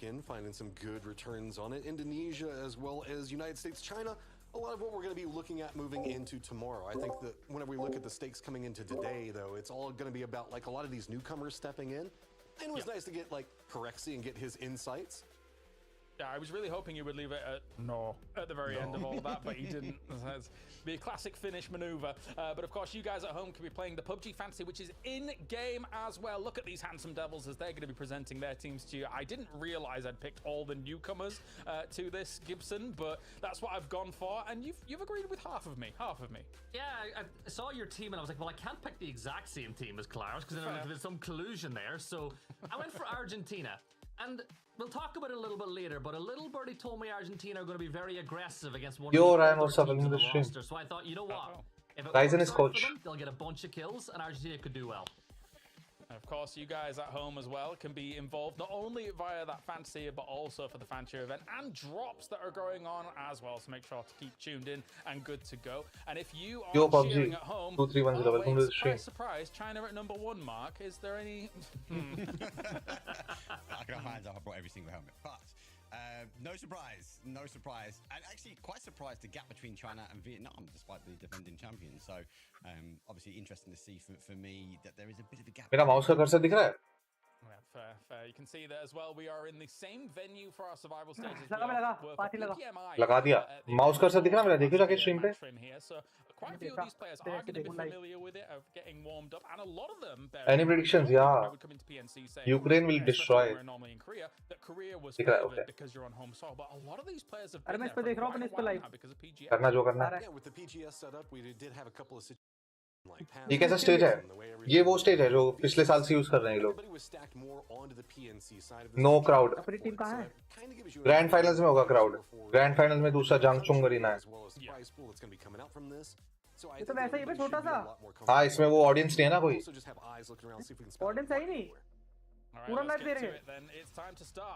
in, finding some good returns on it. Indonesia as well as United States, China. A lot of what we're going to be looking at moving into tomorrow. I think that whenever we look at the stakes coming into today, though, it's all going to be about like a lot of these newcomers stepping in. And it was nice to get like Perexi and get his insights. Yeah, I was really hoping you would leave it at no at the very end of all that, but you didn't. That's be a classic Finnish maneuver. But of course, you guys at home can be playing the PUBG Fantasy, which is in-game as well. Look at these handsome devils as they're going to be presenting their teams to you. I didn't realize I'd picked all the newcomers to this, Gibson, but that's what I've gone for, and you've agreed with half of me. Yeah, I saw your team, and I was like, well, I can't pick the exact same team as Klaus, because there's some collusion there, so I went for Argentina. And we'll talk about it a little bit later, but a little birdie told me Argentina are going to be very aggressive against one of the other teams on the roster. So I thought, you know what? If it Ryzen is works out coach. for them, they'll get a bunch of kills, and Argentina could do well. And of course, you guys at home as well can be involved not only via that fantasy, but also for the Fantasy event and drops that are going on as well. So make sure to keep tuned in and good to go. And if you are cheering at home, 2310, welcome to the stream. Surprise, China at #1, Mark. Is there any? I can hands up. I brought every single helmet, but no surprise. And actually quite surprised the gap between China and Vietnam, despite the defending champions. So obviously interesting to see for me that there is a bit of a gap. मेरा mouse का cursor दिख रहा है? Yeah, fair. You can see that as well. We are in the same venue for our survival stages. लगा दिया. Mouse cursor दिख रहा है मेरा? देखो जाके स्ट्रीम पे. So quite a few of these players are going to be familiar with it, of getting warmed up, and a lot of them. Any predictions? Yeah. Ukraine will destroy. Normally in Korea, that Korea was favored because you're on home soil, but a lot of these players have been there for quite a while now because of PGS. करना जो करना. Yeah, with the PGS setup, we did have a couple of situations. ये कैसा stage है? ये वो stage है जो पिछले साल से यूज कर रहे हैं ये लोग. Know crowd. ग्रैंड फाइनल्स में होगा क्राउड. ग्रैंड फाइनल्स में दूसरा जांगचुंग अरीना है. ये तो वैसा ही है छोटा सा. हाँ, इसमें वो ऑडियंस नहीं है ना कोई. ऑडियंस है ही नहीं. पूरा मैच दे रहे हैं.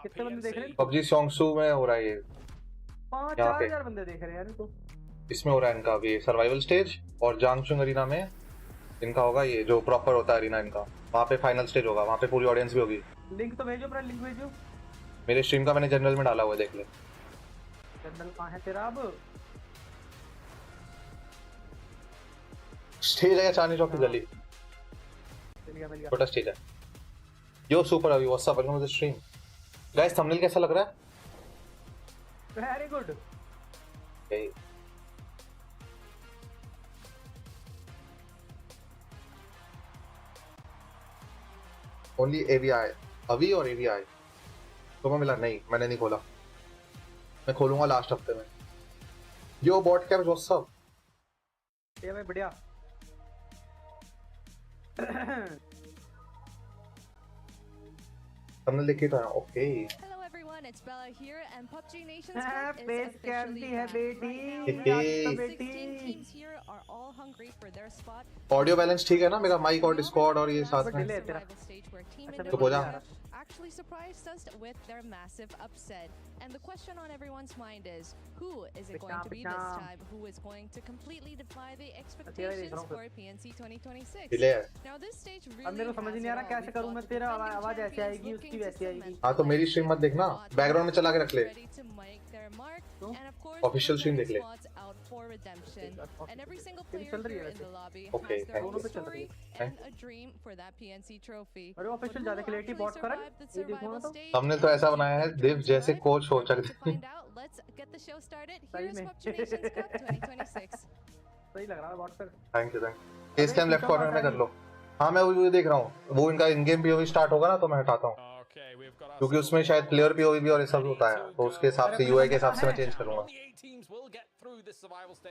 कितने बंदे देख रहे हैं? PUBG सोंगसू में हो रहा है ये. 5-4 बंदे देख रहे हैं यार इनको. इसमें हो रहा है इनका अभी सर्वाइवल स्टेज, और जांगचुंग अरीना में इनका होगा ये जो प्रॉपर होता है अरीना इनका. वहाँ पे फाइनल स्टेज होगा, वहाँ पे पूरी ऑडियंस भी होगी. लिंक तो भेजो, अपना लिंक भेजो. मेरे स्ट्रीम का मैंने जनरल में डाला हुआ है, देख ले. जनरल कहाँ है तेरा अब? स्टेज है या चांदनी चौक की गली? मिल गया. छोटा स्टेज है. यो सुपर अभी what's up, welcome to the stream. Guys thumbnail कैसा लग रहा है? Very good. ओनली AVI अभी और AVI तो मैं मिला नहीं, मैंने नहीं खोला. मैं खोलूंगा लास्ट हफ्ते में. यो बॉट कैप व्हाट्स अप. ये मैं बढ़िया. हमने लिखी था. Okay. It's Bella here, and PUBG Nation's Cup is officially here. 16 teams here are all hungry for their spot. Audio balance ठीक है ना मेरा? माइक और डिस्कॉर्ड और ये साथ में. तो हो जा. Actually surprised us with their massive upset, and the question on everyone's mind is, who is it going to be this time? Who is going to completely defy the expectations for PNC 2026? Now this stage really अब मेरे को समझ नहीं आ रहा कैसे करूं मैं. तेरा आवाज ऐसे आएगी, उसकी वैसे आएगी. हाँ तो मेरी स्ट्रीम मत देखना, बैकग्राउंड में चला के रख ले. ऑफिशियल स्ट्रीम देख ले. And every single player here in the lobby okay, has their own story and a dream for that PNC trophy. अरे ऑफिशियल जाने के लिए टी बॉट कर. ये देखो ना, तो हमने तो ऐसा बनाया है देव जैसे कोच हो सकते. Let's get the show started. Here's PUBG Nations Cup 2026. सही लग रहा है बॉट कर. Thank you. इस टाइम लेफ्ट कॉर्नर में कर लो. हाँ मैं वो देख रहा हूँ. वो इनका इन गेम POV स्टार्ट होगा ना तो मैं हटाता हूँ, क्योंकि उसमें शायद प्लेयर POV भी और ये सब होता है, तो उसके हिसाब से UI के हिसाब से मैं चेंज करूंगा.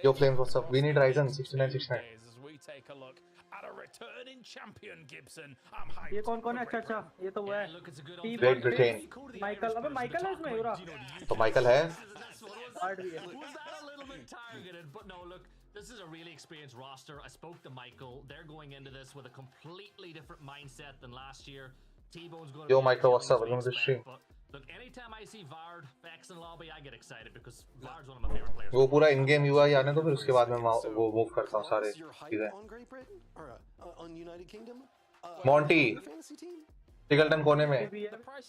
Yo flames what's up. We need risen 6969. ये कौन है? अच्छा ये तो वो है ग्रेट ब्रिटेन. माइकल. अबे माइकल है इसमें पूरा. तो माइकल है. This is a really experienced roster. I spoke to Michael. They're going into this with a completely different mindset than last year. T-Bone's going to Yo Michael, what's up? Welcome to the stream. Look, anytime I see Vard, Vex in lobby, I get excited because Vard's one of my favorite players. वो पूरा इन game UI आने तो फिर उसके बाद मैं वो move करता हूँ सारे चीजें. Monty. टिगल्टन कोने में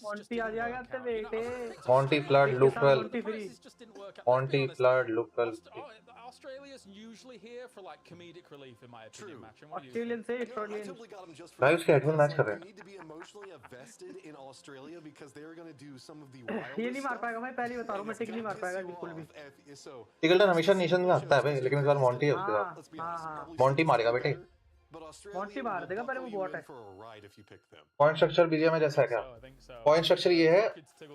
मॉन्टी आ जाएगा ते बेटे Monty flood look well Monty free Monty flood look well Australia's usually here for like comedic relief in my opinion. Matching. Australian से ऑस्ट्रेलियन भाई उसके हेडफोन मैच कर रहे हैं need to be emotionally invested in Australia because they are going to do some of the wildest ये नहीं मार पाएगा भाई पहले बता रहा हूं मैं टिक नहीं मार पाएगा बिल्कुल भी टिगल्टन हमेशा नेशन में आता है भाई लेकिन इस बार मॉन्टी है उसके साथ हां मॉन्टी मारेगा बेटे मॉन्टी मार देगा पर वो बॉट है पॉइंट स्ट्रक्चर बीजीएम में जैसा है क्या पॉइंट स्ट्रक्चर ये है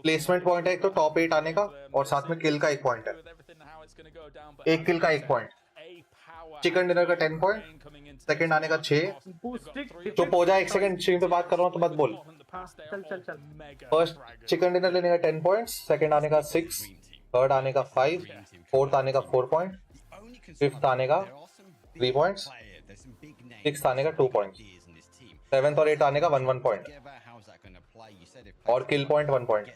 प्लेसमेंट पॉइंट है एक तो टॉप 8 आने का और साथ में किल का 1 पॉइंट है एक किल का 1 पॉइंट चिकन डिनर का 10 पॉइंट सेकंड आने का 6 चुप हो जा 1 सेकंड स्ट्रीम पे बात कर रहा हूं तो मत बोल चल फर्स्ट चिकन डिनर लेने का 10 पॉइंट्स सेकंड आने का 6 थर्ड आने का 5 फोर्थ आने का 4 पॉइंट फिफ्थ आने का 3 पॉइंट्स सिक्स्थ आने का 2 पॉइंट सेवेंथ और 8 आने का 1 पॉइंट और किल point 1 point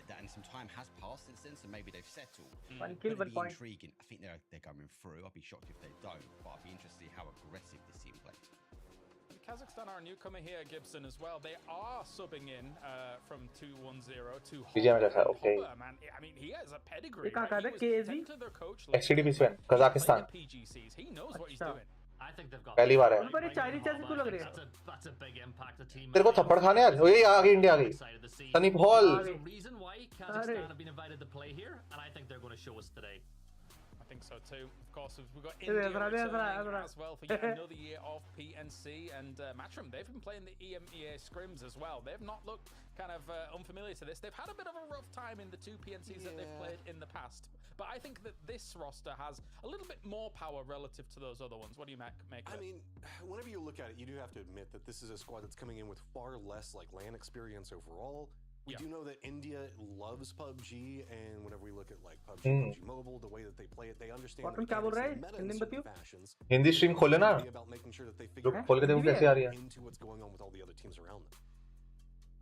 One kill, 1 point. Intriguing. I think they're going through. I'll be shocked if they don't, but I'll be interested to see how aggressive this team plays. Kazakhstan are a newcomer here, Gibson, as well. They are subbing in from 2-1-0 to okay. Man, I mean, he has a pedigree. Right? He was technically their coach. XCDP Sven, Kazakhstan. PGCs. He knows what he's doing. I think they've got पहली बार है पर ये Chinese जैसे क्यों लग रही है that's a big impact the team तेरे को थप्पड़ खाने यार ओए आ गई इंडिया आ गई Sunny ball There's a reason why Kazakhstan have been invited to play here and I think they're going to show us today. I think so too. Of course, we've got India returning as well for yet another year of PNC and Matchroom. They've been playing the EMEA scrims as well. They've not looked kind of unfamiliar to this. They've had a bit of a rough time in the 2 PNCs that they've played in the past. But I think that this roster has a little bit more power relative to those other ones. What do you make of it? I mean, whenever you look at it, you do have to admit that this is a squad that's coming in with far less like LAN experience overall. We do know that India loves PUBG, and whenever we look at like PUBG, PUBG Mobile, the way that they play it, they understand the meta in certain fashions. Hindi stream खोले ना about making sure that they figure लोग खोल के देखो कैसे आ रही है into what's going on with all the other teams around them.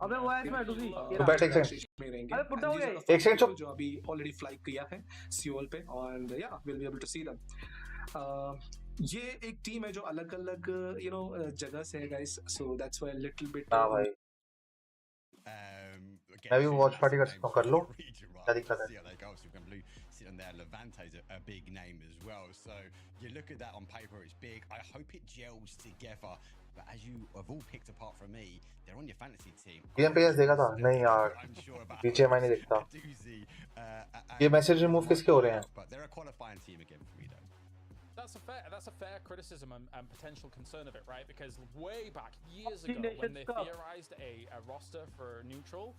अबे वो है डूसी तो बैठ एक सेकंड अबे पुट हो गया एक सेकंड चुप जो अभी ऑलरेडी फ्लाई किया है सियोल पे और या will be able to see them ये एक टीम है जो अलग-अलग जगह से है guys so that's why little bit हां भाई मैं भी वॉच पार्टी कर लो क्या दिक्कत है sit on there. Levante's a big name as well. So you look at that on paper, it's big. I hope it gels together. But as you have all picked apart from me, they're on your fantasy team. PMPS देखा था नहीं यार पीछे मैं नहीं देखता ये message remove किसके हो रहे हैं But they're a qualifying team again for me though. That's a fair criticism and potential concern of it, right? Because way back years ago, when they theorized a roster for neutral,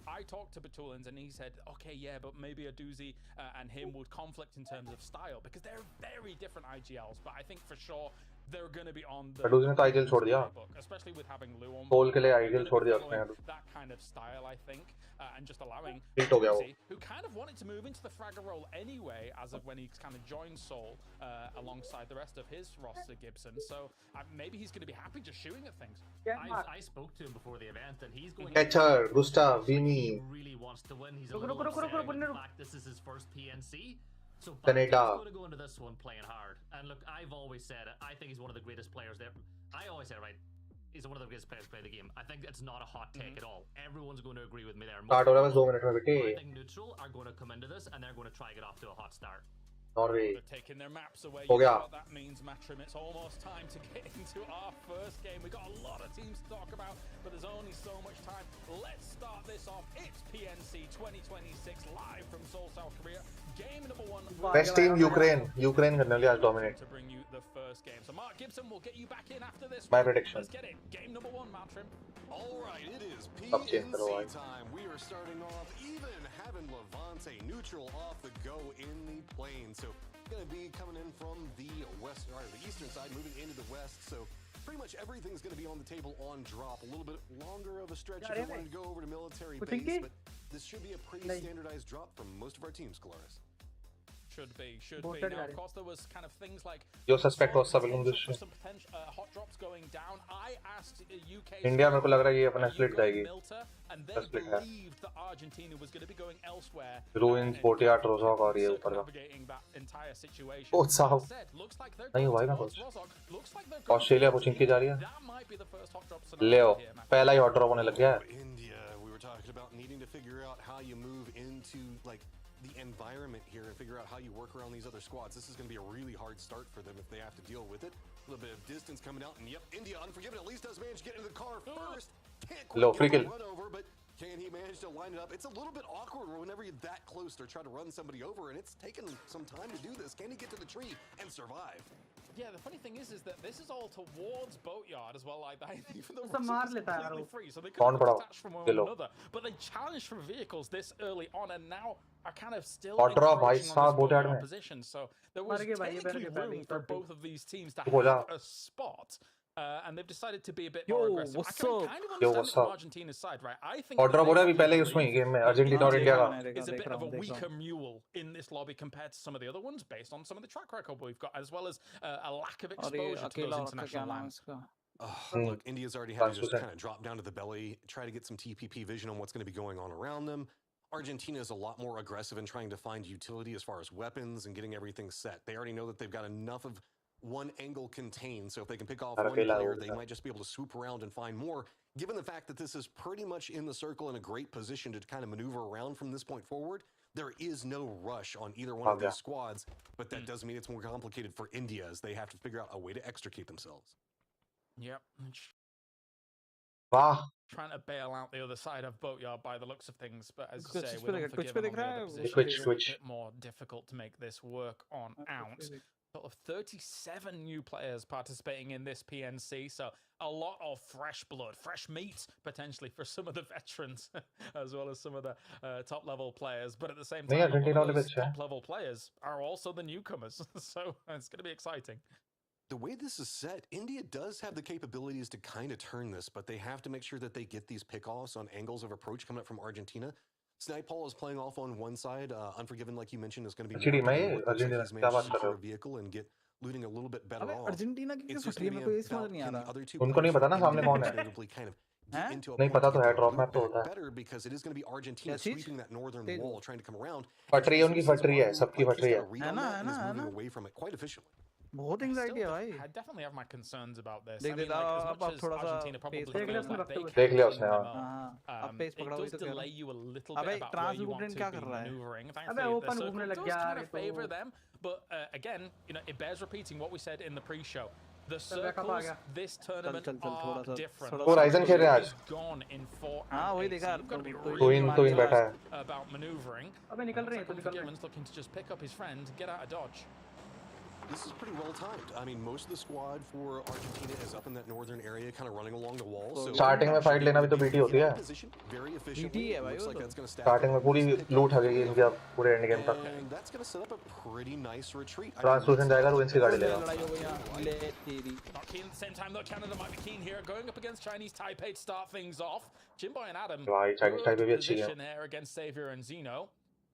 I talked to Batulins and he said, okay, yeah, but maybe a Doozy and him would conflict in terms of style because they're very different IGLs. But I think for sure they're going to be on the Doozy ने तो IGL छोड़ दिया especially with having Lou on Pole के लिए IGL छोड़ दिया उसने that kind of style, I think, and just allowing Doozy, who kind of wanted to move into the fragger role anyway as of when he kind of joined Seoul alongside the rest of his roster, Gibson. So maybe he's going to be happy just shooting at things. I spoke to him before the event and he's going Catcher, Gustav, Vini really wants to win. He's a little upset. In fact, this is his first PNC. So Canada he's going to go into this one playing hard. And look, I've always said it. I think he's one of the greatest players there. I always say, right, he's one of the greatest players to play the game. I think it's not a hot take at all. Everyone's going to agree with me there. Start हो रहा है 2 minute में बेटे I think neutral are going to come into this and they're going to try to get off to a hot start. Norway They're taking their maps away. हो गया What that means, Matchroom. It's almost time to get into our first game. We've got a lot of teams to talk about, but there's only so much time. Let's start this off. It's PNC 2026 live from Seoul, South Korea. Game number 1. Best team Ukraine करने वाली आज dominate To bring you the first game. So Mark Gibson will get you back in after this. My prediction. Let's get it. Game number 1, Matchroom. All right, it is PNC time. We are starting off even having Levante neutral off the go in the plane. So going to be coming in from the west, or the eastern side, moving into the west. So pretty much everything's going to be on the table on drop. A little bit longer of a stretch if you wanted to go over to military base, but this should be a pretty standardized drop from most of our teams, Colaris. Should be. Boosted Now, got of it. course, there was kind of things like Your suspect was some subbing this shit. potential hot drops going down. I asked UK India मेरे को लग रहा है ये अपना split जाएगी. and they Split है. believed that Argentina was going to be going elsewhere. Ruins, Botia, Trozok और ये ऊपर का. Navigating that entire situation. Oh साहब. Looks like they're नहीं हुआ है ना going कुछ. towards Rozhok. Looks like they're Australia पुचिंग की जा रही है. That might be the first hot drop ले scenario आओ. here, man. पहला ही hot drop होने लग गया है. India, we were talking about needing to figure out how you move into like the environment here and figure out how you work around these other squads. This is going to be a really hard start for them if they have to deal with it. A little bit of distance coming out, and yep, India, unforgiven, at least does manage to get into the car first. Can't quite Low free get kill. the run over, but can he manage to line it up? It's a little bit awkward whenever you're that close to try to run somebody over, and it's taken some time to do this. Can he get to the tree and survive? Yeah, the funny thing is that this is all towards Boatyard as well, like that. Even though सब मार Russia's लेता है यार completely वो. free, so they कौन couldn't पड़ा? detach from one ये लो. another. But they challenged from vehicles this early on, and now are kind of still Hot drop, भाई encroaching on साहब, this Boatyard Boatyard में. position. So there was मर गए भाई, ये technically बैठ गए room पहले, for सब both of these teams to हो जा. have a spot. And they've decided to be a bit Yo, more aggressive. what's I can up? kind of Yo, understand what's it from up? Argentina's side, right? I think Hot drop हो रहा है अभी they पहले ही believe उसमें game में that Argentina और India का. is a bit of a weaker mule in this lobby compared to some of the other ones, based on some of the track record we've got, as well as a lack of exposure to those international lands. Look, India's already had to just kind of drop down to the belly, try to get some TPP vision on what's going to be going on around them. Argentina is a lot more aggressive in trying to find utility as far as weapons and getting everything set. They already know that they've got enough of one angle contained, so if they can pick off one player, they might just be able to swoop around and find more. Given the fact that this is pretty much in the circle in a great position to kind of maneuver around from this point forward, there is no rush on either one of these squads, but that does mean it's more complicated for India as they have to figure out a way to extricate themselves. Yep. वाह. Trying to bail out the other side of Boatyard by the looks of things, but as you say, Twitch with पे Unforgiven दिख on the रहा other है? position, Twitch, it's Twitch. a bit more difficult to make this work on out. Sort of 37 new players participating in this PNC, so a lot of fresh blood, fresh meat potentially for some of the veterans, as well as some of the top-level players. But at the same time, those top-level players are also the newcomers, so it's going to be exciting. The way this is set, India does have the capabilities to kind of turn this, but they have to make sure that they get these pickoffs on angles of approach coming up from Argentina. Snipeball is playing off on one side. Unforgiven, like you mentioned, is going to be Argentina a vehicle and get looting a little bit better off. Argentina की It's क्या just फट रही gonna है? be मेरे को ये समझ about नहीं आ can the रहा. other two उनको नहीं पता ना सामने कौन है. kind of get into a नहीं point पता to तो get है, the ड्रॉप loot मैप तो back होता है. better because it is going to be Argentina क्या चीज? sweeping that northern Tej wall, trying to come around. फट रही है उनकी, फट रही है, सबकी फट रही है. Read on that and is moving away from it quite efficiently. बहुत एंजाइटी है भाई. I definitely have my concerns about this. देख I mean, देता like, as अब much as थोड़ा सा Argentina probably पेस feels पकड़ा. like they देख can लिया win उसने, the हाँ. MMO, अब पेस पकड़ा it हुई does तो delay you a little अबे bit about where trans you want लूटेन to क्या be कर रहा है? maneuvering. अबे Thankfully, the open circle घूमने लग does गया kind यार of तो. favor them, but again, you know, it bears repeating what we said in the pre-show. The चल बैकअप आ circles गया. this tournament चल, थोड़ा are सा- different. थोड़ा वो Ryzen खेल रहे हैं आज. Is gone in 4 हाँ, and वही 8, देखा. so you've got to be तो really तो इन बैठा है. about maneuvering. अबे निकल रही है तो निकल रही है. Unforgiven's looking to just pick up his friend, get out of dodge. This is pretty well timed. I mean, most of the squad for Argentina is up in that northern area, kind of running along the wall. So starting में fight लेना भी तो BT होती है. very efficiently. है भाई Looks वो like तो. that's going to stack starting में पूरी लूट हगेगी इनकी अब पूरे एंड गेम तक. And that's going to set up a pretty nice retreat. I mean, translucent जाएगा, रुइंस की गाड़ी लेगा. लड़ाई हो गई यहाँ. ले तेरी. Not keen at the same time, though. Canada might be keen here. Going up against Chinese Taipei to start things off. Jimboy and Adam. भाई Chinese good Taipei भी अच्छी है. position here against Savior and Zeno.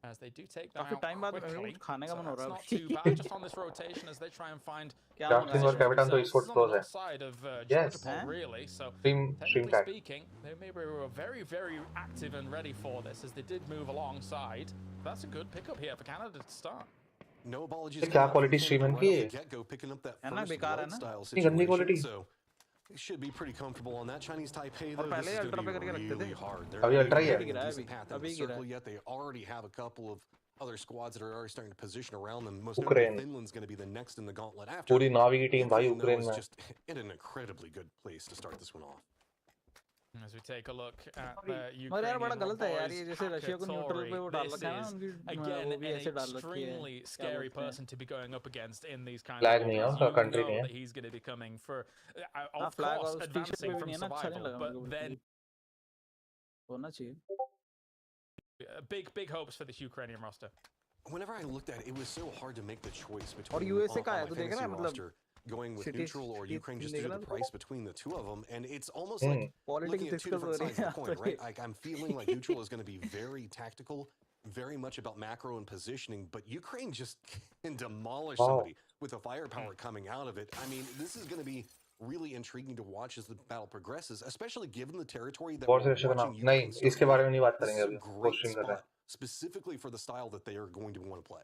As they do take them काफी out time बाद मेरे quickly. को खाने का So मन हो that's रहा not है. too bad. Just on this rotation as they try and find क्या Drafting और Capitan तो esports on pros the है. side of Yes. Georgia, really. So Stream technically tag. speaking, they maybe were very, very active and ready for this as they did move alongside. That's a good pickup here for Canada to start. No apologies. क्या quality stream इनकी है? Get-go, picking up that है ना, first बेकार है blood ना? style नहीं, गंदी situation, quality. so they should be pretty comfortable on that. Chinese Taipei, और though, this पहले is अल्ट्रा पे going to करके be रखते really थे. hard. They're अभी not अल्ट्रा ही है. even गिरा है decent अभी. path in अभी the गिरा circle है. yet. They already have a couple of other squads that are already starting to position around them. Most Ukraine. notably, Finland's going to be the next in the gauntlet after. पूरी नावी की team भाई Finland, though, Ukraine is में. just in an incredibly good place to start this one off. As we take a look at the मगर यार बड़ा Ukrainian गलत है यार ये boys, जैसे रशिया को न्यूट्रल पे वो डाल This रखा है ना is, उनकी again, वो भी an ऐसे डाल रखी है. extremely क्या scary बोलते हैं? person to be going up against in these kind Flag of नहीं है, lobbies. उनका You country know नहीं है. that he's going to be coming for, हाँ of फ्लैग course, और टी शर्ट पे advancing भी from नहीं है ना, अच्छा नहीं survival, लगा but मेरे को then होना चाहिए. big hopes for this Ukrainian roster. Whenever I looked at it, it was so hard to make the choice और between यूएसए का on है my तो देख रहा है fantasy मतलब roster going with City- neutral or City Ukraine just देख due to रहा the है price between the two of them, and it's almost Hmm. like politics looking at two discuss हो different रही sides of the है coin, right? Like I'm feeling like neutral is going to be very tactical very much about macro and positioning, but Ukraine just can demolish somebody with the firepower coming out of it. I mean, this is going to be really intriguing to watch as the battle progresses, especially given the territory that we're watching Ukraine. नहीं, इसके बारे में नहीं बात This करेंगे is अभी. a great कोशिश कर रहे हैं. spot, specifically for the style that they are going to want to play.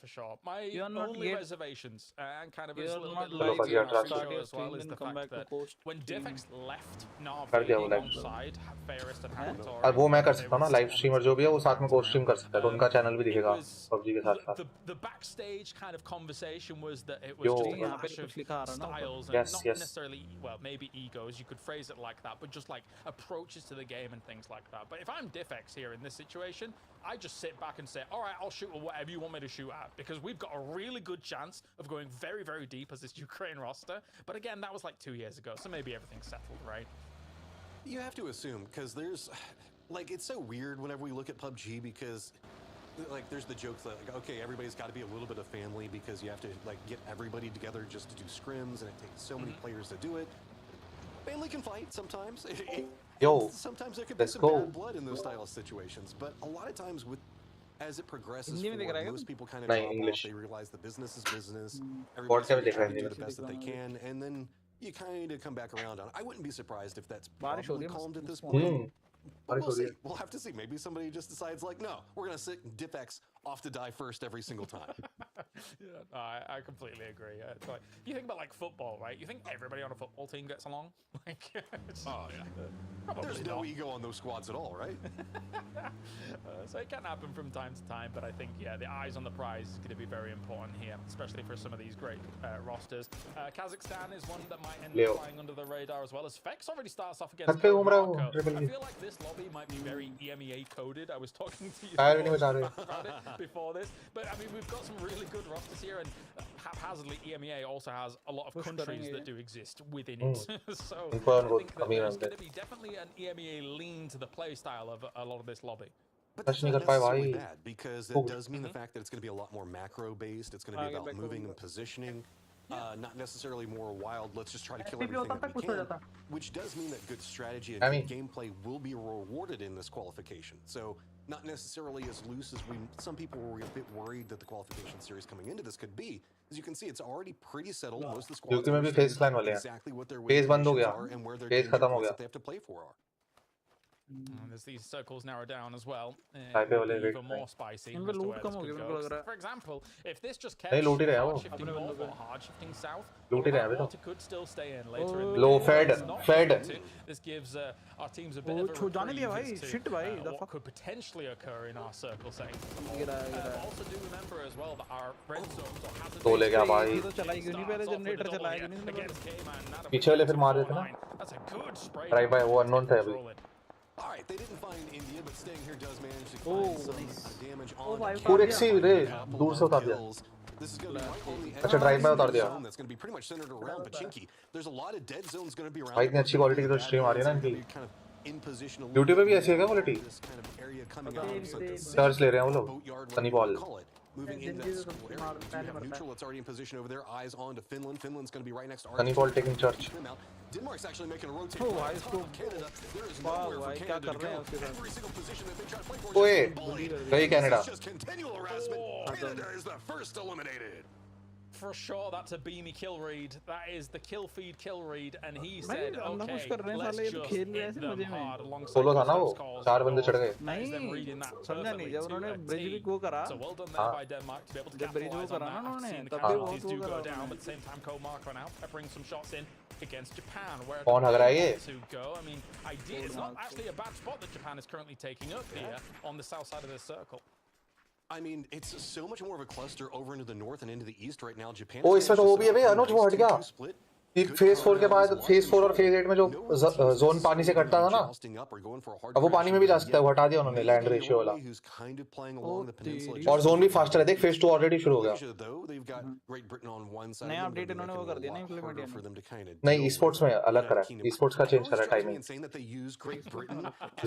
For sure. My only reservations, and kind of a little bit Chalo, later in our start show as well, is the fact that when divx left Na'Vi कर दिया वो live. alongside Fairest and Hackator, अब वो मैं कर सकता हूँ ना, लाइव स्ट्रीमर जो भी है वो साथ में को स्ट्रीम कर सकता है, तो उनका चैनल भी दिखेगा PUBG के साथ साथ. The backstage kind of conversation was that it was just a clash of styles and not necessarily, well, maybe egos, you could phrase it like that, but just like approaches to the game and things like that. But if I'm divx here in this situation, I just sit back and say, all right, I'll shoot at whatever you want me to shoot at, because we've got a really good chance of going very, very deep as this Ukraine roster. But again, that was like 2 years ago, so maybe everything's settled, right? You have to assume, because there's, like, it's so weird whenever we look at PUBG, because, like, there's the joke that, like, okay, everybody's got to be a little bit of family, because you have to, like, get everybody together just to do scrims, and it takes so many players to do it. Family can fight sometimes. Sometimes there could be some bad blood in those style of situations, but a lot of times as it progresses forward, most people kind of drop off. They realize the business is business. Everybody's trying to do the best that they can, and then you kind of come back around on it. I wouldn't be surprised if that's probably calmed at this point. But we'll see. We'll have to see. Maybe somebody just decides, like, no, we're going to sit divx off to die first every single time. I completely agree. It's like, you think about, like, football, right? You think everybody on a football team gets along? Like, oh, yeah. There's no ego on those squads at all, right? So it can happen from time to time, but I think, yeah, the eyes on the prize is going to be very important here, especially for some of these great rosters. Kazakhstan is one that might end up flying under the radar as well, as Fex already starts off against Morocco. I feel like this lobby might be very EMEA coded. I was talking to you about it before this, but I mean, we've got some really good rosters here, and haphazardly EMEA also has a lot of countries that do exist within it. So I think that there's going to be definitely an EMEA lean to the play style of a lot of this lobby. But that's not necessarily bad, because it does mean the fact that it's going to be a lot more macro-based. It's going to be about moving and positioning, not necessarily more wild. Let's just try to kill everything that we can, which does mean that good strategy and good gameplay will be rewarded in this qualification. So not necessarily as loose as some people were a bit worried that the qualification series coming into this could be. As you can see, it's already pretty settled. Most of the squads understand exactly what their weaknesses are and where their danger points that they have to play for are. And as these circles narrow down as well, even more spicy. For example, if this just kept shifting north or hard shifting south, water could still stay in later in the game. This gives our teams a bit of a reprieve to what could potentially occur in our circle setting. Also do remember as well that our red zones or hazard that's a good spray. All right, they didn't find India, but staying here does manage to find some damage on kills. This is going to be right on the edge of the zone that's going to be pretty much centered around Pachinki. There's a lot of dead zones going to be around. भाई इतनी अच्छी quality की तो stream आ रही है ना इनकी. YouTube पे भी ऐसी है क्या क्वालिटी? सर्च ले रहे हैं वो लोग. Sunny ball. Moving in that school area. We have neutral that's already in position over there. Eyes on to Finland. Finland's going to be right next to Sunny ball taking charge. Denmark's actually making a rotate on top of Canada. There is nowhere for Canada to go. Every single position that they try to play for is bullied. Canada. It's just continual harassment. Canada is the first eliminated. For sure, that's a beamy kill read. That is the kill feed kill read, and he said, "Okay, let's just hit them hard alongside those calls." Them reading that perfectly So well done there by Denmark to be able to capitalize on that. Seeing the casualties do go down, but at the same time, Comark ran out, peppering some shots in against Japan. Where to go? I mean, it's not actually a bad spot that Japan is currently taking up here on the south side of this circle. I mean, it's so much more of a cluster over into the north and into the east right now. Japan. Oh, इसमें तो वो भी है बे, अनुज वो हट गया. Phase 4 के बाद फेज 4 और फेज 8 में जो जोन पानी से कटता था ना, अब वो पानी में भी जा सकता है. वो हटा दिया उन्होंने लैंड रेशियो वाला. और जोन भी फास्टर है. देख फेज 2 ऑलरेडी शुरू हो गया. नया अपडेट इन्होंने वो कर दिया ना इंप्लीमेंट. नहीं, ई-स्पोर्ट्स में अलग करा है. ई-स्पोर्ट्स का चेंज करा टाइमिंग.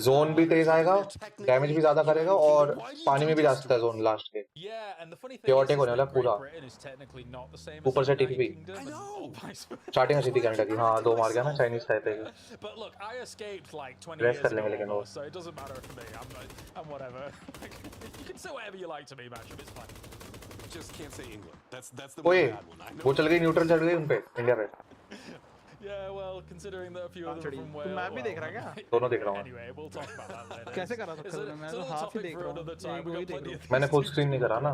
जोन भी तेज आएगा, डैमेज भी ज्यादा करेगा और पानी में भी जा सकता है जोन लास्ट के. ये ओवरटेक होने वाला पूरा ऊपर से टीपी. स्टार्टिंग अच्छी थी कनाडा की हाँ 2 मार गया ना चाइनीज टाइपे की But look, I escaped like 20 Rest years कर ago लेंगे लेकिन वो almost, so it doesn't matter for me. I'm whatever. You can say whatever you like to me, Matchup. It's fine. Just can't say England. That's the ओए bad one. I know. वो चल गई neutral चल गई उन पे India पे Yeah, well, considering that a few of them are from Wales. Map भी देख रहा है क्या? दोनों देख रहा हूँ Anyway, we'll talk about that later. कैसे करा सकता हूँ मैं तो हाफ ही देख रहा हूँ एक दो ही देख रहा हूँ मैंने फुल स्क्रीन नहीं करा ना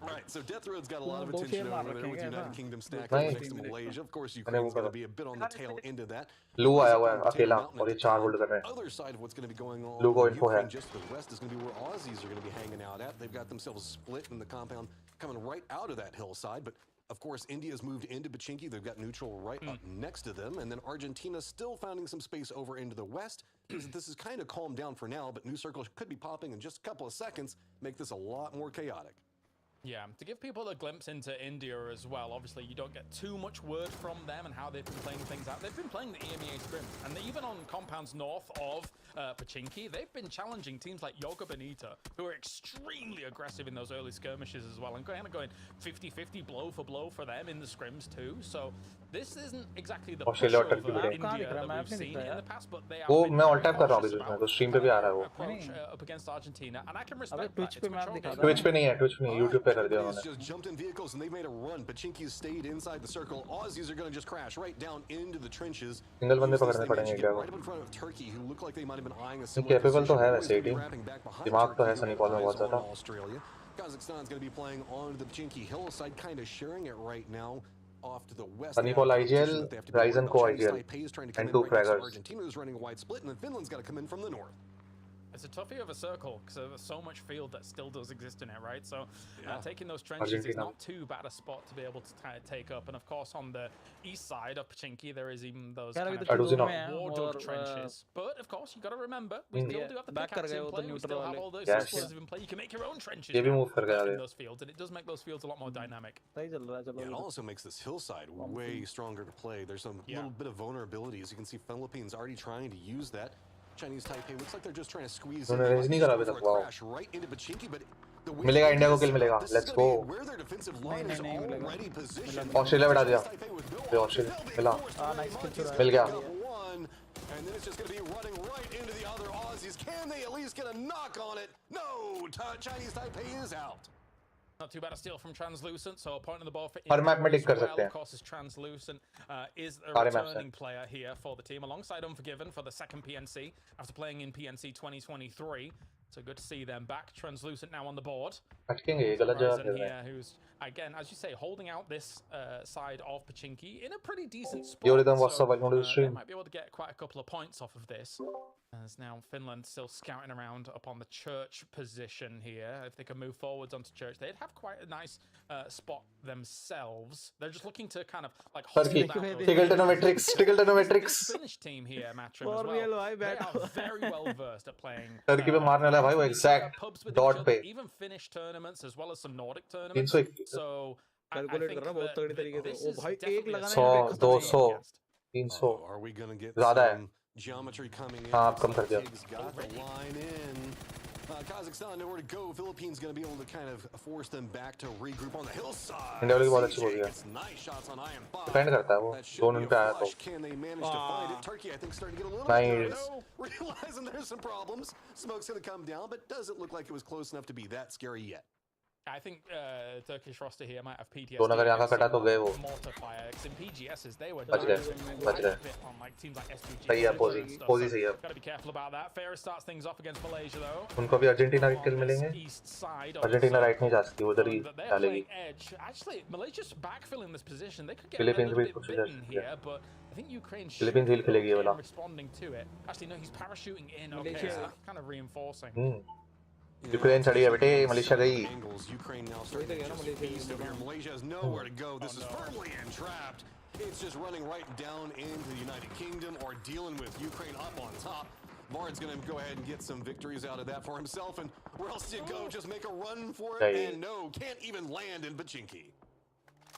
Right, so Death Road's got a lot of दो attention शेर मार over there रखे with हैं United ऐसा Kingdom stacked नहीं। next to Malaysia. Of course, Ukraine's going to be a bit on the tail end of that. लू आया हुआ है अकेला और ये 4 होल्ड कर रहे हैं Other side of what's going to be going on Lou को in info है Ukraine, just to the west, is going to be where Aussies are going to be hanging out at. They've got themselves split in the compound coming right out of that hillside, but of course, India's moved into Pachinki. They've got neutral right up next to them, and then Argentina's still finding some space over into the west. This is kind of calmed down for now, but new circles could be popping in just a couple of seconds, make this a lot more chaotic. Yeah, to give people a glimpse into India as well, obviously you don't get too much word from them and how they've been playing things out. They've been playing the EMEA scrims, and even on compounds north of Pachinki, they've been challenging teams like Yoga Bonita, who are extremely aggressive in those early skirmishes as well, and kind of going 50-50 blow for them in the scrims too. So this isn't exactly the pushover India that we've seen in the past, but they are वो मैं all tap कर रहा हूँ अभी तो stream पे भी आ रहा है वो approach up against Argentina, and I can respect that. Twitch पे मैप दिखा रहा ट्विच पे नहीं है ट्विच पे नहीं यूट्यूब पे कर दिया Aussies उन्होंने just jumped in vehicles and they made a run. Pachinki's stayed inside the circle. Aussies are going to just crash right down into the trenches. Single बंदे Use this, पकड़ने they पड़ेंगे managed to India get को right up in front of Turkey, who looked like they might have been eyeing a नहीं similar capable तो position. है Always वैसे ही gonna be team wrapping back behind दिमाग तो है Turkey, सनी who बॉल में eyes बहुत on ज्यादा Australia. Kazakhstan's going to be playing on the Pachinki hillside, kind of sharing it right now. Off to the west. Sunny ball IGL Ryzen को IGL and 2 fraggers Argentina is running a wide split, and then Finland's got to come in from the north. It's a toughie of a circle because there's so much field that still does exist in it, right? So taking those trenches is Argentina. not too bad a spot to be able to take up. And of course, on the east side of Pachinki, there is even those kind of war dug trenches. But of course, you got to remember, we still do have the pickaxe in play. We still have all those explosives in play. You can make your own trenches ये भी move कर गया in those fields, and it does make those fields a lot more dynamic. Yeah, it also makes this hillside way stronger to play. There's some little bit of vulnerability. As you can see, Philippines already trying to use that. Chinese Taipei looks like they're just trying to squeeze in उन्होंने raise नहीं करा अभी तक wow crash right into Pachinki, but the way मिलेगा India को किल मिलेगा this is let's gonna go be where their defensive line is already positioned. Australia बैठा दिया Taipei with no ये ऑस्ट्रेलिया मिला options. मिल गया One, and then it's just going to be running right into the other Aussies. Can they at least get a knock on it? No, Chinese Taipei is out. Not too bad a steal from Translucent, so a point on the ball for her map में टिक कर India. सकते हैं Of course, is Translucent is a सारे map returning player here for the team, alongside Unforgiven for the second PNC after playing in PNC 2023. So good to see them back. Translucent now on the board. अटकेंगे ये गलत जगह खेल रहे हैं here, who's again, as you say, holding out this side of Pachinki in a pretty decent spot. Yo, Rhythm, what's up? Welcome to the They stream. might be able to get quite a couple of points off of this. As now Finland still scouting around up on the church position here. If they can move forwards onto church, they'd have quite a nice spot themselves. They're just looking to kind of like hold Turkey. down those Tickle-tonometrics. Finnish team here, Matrim, as well. They are very well versed at playing. Turkey पे मारने वाला है भाई वो exact dot पे Even Finnish tournaments as well as some Nordic tournaments. 321 So calculate कर रहा बहुत तगड़ी तरीके से ओ भाई एक लगाने 100 200 300 Are we going to get ज़्यादा है some geometry coming in? हाँ आप कम कर दिया Tig's got the line in. Kazakhstan nowhere to go. Philippines going to be able to kind of force them back to regroup on the hillside. India वाली बहुत अच्छी बोल Gets nice shots on Iron Bob. Depend करता है वो That should zone be उन पे a आया तो flush. Can they manage to find it? Turkey, I think, starting to get a little Nice. nervous, realizing there's some problems. Smoke's going to come down, but doesn't look like it was close enough to be that scary yet. I think Turkish roster here might have PTSD. दोनों अगर यहाँ का कटा तो गए वो Mortar fire. 'Cause in PGSs they were बच गए on like teams like STRIX. सही है पोजी सही है Got to be careful about that. Ferris starts things off against Malaysia though. उनको भी अर्जेंटीना के किल मिलेंगे अर्जेंटीना राइट नहीं जा सकती उधर ही डालेगी Actually, Malaysia's backfilling this position. They could get Philippines a भी little कुछ bit जा bitten सकती here, है but I think Ukraine Philippines हिल खेलेगी ये वाला responding to it. Actually, no, he's parachuting in. Okay, so that's kind of reinforcing. Ukraine चढ़ी है बेटे मलेशिया गई Ukraine now starting to just feast over here. Malaysia has nowhere to go. This is firmly entrapped. It's just running right down into the United Kingdom or dealing with Ukraine up on top. Vard's going to go ahead and get some victories out of that for himself. And where else do you go? Just make a run for it? And no, can't even land in Pachinki.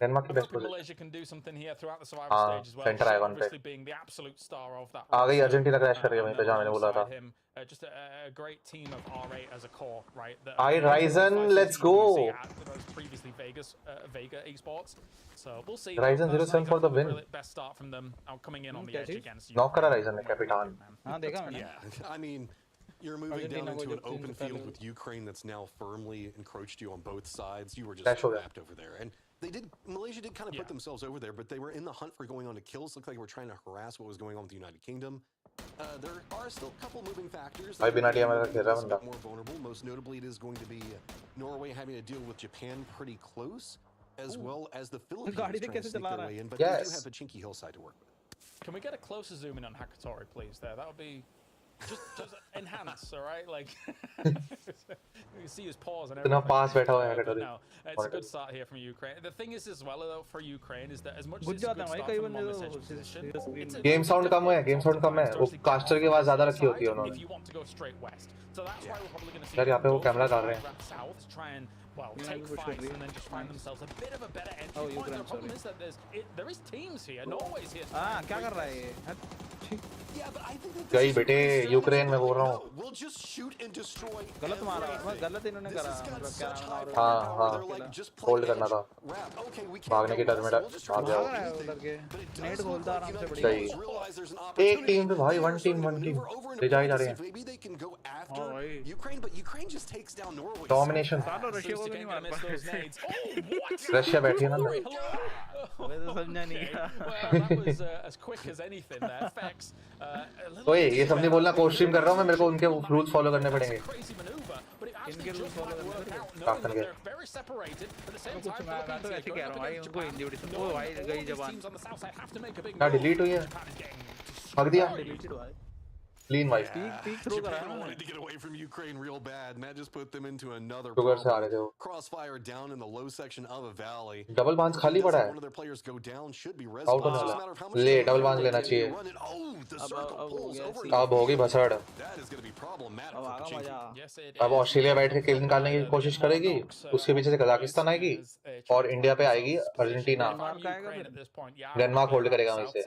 Denmark की I'm best hoping position. Malaysia can do something here throughout the survival stage as well. Center Shot icon पे. obviously being the absolute star of that. आ गई roster. Argentina crash कर गया वहीं पे जहाँ मैंने बोला था. Alongside him, just a great team of R8 as a core, right? Hi Ryzen, let's go. Previously Vega esports. So we'll see. Ryzen 07 for the win. Best start from them coming in on the edge against. Knock करा Ryzen ने कैपिटान. हाँ देखा मैंने. Yeah, I mean. You're moving down into an open field with Ukraine that's now firmly encroached you on both sides. You were just trapped over there. And Malaysia did kind of put themselves over there, but they were in the hunt for going on to kills. Looked like they were trying to harass what was going on with the United Kingdom. There are still a couple moving factors that are a bit more vulnerable. Most notably, it is going to be Norway having to deal with Japan pretty close, as well as the Philippines trying to sneak their way in. But they do have a chinky hillside to work with. Can we get a closer zoom in on Hakatori, please? That would be... Just enhance, all right? Like, you see his paws and everything. No, it's a good start here from Ukraine. The thing is as well, though, for Ukraine is that as much as it's a good start from on this edge position, game sound कम है, game sound कम है. वो caster की आवाज ज़्यादा रखी होती है उन्होंने. If you want to go straight west, so that's why we're probably going to see. यार यहाँ पे वो कैमरा डाल रहे हैं. South try and take fights and then just find themselves a bit of a better entry point. The problem is that there is teams here. Norway's here. हाँ क्या कर रहा है ये? गई बेटे यूक्रेन में बोल रहा हूँ. गलत मारा, गलत इन्होंने करा. मतलब क्या नाम? हाँ होल्ड करना था. भागने की टर्न में भाग गया. उधर के नेट खोलता आराम से बढ़िया. सही. एक टीम पे भाई वन टीम ले जा रहे हैं. डोमिनेशन. रशिया बैठी है ना अंदर. समझा नहीं. That was as quick as anything there. Effects. ओए ये सब नहीं बोलना. कोड स्ट्रीम कर रहा हूँ मैं. मेरे को उनके रूल्स फॉलो करने पड़ेंगे. इनके रूल्स फॉलो करने पड़ेंगे. कुछ मैं तो ऐसे कह रहा हूँ भाई उनको हिंदी उड़ी से. ओ भाई गई जबान. क्या डिलीट हुई है? भाग दिया. Clean wipe. Japan wanted to get away from Ukraine real bad, and that just put them into another crossfire down in the low section of a valley. Double bounce खाली पड़ा है. One of their players go down should be res. Out होने वाला. ले double bounce लेना चाहिए. अब होगी भसड़. That is going to be problematic. अब ऑस्ट्रेलिया बैठ के किल निकालने की कोशिश करेगी. उसके पीछे से कजाकिस्तान आएगी और इंडिया पे आएगी अर्जेंटीना. डेनमार्क होल्ड करेगा वहीं से.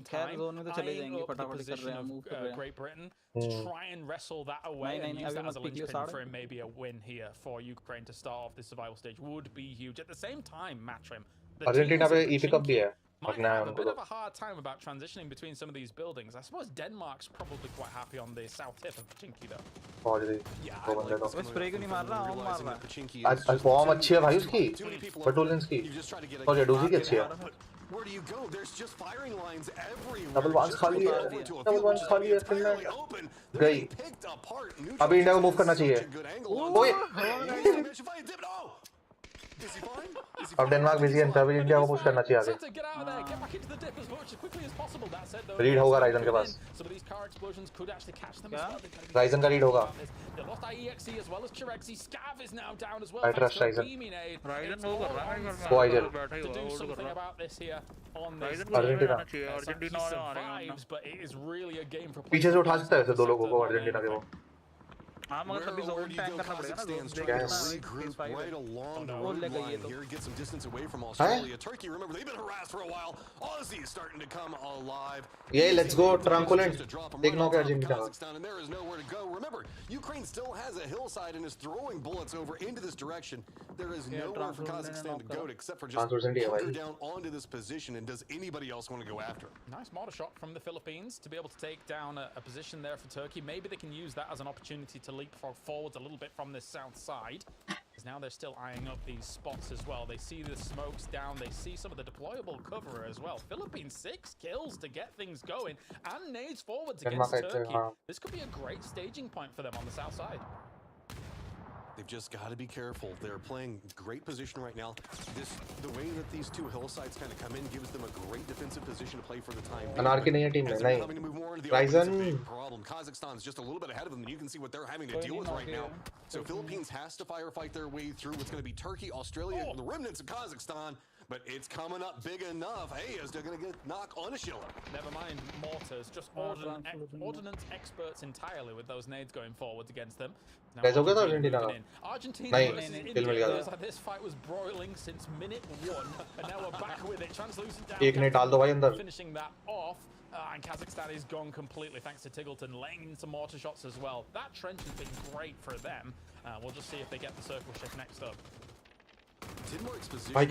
खैर जोन में तो चले जाएंगे. फटाफट कर रहे हैं. Great Britain to try and wrestle that away and use that as a linchpin for maybe a win here for Ukraine to start off this survival stage would be huge. At the same time, Matrim, Argentina पे EP Cup भी है. might have a bit of a hard time about transitioning between some of these buildings. I suppose Denmark's probably quite happy on the south tip of Pachinki though. वो spray क्यों नहीं मार रहा? हम मार रहा है. आज फॉर्म अच्छी है भाई उसकी. बटुलिंस की. और जेडूसी की अच्छी है. Where do you go? There's just firing lines everywhere. Double bounce खाली है. Double bounce खाली है. कितना गई. अभी इंडिया को मूव करना चाहिए. ओए. अब डेनमार्क बिजी है. तभी इंडिया को पुश करना चाहिए आगे. रीड होगा राइजन के पास. राइजन का रीड होगा. I trust Ryzen. वो आइजल. अर्जेंटीना. पीछे से उठा सकता है ऐसे दो लोगों को अर्जेंटीना के वो. हाँ मगर तभी जोन टैंक करना पड़ेगा ना. Regroup right along the road line here, get some distance away from Australia. Turkey, remember they've been harassed for a while. Aussie is starting to come alive. Yeah, let's go Tranquilent. Take knock Argentina. And there is nowhere to go. Remember, Ukraine still has a hillside and is throwing bullets over into this direction. There is nowhere for Kazakhstan to go except for just hunker down onto this position. And does anybody else want to go after it? Nice mortar shot from the Philippines to be able to take down a position there for Turkey. Maybe they can use that as an opportunity to leapfrog forwards a little bit from this south side. Because now they're still eyeing up these spots as well. They see the smokes down. They see some of the deployable cover as well. Philippines 6 kills to get things going and nades forwards against Turkey. This could be a great staging point for them on the south side. They've just got to be careful. They're playing great position right now. The way that these two hillsides kind of come in gives them a great defensive position to play for the time. Anarchy नहीं है team में. नहीं. Ryzen. Problem. Kazakhstan's just a little bit ahead of them, and you can see what they're having to deal with right now. So Philippines has to firefight their way through what's going to be Turkey, Australia, the remnants of Kazakhstan. but it's coming up big enough. Hey, is they're going to get knock on a Shilla. Never mind mortars, just ordnance experts entirely with those nades going forwards against them. Now Argentina versus India. This fight was broiling since minute 1, and now we're back with it. Translucent down, finishing that off. And Kazakhstan is gone completely thanks to Tiggleton laying in some mortar shots as well. That trench has been great for them. We'll just see if they get the circle shift next up. Denmark's position is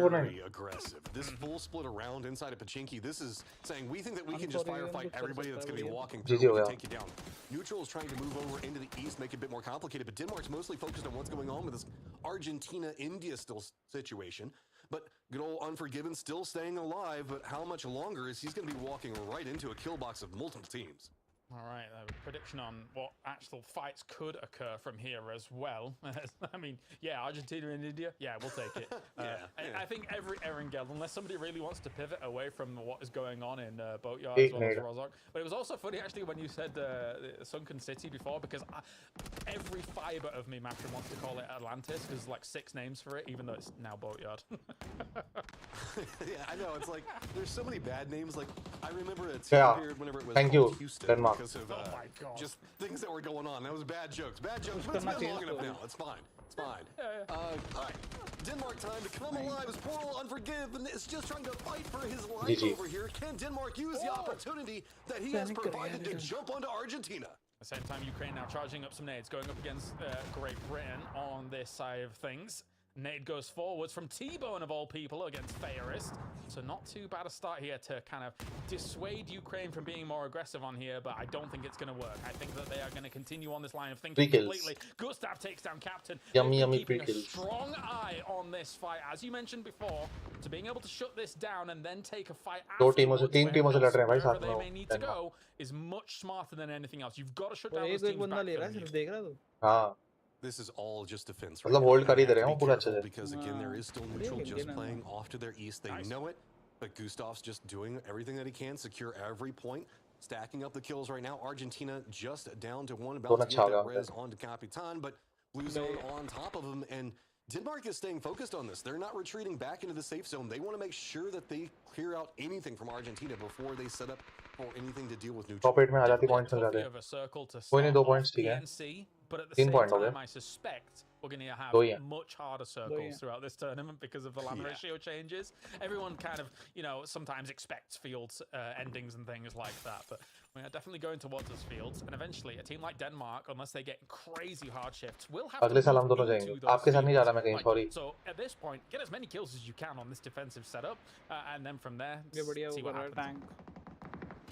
very aggressive. This full split around inside of Pachinki, this is saying we think that we can just firefight everybody that's going to be walking through and take you down. Neutral is trying to move over into the east, make it a bit more complicated, but Denmark's mostly focused on what's going on with this Argentina-India still situation. But good old Unforgiven still staying alive, but how much longer is he's going to be walking right into a kill box of multiple teams? All right, prediction on what actual fights could occur from here as well. I mean, yeah, Argentina and India, yeah, we'll take it. I think every Erangel, unless somebody really wants to pivot away from what is going on in Boatyard as well as Rozhok. But it was also funny, actually, when you said Sunken City before, because every fiber of me, Matron, wants to call it Atlantis, because there's like 6 names for it, even though it's now Boatyard. Yeah, I know. It's like, there's so many bad names. Like, I remember a time period whenever it was Houston. Denmark. Because of just things that were going on. That was bad jokes. Bad jokes, but it's been long enough now. It's fine. It's fine. All right. Denmark time to come alive as Portal Unforgiven is just trying to fight for his life over here. Can Denmark use the opportunity that he has provided to jump onto Argentina? At the same time, Ukraine now charging up some nades, going up against Great Britain on this side of things. Nade goes forwards from T-Bone of all people against Fairist. So not too bad a start here to kind of dissuade Ukraine from being more aggressive on here, but I don't think it's going to work. I think that they are going to continue on this line of thinking completely. Gustav takes down Captain. Yummy keeping a strong eye on this fight. As you mentioned before, to being able to shut this down and then take a fight afterwards, wherever they may need to go, is much smarter than anything else. You've got to shut down those teams back. This is all just defense. Right because again, there is still neutral just playing off to their east. They know it, but Gustav's just doing everything that he can, secure every point, stacking up the kills right now. Argentina just down to 1, about to get that res onto Capitan, but Blue Zone on top of him, and Denmark is staying focused on this. They're not retreating back into the safe zone. They want to make sure that they clear out anything from Argentina before they set up for anything to deal with neutral. Top 8 में आ जाती points मिल जाते हैं. कोई नहीं 2 points ठीक है. But at the same time, I suspect we're going to have much harder circles throughout this tournament because of the land ratio changes. Everyone kind of, you know, sometimes expects fields endings and things like that, but we are definitely going towards those fields. And eventually, a team like Denmark, unless they get crazy hard shifts, will have to move into those fields. So at this point, get as many kills as you can on this defensive setup, and then from there, see what happens.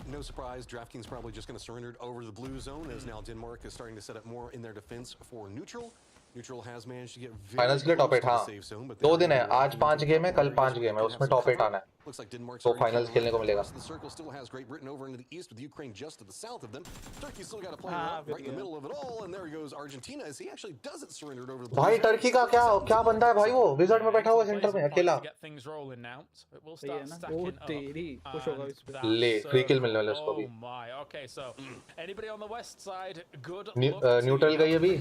No surprise, DraftKings probably just going to surrender over the blue zone, as now Denmark is starting to set up more in their defense for neutral. Neutral has managed to get very close to the safe zone, but 2 दिन है. आज 5 game है, कल 5 game है. उसमें top 8 आना है. Looks like Denmark's तो फाइनल्स खेलने को मिलेगा. The circle still has Great Britain over into the east, with Ukraine just to the south of them. Turkey still got a player right in the middle of it all, and there goes Argentina as he actually doesn't surrender over the. भाई Turkey का क्या बंदा है भाई, वो wizard में बैठा हुआ सेंटर में अकेला. ले 3 किल मिलने वाले उसको भी. Okay, so anybody on the west side, good. Neutral गई अभी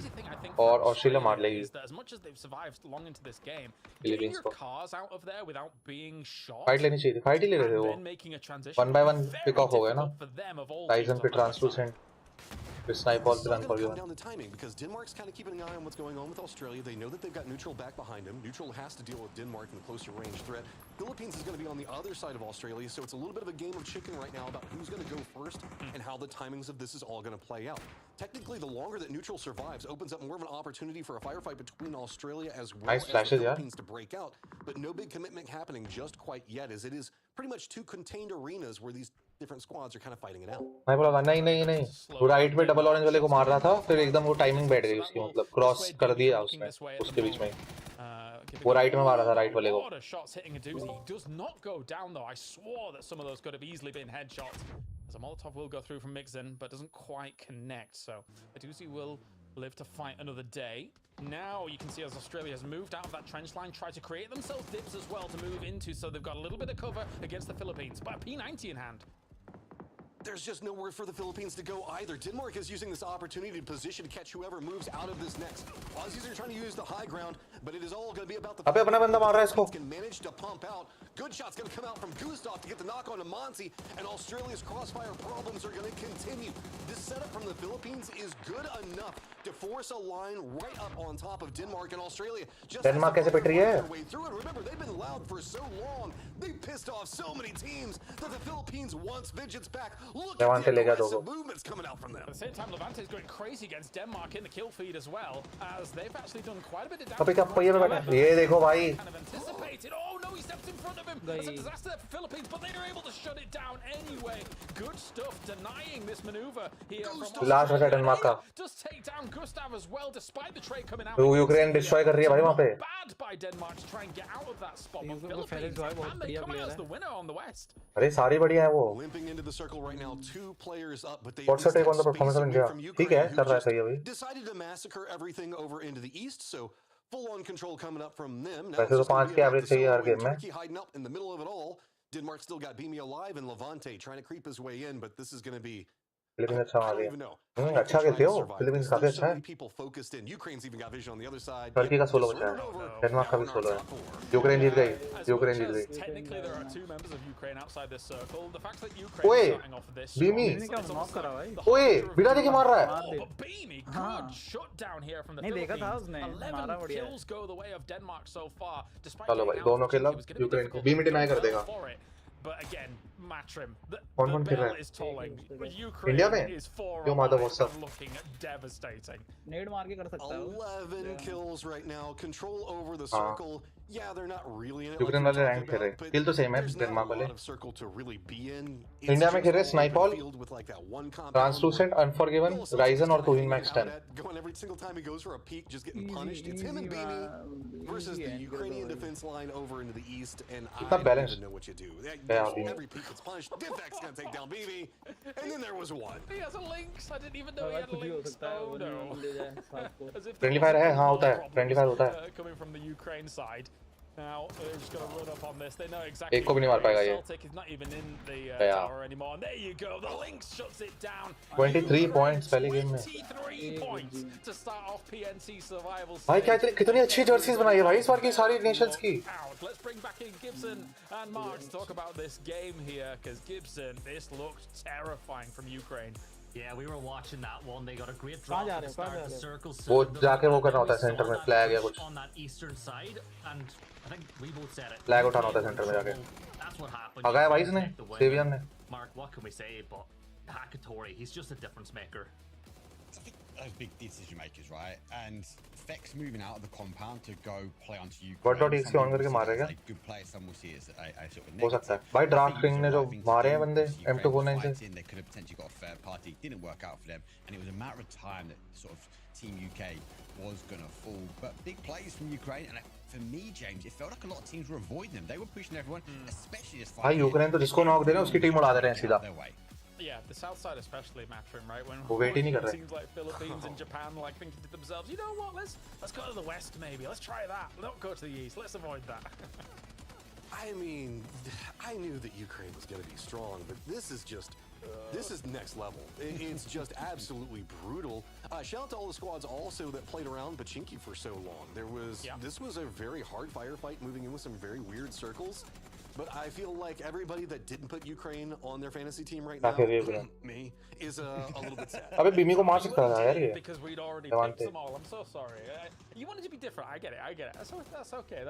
और ऑस्ट्रेलिया मार लेगी. As much as they've survived long into this game, getting your cars out of there without being shot. नहीं चाहिए, फाइट ही ले रहे थे वो. 1 by 1 पिक ऑफ हो गया ना. Ryzen पे translucent. Snipe all down the timing because Denmark's kind of keeping an eye on what's going on with Australia. They know that they've got neutral back behind them. Neutral has to deal with Denmark in the closer range threat. Philippines is going to be on the other side of Australia, so it's a little bit of a game of chicken right now about who's going to go first and how the timings of this is all going to play out. Technically, the longer that neutral survives opens up more of an opportunity for a firefight between Australia as well as the Philippines to break out, but no big commitment happening just quite yet, as it is pretty much 2 contained arenas where these different squads are kind of fighting it out. मैं बोला नहीं वो right में double orange वाले को मार रहा था, फिर एकदम वो टाइमिंग बैठ गई उसकी, मतलब क्रॉस कर दिया उसने उसके बीच में. वो राइट में मारा था राइट वाले को. He does not go down though. I swore that some of those could have easily been headshots. As a Molotov will go through from Mixon, but doesn't quite connect. So Aduzi will live to fight another day. Now you can see as Australia has moved out of that trench line, tried to create themselves dips as well to move into, so they've got a little bit of cover against the Philippines. But a P90 in hand. there's just nowhere for the Philippines to go either. Denmark is using this opportunity to position to catch whoever moves out of this next. Aussies are trying to use the high ground, but it is all going to be about the Philippines can manage to pump out. Good shots going to come out from Gustav to get the knock on to Monty, and Australia's crossfire problems are going to continue. This setup from the Philippines is good enough to force a line right up on top of Denmark, and Australia just Denmark कैसे पिट रही है? way through it. Remember, they've been loud for so long. They pissed off so many teams that the Philippines wants vengeance back. Look at the aggressive movements coming out from them. At the same time, Levante is going crazy against Denmark in the kill feed as well, as they've actually done quite a bit of damage. अबे क्या पहिए में बैठा? ये देखो भाई. Kind of anticipated. Oh no, he stepped in front of him. That's a disaster there for Philippines, but they are able to shut it down anyway. Good stuff, denying this maneuver here. Last was Denmark का. Does take down Gustav as well, despite the trade coming out. तो Ukraine destroy कर रही है भाई वहाँ पे. Bad by Denmark to try and get out of that spot. But Philippines, and they come out as the winner on the West. अरे सारी बढ़िया है वो. Limping into the circle right now, 2 players up, but they What's your take on the performance of India? ठीक है, चल रहा है सही अभी. Decided to massacre everything over into the east, so full-on control coming up from them. वैसे तो 5 की एवरेज चाहिए हर गेम में. Turkey hiding up in the middle of it all. Denmark still got Beamy alive, and Levante trying to creep his way in, but this is going to be. Philippines अच्छा मार रही है. अच्छा खेलते हो. Philippines काफी अच्छा है. टर्की का सोलो बचा है. डेनमार्क का भी सोलो है. यूक्रेन जीत गई. यूक्रेन जीत गई. ओए बीमी. ओए बिना देखे मार रहा है. नहीं देखा था उसने. मारा बढ़िया. चलो भाई दोनों खेल अब यूक्रेन को बीमी डिनाई कर देगा. But again, Matrim, the bell is tolling. Ukraine India में is 4 looking devastating. 11 kills right now. Control over the circle. Yeah, they're not really in it. Ukraine वाले रैंक खेल रहे. किल तो सेम है डेनमार्क वाले. इंडिया में खेल रहे स्नाइपॉल, ट्रांसलूसेंट, अनफॉरगिवन, राइजन और टूविंग max 10. Going every single time he goes for a peek, just getting punished. It's him and Beamy versus the Ukrainian defense line over into the east, and I don't even know what you do. Every peek gets punished. Divk's gonna take down Beamy, and then there was one. He has a Lynx. I didn't even know he had a Lynx. Oh no. Friendly fire है. हाँ होता है. Friendly fire होता है. Coming from the Ukraine side. Now they're just going to run up on this. They know exactly. एक को भी नहीं मार पाएगा ये. Celtic is not even in the tower anymore. And there you go. The Lynx shuts it down. 23 points पहले game में. 23 points to start off PNC survival. भाई क्या कितनी अच्छी जर्सीज बनाई है भाई इस बार की सारी नेशंस की. Let's bring back in Gibson and Mark to talk about this game here, because Gibson, this looked terrifying from Ukraine. Yeah, we were watching that one. They got a great drop to start the circle. वो जाके वो करना होता है centre में flag या कुछ. On that eastern side, and I think we both said it. Flag उठाना होता है सेंटर में जाके. That's what happened. आ गया भाई इसने. सेवियन ने. Mark, what can we say? But Hakatori, he's just a difference maker. I think those big decision makers, right? And Fex moving out of the compound to go play onto Ukraine. What.exe on करके मारेगा. Good player, some will see as a sort of हो सकता है. भाई draft king ने जो मारे हैं बंदे M249 से. They could have potentially got a fair party. Didn't work out for them, and it was a matter of time that sort of Team UK was going to fall. But big plays from Ukraine, and for me, James, it felt like a lot of teams were avoiding them. They were pushing everyone, especially as far. भाई Ukraine तो जिसको knock दे रहे हैं उसकी team उड़ा दे रहे हैं सीधा. Yeah, the south side especially, Matrim, right? When teams like Philippines and Japan like thinking to themselves, you know what, let's go to the west maybe. Let's try that. Don't go to the east. Let's avoid that. I mean, I knew that Ukraine was going to be strong, but this is next level. It's just absolutely brutal. Shout out to all the squads also that played around Pachinki for so long. This was a very hard firefight, moving in with some very weird circles. But I feel like everybody that didn't put Ukraine on their fantasy team right now, me, is a little bit sad. अबे बीमी को मार सकता था यार ये. Because we'd already picked them all. I'm so sorry. You wanted to be different. I get it. That's okay.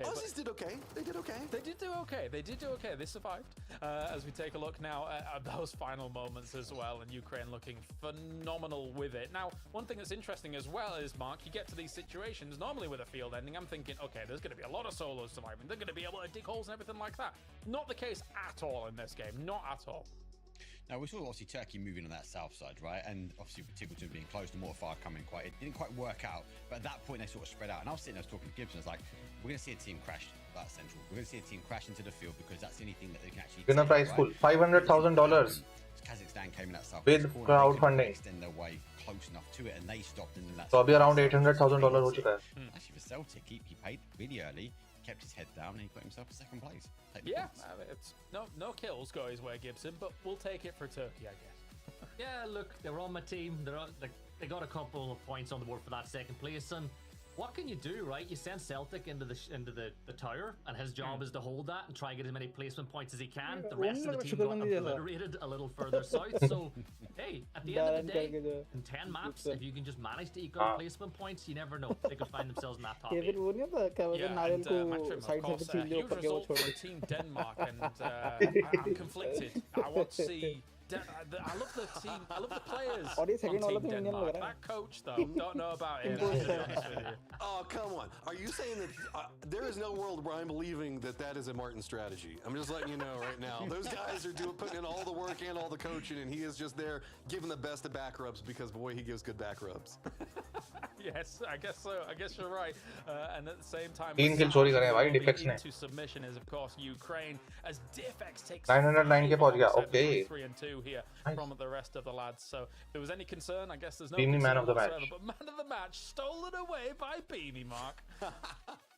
Aussies did okay. They did okay. They did do okay. They survived. As we take a look now at those final moments as well, and Ukraine looking phenomenal with it. Now, one thing that's interesting as well is, Mark, you get to these situations, normally with a field ending, I'm thinking, okay, there's going to be a lot of solos surviving. They're going to be able to dig holes and everything like that. Not the case at all in this game. Not at all. Now, we saw obviously Turkey moving on that south side, right? And obviously with Tibbleton being close to Mortarfire coming it didn't quite work out. But at that point, they sort of spread out. And I was sitting there talking to Gibson. I was like, we're going to see a team crash that central. We're going to see a team crash into the field because that's the only thing that they can actually winner prize pool, $500,000. Kazakhstan came in that south with crowdfunding. Extend their way close enough to it, and they stopped. And then that's so अभी around $800,000 हो चुका है. Actually, for Celtic, he paid really early. kept his head down and he got himself a second place. Yeah, it's no kills go his way, Gibson, but we'll take it for Turkey, I guess. Yeah, look, they were on my team. They got a couple of points on the board for that second place, and what can you do, right? You send Celtic into the tower, and his job is to hold that and try and get as many placement points as he can. The rest of the team got obliterated a little further south. So, hey, at the end of the day, in 10 maps, if you can just manage to eke out placement points, you never know. They could find themselves in that top 8. Yeah, and Matrim, of course, huge result for Team Denmark, and I'm conflicted. I want to see... I love the team. I love the players on Team Denmark. That coach, though, don't know about him. To be honest with you. Oh, come on. Are you saying that there is no world where I'm believing that is a Martin strategy? I'm just letting you know right now. Those guys are putting in all the work and all the coaching, and he is just there giving the best of back rubs because, boy, he gives good back rubs. Yes, I guess so. I guess you're right. And at the same time, 3 kill चोरी करे भाई डिफेक्स ने. To submission is of course Ukraine as divkaran takes 909 के पहुंच गया. Okay. 3 and 2 here from the rest of the lads. So if there was any concern, I guess there's no Beanie man of the match. But man of the match stolen away by Beanie, Mark.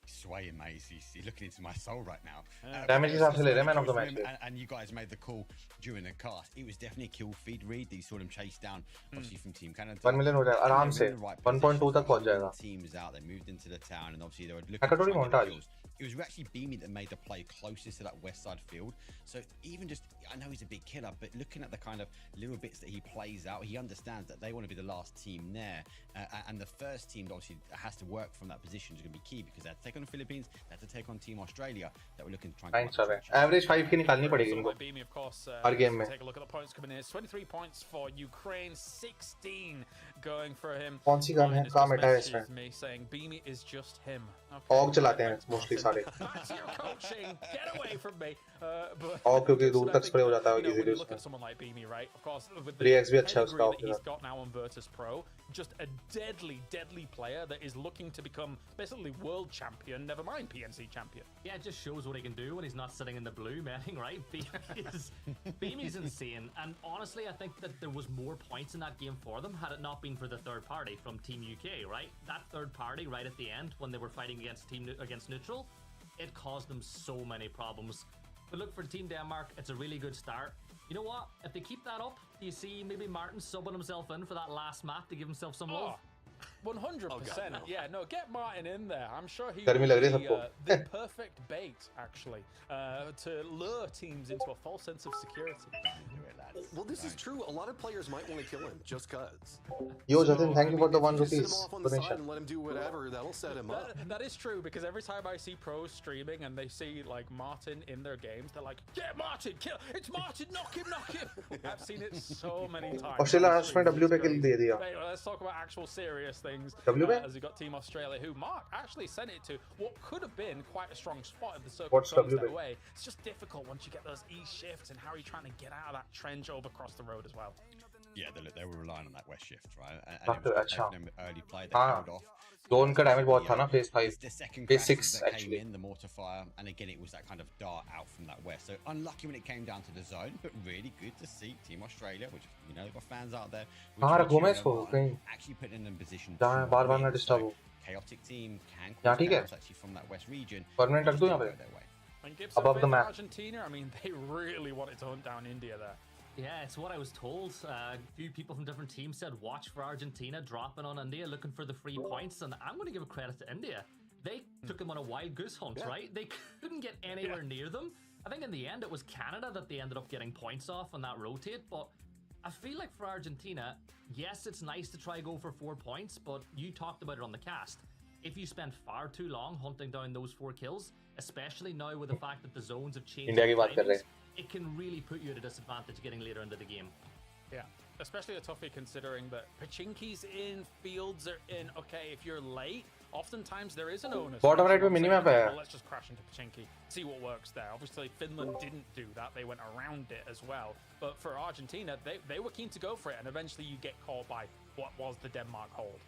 Swaying, mate. He's looking into my soul right now. Damage is after the man of the match. And you guys made the call during the cast. It was definitely a kill feed read. You saw them chase down, obviously from Team Canada. 1 million हो जाएगा आराम से. 1.2 तक पहुंच जाएगा. Teams out. They moved into the town, and obviously they were looking for kills. It was actually Beanie that made the play closest to that west side field. So even just, I know he's a big killer, but looking at the kind of little bits that he plays out, he understands that they want to be the last team there. And the first team obviously has to work from that position is going to be key because they had to take on the Philippines, they had to take on Team Australia that were looking to try and average 5 की निकालनी पड़ेगी इनको. Beanie, of course, her game में. Take a look at the points coming in. It's 23 points for Ukraine, 16 going for him. कौन सी gun है? कहाँ बैठा है इसमें? Me saying Beanie is just him. ऑग चलाते हैं mostly सारे. That's your coaching. Get away from me. ऑग क्योंकि दूर तक स्प्रे हो जाता है easily. Look at someone like Beanie, right? Of course, with the 3x भी अच्छा उसका that he's got now on Virtus Pro, just a deadly player that is looking to become basically world champion. Never mind PNC champion. Yeah, it just shows what he can do when he's not sitting in the blue manning, right? Beamie's insane, and honestly, I think that there was more points in that game for them had it not been for the third party from Team UK, right? That third party right at the end when they were fighting against neutral, it caused them so many problems. But look, for Team Denmark, it's a really good start. You know what? If they keep that up, do you see maybe Martin subbing himself in for that last map to give himself some love? 100%. Oh, God, no. Yeah, no, get Martin in there. I'm sure he गर्मी लग रही है be सबको. the perfect bait, actually, to lure teams into a false sense of security. Well, this is true. A lot of players might want to kill him just cuz. Yo, Jatin, thank you for the 1 Just sit him rupees off on the side donation. and let him do whatever. That'll set him up. That is true, because every time I see pros streaming and they see like Martin in their games, they're like, "Get Martin, kill! It's Martin! Knock him! Knock him!" I've seen it so many times. Australia आज में W पे kill दे दिया. Anyway, let's talk about actual serious things. W पे? As we got Team Australia, who Mark actually sent it to what could have been quite a strong spot if the circle What's goes W that पे? way. It's just difficult once you get those E shifts, and how are you trying to get out of that trench over across the road as well? Yeah, they were relying on that west shift, right? And Not it was अच्छा. taking them early play, they हाँ. held off. Zone का damage बहुत था ना phase 5. The second Phase crashes 6 that actually. came in, the mortar fire, and again it was that kind of dart out from that west. So unlucky when it came down to the zone, but really good to see Team Australia, which you know they've got fans out there. कहाँ रखूँ मैं इसको कहीं? Actually putting them in position. जहाँ बार-बार ना disturb हो. Chaotic team can यहाँ cause ठीक है? chaos actually from that west region. Permanent रख दूँ यहाँ पे? And Gibson Above the map. Argentina, I mean, they really wanted to hunt down India there. Yeah, it's what I was told. A few people from different teams said watch for Argentina dropping on India, looking for the free points, and I'm going to give a credit to India. They took them on a wild goose hunt, right? They couldn't get anywhere near them. I think in the end it was Canada that they ended up getting points off on that rotate, but I feel like for Argentina, yes, it's nice to try go for 4 points, but you talked about it on the cast. If you spend far too long hunting down those 4 kills, especially now with the fact that the zones have changed, India की बात कर रहे हैं. it can really put you at a disadvantage getting later into the game. Yeah, especially a toughie considering that Pachinki's in, fields are in. Okay, if you're late, oftentimes there is an onus. Bottom right पे minimap है. Well, let's just crash into Pachinki, see what works there. Obviously, Finland didn't do that. They went around it as well. But for Argentina, they were keen to go for it, and eventually you get caught by what was the Denmark hold.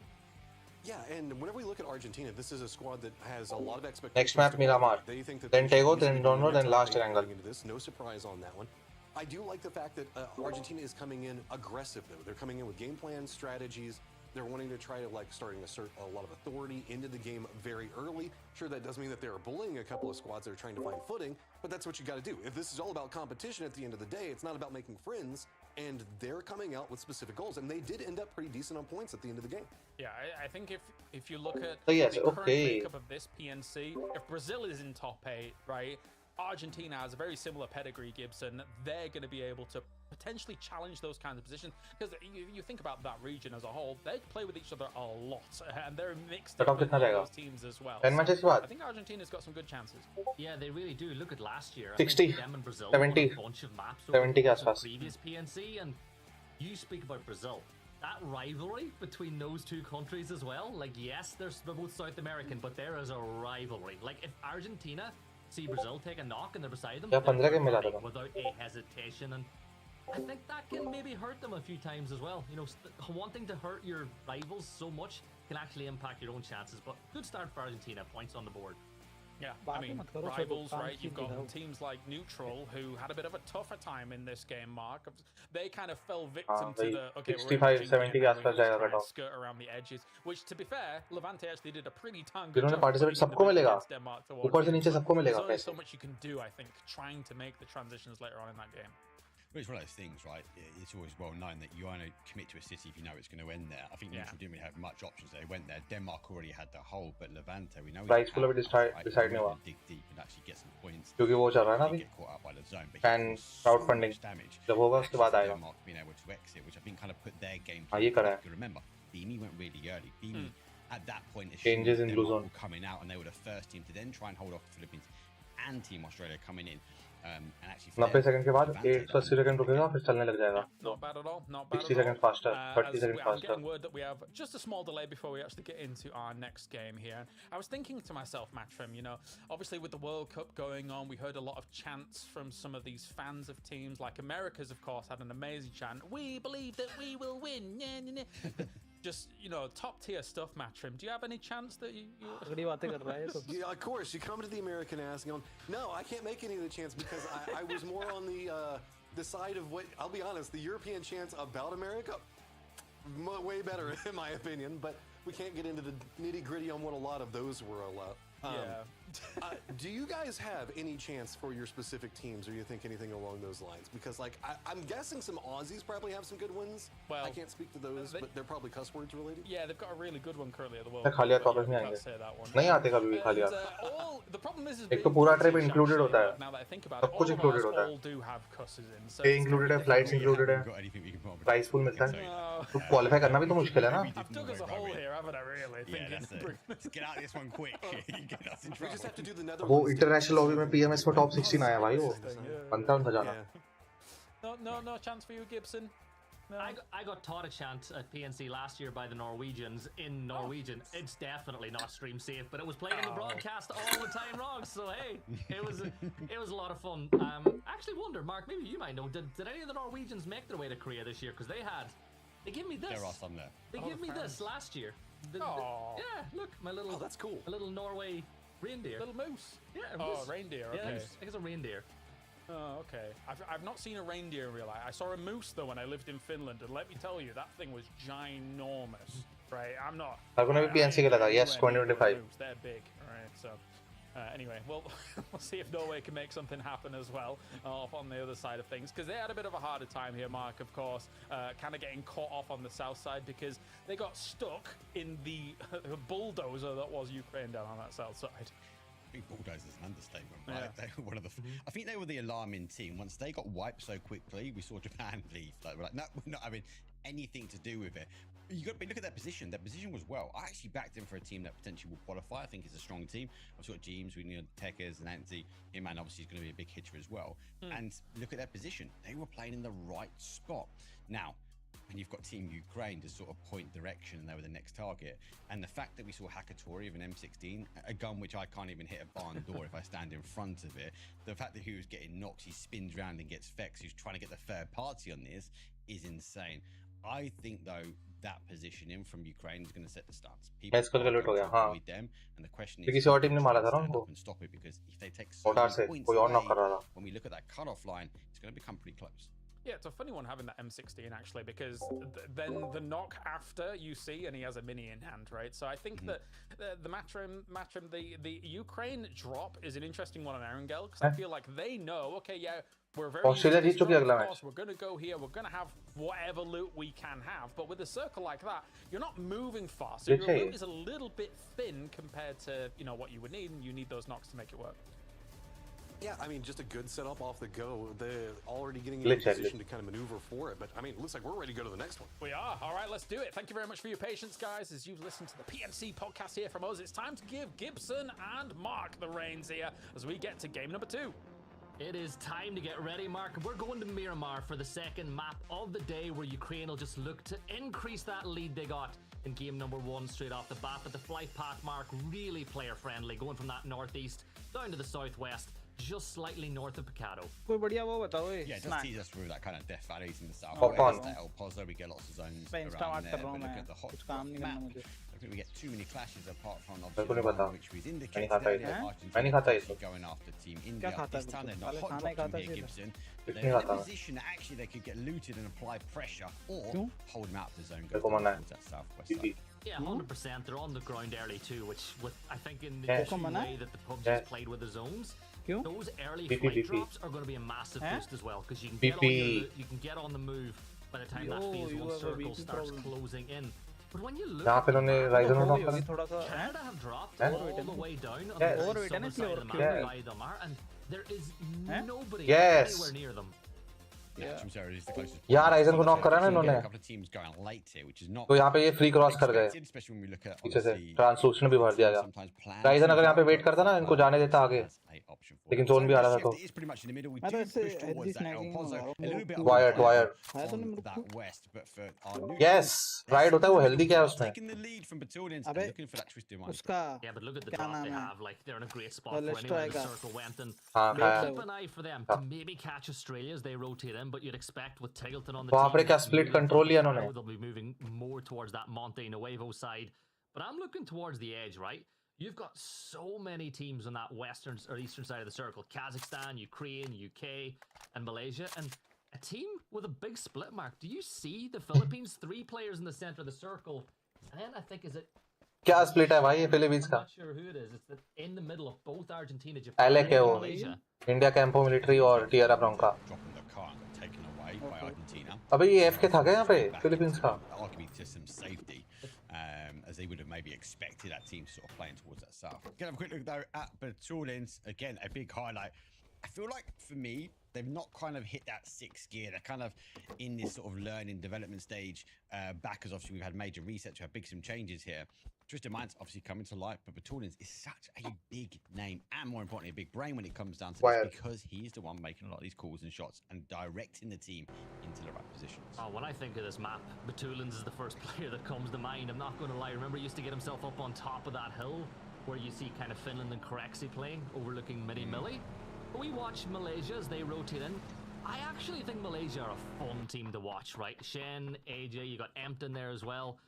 Yeah, and whenever we look at Argentina, this is a squad that has a lot of expectations. Next map Miramar. They think that Then Tego, then Dono, then last angle. into this. No surprise on that one. I do like the fact that Argentina is coming in aggressive, though. They're coming in with game plans, strategies, They're wanting to try to starting to assert a lot of authority into the game very early. Sure, that does mean that they're bullying a couple of squads that are trying to find footing, but that's what you got to do. If this is all about competition at the end of the day, it's not about making friends, and they're coming out with specific goals, and they did end up pretty decent on points at the end of the game. Yeah, I think if you look at yes, the current makeup of this PNC, if Brazil is in top 8, right, Argentina has a very similar pedigree, Gibson. They're going to be able to potentially challenge those kinds of positions, because you think about that region as a whole, they play with each other a lot, and they're mixed up with those teams as well. So I think Argentina's got some good chances. Yeah, they really do. Look at last year. 60, I think them and Brazil 70, won a bunch of maps 70 over the previous PNC, and you speak about Brazil. That rivalry between those two countries as well, like, yes, they're both South American, but there is a rivalry. Like, if Argentina see Brazil take a knock and they're beside them, without a hesitation, and I think that can maybe hurt them a few times as well. You know, wanting to hurt your rivals so much can actually impact your own chances, but good start for Argentina, points on the board. Yeah, I mean, rivals, right? You've got teams like Neutral, who had a bit of a tougher time in this game, Mark. They kind of fell victim to the 65, 70 skirt around the edges, which, to be fair, Levante actually did a pretty darn good job. सबको मिलेगा. ऊपर से नीचे सबको मिलेगा. There's only so much you can do, I think, trying to make the transitions later on in that game. Well, it's one of those things, right? It's always well known that you only commit to a city if you know it's going to end there. I think Neutral didn't really have much options. They went there. Denmark already had the hole, but Levante, we know Price will be decided now. Dig deep and actually get some points. क्योंकि वो चल रहा है ना अभी. Get caught up by the zone, but and crowdfunding. जब होगा उसके बाद आएगा. Denmark being able to exit, which I think kind of put their game. हाँ ये करा है. Remember, Beanie went really early. Beanie at that point changes in blue zone coming out, and they were the first team to then try and hold off the Philippines and Team Australia coming in. And actually 90 second के बाद 180 second रुकेगा फिर चलने लग जाएगा. Not bad at all. Not bad 60 at all. seconds faster, 30 seconds I'm faster. getting word that we have just a small delay before we actually get into our next game here. I was thinking to myself, Matrim, you know, obviously with the World Cup going on, we heard a lot of chants from some of these fans of teams. Like America's, of course, had an amazing chant. We believe that we will win. Just, you know, top tier stuff, Matrim. Do you have any chance that you... Yeah, of course. You come to the American asking on, no, I can't make any of the chants because I was more on the side of what, I'll be honest, the European chants about America, way better in my opinion, but we can't get into the nitty gritty on what a lot of those were do you guys have any chance for your specific teams, or you think anything along those lines? Because, like, I'm guessing some Aussies probably have some good ones. Well, I can't speak to those, but they're probably cuss words related. Yeah, they've got a really good one currently at the World Cup. खालिया toppers नहीं आएंगे. नहीं आते कभी भी खालिया. The problem is एक तो पूरा ट्रिप included होता है. Now that I think about सब कुछ included होता है. All do have cusses in. Stay included है, flights included है. Price pool मिलता है. तो qualify करना भी तो मुश्किल है ना. I've dug us a hole here, haven't I? Really? Yeah, that's it. Let's get out of this one quick. Get us in trouble. We just have to do the Netherlands. वो international lobby में PMS में top 16 आया भाई वो. बनता उनका जाना. No chance for you, Gibson. No. I got taught a chant at PNC last year by the Norwegians in Norwegian. It's definitely not stream safe, but it was played in the broadcast all the time wrong. So hey, it was a lot of fun. I actually wonder, Mark, maybe you might know. Did any of the Norwegians make their way to Korea this year? Because they give me this. There are some there. They give me this last year. Yeah, look, my little. Oh, that's cool. A little Norway reindeer. Little moose. Yeah, moose. Reindeer. Okay. Yeah, I think it's a reindeer. Oh, okay. I've not seen a reindeer in real life. I saw a moose though when I lived in Finland, and let me tell you, that thing was ginormous. Right? I'm not. I'm gonna be PNC के लगा. Yes, 2025. They're big. All right. So. Anyway, we'll see if Norway can make something happen as well off on the other side of things, because they had a bit of a harder time here, Mark, of course, kind of getting caught off on the south side because they got stuck in the bulldozer that was Ukraine down on that south side. I think bulldozer is an understatement, right? Yeah. They were one of the. I think they were the alarming team. Once they got wiped so quickly, we saw Japan leave. Like, we're like, no, we're not having anything to do with it. You got to look at their position. Their position was well. I actually backed them for a team that potentially will qualify. I think it's a strong team. I've got James, we know Tekers and Anthony. Iman obviously is going to be a big hitter as well. And look at their position. They were playing in the right spot. Now, when you've got Team Ukraine to sort of point direction and they were the next target, and the fact that we saw Hakatori of an M16, a gun which I can't even hit a barn door if I stand in front of it, the fact that he was getting knocks, he spins around and gets Vex, who's trying to get the third party on this, is insane. I think though that positioning from Ukraine is going to set the stance. People avoid them, and the question is, किसी और team ने मारा था ना उनको. Stop it, because if they take so many points away, when we look at that cutoff line, it's going to become pretty close. Yeah, it's a funny one having that M16 actually, because then the knock after you see, and he has a mini in hand, right? So I think that the the Ukraine drop is an interesting one on Erangel, because I feel like they know, okay, yeah, we're very Australia जीत चुकी है अगला match. We're going to go here. We're going to have whatever loot we can have, but with a circle like that, you're not moving fast. So your loot is a little bit thin compared to what you would need, and you need those knocks to make it work. Yeah, I mean, just a good setup off the go. They're already getting in a position to kind of maneuver for it. But, I mean, it looks like we're ready to go to the next one. We are. All right, let's do it. Thank you very much for your patience, guys, as you've listened to the PNC podcast here from us. It's time to give Gibson and Mark the reins here as we get to game number 2. It is time to get ready, Mark. We're going to Miramar for the second map of the day, where Ukraine will just look to increase that lead they got in game number 1 straight off the bat. But the flight path, Mark, really player friendly, going from that northeast down to the southwest, just slightly north of Picado. Yeah, it does tease us through that kind of death valleys in the southwest. El Pozo, we get lots of zones around there. But look at the hot map. I think we get too many clashes apart from which we've indicated Argentina going after Team India. This time they're not hot dropping here, Gibson, but they're in a position that actually they could get looted and apply pressure, or hold them out of the zone, go towards that southwest side. Yeah, 100%. They're on the ground early too, which I think in the way that the PUBG's played with the zones, those early flight drops are going to be a massive boost as well, because you can get on the move by the time that phase 1 circle starts closing in. But when you look at Canada have dropped all the way down on the southern side of the map by them, and there is nobody anywhere near them. यार Ryzen को knock करा ना इन्होंने, तो यहाँ पे ये free cross कर गए पीछे से, ट्रांसलेशन भी भर दिया गया। राइजन अगर यहाँ पे वेट करता ना, इनको जाने देता आगे, लेकिन जोन भी आ रहा था तो वायर्ड यस राइट होता है वो, हेल्दी क्या है उसमें। उसका क्या नाम है, but you'd expect with Tigleton on the team, split control liya inhone. They'll be moving more towards that Monte Nuevo side. But I'm looking towards the edge, right? You've got so many teams on that western or eastern side of the circle. Kazakhstan, Ukraine, UK, and Malaysia. And a team with a big split, Mark. Do you see the Philippines? 3 players in the center of the circle. And then I think, is it... क्या split है भाई ये Philippines का? I'm not sure who it is. It's in the middle of both Argentina, Japan, and Malaysia. India Campo Military और Tierra Bronca. अबे ये F के था क्या यहाँ पे फिलीपींस का? Just some safety, as they would have maybe expected that team sort of playing towards that south. Gonna have a quick look though at Battlegrounds. Again, a big highlight. I feel like for me, they've not kind of hit that 6th gear. They're kind of in this sort of learning development stage. Back as obviously we've had major resets, we have some changes here. Twisted Minds obviously coming to life, but Battlegrounds is such a big name and more importantly a big brain when it comes down to this, because he's the one making a lot of these calls and shots and directing the team into the right positions. Oh, when I think of this map, Battlegrounds is the first player that comes to mind. I'm not going to lie. Remember, he used to get himself up on top of that hill where you see kind of Finland and Corexi playing, overlooking Mini-Milli. But we watch Malaysia as they rotate in. I actually think Malaysia are a fun team to watch, right? Shen, AJ, you got Empton there as well.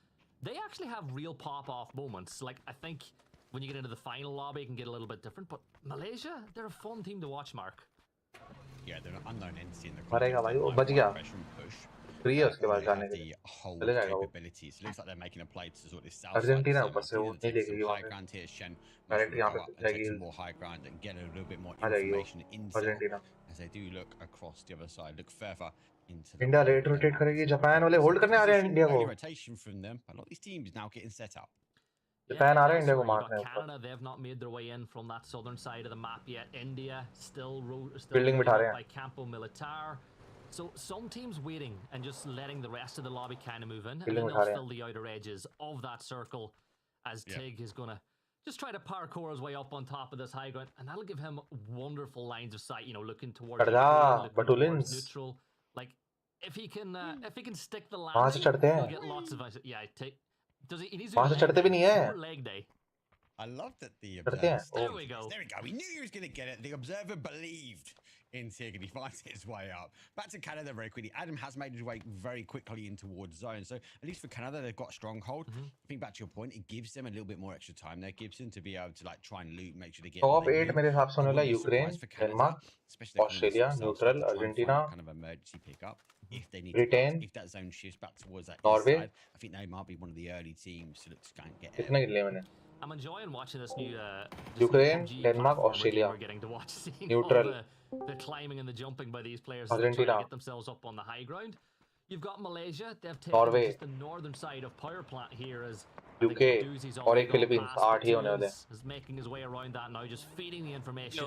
They actually have real pop-off moments. Like, I think when you get into the final lobby, it can get a little bit different. But Malaysia, they're a fun team to watch, Mark. Yeah, they're an unknown entity in the मरेगा भाई, वो बच गया। Free है उसके बाद जाने के लिए। चले जाएगा वो। Looks like they're making a play to sort of this south. Argentina ऊपर से वो नहीं देखेगी वहाँ पे। डायरेक्ट यहाँ पे जाएगी। more high ground and get a little bit more information inside as they do look across the other side, look further into the India rate rotate करेगी, जापान वाले होल्ड करने आ रहे हैं इंडिया को। rotation from them. A lot of these teams now getting set up. Japan आ रहे हैं India को मारने। Canada, they've not made their way in from that southern side of the map yet. India still building बिठा रहे हैं by Campo Militar. So some teams waiting and just letting the rest of the lobby kind of move in, and then they'll fill the outer edges of that circle as Tig is gonna just try to parkour his way up on top of this high ground, and that'll give him wonderful lines of sight. You know, looking towards neutral. Like if he can stick the landing, he'll get lots of Tig. Does he? He needs to leg day. I love that the observer. There we go. We knew he was going to get it. The observer believed in tier, and he finds his way up. Back to Canada very quickly. Adam has made his way very quickly in towards zone. So at least for Canada, they've got a stronghold. I think back to your point, it gives them a little bit more extra time there, Gibson, to be able to like try and loot, make sure they get Top 8 मेरे हिसाब से होने वाला Ukraine, Denmark, Australia, neutral, Argentina, kind of emergency pickup. If they need Britain, if that zone shifts back towards that Norway. east side, I think they might be one of the early teams to look to get कितने गिन लिए मैंने? I'm enjoying watching this new Ukraine, Denmark, Australia, we're getting to watch, seeing neutral, all the climbing and the jumping by these players Argentina, trying to get themselves up on the high ground. You've got Malaysia, they've taken Norway, just the northern side of power plant here as UK और एक Philippines 8 ही होने वाले हैं. is making his way around that now, just feeding the information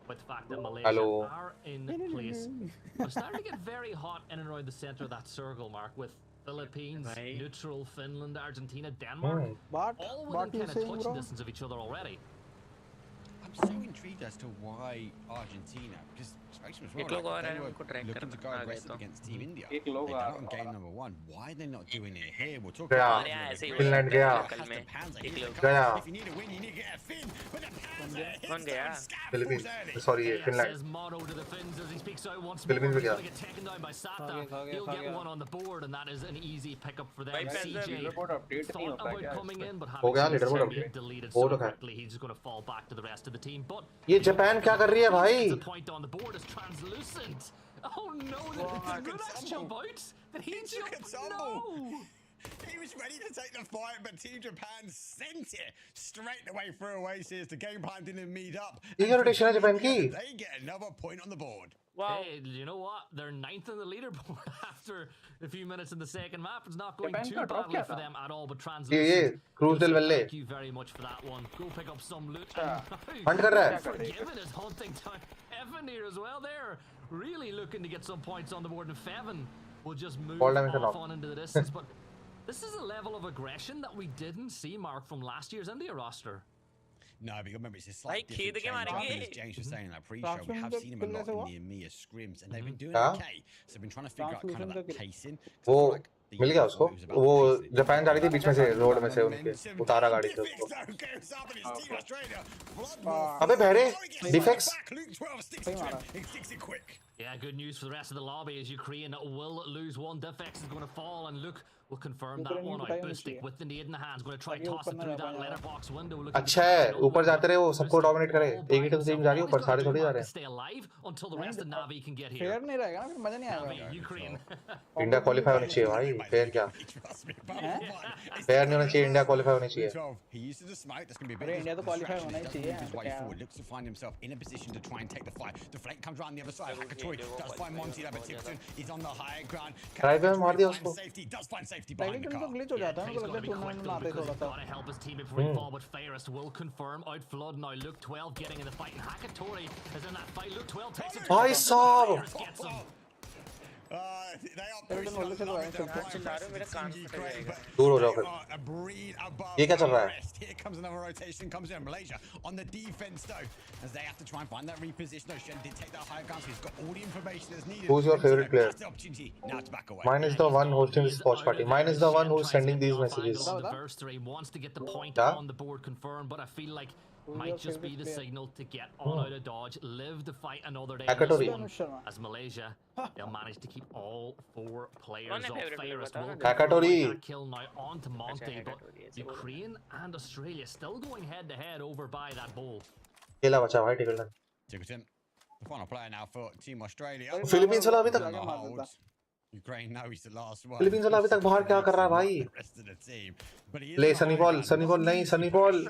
with the fact that Malaysia are in place. We're starting to get very hot in and around the center of that circle, Mark, with Philippines, neutral, Finland, Argentina, Denmark, all within kind of touching distance of each other already. I'm so intrigued as to why Argentina, because Spectrum as well, like, they were looking to go aggressive against Team India. They got on game number 1. Why are they not doing it here? We'll talk about Finland गया. If you need a win, you need to get a Finn. But the Pans Philippines, sorry, Finland. Says mono to the Finns as he speaks out once more. Philippines He's गया. going to get taken down by Sata. He'll get one on the board, and that is an easy pickup for them. CJ thought about coming in, but हो गया having leaderboard been update. deleted वो so तो है. quickly, he's just going to fall back to the rest of the team. But ये Japan क्या कर रही है भाई? the point on the board is translucent. Oh no! Did Rudax jump out? Did he jump? No! He was ready to take the fight, but Team Japan sent it straight away through Oasis. The game plan didn't meet up. ये क्या rotation है Japan की? They get another point on the board. Wow. Hey, you know what? They're 9th in the leaderboard after a few minutes in the second map. It's not going too badly for them at all, but translucent. Cruise del Valle. Thank you very much for that one. Go pick up some loot. Hunt कर रहा है. Forgiven is hunting down Evan here as well. They're really looking to get some points on the board, and Fevan will just move off on into the distance. But this is a level of aggression that we didn't see, Mark, from last year's India roster. No, but remember, it's a slightly different change. As James was saying in that pre-show, we have seen him a lot in the EMEA scrims, and they've been doing okay. So they've been trying to figure out kind of that pacing. वो मिल गया उसको. वो Japan जा रही थी बीच में से road में से उनके उतारा गाड़ी से उसको. अबे बहरे डिफेक्स. Yeah, good news for the rest of the lobby as Ukraine will lose one. Defex is going to fall, and Luke will confirm that one out. Bustic with the nade in the hands, going to try toss it through that letterbox window. अच्छा है, ऊपर जाते रहे वो सबको dominate करे. एक ही team जा रही है ऊपर, सारे थोड़ी जा रहे हैं. Stay alive until the rest of Navi can get here. Fair नहीं रहेगा ना, फिर मजा नहीं आएगा. Ukraine. इंडिया क्वालीफाई होनी चाहिए भाई. फेयर क्या? फेयर नहीं होना चाहिए. इंडिया क्वालीफाई होनी चाहिए. अरे इंडिया तो क्वालीफाई होना ही चाहिए. Looks to find himself in a position to try and take the fight. The flank comes around the other side. Hakatory does find Monty there, but Tipton is on the higher ground. Drive में मार दिया उसको. Does find safety behind the car. तो glitch हो जाता है. मुझे लगता है टूर्नामेंट में आते थोड़ा सा. Gotta help his team before he fall, but Ferris will confirm out flood now. Luke 12 getting in the fight, and Hakatory is in that fight. Luke 12 takes it. भाई साहब. दूर हो जाओ फिर. ये क्या चल रहा है? Here comes another rotation, comes in Malaysia on the defense though, as they have to try and find that reposition. No, Shen did take that high ground, so he's got all the information that's needed. Who's your favorite player? That's the opportunity now to back away. Mine is the one hosting this watch party. Mine is the one who's sending these messages. Wants to get the point on the board confirmed, but I feel like might just be the signal to get on out of Dodge, live to fight another day. As Malaysia, they'll manage to keep all 4 players off. Ferris will that kill now onto Monte, but Ukraine and Australia still going head to head over by that bowl. खेला बचा भाई tackle. Tickerton, the final player now for Team Australia. Philippines वाला अभी तक. Ukraine, no, he's the last one. Philippines वाला अभी तक बाहर क्या कर रहा है भाई? ले सनी बॉल नहीं Sunny ball.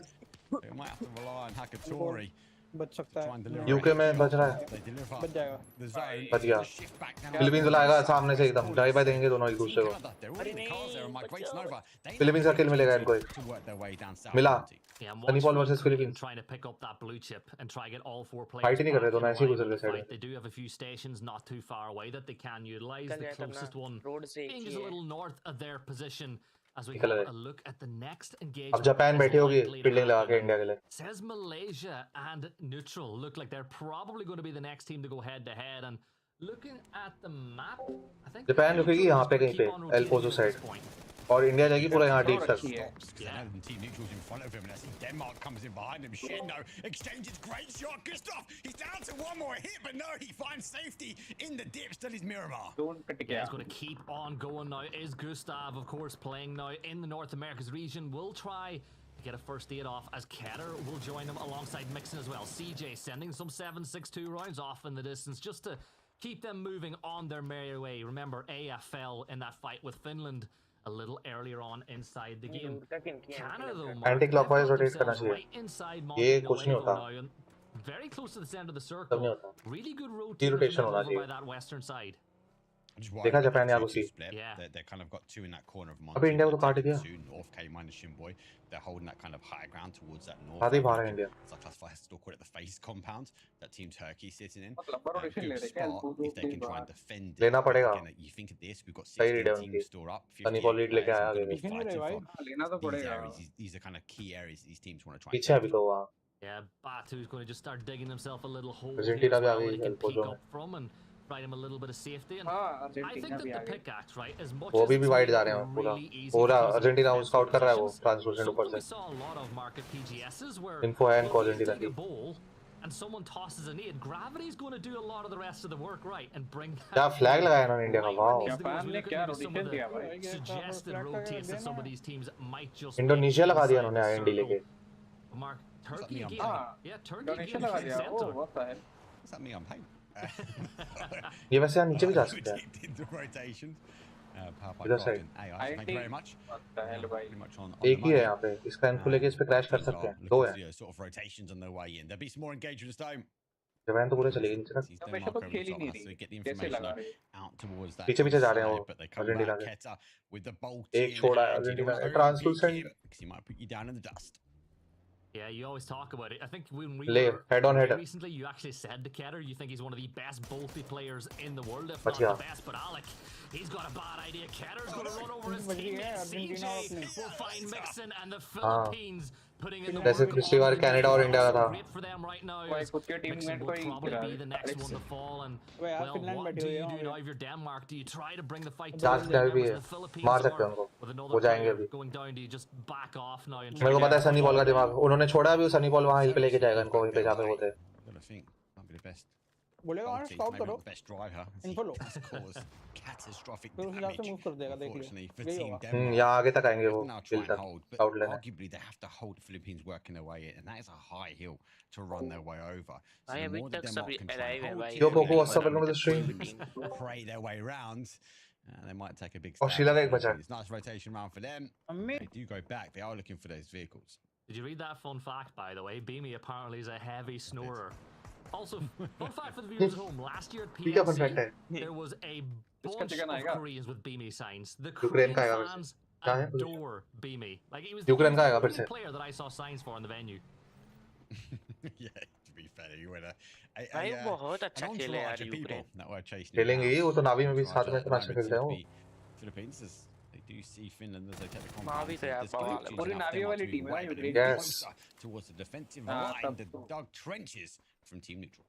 They might have to rely on Hakatory. बच सकता है. यूके में बच रहा है. बच जाएगा. बच गया. फिलीपींस वाला आएगा सामने से एकदम. ड्राइव बाय देंगे दोनों एक दूसरे को. फिलीपींस का किल मिलेगा इनको एक. मिला. Sunny ball versus Philippines. Trying to pick up that blue chip and try get all 4 players. Fight नहीं कर रहे दोनों ऐसे ही गुजर रहे side. They do have a few stations not too far away that they can utilize. The closest one being just a little north of their position. As we have a look at the next engagement. अब Japan बैठी होगी fielding लगा के India के लिए. Says Malaysia and neutral look like they're probably going to be the next team to go head to head. And looking at the map, I think Japan रुकेगी यहाँ पे कहीं पे एल पोजो साइड. और India जाएगी पूरा यहाँ deep तक. Team neutral's in front of him, and I see Denmark comes in behind him. Shendo exchanges great shot. Gustav, he's down to one more hit, but no, he finds safety in the dip. Still is Miramar. Yeah, he's going to keep on going now. Is Gustav, of course, playing now in the North Americas region. Will try to get a first aid off as Ketter will join him alongside Mixon as well. CJ sending some 7.62 rounds off in the distance just to keep them moving on their merry way. Remember, AFL in that fight with Finland a little earlier on inside the game. Canada though, anti-clockwise rotate करना चाहिए. right inside ये कुछ नहीं होता. now, very close to the center of the circle. Really good rotation होना over by that western side. देखा Japan ने आगे They kind of got two in that corner of अभी इंडिया को तो काट दिया. North K minus Shimboy. They're holding that kind of high ground towards that north. आधे बाहर है India. It's like classified as still call it the face compound that Team Turkey sitting in. Good spot if they can try and defend it. लेना पड़ेगा. Again, you think of this, we've got 16 teams store up. 50 lead लेके आया players आगे. fighting for these areas. These are kind of key areas these teams want to try. पीछे अभी तो वहाँ. Yeah, Batu's going to just start digging himself a little hole Argentina here भी where he can आगे peek up from and provide him a little bit of safety. And I think that the pickaxe, right, as much वो as भी it's wide जा रहे हैं पूरा Argentina वो scout कर रहा है वो ट्रांसलूसेंट ऊपर से. we saw a lot of market PGSs where Info है इनको अर्जेंटीना की. and someone tosses a nade, gravity's going to do a lot of the rest of the work, right, and bring क्या flag लगाया इन्होंने India का. Wow. Japan ने क्या rotation दिया भाई. suggested rotates that some of these teams might just Indonesia लगा दिया इन्होंने आईएनडी लेके. Mark Turkey again. Yeah, Turkey donation again. लगा दिया. Center. Oh, what the hell. What's that mean? I'm paying. ये वैसे यहाँ नीचे भी जा सकते हैं. The rotation. इधर side. Thank you very much. What the hell भाई. Pretty much on एक ही है यहाँ पे. इसका इनको लेके इस पे क्रैश कर सकते हैं. दो हैं. Sort of rotations on their way in. There'll be some more engagements though. Japan तो पूरे चलेगी नीचे तक. हमेशा तो खेल ही नहीं रही. कैसे लगा रही. पीछे पीछे जा रहे हैं वो अर्जेंटीना के. एक छोड़ा है Argentina. Translucent. He might put you down in the dust. Yeah, you always talk about it. I think when we were head on head recently, you actually said to Ketter, you think he's one of the best bolty players in the world, if not the best. But Alec, he's got a bad idea. Ketter's going to run over his teammate. CJ will find Mixon and the Philippines putting in the जैसे पिछली बार Canada और India का था. Great for them right now. Mixon will probably be the next one to fall. And well, what do you do now if you're Denmark? Do you try to bring the fight to the Philippines? मार सकते हैं उनको. वो जाएंगे अभी. Going down, do you just back off now? मेरे को पता है सनी बॉल का दिमाग. उन्होंने छोड़ा अभी सनी बॉल वहाँ हिल पे लेके जाएगा इनको वहीं पे जहाँ पे होते हैं. बोलेगा और स्काउट करो. इनको लो. Catastrophic फिर उस हिसाब से मूव कर देगा देख लियो. यहाँ आगे तक आएंगे वो हिल तक आउट लेने. Arguably they have to hold the Philippines working their way in, and that is a high hill to run their way over. So the more that Denmark can try and hold Yo Poco, what's up? Welcome to the stream. pray their way round, they might take a big Oh, Sheila एक बचा. It's a nice rotation round for them. They do go back. They are looking for those vehicles. Did you read that fun fact, by the way? Beamy apparently is a heavy snorer. Also, fun fact for the viewers at home, last year at PNC, there was a bunch of Koreans with Beamy signs. The Korean fans adore Beamy. Like, he was the only player that I saw signs for in the venue. Yeah, to be fair, you were बहुत अच्छा खेले यार Ukraine. that were chasing. खेलेंगे ही वो तो नावी में भी साथ में इतना अच्छा खेलते हैं वो. Philippines they do see Finland as they take the नावी तो यार बवाल. पूरी नावी वाली टीम है Ukraine. Yes. Towards the defensive line, the dug trenches from Team Neutral.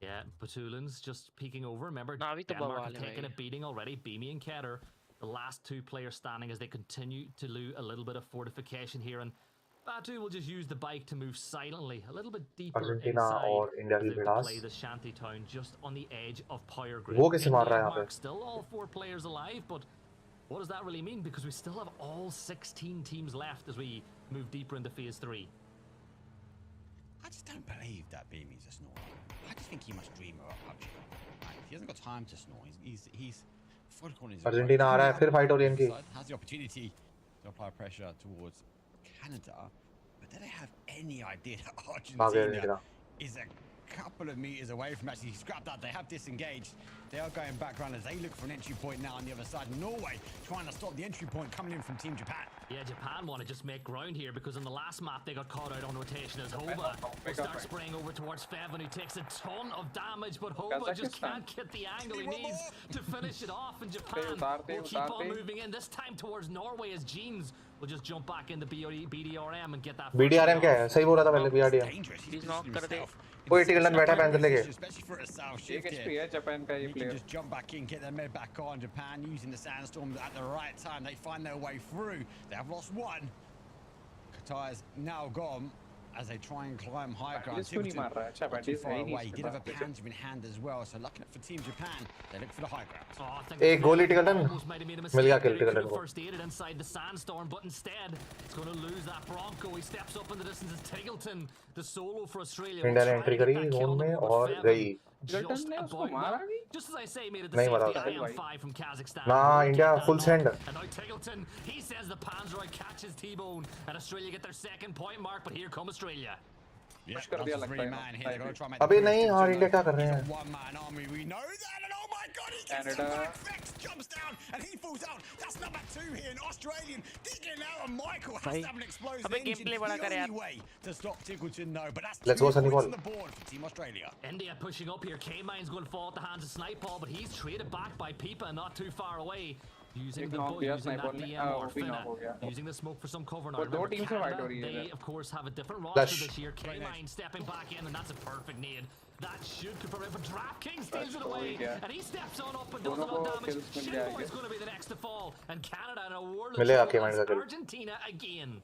Yeah, Batulans just peeking over. Remember, Navi to Denmark bawal have hai taken a bhai. beating already. Beamy and Ketter, the last two players standing as they continue to lose a little bit of fortification here. And Batu will just use the bike to move silently a little bit deeper Argentina inside. और India की They will भिड़ास. play the shanty town just on the edge of Power Grid. वो कैसे मार रहा है यहाँ पे? Denmark still all 4 players alive, but what does that really mean? Because we still have all 16 teams left as we move deeper into Phase 3. I just don't believe that Beamy's a snorer. I just think he must dream about PUBG. He hasn't got time to snore. He's focused on his. Argentina आ रहा है फिर fight हो रही है इनकी. Has the opportunity to apply pressure towards Canada, but do they have any idea that Argentina is a couple of meters away from actually scrap that? They have disengaged. They are going background as they look for an entry point now on the other side. Norway trying to stop the entry point coming in from Team Japan. Yeah, Japan want to just make ground here because in the last map they got caught out on rotation as Hova will start spraying over towards Feven, who takes a ton of damage, but Hova just can't get the angle he needs to finish it off, and Japan will keep on moving in, this time towards Norway as Jeans We'll just jump back into BDRM and get that. BDRM क्या है? सही बोल रहा था पहले BDRM. He's not कर दे. कोई 80 घंटा बैठा पैंथर लेके. एक HP है जापान का ये player. Just jump back in, get their med back on. Japan using the sandstorm at the right time. They find their way through. They have lost one. Qatar is now gone as they try and climb high ground. Too far away. He did have a Panzer in hand as well. So lucky for Team Japan, they look for the high ground. एक गोली टिकटन मिल गया किल टिकटन को. First aided inside the sandstorm, but instead it's going to lose that Bronco. He steps up in the distance as Tiggleton, the solo for Australia. India ने entry करी zone में और गई. Just as I say, made it नहीं the मारा. IM5 from Kazakhstan. ना India full send. And now Tiggleton, he says the Panzeroi catches T-Bone, and Australia get their second point mark, but here come Australia. Yeah, अबे नहीं यार India क्या कर रहे हैं? One man army, we know that, and oh my God, he gets the back, Vex jumps down, and he falls out. That's number 2 here, an Australian digging out, and Michael has to have an explosive engine. The only way to stop Tiggleton, no, but that's 2 points on the board for Team Australia. India pushing up here. K-Mine's going to fall at the hands of Snipeball, but he's traded back by Pipa, not too far away. Using the DM or Finna, using the smoke for some cover now. Remember, Canada, they of course have a different roster this year. K-Mine stepping back in, and that's a perfect nade. That should confirm it, but DraftKings steals it away, and he steps on up and does a lot of damage. Shinboy is going to be the next to fall, and Canada in a world of trouble. Argentina again.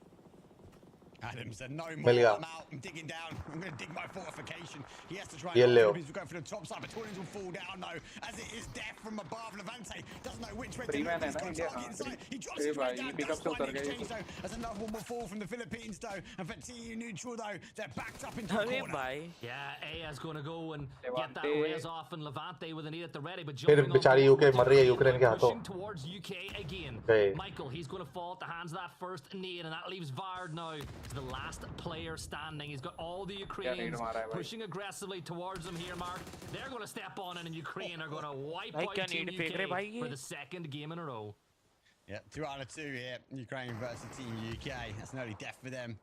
Adam said, no more, I'm out, I'm digging down, I'm going to dig my fortification. He has to try and Philippines will go for the top side, but Torrens will fall down though, as it is death from above. Levante doesn't know which way to look, he's got a target inside. He drops it right down, does find the exchange though, as another one will fall from the Philippines though, and for TU neutral though, they're backed up into the corner. Yeah, Aya's going to go and get that raise off, and Levante with a need at the ready, but फिर बेचारी UK मर रही है Ukraine के हाथों. Pushing towards UK again. Michael, he's going to fall at the hands of that first need, and that leaves Vard now. The last player standing. He's got all the Ukrainians pushing aggressively towards him here, Mark. They're going to step on in, and Ukraine are going to wipe out Team UK for the second game in a row. Yeah, 2 out of 2 here. Ukraine versus Team UK. That's nearly death for them.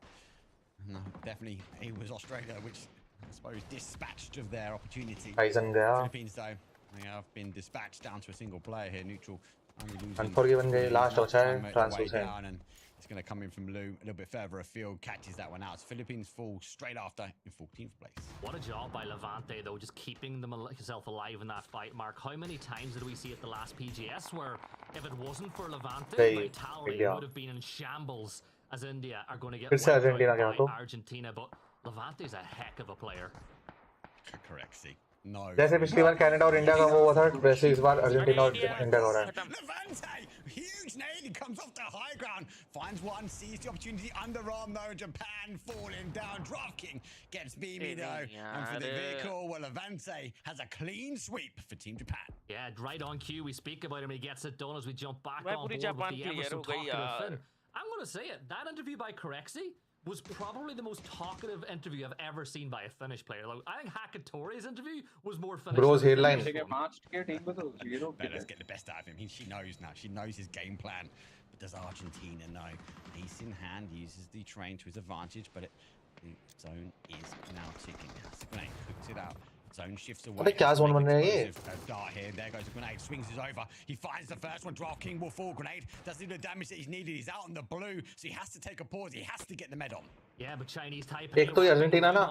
No, definitely it was Australia, which I suppose dispatched of their opportunity. Ryzen Philippines though, they have been dispatched down to a single player here, neutral. Unforgiven गए last बचा है translucent. It's going to come in from Lou a little bit further afield, catches that one out. So Philippines fall straight after in 14th place. What a job by Levante though, just keeping himself alive in that fight, Mark. How many times did we see at the last PGS where if it wasn't for Levante, Vitality would have been in shambles as India are going to get wiped by Argentina, but Levante's a heck of a player. Correct, see. No. जैसे पिछली बार Canada और India का वो हुआ था वैसे इस बार Argentina और इंडिया का हो रहा है. Levante, huge nade, he comes off the high ground, finds one, sees the opportunity, underarm though, Japan falling down, DraftKings gets Mimi though, and for the vehicle, well, Levante has a clean sweep for Team Japan. Yeah, right on cue, we speak about him, he gets it done as we jump back on board with the ever so talkative Finn. I'm going to say it, that interview by Corexi was probably the most talkative interview I've ever seen by a Finnish player. Like, I think Hakatori's interview was more Finnish. Bro's headline. Let's get the best out of him. She knows now. She knows his game plan. But does Argentina know? Ace in hand, uses the train to his advantage, but the zone is now ticking. Has the grenade, cooks it out. Zone shifts away. अबे क्या zone बन रहा है ये? Dart here. There goes the grenade. Swings is over. He finds the first one. DraftKings will fall. Grenade doesn't do the damage that he's needed. He's out on the blue, so he has to take a pause. He has to get the med on. Yeah, but Chinese type. एक तो ये Argentina ना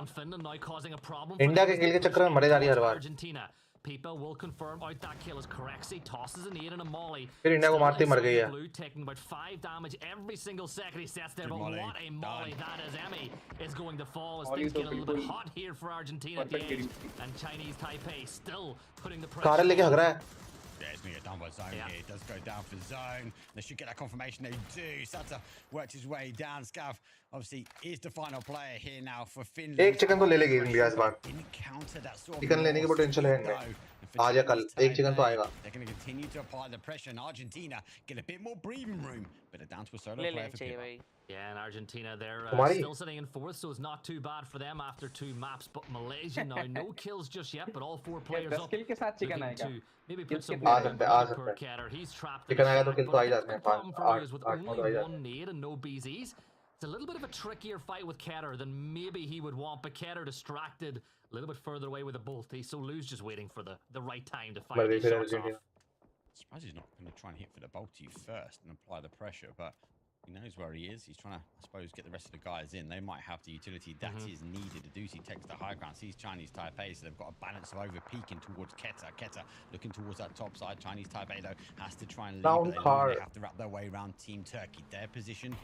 India के खेल के चक्कर में मरे जा रही है हर बार. People will confirm out that kill as Corexi tosses an 8 and a molly. फिर इंडिया को मारते मर गई है. Blue taking about 5 damage every single second he sets there, but what a molly that is. Emmy is going to fall as things get a little bit hot here for Argentina at the edge, and Chinese Taipei still putting the pressure. Car लेके हग रहा है. Yeah, it's going to get done by zone here. It does go down for zone. They should get that confirmation. They do. Sata worked his way down. Scav, obviously, is the final player here now for Finland. एक chicken तो ले लेगी India इस बार. Chicken लेने की potential है इनमें. आज या कल एक चिकन तो आएगा. They're going to continue to apply the pressure, and Argentina get a bit more breathing room, but they're down to a solo player for Finland. Yeah, and Argentina, they're still sitting in 4th, so it's not too bad for them after 2 maps. But Malaysia now, no kills just yet, but all 4 players up. Maybe put some more per Keter. He's trapped in the problem for you is with only 1 nade and no BZs. It's a little bit of a trickier fight with Keter than maybe he would want, but Keter distracted a little bit further away with a bolt. So Lou's just waiting for the right time to fire these shots off. I suppose he's not going to try and hit for the bolty first and apply the pressure, but He knows where he is. He's trying to, I suppose, get the rest of the guys in. They might have the utility that is needed. Adusi takes the high ground, sees Chinese Taipei, so they've got a balance of over peeking towards Keta. Keta looking towards that top side. Chinese Taipei, though, has to try and lead, but they have to wrap their way around Team Turkey. Their position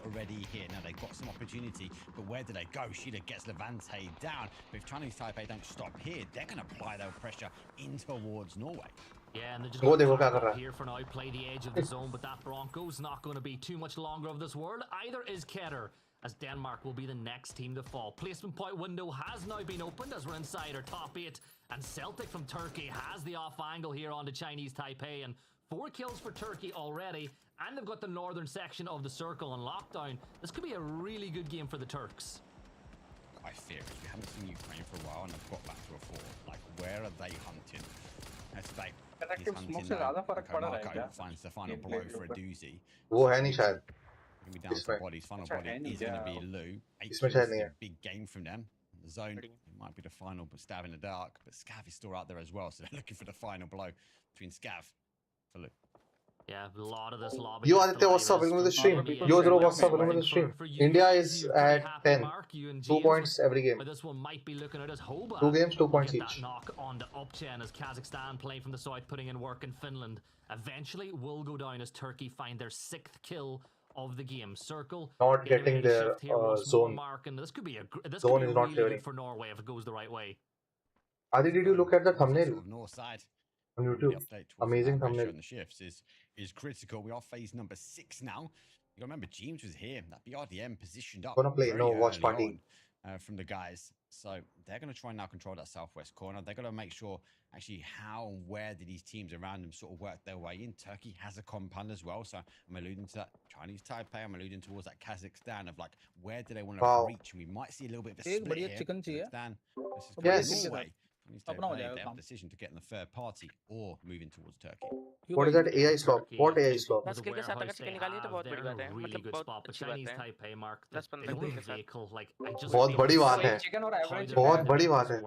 already here. Now, they've got some opportunity, but where do they go? Sheila gets Levante down. But if Chinese Taipei don't stop here, they're going to apply their pressure in towards Norway. Yeah, and they're just going to here for now, play the edge of the zone, but that Bronco's not going to be too much longer of this world. Either is Keter, as Denmark will be the next team to fall. Placement point window has now been opened as we're inside our top 8, and Celtic from Turkey has the off angle here on the Chinese Taipei, and 4 kills for Turkey already, and they've got the northern section of the circle on lockdown. This could be a really good game for the Turks. I fear it. We haven't seen Ukraine for a while, and they've got back to a 4. Like, where are they hunting? Finds the final blow for Adusi. वो है नहीं शायद. Gonna be down to bodies. Final body is going to be Lou. 8 kills is a big game from them. The zone it might be the final, but Scav in the dark. But Scav is still out there as well, so they're looking for the final blow between Scav for Lou. Yeah, a lot of this lobby. Yo, Aditya, what's up? Welcome to the stream. Yo, Dhruv, what's up? Welcome to the stream. India is at 10. 2 points every game. This one might be looking at as Hoba. 2 games, 2 points each. That knock on the upchain as Kazakhstan playing from the south, putting in work in Finland. Eventually will go down as Turkey find their 6th kill of the game. Circle not getting their zone. And this could be a zone is not really clearing good for Norway if it goes the right way. Adi, did you look at the thumbnail? North side. On YouTube. Amazing thumbnail. The shifts is critical. We are phase number 6 now. You remember James was here. That BRDM positioned up. Gonna play no watch party from the guys. So they're going to try and now control that southwest corner. They're going to make sure actually how and where do these teams around them sort of work their way in. Turkey has a compound as well. So I'm alluding to that Chinese Taipei. I'm alluding towards that Kazakhstan of like where do they want to reach? And we might see a little bit of a split here. Kazakhstan versus Norway. They have a decision to get in the third party or moving towards Turkey. What is that AI swap? What AI swap? बस किल के साथ अगर chicken निकाली तो बहुत बड़ी बात है मतलब बहुत अच्छी बात है 10-15 किल के साथ बहुत बड़ी बात है बहुत बड़ी बात है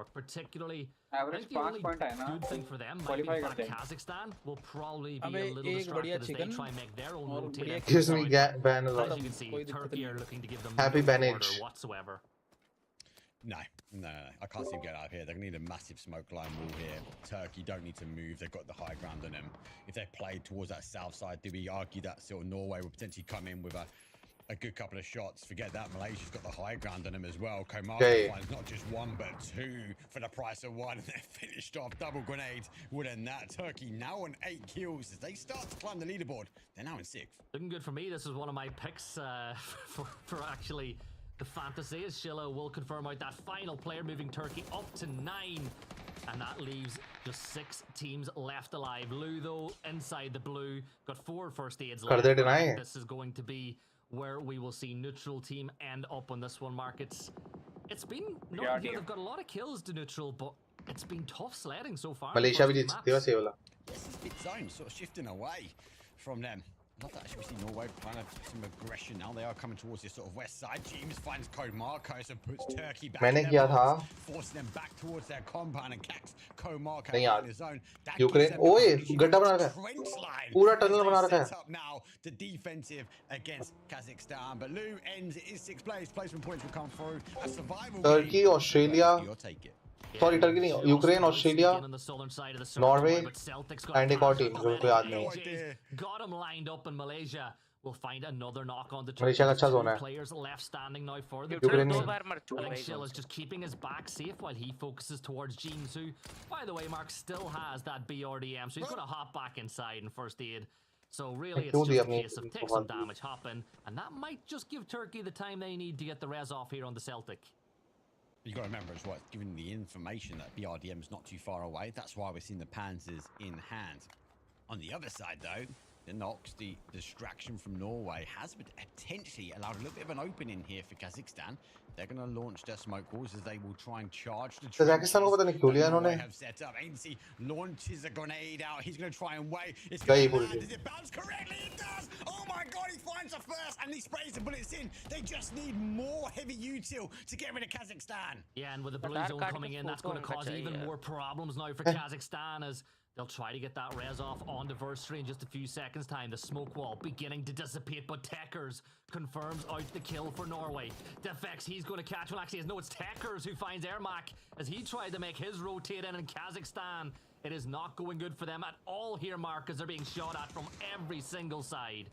एवरेज 5 पॉइंट है ना good thing for them qualify करते हैं Kazakhstan will probably be a little distracted as they try and make their own rotation. Gives me ban a lot. As you can see, Turkey are looking to give them happy no banage order whatsoever. No. I can't see him getting out of here. They're going to need a massive smoke line wall here. Turkey don't need to move. They've got the high ground on them. If they play towards that south side, do we argue that sort of Norway will potentially come in with a good couple of shots? Forget that. Malaysia's got the high ground on them as well. Komar finds not just 1, but 2 for the price of 1. And they're finished off. Double grenades. Wouldn't that? Turkey now on 8 kills as they start to climb the leaderboard. They're now in 6th. Looking good for me. This is one of my picks for actually... The fantasy is Shilla will confirm out that final player, moving Turkey up to 9. And that leaves just 6 teams left alive. Lou, though, inside the blue, got 4 first aids left. This is going to be where we will see neutral team end up on this one, Mark. It's been... No, they've got a lot of kills to neutral, but it's been tough sledding so far. Malaysia भी जीत सकती है वैसे वाला. Yes, it's bit zone, sort of shifting away from them. Love that actually we see Norway trying to some aggression now. They are coming towards this sort of west side. James finds Code Marcos and puts Turkey back in their box, forcing them back towards their compound and cacks Code Marcos in his zone. Ukraine, ओए गड्ढा बना रखा है पूरा tunnel बना रखा है. Set up now the defensive against Kazakhstan, but Lou ends it is 6th place. Placement points will come through. A survival Turkey, Australia. You'll take it. Sorry, Turkey नहीं, Ukraine, Australia, Norway, and एक और team जो कोई याद नहीं. Got him lined up in Malaysia. We'll find another knock on the Malaysia का अच्छा zone है. Players left standing now for the Ukraine. I think Shill is just keeping his back safe while he focuses towards James, who, by the way, Mark still has that BRDM, so he's going to hop back inside in first aid. So really, it's just a case of take some damage, hop in, and that might just give Turkey the time they need to get the res off here on the Celtic. You've got to remember as well, given the information that BRDM is not too far away, that's why we're seeing the Panzers in hand. On the other side, though, the Nox, the distraction from Norway, has potentially allowed a little bit of an opening here for Kazakhstan. They're going to launch their smoke walls as they will try and charge the Kazakhstan को पता नहीं क्यों लिया इन्होंने. Have set up. ANC launches a grenade out. He's going to try and wait. It's going to land. Does it bounce correctly? It does. Oh my God! He finds the first and he sprays the bullets in. They just need more heavy util to get rid of Kazakhstan. Yeah, and with the blue zone coming in, that's going to cause even more problems now for Kazakhstan as They'll try to get that res off on Diversary in just a few seconds' time. The smoke wall beginning to dissipate, but Tekers confirms out the kill for Norway. Defex, he's going to catch one. Actually, no, it's Tekers who finds Ermac as he tried to make his rotate in Kazakhstan. It is not going good for them at all here, Mark, as they're being shot at from every single side.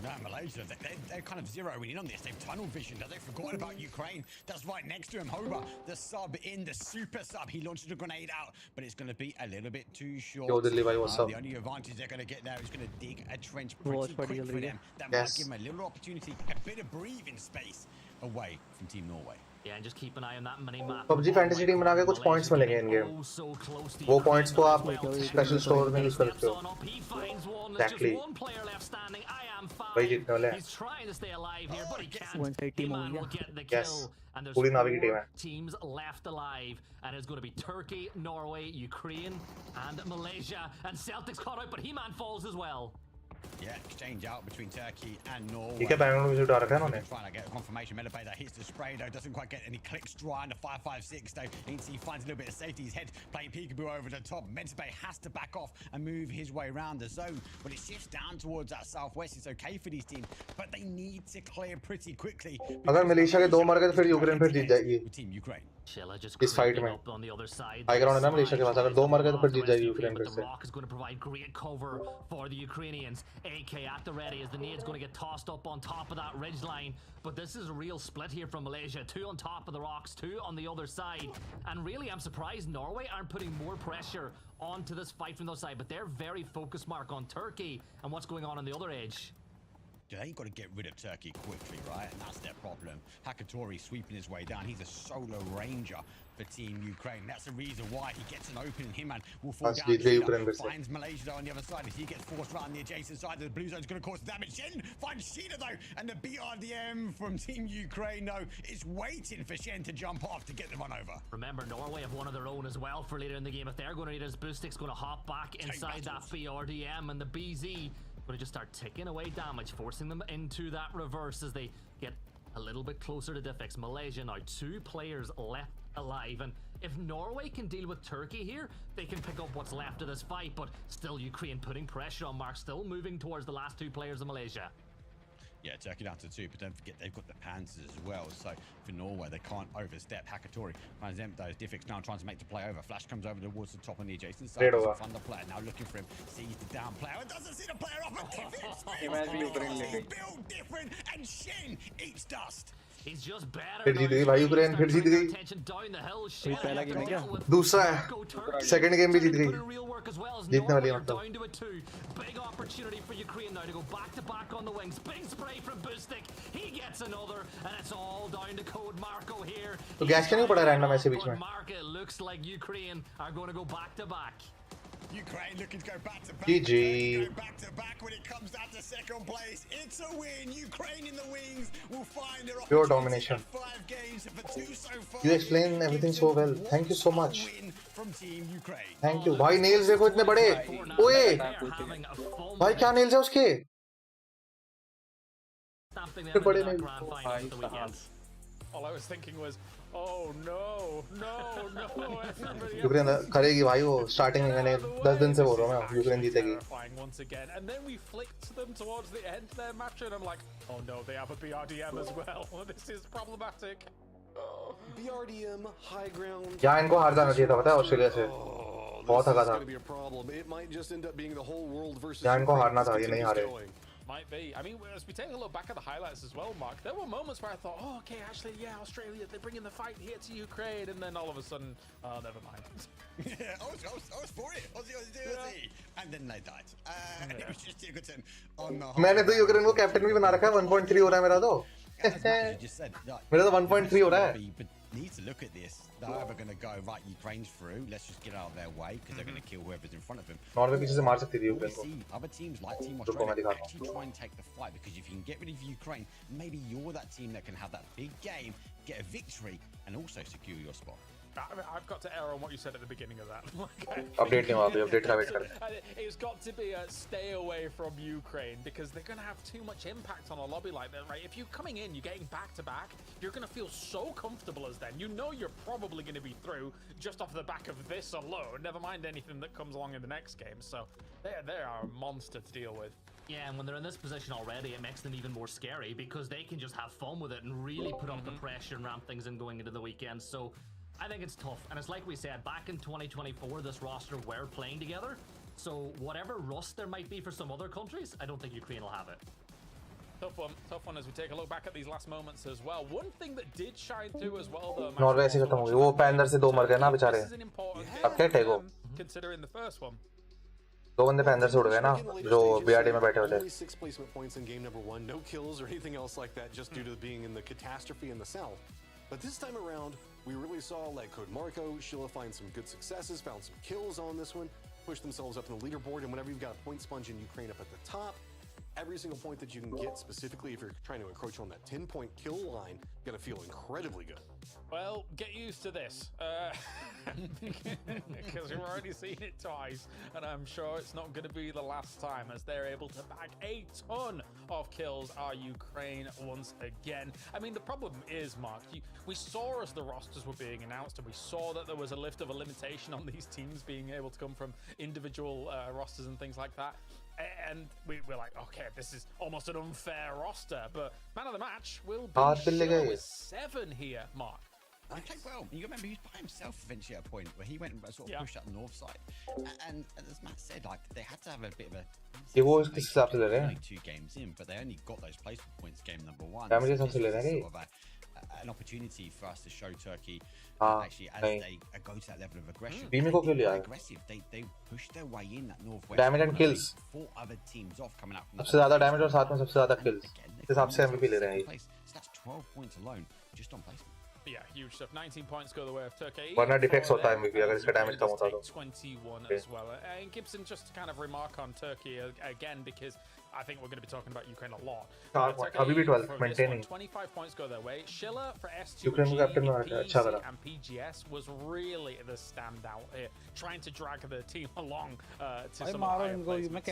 No, Malaysia, they're kind of zeroing in on this. They've tunnel visioned. They've forgotten about Ukraine. That's right next to him. Hoba, the sub in, the super sub. He launches a grenade out, but it's going to be a little bit too short. Yo, Delhi, bhai, what's up? The only advantage they're going to get there is going to dig a trench pretty quick for them. That might give them a little opportunity, a bit of breathing space away from Team Norway. Yeah, and just keep an eye on that mini map. PUBG Fantasy Team बना के कुछ points मिलेंगे in game. वो points को आप special store में use कर सकते हो. Exactly. भाई जीतने वाले हैं. 180 more. Yes. पूरी नावी की team है. Teams left alive, and it's going to be Turkey, Norway, Ukraine, and Malaysia. And Celtic's caught out, but He-Man falls as well. Yeah, exchange out between Turkey and Norway. ठीक है, battleground में उड़ा रखा है उन्होंने. Trying to get a confirmation. Melopay that hits the spray though, doesn't quite get any clicks dry on the 5.56 though. He finds a little bit of safety. His head playing peekaboo over the top. Melopay has to back off and move his way around the zone. But it shifts down towards that southwest. It's okay for these teams, but they need to clear pretty quickly. अगर Malaysia के 2 मार गए तो फिर Ukraine फिर जीत जाएगी. Team Ukraine. इस fight में हाई ग्राउंड है ना मलेशिया के पास. अगर 2 मार गए तो फिर जीत जाएगी यूक्रेन फिर से. Rock is going to provide great cover for the Ukrainians. AK at the ready as the nade's going to get tossed up on top of that ridge line. But this is a real split here from Malaysia. 2 on top of the rocks, 2 on the other side. And really, I'm surprised Norway aren't putting more pressure onto this fight from those side. But they're very focused, Mark, on Turkey and what's going on the other edge. They've got to get rid of Turkey quickly, right? And that's their problem. Hakatori sweeping his way down. He's a solo ranger for Team Ukraine. That's the reason why he gets an opening. Him will fall down. Finds Malaysia on the other side. As he gets forced right on the adjacent side, the blue zone's going to cause damage. Shen finds Sheena though, and the BRDM from Team Ukraine though is waiting for Shen to jump off to get the run over. Remember, Norway have one of their own as well for later in the game. If they're going to need his Boostic's going to hop back inside that BRDM, and the BZ going to just start ticking away damage, forcing them into that reverse as they get a little bit closer to Defex. Malaysia now 2 players left alive, and if Norway can deal with Turkey here, they can pick up what's left of this fight. But still, Ukraine putting pressure on Mark, still moving towards the last 2 players of Malaysia. Yeah, Turkey down to 2, but don't forget they've got the Panzers as well. So for Norway, they can't overstep. Hakatori finds them though. Diffix now trying to make the play over. Flash comes over towards the top on the adjacent side. Find the player now looking for him. Sees the down player and doesn't see the player off. Diffix build different, and Shen eats dust. He's just better. फिर जीत गई भाई Ukraine, फिर जीत गई. पहला game है क्या? दूसरा है. सेकंड गेम भी जीत गई. जीतने वाली है मतलब. Big opportunity for Ukraine now to go back to back on the wings. Big spray from Boostic. He gets another, and it's all down to Code Marco here. तो गैस क्यों नहीं पड़ा रैंडम ऐसे बीच में? Marco looks like Ukraine are going to go back to back. Ukraine looking to go back to back. GG. Go back to back when it comes down to second place. It's a win. Ukraine in the wings will find their pure domination. 5 games for 2 so far. You explain everything so well. Thank you so much. From Team Ukraine. Thank you. भाई nails देखो इतने बड़े. ओए. भाई क्या nails है उसके? इतने बड़े nails. All I was thinking was, oh no. Ukraine करेगी भाई वो स्टार्टिंग में मैंने 10 दिन से बोल रहा हूँ मैं यूक्रेन जीतेगी. Once again, and then we flicked them towards the end of their match, and I'm like, oh no, they have a BRDM as well. This is problematic. BRDM high ground. यहाँ इनको हार जाना चाहिए था पता है Australia से. बहुत थका था. यहाँ इनको हारना था, ये नहीं हारे. Might be. I mean, as we take a look back at the highlights as well, Mark, there were moments where I thought, oh, okay, actually, yeah, Australia, they're bringing the fight here to Ukraine, and then all of a sudden, oh, never mind. Yeah, I was for it. Aussie. And then they died. And it was just Tigerton on the... मैंने तो Ukraine को captain भी बना रखा है. 1.3 हो रहा है मेरा तो. मेरा तो 1.3 हो रहा है. But need to look at this. They're either going to go, right, Ukraine's through, let's just get out of their way, because they're going to kill whoever's in front of them. Norway पीछे से मार सकती थी Ukraine को. Other teams like Team Australia actually try and take the fight, because if you can get rid of Ukraine, maybe you're that team that can have that big game, get a victory, and also secure your spot. I've got to err on what you said at the beginning of that. Update नहीं हुआ अभी, update का wait कर. It's got to be a stay away from Ukraine because they're going to have too much impact on a lobby like that, right? If you're coming in, you're getting back to back, you're going to feel so comfortable as then. You know you're probably going to be through just off the back of this alone, never mind anything that comes along in the next game. So they are a monster to deal with. Yeah, and when they're in this position already, it makes them even more scary because they can just have fun with it and really put up the pressure and ramp things in going into the weekend. So I think it's tough. And it's like we said, back in 2024, this roster were playing together. So whatever rust there might be for some other countries, I don't think Ukraine will have it. Tough one as we take a look back at these last moments as well. One thing that did shine through as well, though. Norway ऐसे खत्म हो गई. वो पैंदर से 2 मर गए ना बेचारे. अब क्या टेगो? Considering the first one. 2 बंदे पैंदर से उड़ गए ना जो BRD में बैठे हुए थे. 6 placement points in game number 1, no kills or anything else like that, just due to being in the catastrophe in the south. But this time around, we really saw like Code Marco, Sheila find some good successes, found some kills on this one, push themselves up in the leaderboard, and whenever you've got a point sponge in Ukraine up at the top, every single point that you can get, specifically if you're trying to encroach on that 10-point kill line, gonna feel incredibly good. Well, get used to this, because we've already seen it twice, and I'm sure it's not going to be the last time as they're able to bag a ton of kills. Our Ukraine once again. I mean, the problem is, Mark, we saw as the rosters were being announced, and we saw that there was a lift of a limitation on these teams being able to come from individual rosters and things like that. And we're like, okay, this is almost an unfair roster, but man of the match will be Sheila with 7 here, Mark. He played well. You remember he was by himself eventually at a point where he went and sort of pushed up the north side. And as Matt said, like they had to have a bit of a. Only 2 games in, but they only got those placement points game number 1. So this was sort of an opportunity for us to show Turkey actually as they go to that level of aggression. Aggressive. They pushed their way in that northwest. Damage and kills. 4 other teams off coming out from. सबसे ज़्यादा damage और साथ में सबसे ज़्यादा kills. इस हिसाब से MVP ले रहे हैं. So that's 12 points alone just on placement. Yeah, huge stuff. 19 points go the way of Turkey. वरना defects होता है MVP अगर इसका damage कम होता तो. 21 as well. And Gibson, just to kind of remark on Turkey again, because I think we're going to be talking about Ukraine a lot. अभी भी 12 maintaining. 25 points go their way. Schiller for S2 and PGS was really the standout here, trying to drag the team along to some higher placements.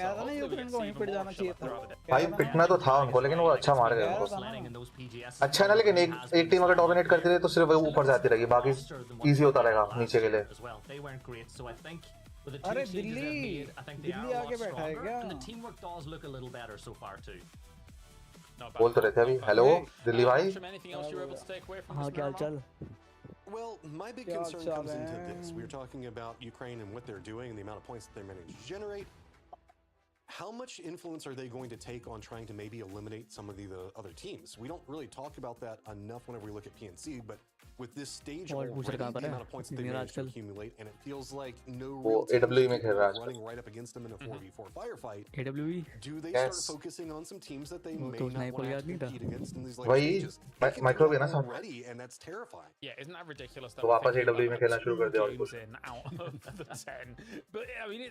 भाई पिटना तो था उनको लेकिन वो अच्छा मार गए उनको. अच्छा ना लेकिन एक टीम अगर डोमिनेट करती रही तो सिर्फ वो ऊपर जाती रहेगी, बाकी इजी होता रहेगा नीचे के लिए. With the 2 changes they've made, I think they are a lot stronger, and the teamwork does look a little better so far too. बोल तो रहे थे अभी. हेलो दिल्ली भाई. Anything else you're able to take away from this? Well, my big concern comes into this. We're talking about Ukraine and what they're doing and the amount of points that they manage to generate. How much influence are they going to take on trying to maybe eliminate some of the other teams? We don't really talk about that enough whenever we look at PNC, but with this stage already, the amount of points that they managed to accumulate, and it feels like no real team is running right up against them in a 4v4 firefight. Do they start focusing on some teams that they may not want to compete against in these later stages? Micro भी ना साथ. Already, and that's terrifying. Yeah, isn't that ridiculous? तो वापस AW में खेलना शुरू कर दिया और कुछ. Out of the 10, but I mean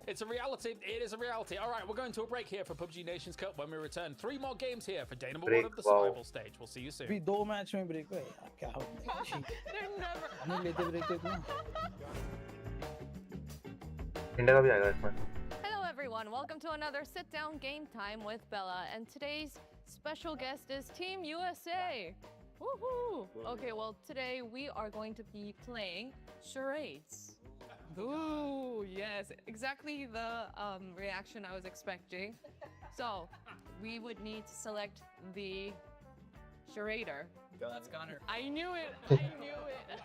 it's a reality. It is a reality. All right, we're going to a break here for PUBG Nations Cup. When we return, 3 more games here for day number 1 of the survival stage. We'll see you soon. भी 2 match में break हुए यार, क्या हो गया? They're never. नहीं लेते break तो इतना. इंडिया का भी आएगा इसमें. Hello everyone, welcome to another sit-down game time with Bella, and today's special guest is Team USA. Woohoo! Okay, well today we are going to be playing charades. Ooh, yes, exactly the reaction I was expecting. So, we would need to select the charader. That's Connor. I knew it. I knew it.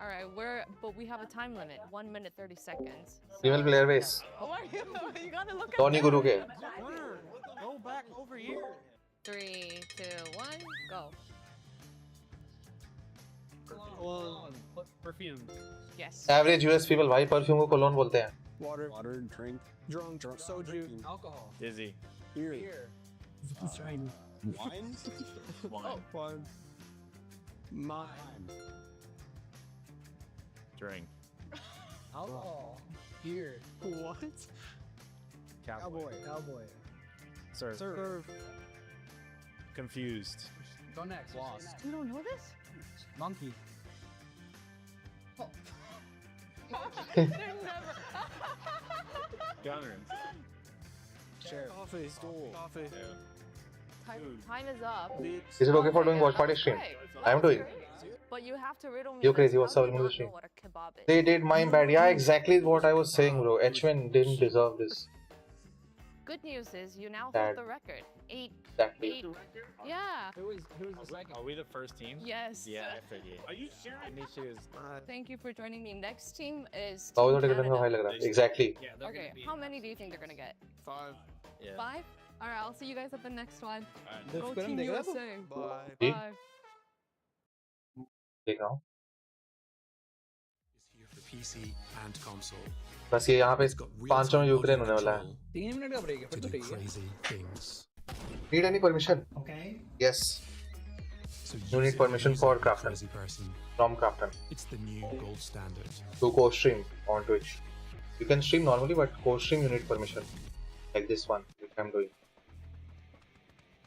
All right, but we have a time limit, 1 minute 30 seconds. Female player base. Oh, you gotta look at Tony Guru के. Go back over here. 3, 2, 1, go. Perfume. Yes. Average US people भाई perfume को cologne बोलते हैं. Water, drink, drunk, soju, alcohol, dizzy, beer. Wine? Wine. Mime. Drink. Alcohol. Beer. What? Cowboy. Serve. Confused. Go next. Lost. You don't know this? Monkey. Gunner. Sheriff. Coffee. Stool. Coffee. Time is up. Is it okay for doing watch party stream? I am doing. But you have to riddle me. You crazy? this. What's How up do in you the not stream? know what a kebab is? They did my bad. Yeah, exactly what I was saying, bro. H-Man didn't deserve this. Good news is you now Dad. hold the record. Eight. Yeah. Who's the second? Are we the first team? Yes. Yeah, I figured. Are you serious? Anisha is. Thank you for joining me. Next team is How Team was the ticket Canada. high lag raha? Exactly. Yeah, Okay, how many do you think they're gonna get? 5. Yeah. 5? Alright, I'll see you guys at the next one. Alright. Go Team USA. Bye. Ji Bye. देख रहा हूँ Is here for PC and console. बस ये यहाँ पे 500 में Ukraine होने वाला है 3 मिनट का ब्रेक है फिर To तो do ठीक है crazy things. Need any permission? Okay. Yes. So You need permission for Crafton. crazy person. From Crafton. It's the new gold standard. To co-stream on Twitch. You can stream normally, but co-stream you need permission. Like this one, which I'm doing.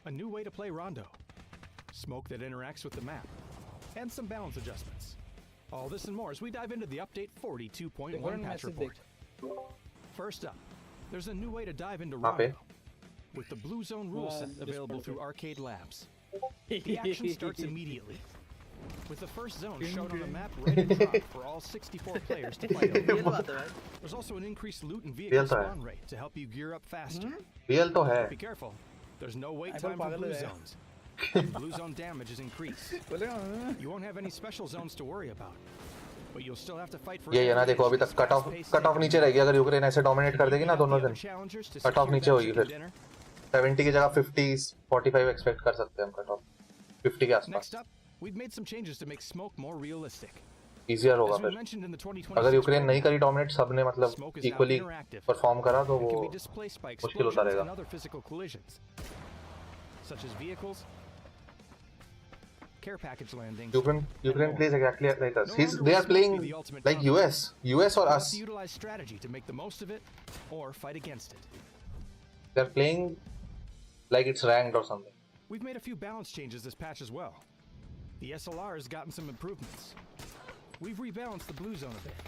A new way to play Rondo. Smoke that interacts with the map. And some balance adjustments. All this and more as we dive into the update 42.1 patch report. First up, there's a new way to dive into Rondo. With the Blue Zone rule set available through Arcade Labs. The action starts immediately. With the first zone shown on the map ready to drop for all 64 players to fight over. There's also an increased loot and vehicle spawn rate to help you gear up faster. Real to hai. Be careful. There's no wait time for blue zones. Blue zone damage is increased. You won't have any special zones to worry about. But you'll still have to fight for ये ना देखो अभी तक cut off नीचे रहेगी अगर Ukraine ऐसे dominate कर देगी ना दोनों दिन कट ऑफ नीचे होगी फिर 70 की जगह 50 45 एक्सपेक्ट कर सकते हैं हम कट ऑफ 50 के आसपास We've made some changes to make smoke more realistic. Easier होगा फिर अगर यूक्रेन नहीं करी डोमिनेट सबने मतलब इक्वली परफॉर्म करा तो वो मुश्किल होता रहेगा such as vehicles, care package landings. Ukraine plays exactly like us. They are playing like US or us. Utilize strategy to make the most of it or fight against it. They are playing like it's ranked or something. We've made a few balance changes this patch as well. The SLR has gotten some improvements. We've rebalanced the blue zone a bit.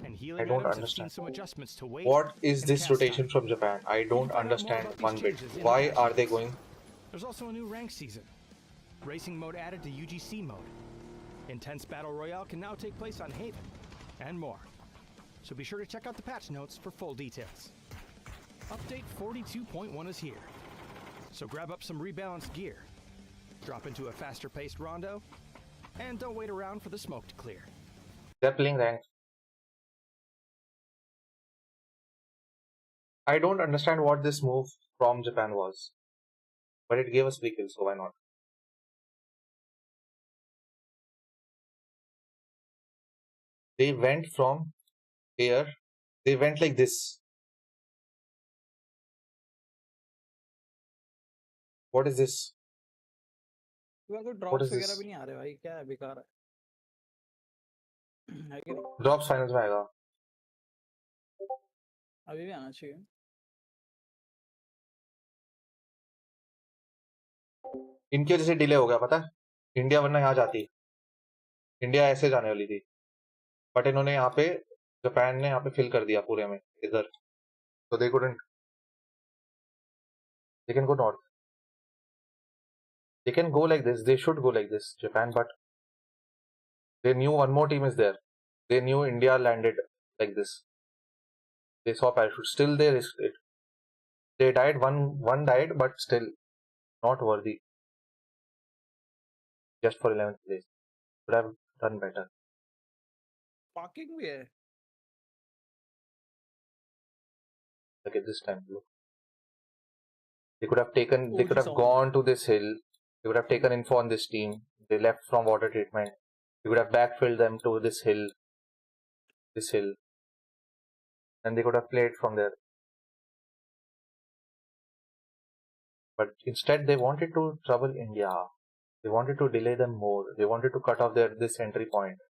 And healing I don't items understand. have seen some adjustments to weight. What is this rotation from Japan? I don't understand one bit. Why are they going? There's also a new rank season. Racing mode added to UGC mode. Intense Battle Royale can now take place on Haven. And more. So be sure to check out the patch notes for full details. Update 42.1 is here. So grab up some rebalanced gear. Drop into a faster paced rondo. And don't wait around for the smoke to clear. They're playing ranked. I don't understand what this move from Japan was. But it gave us free kills, so why not? They went from here. They went like this. What is this? Drops वगैरह भी नहीं आ रहे भाई क्या है बेकार है कि नहीं Drops finals में आएगा. अभी भी आना चाहिए इनकी वजह से डिले हो गया पता है इंडिया वरना यहाँ जाती इंडिया ऐसे जाने वाली थी बट इन्होंने यहाँ पे जापान ने यहाँ पे फिल कर दिया पूरे में इधर तो दे couldn't they can go north they can go like this they should go like this Japan but they knew one more team is there they knew India landed like this they saw parachute still they risked it they died one died but still not worthy just for 11th place could have done better parking भी है look at this time look they could have taken they could have gone to this hill they would have taken info on this team they left from water treatment they would have backfilled them to this hill and they could have played from there but instead they wanted to trouble India they wanted to delay them more they wanted to cut off this entry point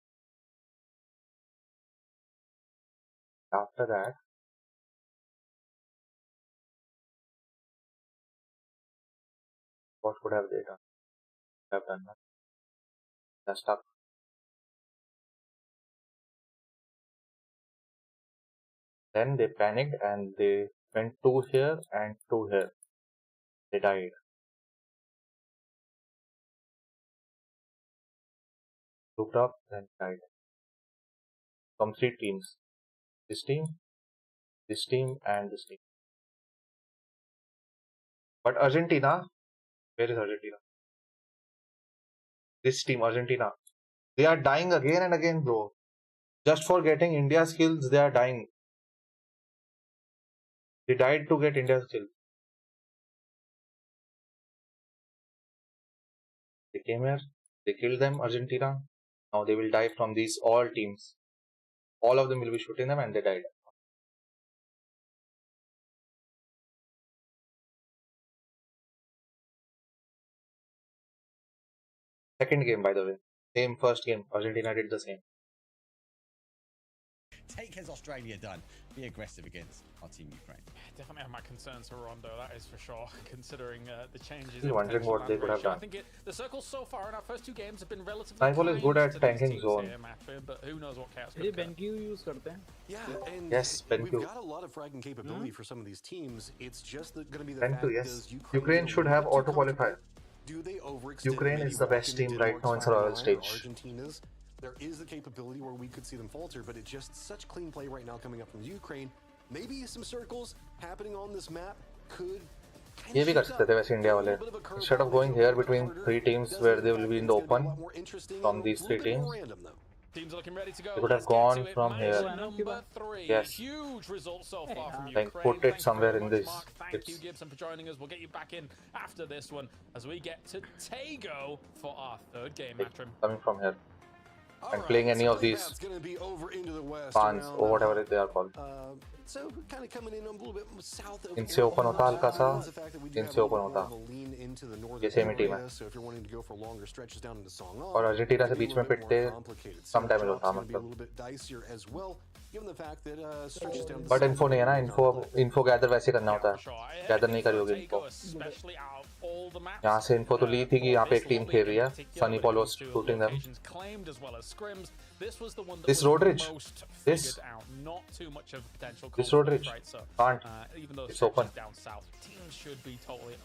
after that what could have they done? Have done nothing. They're stuck. Then they panicked and they went 2 here and 2 here. They died. Looked up and died. From 3 teams. This team, and this team. But Argentina, where is Argentina? This team, Argentina. They are dying again and again, bro. Just for getting India's kills, they are dying. They died to get India's kills. They came here, they killed them, Argentina. Now they will die from these all teams. All of them will be shooting them and they died. Second game, by the way. Same first game. Argentina did the same. Take as Australia done. Be aggressive against our team Ukraine. Definitely have my concerns for Rondo, that is for sure, considering the changes. Still wondering what they could have done. I think the circles so far in our first 2 games have been relatively Nightfall is good at tanking zone. Here, but who knows what chaos ये BenQ use करते हैं. Yeah, and yes, we've got a lot of fragging capability for some of these teams. It's just going to be the fact BenQ, yes. does Ukraine should have auto qualifier. Do they overextend? Ukraine is the best team right now in survival stage. Argentina's. There is the capability where we could see them falter, but it's just such clean play right now coming up from Ukraine. Maybe some circles happening on this map could. ये भी कर सकते थे वैसे India वाले. Instead of going here between 3 teams where they will be in the open from these 3 teams, teams are looking ready to go. they could have gone from here. Yes. Huge result so far from Like Ukraine. put it somewhere in this. Thank you, Gibson, for joining us. We'll get you back in after this one as we get to Tago for our 3rd game, Matrim. Coming from here. And playing any of these fans or whatever they are called. So kind of coming in a little bit south of इनसे open होता हल्का सा, इनसे open होता. ये same ही team है. और Argentina से बीच में पिटते some damage होता मतलब. But info नहीं है ना, info gather वैसे करना होता है. Gather नहीं करी होगी info. यहाँ से info तो ली थी कि यहाँ पे एक team खेल रही है. Sunny Paul was shooting them. This road ridge. This road ridge. Can't. It's open.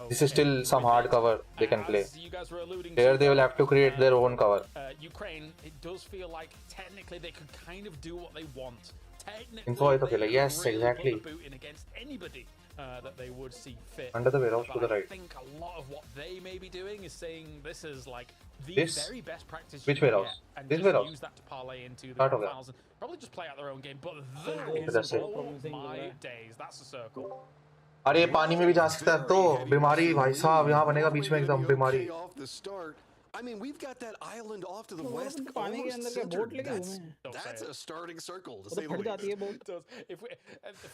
This is still some hard cover they can play. Here they will have to create their own cover. Ukraine, it does feel like technically they could kind of do what they want. Info है तो खेला. Yes, exactly. Against anybody that they would see fit. Under the warehouse to the right. I think a lot of what they may be doing is saying this is like the very best practice. Which warehouse? And this just warehouse. use that to parlay into the 1000. Probably just play out their own game, but that is my days. That's a circle. अरे पानी में भी जा सकता है तो बीमारी भाई साहब यहाँ बनेगा बीच में एकदम बीमारी. I mean, we've got that island off to the west. That's a starting circle to say the least. If we,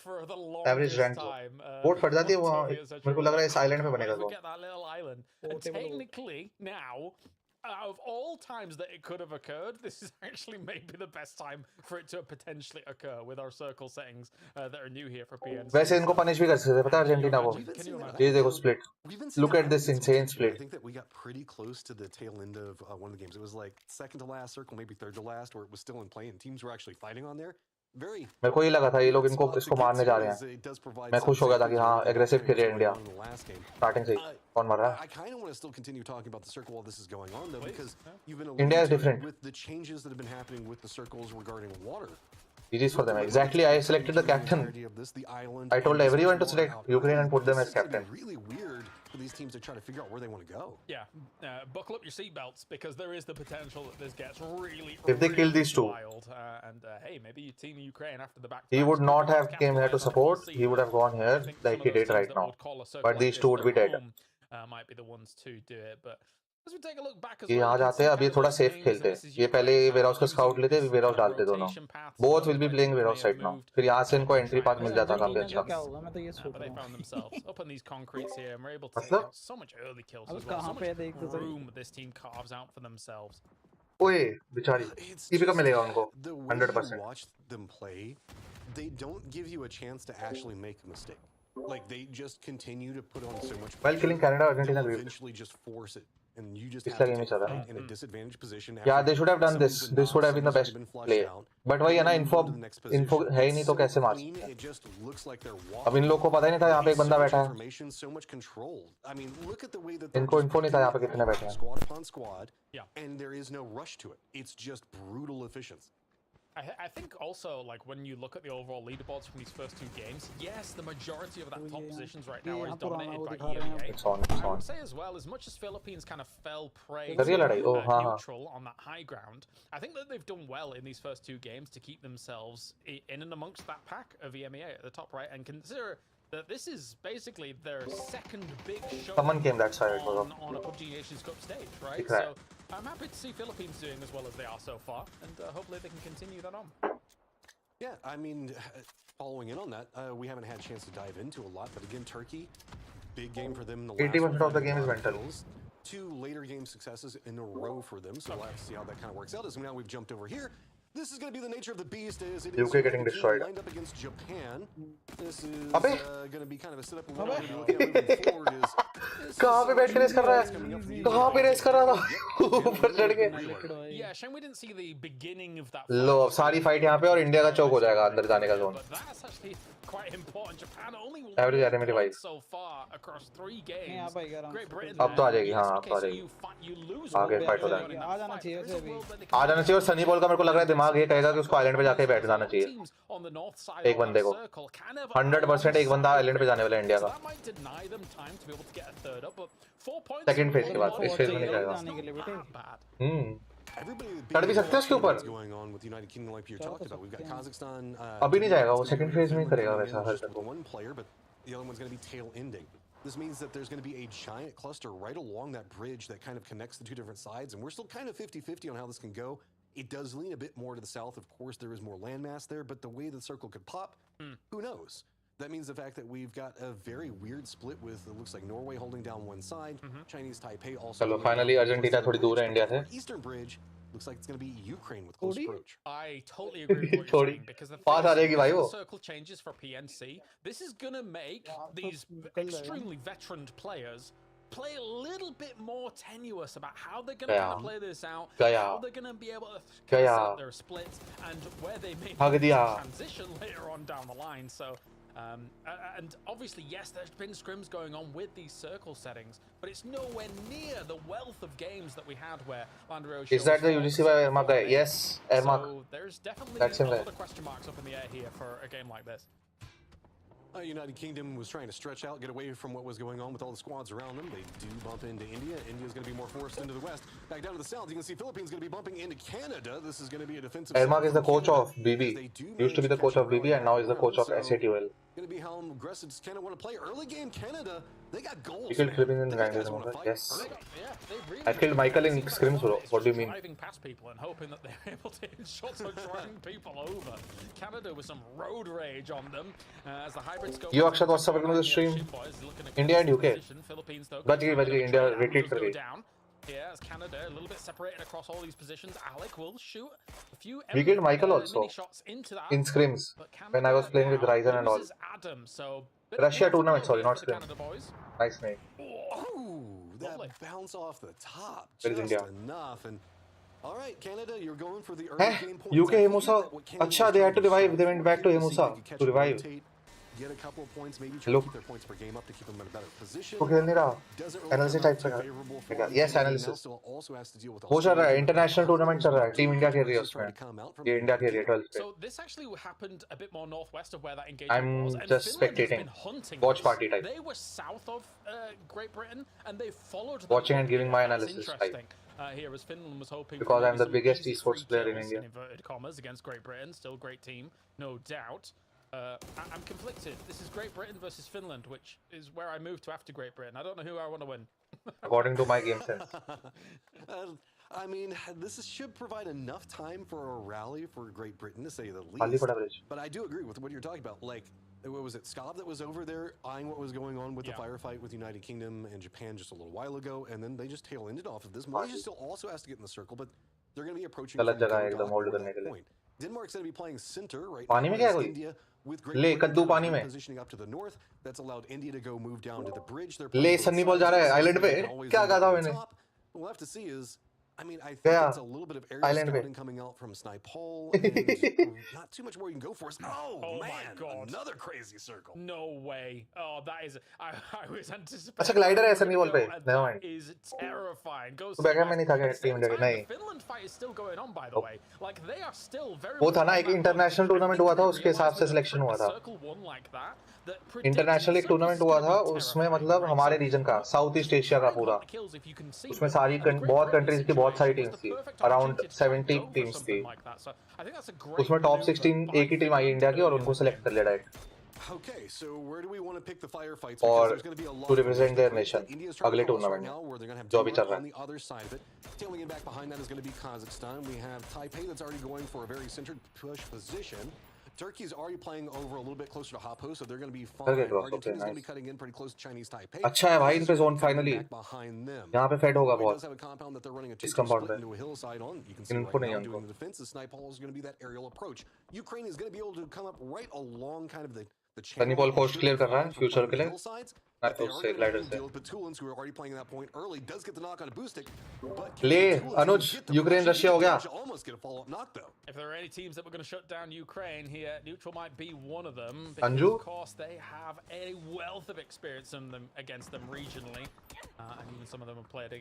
for the Average longest rank. time, boat फट जाती है वहाँ. मेरे को लग रहा है इस आइलैंड पे बनेगा तो. Get that little island. And technically now, out of all times that it could have occurred, this is actually maybe the best time for it to potentially occur with our circle settings that are new here for PNC. वैसे इनको punish भी कर सकते हैं, पता है Argentina को. ये देखो split. Look at this insane split. I think that we got pretty close to the tail end of one of the games. It was like second to last circle, maybe third to last, where it was still in play and teams were actually fighting on there. मेरे को ये लगा था ये लोग इनको इसको मारने जा रहे हैं. मैं खुश हो गया था कि हाँ एग्रेसिव खेल रही है इंडिया स्टार्टिंग से ही. कौन मार रहा है? I kind of want to still continue talking about the circle while this is going on though, because you've been India is different with the changes that have been happening with the circles regarding water. It is for them. Exactly, I selected the captain. I told everyone to select Ukraine and put them as captain. Really weird for these teams to try to figure out where they want to go. Yeah, buckle up your seatbelts because there is the potential that this gets really, if they kill these two, wild. And hey, maybe Team Ukraine after the back. He would not have came here to support. He would have gone here like he did right now. But these two would be dead. Might be the ones to do it, but. ये यहाँ जाते हैं अब ये थोड़ा safe खेलते हैं. ये पहले वेयरहाउस का स्काउट लेते हैं वेयरहाउस डालते दोनों. Both will be playing warehouse right now. फिर यहाँ से इनको एंट्री पाथ मिल जाता काफी अच्छा. मतलब ओए बेचारी टीपी का मिलेगा उनको 100%. They don't give you a chance to actually make a mistake. Like they just continue to put on so much while killing Canada, Argentina eventually just force it and you just पिछला have game to ही चल रहा take है in a disadvantaged position. Yeah, they should have done somebody's this. been This knocked, would have been the somebody's best been flushed play. out, But वही है ना, and info move to the next position. है ही नहीं It's तो so कैसे मार clean, सकते हैं? it just looks like they're अब इन walking. लोग को पता ही नहीं था यहाँ पे एक So बंदा much बैठा है. information, so much control. I mean, look at the way that they're इनको just info नहीं था यहाँ पे picking कितने बैठे हैं. squad upon squad, Yeah. and there is no rush to it. It's just brutal efficiency. I think also, like, when you look at the overall leaderboards from these first two games, yes, the majority of that top positions right now is dominated by EMEA. It's on, it's I on. would say as well, as much as Philippines kind of fell prey कर रही है लड़ाई? to Oh, हाँ, हाँ. neutral on that high ground, I think that they've done well in these first two games to keep themselves in and amongst that pack of EMEA at the top right, and consider that this is basically their second big show Someone came that side. on a PUBG Nations Cup stage, right? दिख रहा है. So I'm happy to see Philippines doing as well as they are so far, and hopefully they can continue that on. Yeah, I mean, following in on that, we haven't had a chance to dive into a lot, but again, Turkey, big game for them in the last 80% of the one. game is mental. Two later game successes in a row for them, so we'll have to see how that kind of works out. As now we've jumped over here. This is going to be the nature of the beast. As it UK is getting destroyed. lined up against Japan. This is अबे going to be kind of a setup of what we're going to be looking at moving forward. कहाँ पे बैठ के race कर रहा है? कहाँ पे रेस कर रहा था? ऊपर चढ़ के. Yeah, shame we didn't see the beginning of that. लो अब सारी फाइट यहाँ पे और इंडिया का चौक हो जाएगा अंदर जाने का zone. But that's actually quite important. Japan only Average enemy won device. so far across 3 games. Great Britain. अब तो आ जाएगी, हाँ अब तो आ जाएगी. आगे फाइट हो जाएगी. आ जाना चाहिए उसे अभी. आ जाना चाहिए और सनी बॉल का मेरे को लग रहा है दिमाग ये कहेगा कि उसको आइलैंड पे जाके बैठ जाना चाहिए. एक बंदे को 100% एक बंदा आइलैंड पे जाने वाला है इंडिया का. सेकंड फेज के बाद इस फेज में नहीं जाएगा. चढ़ भी सकते हैं उसके ऊपर. अभी नहीं जाएगा वो सेकंड फेज में ही करेगा वैसा हर जगह. This means that there's going to be a giant cluster right along that bridge that kind of connects the two different sides, and we're still kind of 50-50 on how this can go. It does lean a bit more to the south. Of course, there is more landmass there, but the way the circle could pop, who knows? That means the fact that we've got a very weird split with, it looks like Norway holding down one side, Chinese Taipei also. चलो finally Argentina थोड़ी दूर है India से. Eastern bridge looks like it's going to be Ukraine with close approach. I totally agree with what you're saying, because the पास आ जाएगी भाई वो. circle changes for PNC. This is going to make these extremely veteran players play a little bit more tenuous about how they're going to kind of play this out, how they're going to be able to set their splits, and where they may transition later on down the line. So. And obviously, yes, there's been scrims going on with these circle settings, but it's nowhere near the wealth of games that we had where Landero. Is that the UGC by Ermak guy? Yes, Ermak. So there's definitely That's a lot of question marks up in the air here for a game like this. United Kingdom was trying to stretch out, get away from what was going on with all the squads around them. They do bump into India. India's going to be more forced into the west. Back down to the south, you can see Philippines going to be bumping into Canada. This is going to be a defensive. Ermak is the coach of BB. Used to be the coach of BB and now is the coach of SATUL. Going to be how aggressive does Canada want to play? Early game Canada, they got goals. You killed Philippines in the yes. I killed Michael in scrims, bro. What do you mean? Driving past people and hoping that they're able to hit shots or driving people over. Canada with some road rage on them as the hybrid scope. Yo, Akshat, what's up? Welcome to the stream. India and UK. बच गई India retreat कर गई. Yeah, as Canada a little bit separated across all these positions. Alec will shoot a few. We killed Michael also in scrims when I was playing with Ryzen and all. Adam, so Russia tournament, sorry, not scrims. Nice name. Oh, that bounce off the top, Where is just India? enough. And all right, Canada, you're going for the early game points. UK Hemusa. Acha, they had to revive. They went back to Hemusa to revive. Get a couple of points, maybe try to keep their points per game up to keep them in a better position. वो खेल नहीं रहा. Analysis type का. Yes, analysis. वो चल रहा है. International tournament चल रहा है. Team India खेल रही है उसमें. ये India खेल रही है 12th पे. So this actually happened a bit more northwest of where that engagement I'm was. And just spectating. Watch party type. They were south of Great Britain and they followed. Watching and giving my analysis type. Here as Finland was hoping because I'm the biggest esports player in India. In inverted commas against Great Britain, still great team, no doubt. I'm conflicted. This is Great Britain versus Finland, which is where I moved to after Great Britain. I don't know who I want to win. According to my game sense. I mean, this should provide enough time for a rally for Great Britain, to say the least. But I do agree with what you're talking about. Like, what was it, Scav that was over there eyeing what was going on with the firefight with the United Kingdom and Japan just a little while ago, and then they just tail-ended off of this. Malaysia still also has to get in the circle, but they're going to be approaching from the point. Denmark's going to be playing center right now against India with Great Britain positioning up to the north. That's allowed India to go move down to the bridge. They're ले Sunny ball जा रहा है island पे. क्या कहा था मैंने? we'll have to see is, I mean, I think it's a little bit of area scouting coming out from Snipehole, and not too much more you can go for. Oh man, my God. Another crazy circle. No way. Oh, that is. I was anticipating. अच्छा glider है ऐसा नहीं बोल पे. Never mind. Is terrifying. Goes. तो backup में नहीं था क्या टीम इंडिया की? नहीं. The Finland fight is still going on, by the way. Like they are still very. वो था ना एक इंटरनेशनल टूर्नामेंट हुआ था उसके हिसाब से सिलेक्शन हुआ था. इंटरनेशनल एक टूर्नामेंट हुआ था उसमें मतलब हमारे रीजन का साउथ ईस्ट एशिया का पूरा उसमें सारी बहुत कंट्रीज की बहुत सारी टीम्स थी अराउंड 70 टीम्स थी उसमें टॉप 16 एक ही टीम आई इंडिया की और उनको सिलेक्ट कर लिया direct Okay, so where do we want to pick the firefights? Or there's going to be a lot to represent their nation. अगले टूर्नामेंट में जो अभी चल रहा है. On the other side of it, tailing in back behind that is going to be Kazakhstan. We have Taipei that's already going for a very centered push position. Turkey's already playing over a little bit closer to Hapo, so they're going to be fine. Argentina's going to be cutting in pretty close to Chinese Taipei. अच्छा है भाई इनका zone finally यहाँ पे fade होगा बहुत इस compound में इनको नहीं उनको Ukraine is going to be able to come up right along kind of the Sunny Paul coast clear कर रहा है फ्यूचर के लिए उससे ग्लाइडर से ले अनुज यूक्रेन रशिया हो गया If there are any teams that were going to shut down Ukraine here, Neutral might be one of them. Anju? Of course, they have a wealth of experience in them against them regionally. And even some of them have played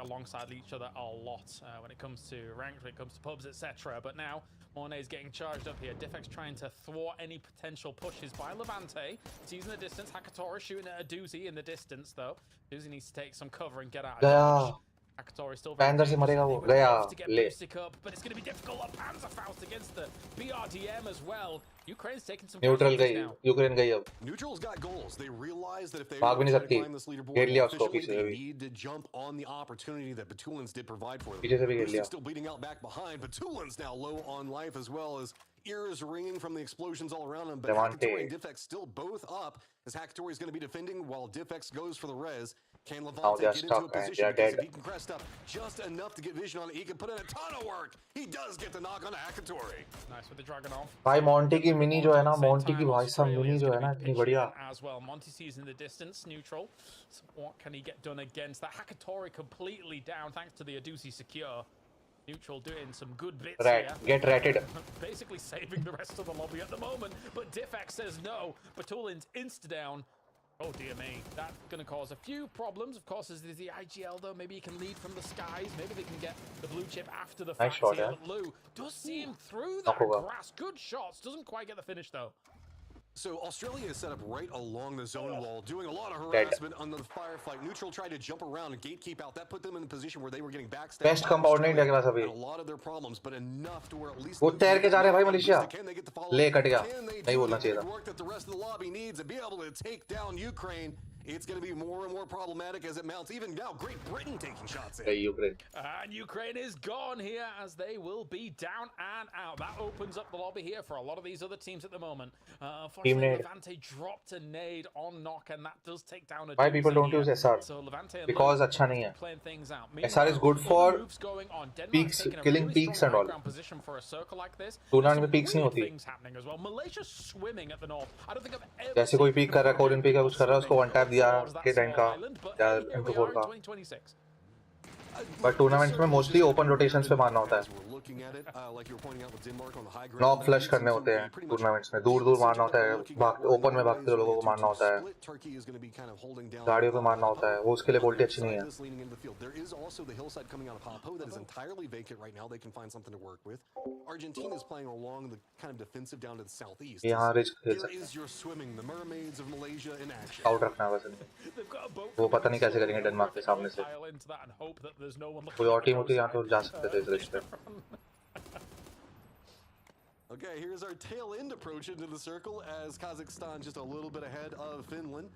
alongside each other a lot when it comes to ranks, when it comes to pubs, etc. But now, Mornay is getting charged up here. Diffex trying to thwart any potential pushes by Levante. He's in the distance. Hakatora shooting at a doozy in the distance, though. Doozy needs to take some cover and get out of dodge. Hakatori still अंदर से मरेगा वो गया ले but it's going to be difficult. Panzerfaust against the BRDM as well. Ukraine's taking some neutral गई Ukraine गई अब Neutral's got goals. They realize that if they भाग भी नहीं सकती घेर लिया उसको पीछे से भी need to jump on the opportunity that Batulins did provide for them. पीछे से भी घेर लिया Still bleeding out back behind. Batulins now low on life as well as ears ringing from the explosions all around him. But Hakatori and Diffex still both up as Hakatori is going to be defending while Diffex goes for the res. Can Levante get into a position because if he can crest up just enough to get vision on it, he can put in a ton of work. He does get the knock on Hakatori. Nice with the Dragunov. भाई Monty की mini जो है ना Monty की भाई साहब mini जो है ना इतनी बढ़िया as well. Monty sees in the distance Neutral. So what can he get done against that? Hakatori completely down thanks to the Adusi secure. Neutral doing some good bits here. Get ratted. Basically saving the rest of the lobby at the moment. But Diffex says no. Batulin's insta down. Oh dear me, that's going to cause a few problems. Of course, there's the IGL though. Maybe he can lead from the skies. Maybe they can get the blue chip after the fact here. But Lou does see him through that grass. Good shots. Doesn't quite get the finish though. So Australia is set up right along the zone wall, doing a lot of harassment on the firefight. Neutral tried to jump around and gatekeep out. That put them in a position where they were getting backstabbed. Best compound नहीं India के पास अभी. A lot of their problems, but enough to where at least. वो तैर के जा रहे हैं भाई मलेशिया. ले कट गया. नहीं बोलना चाहिए था. Work that the rest of the lobby needs to be able to take down Ukraine. It's going to be more and more problematic as it mounts. Even now, Great Britain taking shots in. Ukraine. And Ukraine is gone here as they will be down and out. That opens up the lobby here for a lot of these other teams at the moment. Unfortunately, Levante dropped a nade on knock, and that does take down a. Why people don't use SR? So Levante because अच्छा नहीं है. Playing things out. SR is good for peaks, killing peaks and all. Tournament में peaks नहीं होती. Malaysia swimming at the north. I don't think I've ever. जैसे कोई peak कर रहा है, कोरियन peak है कुछ कर रहा है, उसको one tap दिया के टाइम का या इनको फोर का बट टूर्नामेंट्स में मोस्टली ओपन रोटेशंस पे मारना होता है नॉक फ्लश करने होते हैं टूर्नामेंट्स में दूर दूर मारना होता है ओपन में भागते लोगों को मारना होता है गाड़ियों पे मारना होता है वो उसके लिए क्वालिटी अच्छी नहीं है यहाँ रिस्क खेल सकते हैं आउट रखना है बस वो पता नहीं कैसे करेंगे डेनमार्क के सामने से कोई और टीम होती है यहाँ तो जा सकते थे इस रिस्क पे Okay, here's our tail end approach into the circle as Kazakhstan just a little bit ahead of Finland.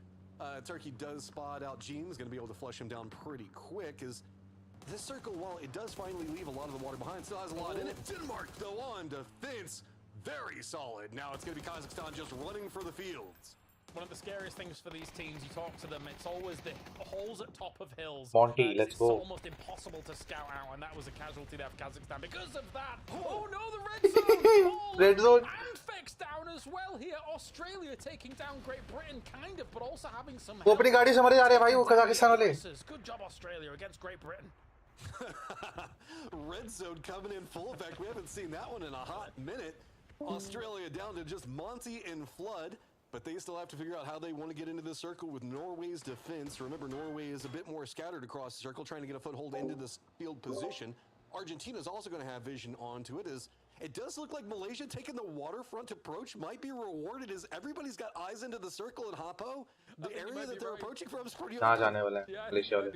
Turkey does spot out Gene, is going to be able to flush him down pretty quick as this circle, while it does finally leave a lot of the water behind, still has a lot in it. Denmark, though, on defense, very solid. Now it's going to be Kazakhstan just running for the fields. One of the scariest things for these teams, you talk to them, it's always the holes at top of hills. Monty, let's go. It's almost impossible to scout out, and that was a casualty there for Kazakhstan because of that. Oh no, the red zone! Red zone. And Fex down as well here. Australia taking down Great Britain, kind of, but also having some. वो अपनी गाड़ी से मरे जा रहे हैं भाई वो कजाकिस्तान वाले. Good job, Australia, against Great Britain. Red zone coming in full effect. We haven't seen that one in a hot minute. Australia down to just Monty and Flood, but they still have to figure out how they want to get into the circle with Norway's defense. Remember, Norway is a bit more scattered across the circle, trying to get a foothold into this field position. Argentina is also going to have vision onto it, as it does look like Malaysia taking the waterfront approach might be rewarded, as everybody's got eyes into the circle at Hapo. The area that they're approaching from is pretty कहाँ जाने वाले हैं Malaysia वाले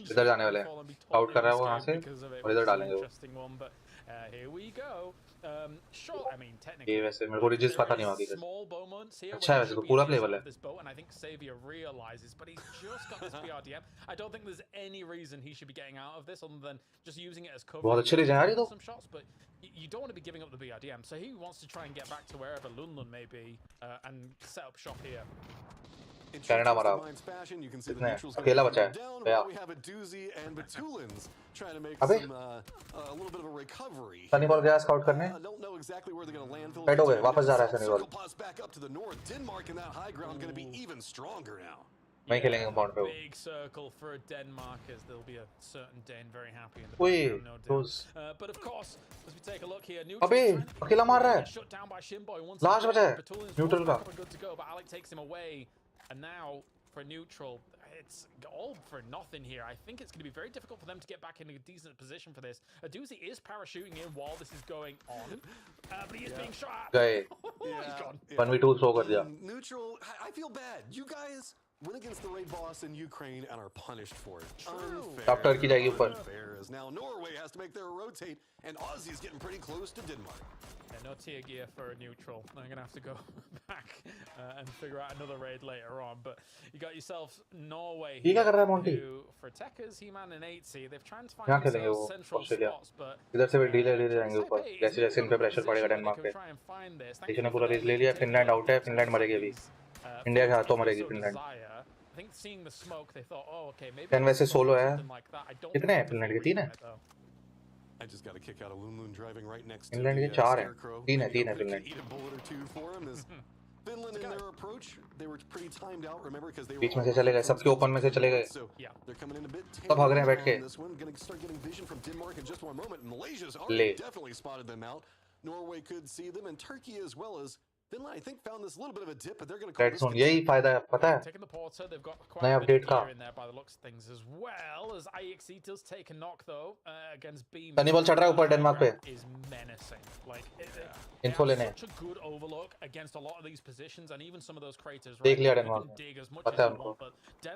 इधर जाने वाले हैं out कर रहा है वो वहाँ से और इधर डालेंगे वो here we go. Sure, I mean, ये वैसे मेरे को रिजिस पता नहीं होगी अच्छा है वैसे तो पूरा प्लेबल है and I think Xavier realizes, but he's just got this BRDM. I don't think there's any reason he should be getting out of this other than just using it as cover. बहुत अच्छे reason यार ये तो some shots, but you don't want to be giving up the BRDM, so he wants to try and get back to wherever Lunlun may be and set up shop here. Canada मारा किसने अकेला बचा है गया अबे Sunny ball गया scout करने बैठ हो गए वापस जा रहा है सनी बॉल मैं खेलेंगे कंपाउंड पे वो ओए अबे अकेला मार रहा है लास्ट बचा है न्यूट्रल का And now for neutral, it's all for nothing here. I think it's going to be very difficult for them to get back in a decent position for this. Aduzi is parachuting in while this is going on, but he is being shot. Gay. He's gone. 1v2 throw कर दिया. Neutral, I feel bad. You guys went against the raid boss in Ukraine and are punished for it. Unfair. Top Turkey जाएगी ऊपर. As now Norway has to make their rotate, and Aussie's getting pretty close to Denmark. Yeah, no tier gear for a neutral. I'm going to have to go back and figure out another raid later on. But you got yourself Norway here for Techers, He-Man and 8C. They've tried to find themselves central spots, but इधर से भी delay जाएंगे ऊपर जैसे जैसे इन पे pressure पड़ेगा Denmark पे देखने पूरा रीच ले लिया फिनलैंड आउट है फिनलैंड मरेगी अभी इंडिया के हाथों मरेगी फिनलैंड टेन वैसे सोलो है कितने हैं फिनलैंड के 3 हैं I just got a kick out of Lunlun driving right next to Finland के 4 हैं 3 हैं Finland Finland in their approach, they were pretty timed out, remember, because they were बीच में से चले गए सबके ओपन में से चले गए they're coming in a bit सब भाग रहे हैं बैठ के this one going to start getting vision from Denmark in just one moment. Malaysia's already definitely spotted them out. Norway could see them, and Turkey as well as Finland, I think, found this a little bit of a dip, but they're going to Red Zone यही फायदा है पता है नए update का Sunny ball चढ़ रहा है ऊपर डेनमार्क पे इन्फो लेने देख लिया डेनमार्क पता है उनको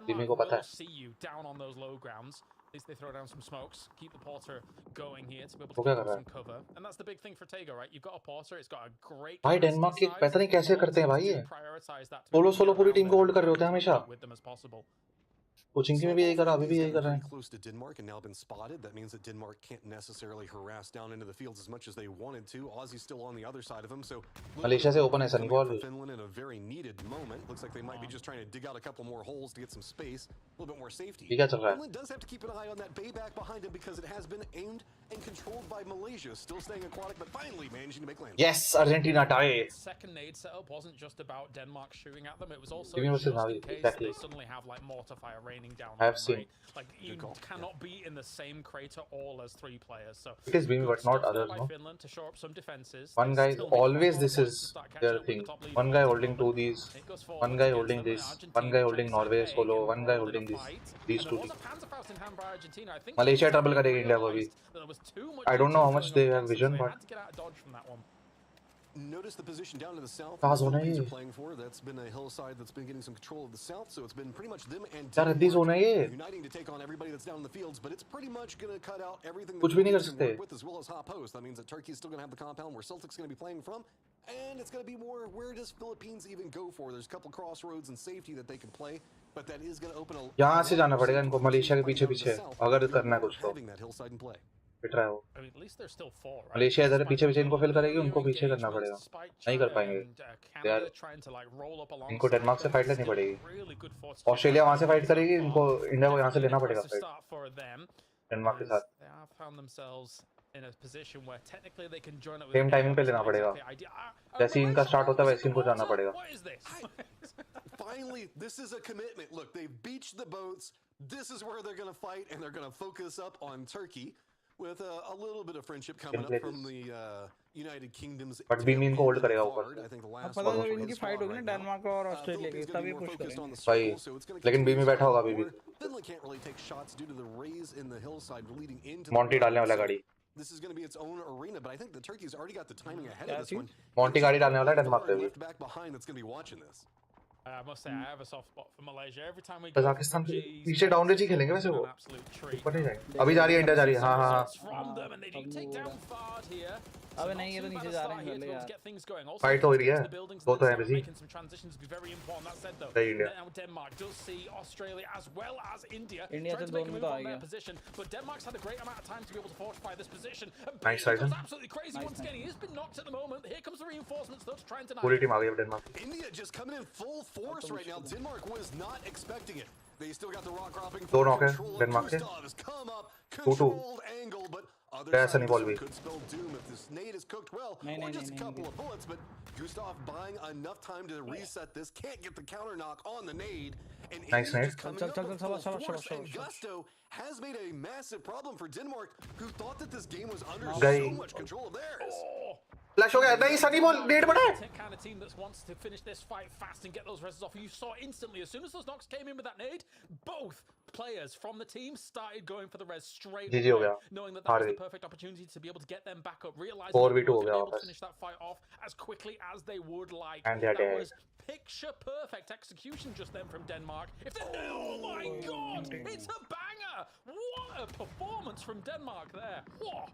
जिमी को पता है They throw down some smokes, keep the porter going here to be able to get some cover, and that's the big thing for Tego, right? You've got a porter, it's got a great. भाई Denmark की पता नहीं कैसे करते हैं भाई ये solo पूरी टीम को होल्ड कर रहे होते हैं हमेशा कोचिंग में भी यही करा अभी भी यही कर रहे हैं close to Denmark and now been spotted. That means that Denmark can't necessarily harass down into the fields as much as they wanted to. Aussie's still on the other side of them, so Malaysia से open है Sunny ball Finland in a very needed moment. Looks like they might be just trying to dig out a couple more holes to get some space, a little bit more safety. क्या चल रहा है Finland does have to keep an eye on that bay back behind him because it has been aimed and controlled by Malaysia. Still staying aquatic, but finally managing to make land. Yes, Argentina tie. Second nade setup wasn't just about Denmark shooting at them. It was also just in case they suddenly have like mortar fire raining down. I have seen. Like you cannot be in the same crater all as 3 players. So it is being, but not others. No. Finland to show up some defenses. One guy always this is their thing. One guy holding 2 these. One guy holding this. One guy holding Norway solo. One guy holding this. These 2. Malaysia trouble करेगी India को भी. I don't know how much they have vision, but. Notice the position down to the south. Zone are playing for. That's been a hillside that's been getting some control of the south, so it's been pretty much them and uniting to take on everybody that's down in the fields. But it's pretty much going to cut out everything that they can work with, as well as hot post. That means that Turkey's still going to have the compound where Celtic's going to be playing from, and it's going to be more where does Philippines even go for? There's a couple crossroads and safety that they can play, but that is going to open a. यहाँ से जाना पड़ेगा इनको Malaysia के पीछे अगर करना कुछ तो. पिट रहा है वो मलेशिया इधर पीछे इनको फिल करेगी उनको पीछे करना पड़ेगा नहीं कर पाएंगे यार इनको डेनमार्क से फाइट लेनी पड़ेगी ऑस्ट्रेलिया वहां से फाइट करेगी इनको इंडिया को यहाँ से लेना पड़ेगा फाइट डेनमार्क के साथ सेम टाइमिंग पे लेना पड़ेगा जैसे इनका स्टार्ट होता है वैसे इनको जाना पड़ेगा Finally, this is a commitment. Look, they've beached the boats, This is where they're going to fight, and they're going to focus up on Turkey with a little bit of friendship coming up from the United Kingdom's. But बीमी इनको hold करेगा ऊपर I think the अब last पता one है was इनकी fight होगी ना Denmark और ऑस्ट्रेलिया की तभी पुश करेंगे भाई लेकिन बीमी बैठा होगा अभी भी Finland can't really take shots due to the raise in the hillside leading into Monty डालने वाला गाड़ी This is going to be its own arena, but I think the Turkey's already got the timing ahead of this one. Monty गाड़ी डालने वाला है Denmark पे भी Back behind that's going to be watching this. I must say, I have a soft spot for Malaysia. Every time we Kazakhstan के पीछे down range ही खेलेंगे वैसे वो ऊपर नहीं जाएंगे अभी जा रही है इंडिया जा रही है हाँ हाँ अबे नहीं ये तो नीचे जा रहे हैं पहले यार फाइट हो रही है वो तो है बिजी सही इंडिया इंडिया से दोनों तो आ गया नाइस राइजन पूरी टीम आ गई अब Denmark India just coming in full force right now. Denmark was not expecting it. They still got the rock cropping. दो नॉक है डेनमार्क के 2-2 ऐसा नहीं बॉल भी could spell doom if this nade is cooked well or just a couple of bullets, but Gustav buying enough time to reset this, can't get the counter knock on the nade, and nice nade. And Gusto has made a massive problem for Denmark, who thought that this game was under so much control of theirs. Flash हो गया नहीं Sunny ball net बड़ा है kind of team that wants to finish this fight fast and get those reses off. You saw instantly as soon as those knocks came in with that nade, both players from the team started going for the res straight away, knowing that that was the perfect opportunity to be able to get them back up, realizing they were able to finish that fight off as quickly as they would like. And that was picture perfect execution just then from Denmark. Oh my god, it's a banger! What a performance from Denmark there. Whoa.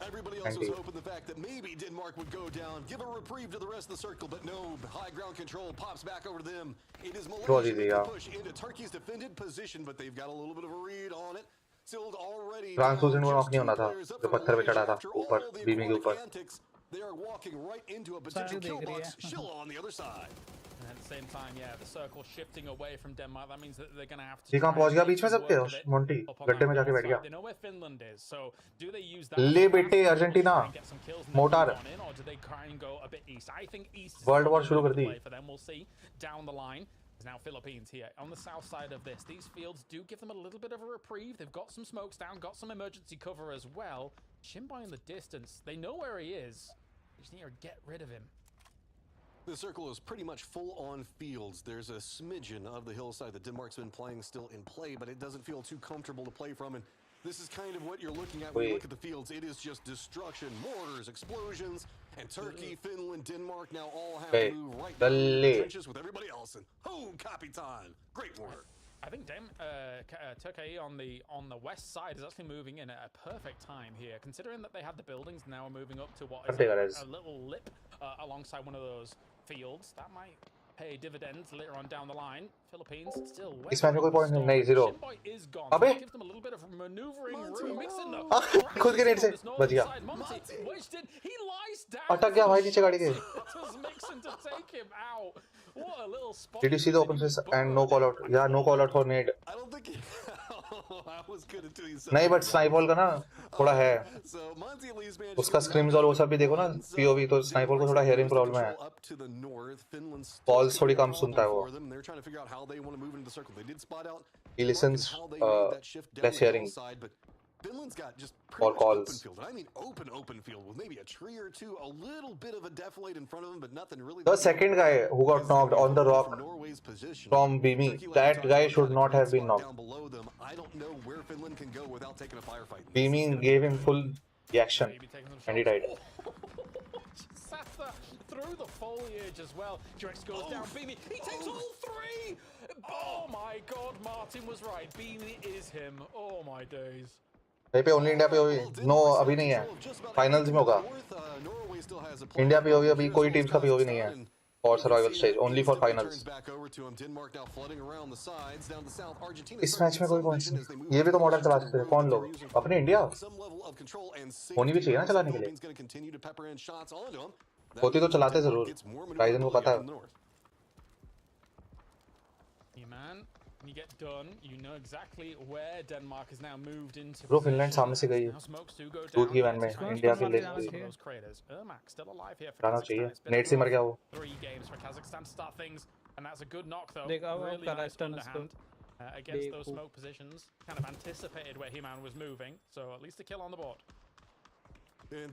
Everybody else was hoping the fact that maybe Denmark would go down, give a reprieve to the rest of the circle, but no, high ground control pops back over to them. It is Malaysia to push into Turkey's defended position, but they've got a little bit of a read on it. Sealed already. फ्रांसोजन को knock नहीं होना था जो पत्थर पे चढ़ा था ऊपर बीमी के ऊपर They are walking right into a potential kill box. Sheila on the other side. And at the same time, yeah, the circle shifting away from Denmark. That means that they're going to have to. ये कहाँ पहुँच गया बीच में सबके Monty गड्ढे में जाके बैठ गया They know where Finland is, so do they use that? ले बेटे Argentina motor or do they try and go a bit east? I think east is world war शुरू कर दी for them. We'll see down the line. There's now Philippines here on the south side of this. These fields do give them a little bit of a reprieve. They've got some smokes down, got some emergency cover as well. Shimbai in the distance. They know where he is. They just need to get rid of him. The circle is pretty much full on fields. There's a smidgen of the hillside that Denmark's been playing still in play, but it doesn't feel too comfortable to play from. And this is kind of what you're looking at when you look at the fields. It is just destruction, mortars, explosions, and Turkey, Finland, Denmark now all have to move right down the trenches with everybody else. And copy time. Great work. I think Turkey on the west side is actually moving in at a perfect time here, considering that they had the buildings now are moving up to what is a little lip alongside one of those fields. That might pay dividends later on down the line. Philippines still इस match में कोई point नहीं zero अबे खुद के net से बच गया अटक गया भाई नीचे गाड़ी के Did you see the open space and no call out? Yeah, no call out for nade. I don't think नहीं बट स्नाइपॉल का ना थोड़ा है उसका स्क्रीम्स और वो सब भी देखो ना पीओवी तो स्नाइपॉल को थोड़ा हेयरिंग प्रॉब्लम है कॉल्स थोड़ी कम सुनता है वो he listens less hearing Finland's got just or pretty calls. open field. I mean open field with maybe a tree or two, a little bit of a defilade in front of him, but nothing really. The second guy who got knocked on the rock from Bimi, that guy should not have been knocked. I don't know where Finland can go without taking a firefight. Bimi gave him full reaction and he died. Through the foliage as well. Drex goes down. Beamy, he takes all three. Oh my God, Martin was right. Beamy is him. Oh my days. पे only India पे no अभी नहीं है finals में होगा India पे अभी कोई टीम का पीओवी नहीं है और survival stage only for finals इस मैच में कोई पॉइंट्स नहीं ये भी तो मॉडल चला सकते हैं कौन लोग अपने इंडिया होनी भी चाहिए ना चलाने के लिए होती तो चलाते जरूर राइजन को पता है When you get done, you know exactly where Denmark is now moved into. Bro, Finland सामने से गई है दूध की वैन में इंडिया के लिए still alive here for जाना चाहिए नेट से मर गया वो 3 games for Kazakhstan to start things, and that's a good knock though. देखा वो really Kazakhstan nice underhand. against those smoke positions. Kind of anticipated where He-Man was moving, so at least a kill on the board.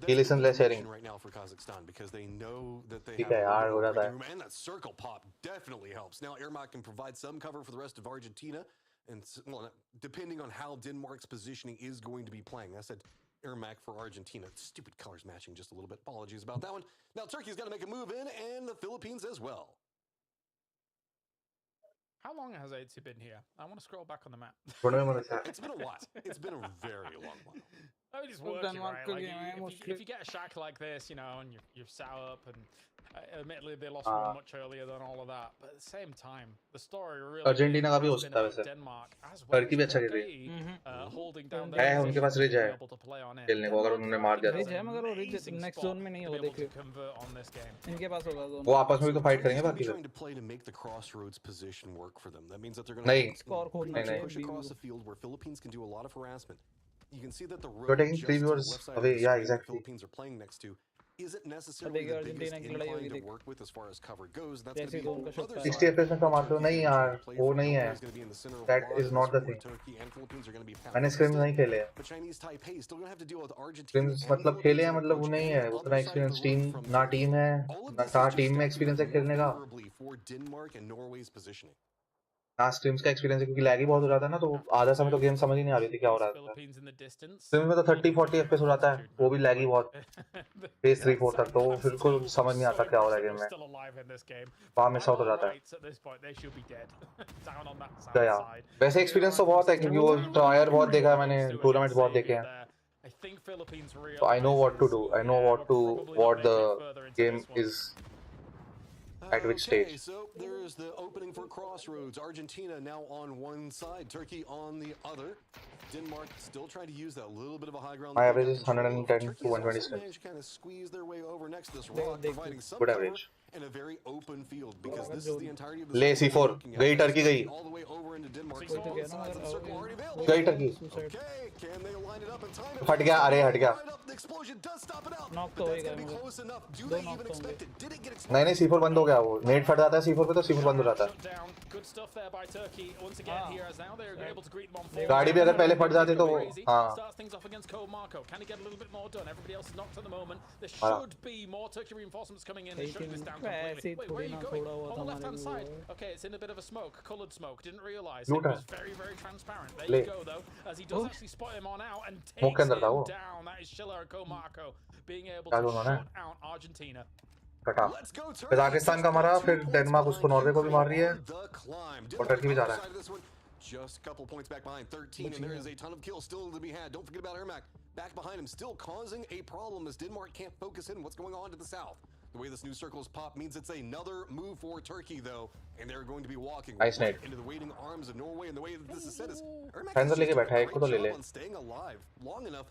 He listens less hearing right now for Kazakhstan because they know that they have a little bit of room, and that circle pop definitely helps. Now Ermac can provide some cover for the rest of Argentina, and well, depending on how Denmark's positioning is going to be playing. I said Ermac for Argentina. Stupid colors matching just a little bit. Apologies about that one. Now Turkey's got to make a move in, and the Philippines as well. How long has ASUS been here? I want to scroll back on the map. It's been a while. It's been a very long while. I mean, it's working, right? Like, if you get a shack like this, you know, and you're set up, and admittedly they lost one much earlier than all of that, but at the same time, the story really Argentina का भी हो सकता है वैसे. Turkey भी अच्छा खेल रही है. है उनके पास रिज है खेलने को अगर उन्होंने मार दिया. रिज है मगर वो रिज नेक्स्ट जोन में नहीं होगा देखिए. इनके पास होगा जोन. वो आपस में भी तो फाइट करेंगे बाकी लोग. नहीं. You can see that the road just to the left side of the Philippines are playing next to isn't necessarily the biggest incline to work with as far as cover goes. That's going to be on the other 60 FPS में कम आते हो नहीं यार वो नहीं है. That is not the thing. मैंने scrims नहीं खेले हैं. स्क्रिम्स मतलब खेले हैं मतलब वो नहीं है उतना एक्सपीरियंस टीम ना टीम है ना टीम में एक्सपीरियंस है खेलने का. स्ट्रीम्स का एक्सपीरियंस है क्योंकि लैग ही बहुत हो जाता है ना तो आधा समय तो गेम समझ ही नहीं आ रही थी क्या हो रहा था. स्ट्रीम में तो 30-40 FPS हो जाता है वो भी लैग ही बहुत फेज 3-4 तक तो फिर को समझ नहीं आता क्या हो रहा है गेम में. वहाँ मिस आउट हो जाता है. क्या वैसे एक्सपीरियंस तो बहुत है क्योंकि वो ट्रायर बहुत देखा है मैंने टूर्नामेंट बहुत देखे हैं. So I know what to do. I know what the game is. At which stage? So there's the opening for Crossroads. Argentina now on one side, Turkey on the other. Denmark still trying to use that little bit of a high ground. My average is 110 to 120 skills. Kind of squeeze their way over next to this rock, providing some good cover average. in a very open field because this is the entirety of the ले C4 गई Turkey गई. all the way over into Denmark. So all sides of the circle already available. गई Turkey. Okay, can they line it up in time? फट गया अरे हट गया. The explosion does stop it out. Knock तो होएगा Be close enough. Do they even expect it? Did it get exploded? नहीं C4 बंद हो गया वो नेट फट जाता है C4 पे तो C4 बंद हो जाता है. गाड़ी भी अगर पहले फट जाती तो हाँ. left hand side. Okay, it's in a bit of a smoke, coloured smoke. Didn't realise it was very, very transparent. There you go, though, as he does actually spot him on out and takes him down. That is Schiller and Comarco being able to shut out Argentina. Kazakhstan का मारा फिर Denmark उसको Norway को भी मार रही है और टर्की भी जा रहा है. Just a couple points back behind 13, and there is a ton of kills still to be had. Don't forget about Ermac back behind him, still causing a problem as Denmark can't focus in what's going on to the south. The way this new circle is popped means it's another move for Turkey, though, and they're going to be walking into the waiting arms of Norway. And the way that this is said is Ermac is on staying alive long enough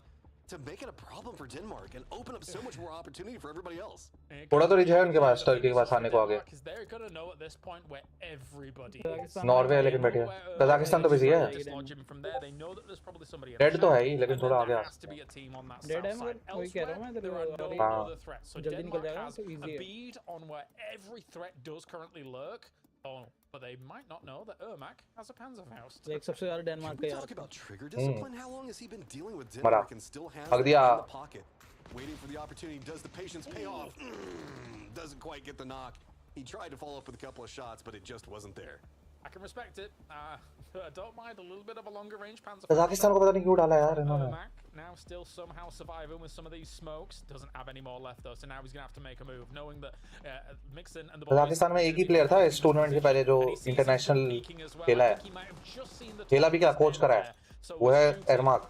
to make it a problem for Denmark and open up so much more opportunity for everybody else. थोड़ा तो ridge है उनके पास Turkey के पास आने को आगे. Norway है लेकिन बैठे हैं. कजाकिस्तान तो बिजी है. रेड तो है ही लेकिन थोड़ा आगे आ. रेड है मगर वही कह रहा हूँ मैं तेरे को. जल्दी निकल जाएगा तो इजी है. Oh, but they might not know that Ermac has a Panzerfaust. एक सबसे ज़्यादा डेनमार्क का यार. Talk about trigger discipline. How long has he been dealing with Denmark and still has it in the pocket, waiting for the opportunity? Does the patience pay off? Doesn't quite get the knock. He tried to follow up with a couple of shots, but it just wasn't there. I can respect it. I don't mind a little bit of a longer range Panzer. Kazakhstan को पता नहीं क्यों डाला यार इन्होंने. Now still somehow surviving with some of these smokes. Doesn't have any more left though, so now he's gonna have to make a move, knowing that Mixon and the Kazakhstan में एक ही player था इस tournament से पहले जो international खेला है. खेला भी क्या कोच करा है वो है एरमाक.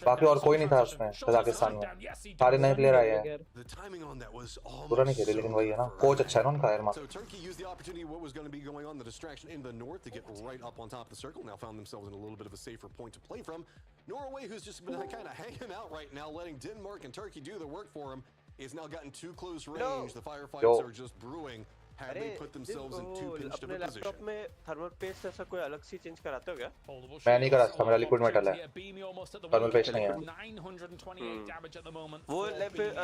बाकी और कोई नहीं था उसमें कजाकिस्तान में. सारे नए प्लेयर आए हैं. पूरा नहीं खेले लेकिन वही है ना कोच अच्छा है ना उनका एरमाक. Norway, who's just been kind of hanging out right now, letting Denmark and Turkey do the work for him, is now gotten too close range. The firefights are just brewing. had they put themselves in too pinched of a position. Laptop में thermal paste ऐसा कोई अलग सी change कराते हो क्या? मैं नहीं करा सकता, मेरा लिक्विड मेटल है, थर्मल पेस्ट नहीं है। वो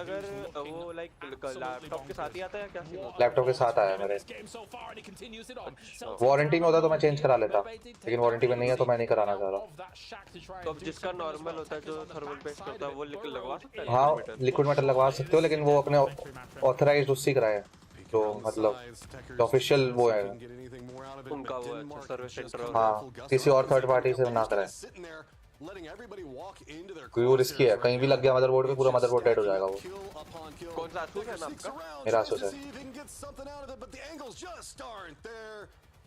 अगर वो लाइक लैपटॉप के साथ ही आता है क्या? लैपटॉप के साथ आया मेरे, वारंटी में होता तो मैं चेंज करा लेता, लेकिन वारंटी में नहीं है तो मैं नहीं कराना चाह रहा। तो अब जिसका नॉर्मल होता है जो थर्मल पेस्ट होता है वो लगवा सकता है? हाँ लिक्विड मेटल लगवा सकते हो, लेकिन वो अपने ऑथराइज्ड उससे कराए, तो मतलब ऑफिशियल वो है उनका वो सर्विस सेंटर। हाँ किसी और थर्ड पार्टी से ना कराए, क्योंकि वो रिस्की है, कहीं भी लग गया मदरबोर्ड पे पूरा मदरबोर्ड डेड हो जाएगा। वो कौन सा ASUS है ना आपका? मेरा ASUS है।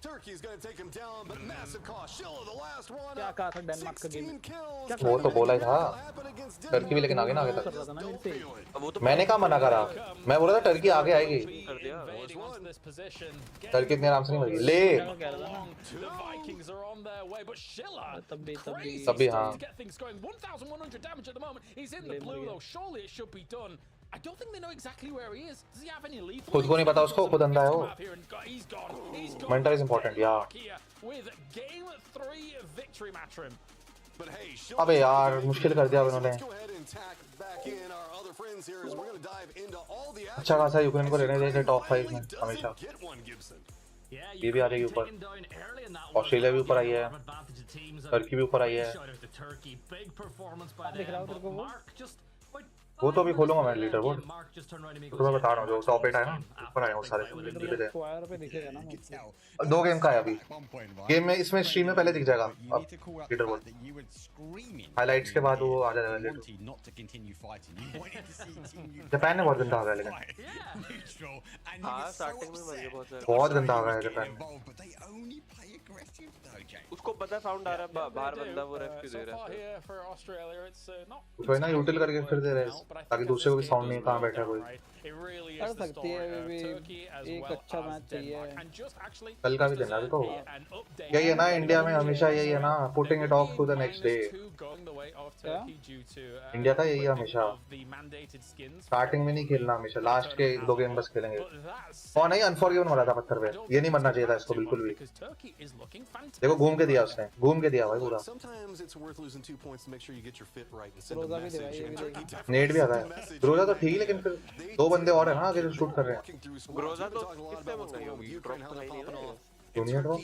Turkey's going to take him down, but massive cost. Shilla, the last one. क्या कहा था डेनमार्क का गेम? वो तो बोला ही था टर्की भी, लेकिन आगे ना आगे तक मैंने कहा मना करा, मैं बोला था टर्की आगे आएगी, टर्की इतने आराम से नहीं मरेगी। ले तब भी हाँ खुद को नहीं पता उसको, खुद अंधा है वो। मेंटल इज इंपॉर्टेंट यार। अबे यार मुश्किल कर दिया उन्होंने। अच्छा खासा यूक्रेन को रहने देते टॉप 5 में हमेशा। ये भी आ रही है ऊपर, ऑस्ट्रेलिया भी ऊपर आई है, टर्की भी ऊपर आई है। वो तो अभी खोलूंगा मैं लीडर बोर्ड, तो मैं बता रहा हूँ जो टॉप 8 आए ना ऊपर आए वो सारे दो गेम का है अभी। गेम में इसमें स्ट्रीम में पहले दिख जाएगा अब लीडर बोर्ड, हाइलाइट्स के बाद वो आ जाएगा। जापान ने बहुत गंदा आ गया, लेकिन बहुत गंदा आ गया है जापान। उसको पता साउंड आ रहा है बाहर बंदा वो रेफ क्यों दे रहा है? तो है ना यूटिल करके फिर दे रहे हैं ताकि दूसरे को भी साउंड नहीं, कहाँ बैठा कोई कर सकती है। एक अच्छा मैच चाहिए, कल का भी देना भी तो यही है ना इंडिया में, हमेशा यही है ना, putting it off to the next day. India का यही है हमेशा, स्टार्टिंग में नहीं खेलना, हमेशा लास्ट के 2 गेम बस खेलेंगे। और नहीं अनफॉरगिवन हो रहा था पत्थर पे, ये नहीं मरना चाहिए था इसको बिल्कुल भी। देखो घूम के दिया उसने, घूम के दिया भाई पूरा। नेट भी आ गया, ग्रोजा तो ठीक, लेकिन फिर 2 बंदे और है ना आगे जो शूट कर रहे हैं। ग्रोजा तो किससे मंगाई होगी? ड्रॉप तो नहीं है। दुनिया drop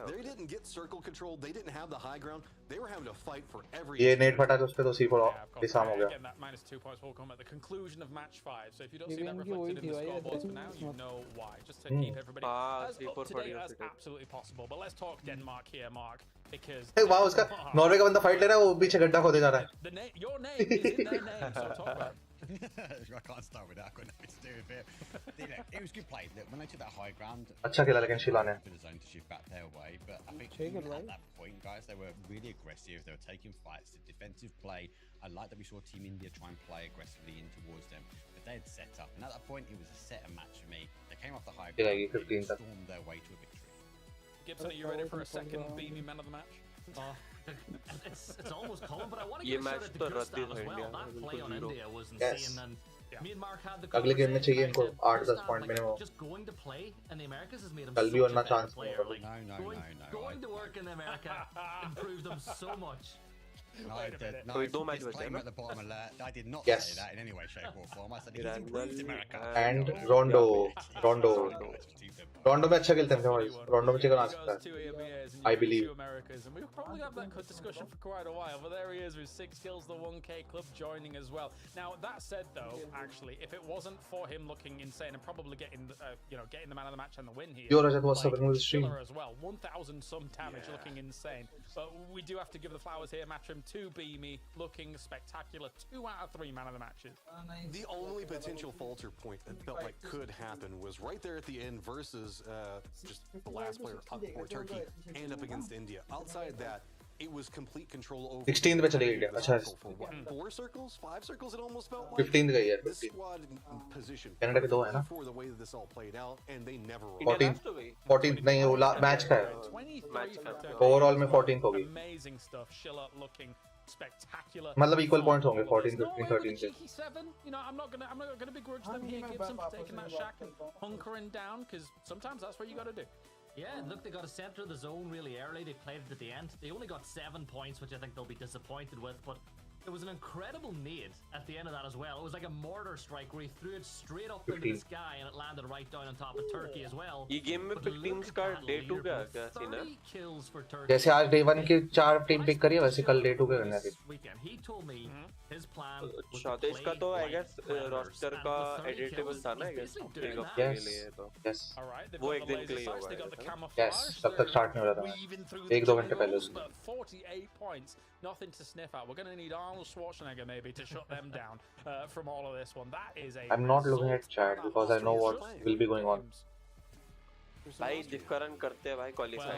They didn't get circle control. They didn't have the high ground. They were having to fight for every. ये नेट फटा तो उसपे तो C4 डिसाम हो गया। वाह उसका नॉर्वे का बंदा फाइट ले रहा है, वो पीछे गड्ढा खोदे जा रहा है। I can't start with that. I've got nothing to do with it. It was good play. Look, when they took that high ground, अच्छा खेला लेकिन शिला ने for the zone to shift back their way. But I think at that point, guys, they were really aggressive. They were taking fights. The defensive play. I like that we saw Team India try and play aggressively in towards them, but they had set up, and at that point, it was a set and match for me. They came off the high ground and stormed their way to a victory. Gibson, are you ready for a second beamy man of the match? It's almost common, but I want to give a shout out to Gustav as well. That play on India was insane, and me and Mark had the अगले game में चाहिए इनको 8-10 point minimum. just going to play in the Americas has made him कल भी such वरना a chance better player. Like going to work in America improved him so much. No, I did. No, disclaimer at the bottom alert. I did not say that in any way, shape, or form. I said he's improved America. And Rondo में अच्छा खेलते हैं भाई, रोंडो में chicken आ सकता है, I believe. And we'll probably have that discussion for quite a while, but there he is with 6 kills, the 1K club joining as well. Now that said, though, actually, if it wasn't for him looking insane and probably getting the man of the match and the win here, Yo, Rajat, what's up in the stream? As well, 1,000 some damage, looking insane. But we do have to give the flowers here. Matchroom 2 beamy, looking spectacular. 2 out of 3 man of the matches. The only potential falter point that felt like could happen was right there at the end versus just the last player up for Turkey and up against India. Outside that, it was complete control over 16th पे चली गई India. अच्छा 4 circles, 5 circles it almost felt like. 15th गई है, 15th Canada के 2 है ना, 14th नहीं वो मैच का है, ओवरऑल में 14th होगी। Amazing stuff. Shilla looking spectacular. मतलब equal points होंगे 14, Norway 15, with a 13 से. cheeky 7. You know, I'm not gonna begrudge them here, Gibson, for taking that shack and hunkering down, because sometimes that's what you got to do. Yeah, look, they got a center of the zone really early. They played it at the end. They only got 7 points, which I think they'll be disappointed with, but it was an incredible nade at the end of that as well. It was like a mortar strike where he threw it straight up into the sky and it landed right down on top of Turkey as well. ये game में pick teams का day 2 क्या scene है? जैसे आज day 1 की 4 team pick करी है वैसे कल day 2 के करना है. He told me his plan was अच्छा तो इसका तो I guess roster का editable था ना I guess एक हफ्ते के लिए तो. Yes. वो एक दिन के लिए होगा. Yes. तब तक start नहीं हो रहा था. 1-2 घंटे पहले उसके. 48 points, nothing to sniff at. We're going to need Arnold Schwarzenegger maybe to shut them down from all of this one. That is a. I'm not looking at chat because I know what will be going on. भाई divkaran करते हैं भाई qualify.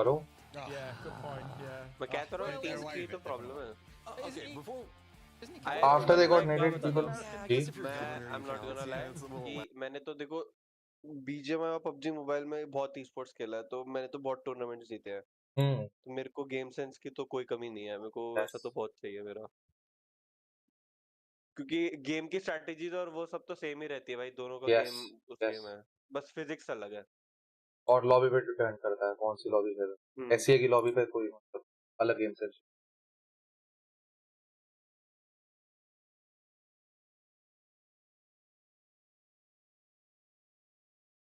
करो. Yeah, good point. Yeah. मैं कहता हूँ teams की तो problem है. Okay, before. After they got needed people. I'm not gonna lie. कि मैंने तो देखो BGMI और PUBG मोबाइल में बहुत e-sports खेला है तो मैंने तो बहुत टूर्नामेंट्स जीते हैं. तो मेरे को गेम सेंस की तो कोई कमी नहीं है. मेरे को ऐसा तो बहुत चाहिए मेरा. क्योंकि गेम की स्ट्रैटेजीज और वो सब तो सेम ही रहती है भाई. दोनों का गेम सेम है. बस फिजिक्स अलग है. और लॉबी पे डिपेंड करता है कौन सी लॉबी है. एससीए की लॉबी पे कोई मतलब अलग game sense.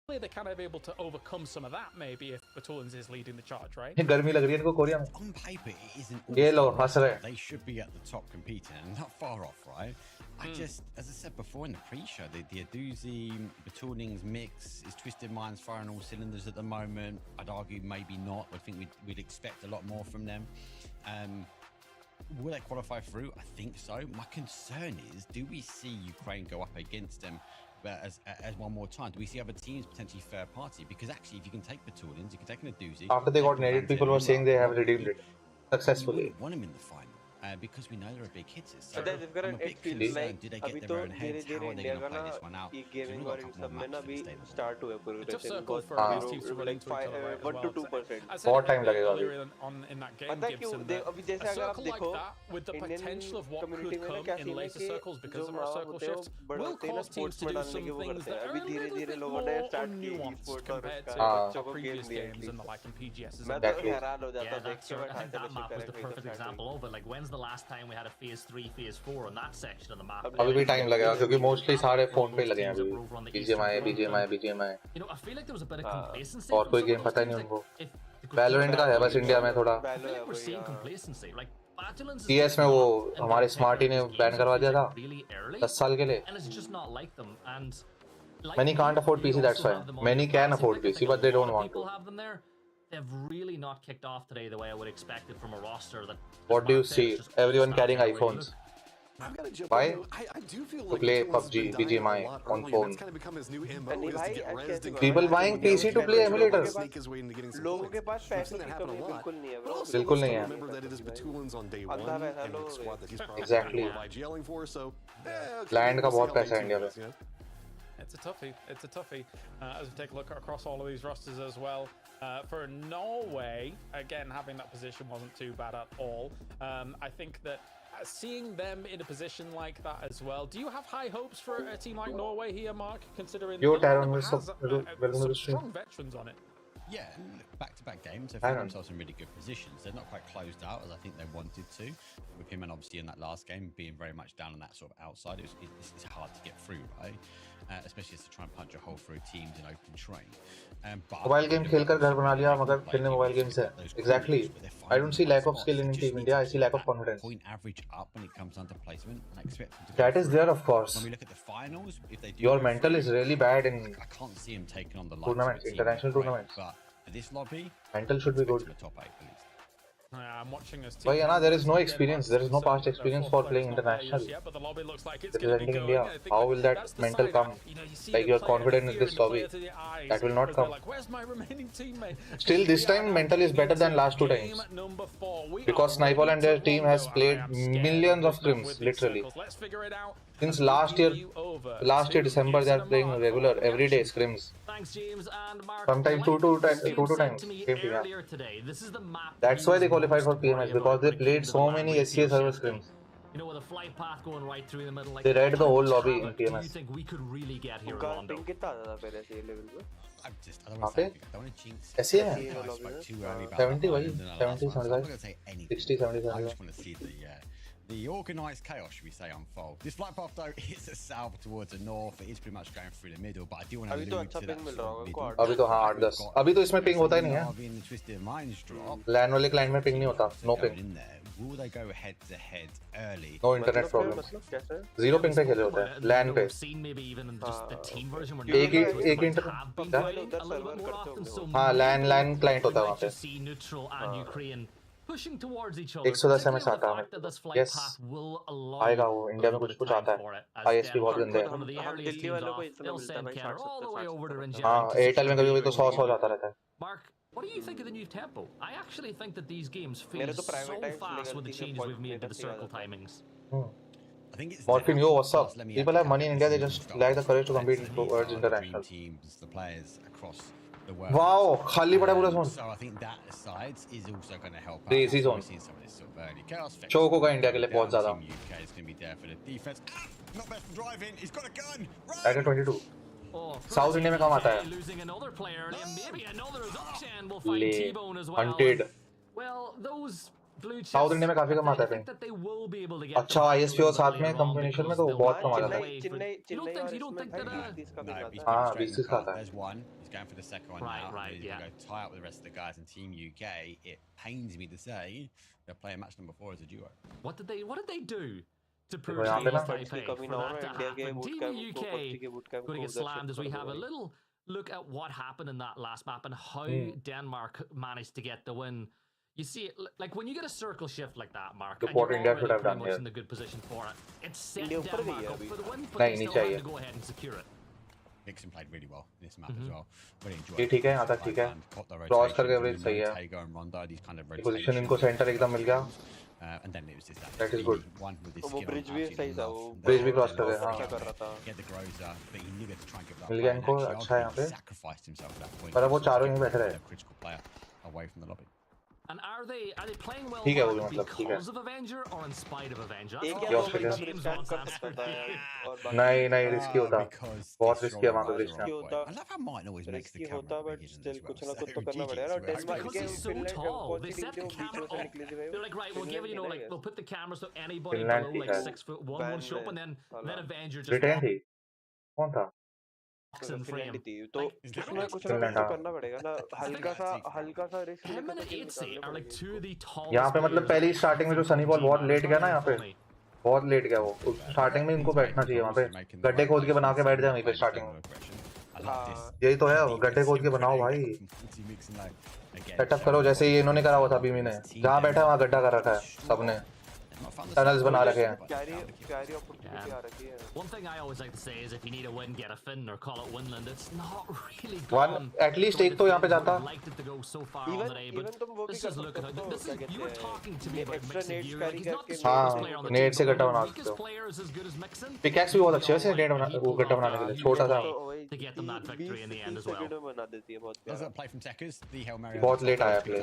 They're kind of able to overcome some of that maybe if Batulins is leading the charge, right? गर्मी लग रही है इनको कोरिया में. On paper, it isn't. ये लो हंस रहे. They should be at the top competing and not far off, right? I just, as I said before in the pre-show, the Aduzi, Batulins mix is Twisted Minds firing all cylinders at the moment. I'd argue maybe not. I think we'd expect a lot more from them. Will they qualify through? I think so. My concern is, do we see Ukraine go up against them as one more time? Do we see other teams potentially third party? Because actually, if you can take Batulins, you can take an Aduzi. After they got needed, people were saying they have redeemed it successfly. We want them in the final because we know they're a big hitter. So I'm a bit concerned. Did they get their own heads? How are they going to play this one out? ये gaming और इन सब में ना भी start हुए पूरे It's a tough circle for these teams to run into each other, right, 1 to 2%. बहुत time लगेगा अभी. In that game, Gibson, अभी जैसे अगर आप देखो with the potential of what could come in later circles because of our circle shifts will cause teams to do some things that are a little bit more nuanced compared to our previous games and the like in PGS. मैं तो हैरान हो जाता I think that map was the perfect example of it. Like, when's the last time we had a phase 3, phase 4 on that section of the map? अभी भी time लगेगा क्योंकि mostly सारे फोन पे लगे हैं अभी. BGMI. You know, I feel like there was a bit of complacency. और कोई गेम पता ही नहीं उनको. Valorant का है बस इंडिया में थोड़ा. I feel like we're seeing complacency. Like, CS में वो हमारे स्मार्टी ने बैन करवा दिया था 10 साल के लिए. And it's just not like them. And many can't afford PC, that's why. Many can afford PC, but they don't want to. They've really not kicked off today the way I would expect it from a roster that. What do you see? Everyone carrying iPhones. Why? I do feel To like play PUBG, BGMI on phone. It's kind of become his new MO is to get rezzed and People buying PC to play emulators. लोगों के पास पैसे की कमी बिल्कुल नहीं है bro. बिल्कुल नहीं है. Remember that it is Batulins on day 1 and the squad that he's probably Exactly. IGLing for, so Land का बहुत पैसा है इंडिया में. It's a toughie. It's a toughie. As we take a look across all of these rosters as well. For Norway, again, having that position wasn't too bad at all. I think that seeing them in a position like that as well. Do you have high hopes for a team like Norway here, Mark? Considering has strong veterans on it. Yeah, back-to-back games, they found themselves in really good positions. They're not quite closed out as I think they wanted to. With him and obviously in that last game being very much down on that sort of outside, it's hard to get through, right? Especially as to try and punch a hole through teams in open terrain. Mobile game खेलकर घर बना लिया मगर खेलने mobile game से. Exactly. I don't see lack of skill in Team India. I see lack of confidence. Point average up when it comes down to placement, and I expect them to. That is there, of course. When we look at the finals, if they do, your mental is really bad in. I can't see him taking on the tournaments, international tournaments. But for this lobby, mental should be good. The top 8 at least. I'm watching us. But yeah, there is no experience. There is no past experience for playing international. But the lobby looks like it's representing India. How will that mental come? Like you're confident in this lobby, that will not come. Where's my remaining teammate? Still, this time mental is better than last 2 times. Because Snipeball and their team has played millions of scrims, literally. Since last year December, they are playing regular everyday scrims. Thanks, James and Mark. Sometimes two times. This is the map. That's why they qualified for PMS because they played so many SCA server scrims. You know, with a flight path going right through the middle, like they read the whole lobby in do you PMS. think we could really get here, Rondo? I don't want to jinx. SCA I spoke too early about 70 that. भाई 70 I'm not 75 going to say anything. 60 75 I just want to see the organised chaos, should we say, unfold. This flight path though is a south towards the north. It is pretty much going through the middle, but I do want to allude to that sort of middle. अभी तो हाँ 8-10 अभी तो इसमें ping होता ही नहीं है लैन वाले क्लाइंट में पिंग नहीं होता no ping Will they go head to head early? No internet problems. Zero ping पे खेले होते हैं LAN पे एक इंटर हाँ LAN client होता है वहाँ पे 110 MS आता है yes आएगा वो इंडिया में कुछ आता है ISP बहुत गंदे हैं हाँ एयरटेल में कभी-कभी तो 100 जाता रहता है What do you think of the new tempo? I actually think that these games feel so fast with the changes we've made to the circle timings. I think it's Morphine, yo, what's up? People have money in India, they just lack the courage to compete towards international. Teams, the players across the world. Wow, खाली पड़ा पूरा zone. So I think that aside is also going to help. Easy zone. Choco का India के लिए बहुत ज़्यादा. UK is going to be there for the defense. Not best for driving. He's got a gun. Tiger 22. South India में कम आता है hunted south India में काफी कम आता है अच्छा ISP और साथ में कॉम्बिनेशन में तो बहुत कम आता है हाँ 20 का आता है He's going for the second one now. He's going to go tie up with the rest of the guys in Team UK. It pains me to say they're playing match number 4 as a duo. What did they do to prove for that to happen? Team UK going to get slammed as we have a little look at what happened in that last map and how Denmark managed to get the win. You see, like when you get a circle shift like that, Mark, and you're already pretty much in the good position for it, it's set Denmark up for the win, but they still have to go ahead and secure it. Nixon played really well in this map as well. Really enjoyed ये ठीक है यहाँ तक ठीक है cross करके average सही है पोजीशन इनको सेंटर एकदम मिल गया and then it was just that is good वो ब्रिज भी सही था वो ब्रिज भी क्रॉस कर गया हां get the grozer but he needed to try and give that मिल गया इनको अच्छा है यहाँ पे पर अब वो चारों यहीं बैठे रहे critical player away from the lobby. And are they playing well because of Avenger or in spite of Avenger? नहीं रिस्की होता बहुत रिस्की है वहाँ पे risky I love how Martin always makes the camera but still कुछ ना कुछ तो करना पड़ेगा ना because he's so tall they set the camera up they're like right we'll give it like we'll put the camera so anybody below like 6'1" won't show up and then Avenger just Bitrate थी कौन था Finland थी तो उसमें कुछ ना कुछ करना पड़ेगा ना हल्का सा रिस्क यहाँ पे मतलब पहली स्टार्टिंग में जो सनी बॉल बहुत लेट गया ना यहाँ पे बहुत लेट गया वो स्टार्टिंग में इनको बैठना चाहिए वहाँ पे गड्ढे खोद के बना के बैठ जाए वहीं पे स्टार्टिंग में यही तो है गड्ढे खोद के बनाओ भाई सेटअप करो जैसे ये इन्होंने करा हुआ था बीमी ने जहाँ बैठा है वहाँ गड्ढा कर रखा है सबने टनल्स बना रखे हैं One thing I always like to say is if you need a win, get a fin or call it Winland. It's not really one at least एक तो यहाँ पे जाता liked it to go so far on the day, but let's just look at it. This is you were talking to me about Mixon gear. Like he's not the strongest player on the net से गड्ढा बना team. Biggest player is as good as Mixon. Pickaxe भी बहुत अच्छे हैं net बना वो गड्ढा बनाने के लिए छोटा सा to get them that victory in the end as well. Does that play from Tekers? The Hail Mary. बहुत लेट आया play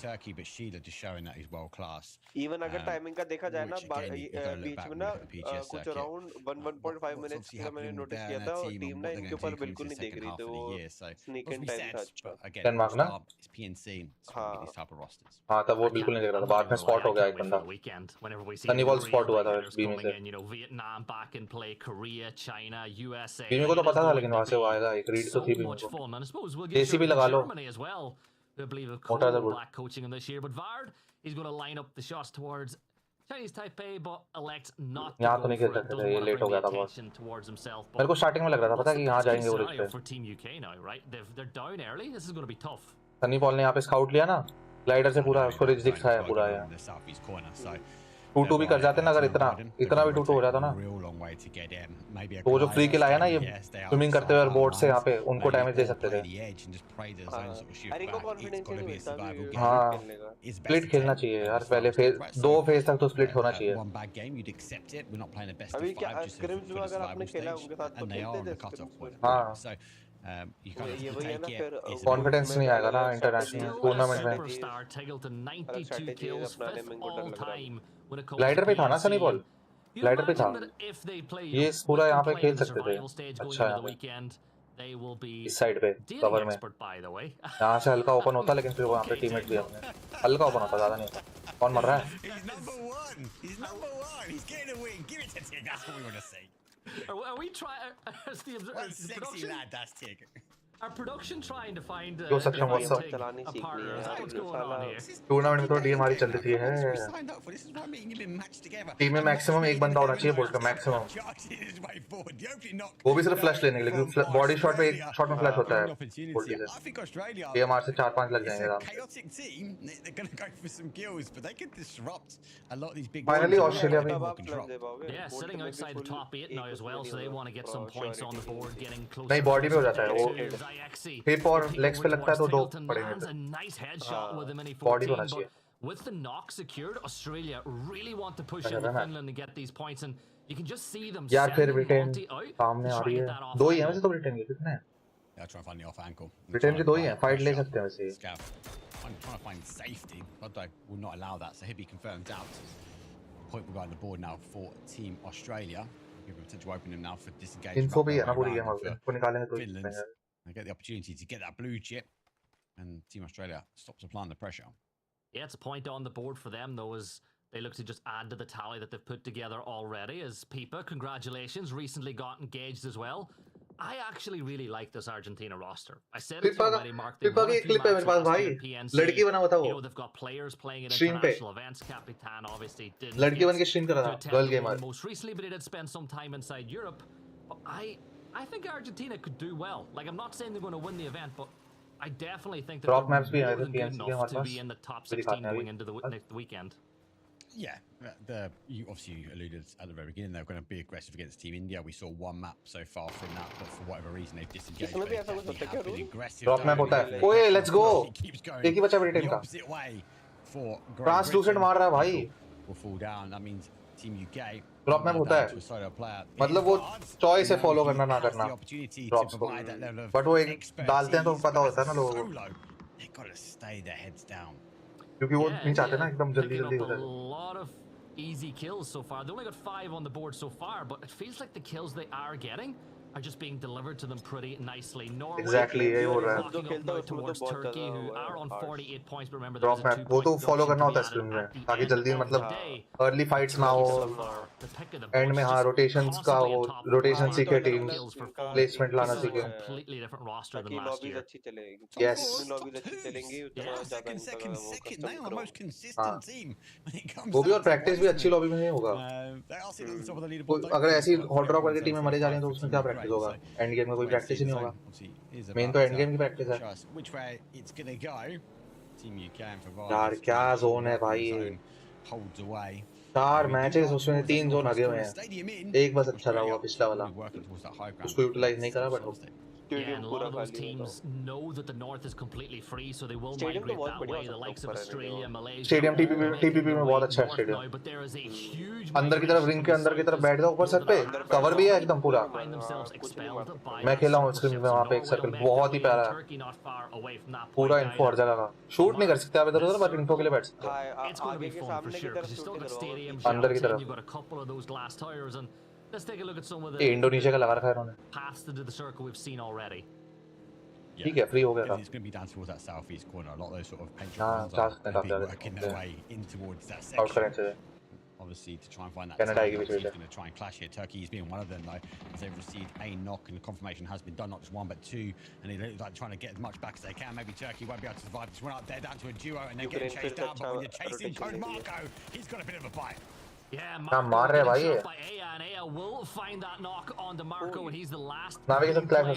Turkey, but Sheila just showing that he's world class. Even अगर टाइमिंग का देखा जाए ना बीच में ना कुछ अराउंड 1.5 मिनट्स का मैंने नोटिस किया था और टीम ना इनके ऊपर बिल्कुल नहीं देख रही थी वो स्नीक इन टाइम था अच्छा डेनमार्क ना PNC हाँ तब वो बिल्कुल नहीं देख रहा था बाद में स्पॉट हो गया एक बंदा सनी बॉल स्पॉट हुआ था बीमी से बीमी को तो पता था लेकिन वहाँ से वो आएगा एक रीड तो थी बीमी को जेसी भी लगा लो मोटा सा good He's going to line up the shots towards Chinese Taipei, but elects not to यहाँ go तो नहीं खेल for it. सकते Doesn't थे ये want to लेट हो bring गया the था बहुत attention towards himself. मेरे को स्टार्टिंग में लग रहा था पता कि यहाँ जाएंगे वो रिश्ते For Team UK now, right? They're down early. This is going to be tough. Sunny ball ने यहाँ पे स्काउट लिया ना ग्लाइडर से पूरा उसको रिज दिखाया पूरा यार 2-2 भी कर जाते ना अगर इतना भी 2-2 हो जाता ना तो वो जो फ्री किल आया ना ये स्विमिंग करते हुए बोर्ड से यहाँ पे उनको डैमेज दे सकते थे हाँ स्प्लिट खेलना चाहिए यार पहले फेज 2 फेज तक तो स्प्लिट होना चाहिए अभी क्या स्क्रिम्स में अगर आपने खेला उनके साथ तो खेलते थे हाँ You kind of have to take it. It's confidence नहीं आएगा ना इंटरनेशनल टूर्नामेंट में Superstar Tiggle to 92 kills, 5th all time when it comes glider to पे था ना PNC. Sunny ball You glider पे था imagine that if they play, ये पूरा यहाँ पे play खेल the सकते थे survival stage going अच्छा into यहाँ the पे weekend, they will be इस साइड पे dealing कवर में expert, by the way. यहाँ से हल्का ओपन होता लेकिन फिर वो यहाँ पे टीममेट भी अपने हल्का ओपन होता ज्यादा नहीं होता कौन मर रहा है He's number one. He's number one. He's getting a win. Give it to Tig. That's what we want to see. Are we trying? As the What sexy lad, that's Tig. Our production trying to find जो सक्षम a WhatsApp partner. Is that what's going on here? Tournament में तो deal हमारी चल रही है team में maximum एक बंदा होना चाहिए बोल्ट का मैक्सिमम वो भी सिर्फ फ्लैश लेने के लिए क्योंकि बॉडी शॉट पे एक शॉट में फ्लैश होता है बोल्ट से पीएमआर से 4-5 लग जाएंगे फाइनली ऑस्ट्रेलिया भी Yeah, sitting outside the top 8 now as well, so they want to get some points on the board, getting closer. नहीं बॉडी पे हो जाता है वो हिप और लेग्स पे लगता है तो 2 पड़ेंगे बॉडी होना चाहिए With the knock secured, Australia really want to push into Finland and get these points, and you can just see them यार फिर ब्रिटेन Monty out. सामने आ रही है 2 ही हैं वैसे तो ब्रिटेन के कितने हैं Yeah, trying to find the off ankle. Britain के 2 ही हैं फाइट ले सकते हैं वैसे I'm trying to find safety, but I will not allow that. So he'll be confirmed out. Point will go on the board now for Team Australia. Give a potential opening now for disengagement. इनको भी है ना पूरी game को निकालेंगे तो they get the opportunity to get that blue chip, and Team Australia stops applying the pressure. Yeah, it's a point on the board for them, though, as they look to just add to the tally that they've put together already. As Pipa, congratulations, recently got engaged as well. I actually really like this Argentina roster. I said it already, Mark. Pipa की clip है मेरे पास भाई लड़की बना हुआ था वो You know, they've got players playing in international events. Capitan obviously didn't. लड़की बन के स्ट्रीम कर रहा था girl gamer. Most recently, but he did spend some time inside Europe. But I think Argentina could do well. Like, I'm not saying they're going to win the event, but I definitely think that Drop they're maps भी more हैं than good PNC के enough हमारे to pass be in the top 16 going into the next weekend. Yeah, you obviously alluded at the very beginning they're going to be aggressive against Team India. We saw one map so far from that, but for whatever reason they've disengaged. They have been aggressive. Drop map होता है. ओए, let's go. एक ही बचा Britain का. France Lucent मार रहा है भाई. Will fall down. That means Team UK. Drop map होता है मतलब वो चॉइस है फॉलो करना ना करना ड्रॉप्स को बट वो एक डालते हैं तो पता होता है ना लोगों को क्योंकि वो नहीं चाहते ना एकदम जल्दी जल्दी हो जाए easy kills so far. They only got 5 on the board so far, but it feels like the kills they are getting are just being delivered to them pretty nicely. Norway exactly यही हो रहा है towards Turkey, who are on 48 points, but remember drop map वो तो follow करना होता है screen में ताकि जल्दी मतलब अर्ली फाइट्स ना हो एंड में हाँ रोटेशंस का वो रोटेशन सीखे टीम प्लेसमेंट लाना सीखे completely different roster than last year. अच्छी चलेगी yes लॉबीज अच्छी चलेंगी उतना second they are the most consistent team when it comes वो भी और प्रैक्टिस भी अच्छी लॉबी में नहीं होगा अगर ऐसी हॉट ड्रॉप करके टीमें मरे जा रही हैं तो उसमें क्या प्रैक्टिस होगा एंड गेम में कोई प्रैक्टिस ही नहीं होगा मेन तो एंड गेम की प्रैक्टिस है यार क्या जोन है भाई 4 मैचेस उसमें 3 जोन आगे हुए हैं एक बस अच्छा रहा हुआ पिछला वाला उसको यूटिलाइज नहीं करा but Yeah, and a lot of those teams know that the north is completely free, so they will migrate that way. The likes of Australia, Malaysia. Stadium TPP में बहुत अच्छा है stadium. But there is a huge अंदर की तरफ ring के अंदर की तरफ बैठ जाओ ऊपर छत पे कवर भी है एकदम पूरा. मैं खेला हूँ स्क्रीन में वहाँ पे एक सर्कल बहुत ही प्यारा है पूरा इन्फो हर जगह का शूट नहीं कर सकते आप इधर उधर बट इन्फो के लिए बैठ सकते हो अंदर की तरफ. Let's take a look at some of the Indonesia का लगा रखा है इन्होंने paths to the circle we've seen already. ठीक है फ्री हो गया था. It's going to be down towards that southeast corner. A lot of those sort of paint working their way in towards that section. Obviously, to try and find that Canada he's going to try and clash here. Turkey is being one of them though, as they've received a knock and the confirmation has been done, not just 1 but 2, and they're like trying to get as much back as they can. Maybe Turkey won't be able to survive this one up there down to a duo, and they're getting chased down. But when you're chasing Code Marco, he's got a bit of a bite. Yeah, मार रहे भाई ये. And Aya will find that knock on to Marco, and he's the last navigation player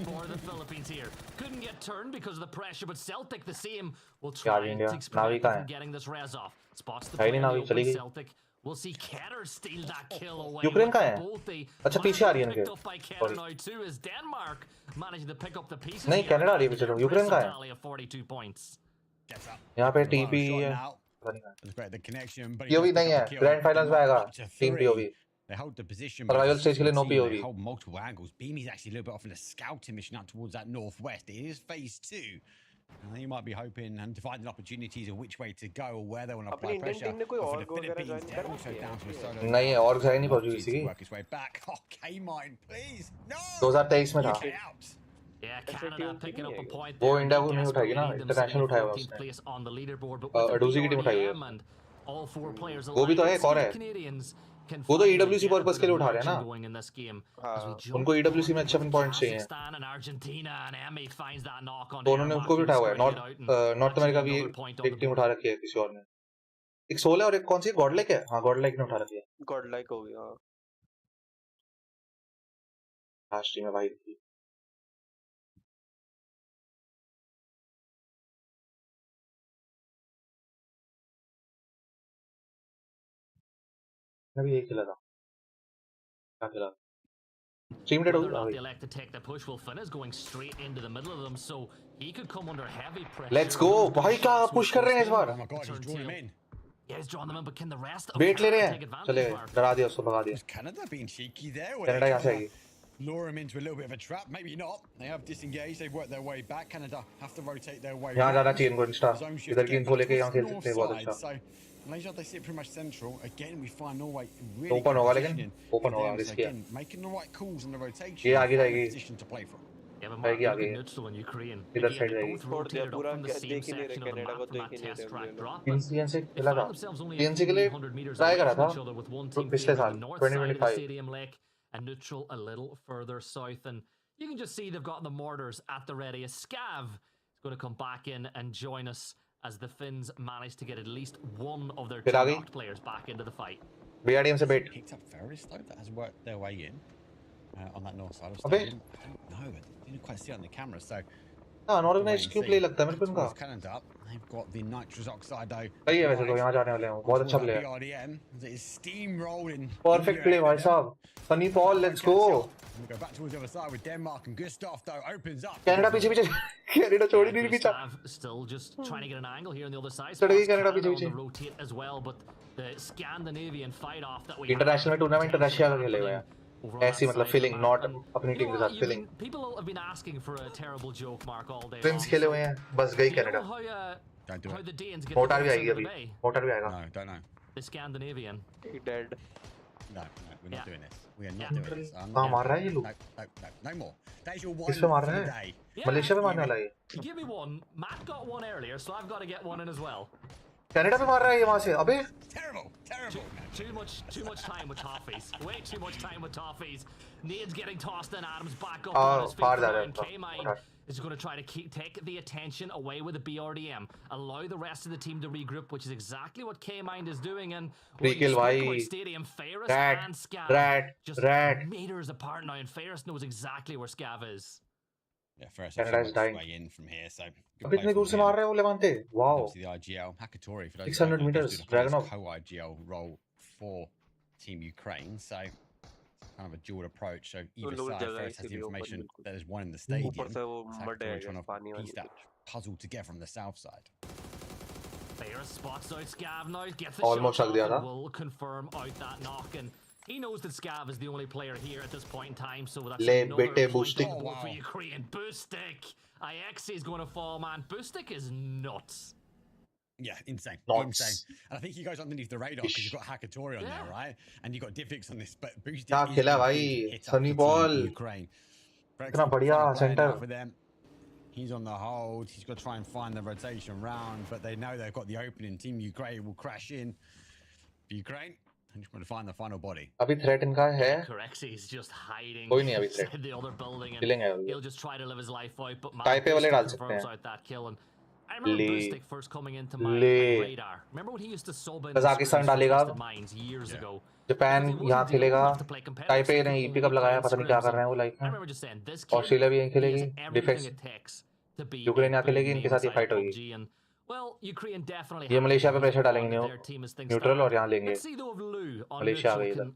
for the Philippines here. Couldn't get turned because of the pressure, but Celtic the same will try to expedite from getting this res off. Spots the player in Celtic. We'll see Ketter steal that kill away. Ukraine का है. अच्छा पीछे आ रही है इनके. Ketter now too as Denmark managing to pick up the pieces. नहीं Canada आ रही है पीछे. यूक्रेन का है. 42 points. यहाँ पे टीपी है. The connection, but POV नहीं है ग्रैंड फाइनल्स में आएगा team POV They hold the position. Survival stage के लिए no They POV. hold multiple angles. Beamy's actually a little bit off in a scouting mission out towards that northwest. It is phase 2. And you might be hoping and finding opportunities of which way to go or where they want to apply pressure. But for the Philippines, they're also down to a solo. नहीं org है नहीं पहुंची किसी की. Work its way back. Oh, K-Mine, please. No. 2023 में था. Yeah, Canada picking up a point. वो India को नहीं उठाएगी ना, इंटरनेशनल उठाया हुआ उसने. अडूसी की टीम उठाई है. वो भी तो है, एक और है. वो तो EWC पर्पस के लिए उठा रहे हैं ना. उनको EWC में अच्छे पॉइंट्स चाहिए. तो उन्होंने उनको भी उठाया हुआ है. नॉर्थ अमेरिका भी एक टीम उठा रखी है किसी और ने. एक सोल है और एक कौन सी गॉडलाइक है. हाँ गॉडलाइक ने उठा रखी है. गॉडलाइक हो गया. लास्ट टीम है भाई. अभी एक खिला था. क्या खिला? Stream dead Whether or not they elect to take the push, will Finn is going straight into the middle of them, so he could come under heavy pressure. Let's go. भाई क्या push कर रहे हैं इस बार? Oh my God, he's drawing him in. Yeah, he's drawing them in, but can the rest of Wait ले रहे हैं. चले डरा दिया उसको भगा दिया. Canada being cheeky there. Canada यहाँ से आएगी. Lure him into a little bit of a trap. Maybe not. They have disengaged. They've worked their way back. Canada have to rotate their way. यहाँ जाना चाहिए इनको इंस्टा. इधर की info लेके यहाँ खेल सकते हैं बहुत अच्छा. Malaysia, they sit pretty much central. Again, we find Norway really open होगा लेकिन open होगा risky है. Making the right calls on the rotation. ये आगे जाएगी. Position to play from. जाएगी आगे. इधर साइड जाएगी. छोड़ दिया पूरा देख ही नहीं रहे कनाडा को देख ही नहीं रहे. PNC खेला था. PNC के लिए ट्राई करा था पिछले साल 2025. And neutral a little further south, and you can just see they've got the mortars at the ready. A Scav is going to come back in and join us as the Finns manage to get at least one of their two knocked players back into the fight. BRDM से bait. Picked up Ferris though, that has worked their way in on that north side of the stadium. I don't know, I didn't quite see it on the camera, so. हाँ, unorganized क्यों play लगता है मेरे को इनका? Canada up. They've got the nitrous oxide though. सही है वैसे तो यहाँ जाने वाले हैं. बहुत अच्छा play है. BRDM is steamrolling. Perfect play भाई साहब. Sunny Paul, let's go. We go back towards the other side with Denmark and Gustav though opens up. Canada पीछे पीछे. Canada छोड़ ही नहीं पीछे. Still just trying to get an angle here on the other side. चढ़ेगी Canada पीछे पीछे. Rotate as well, but the Scandinavian fight off that we. International tournament Russia का खेले हुए हैं. ऐसी मतलब feeling, not अपनी टीम के साथ feeling. People have been asking for a terrible joke mark all day. Prince खेले हुए हैं. बस गई Canada. Don't do it. Motor भी आएगी अभी. मोटार भी आएगा. No, don't know. The Scandinavian. He dead. No, we're not doing this. We are not doing this. कहाँ मार रहा है ये लोग? No more. That is your one. किस पे मार रहे हैं? मलेशिया पे मारने वाला है. Give me one. Matt got one earlier, so I've got to get one in as well. Canada पे मार रहा है ये वहाँ से. अबे. Terrible. Too much time with toffees. Way too much time with toffees. Nade's getting tossed in. Adams back up on his feet. K-Mine is going to try to take the attention away with the BRDM. Allow the rest of the team to regroup, which is exactly what K-Mine is doing. And Stadium, Ferris and Scav just meters apart now, and Ferris knows exactly where Scav is. Yeah, Ferris is dying. Way in from here, so. अब इतने दूर से मार रहे हैं वो Levante. Wow. The IGL Hakatori for those 600 meters. Dragunov co-IGL role for Team Ukraine, so kind of a dual approach. So either side, Ferris has the information that there's one in the stadium. Hakatori trying to piece that puzzle together from the south side. Ferris spots out Scav now, gets the almost shot off, will confirm out that knock, and he knows that Scav is the only player here at this point in time, so that's another point on board for Ukraine. Boostik! IX is going to fall, man. Boostik is nuts. Yeah, insane. Insane. And I think he goes underneath the radar because you've got Hakatori on there, right? And you've got Divix on this, but Boostik क्या खेला भाई? Sunny Ball. Ukraine. इतना बढ़िया center. For them. He's on the hold. He's got to try and find the rotation round, but they know they've got the opening. Team Ukraine will crash in. Ukraine. I'm just going to find the final body. अभी threat इनका है. Correxi's just hiding. कोई नहीं अभी threat. The other building, and killing है. He'll just try to live his life out, but Taipei वाले डाल सकते हैं. out that kill, and I remember Boostik first coming into my radar. Remember when he used to sub in Kazakhstan डालेगा. years ago. Japan यहाँ खेलेगा. Taipei ने EP कब लगाया पता नहीं क्या कर रहे हैं वो लाइफ में. ऑस्ट्रेलिया भी यहीं खेलेगी. डिफेक्स. यूक्रेन यहाँ खेलेगी. इनके साथ ये फाइट होगी. ये मलेशिया पे प्रेशर डालेंगे न्यूट्रल और यहाँ लेंगे. मलेशिया आ गई इधर.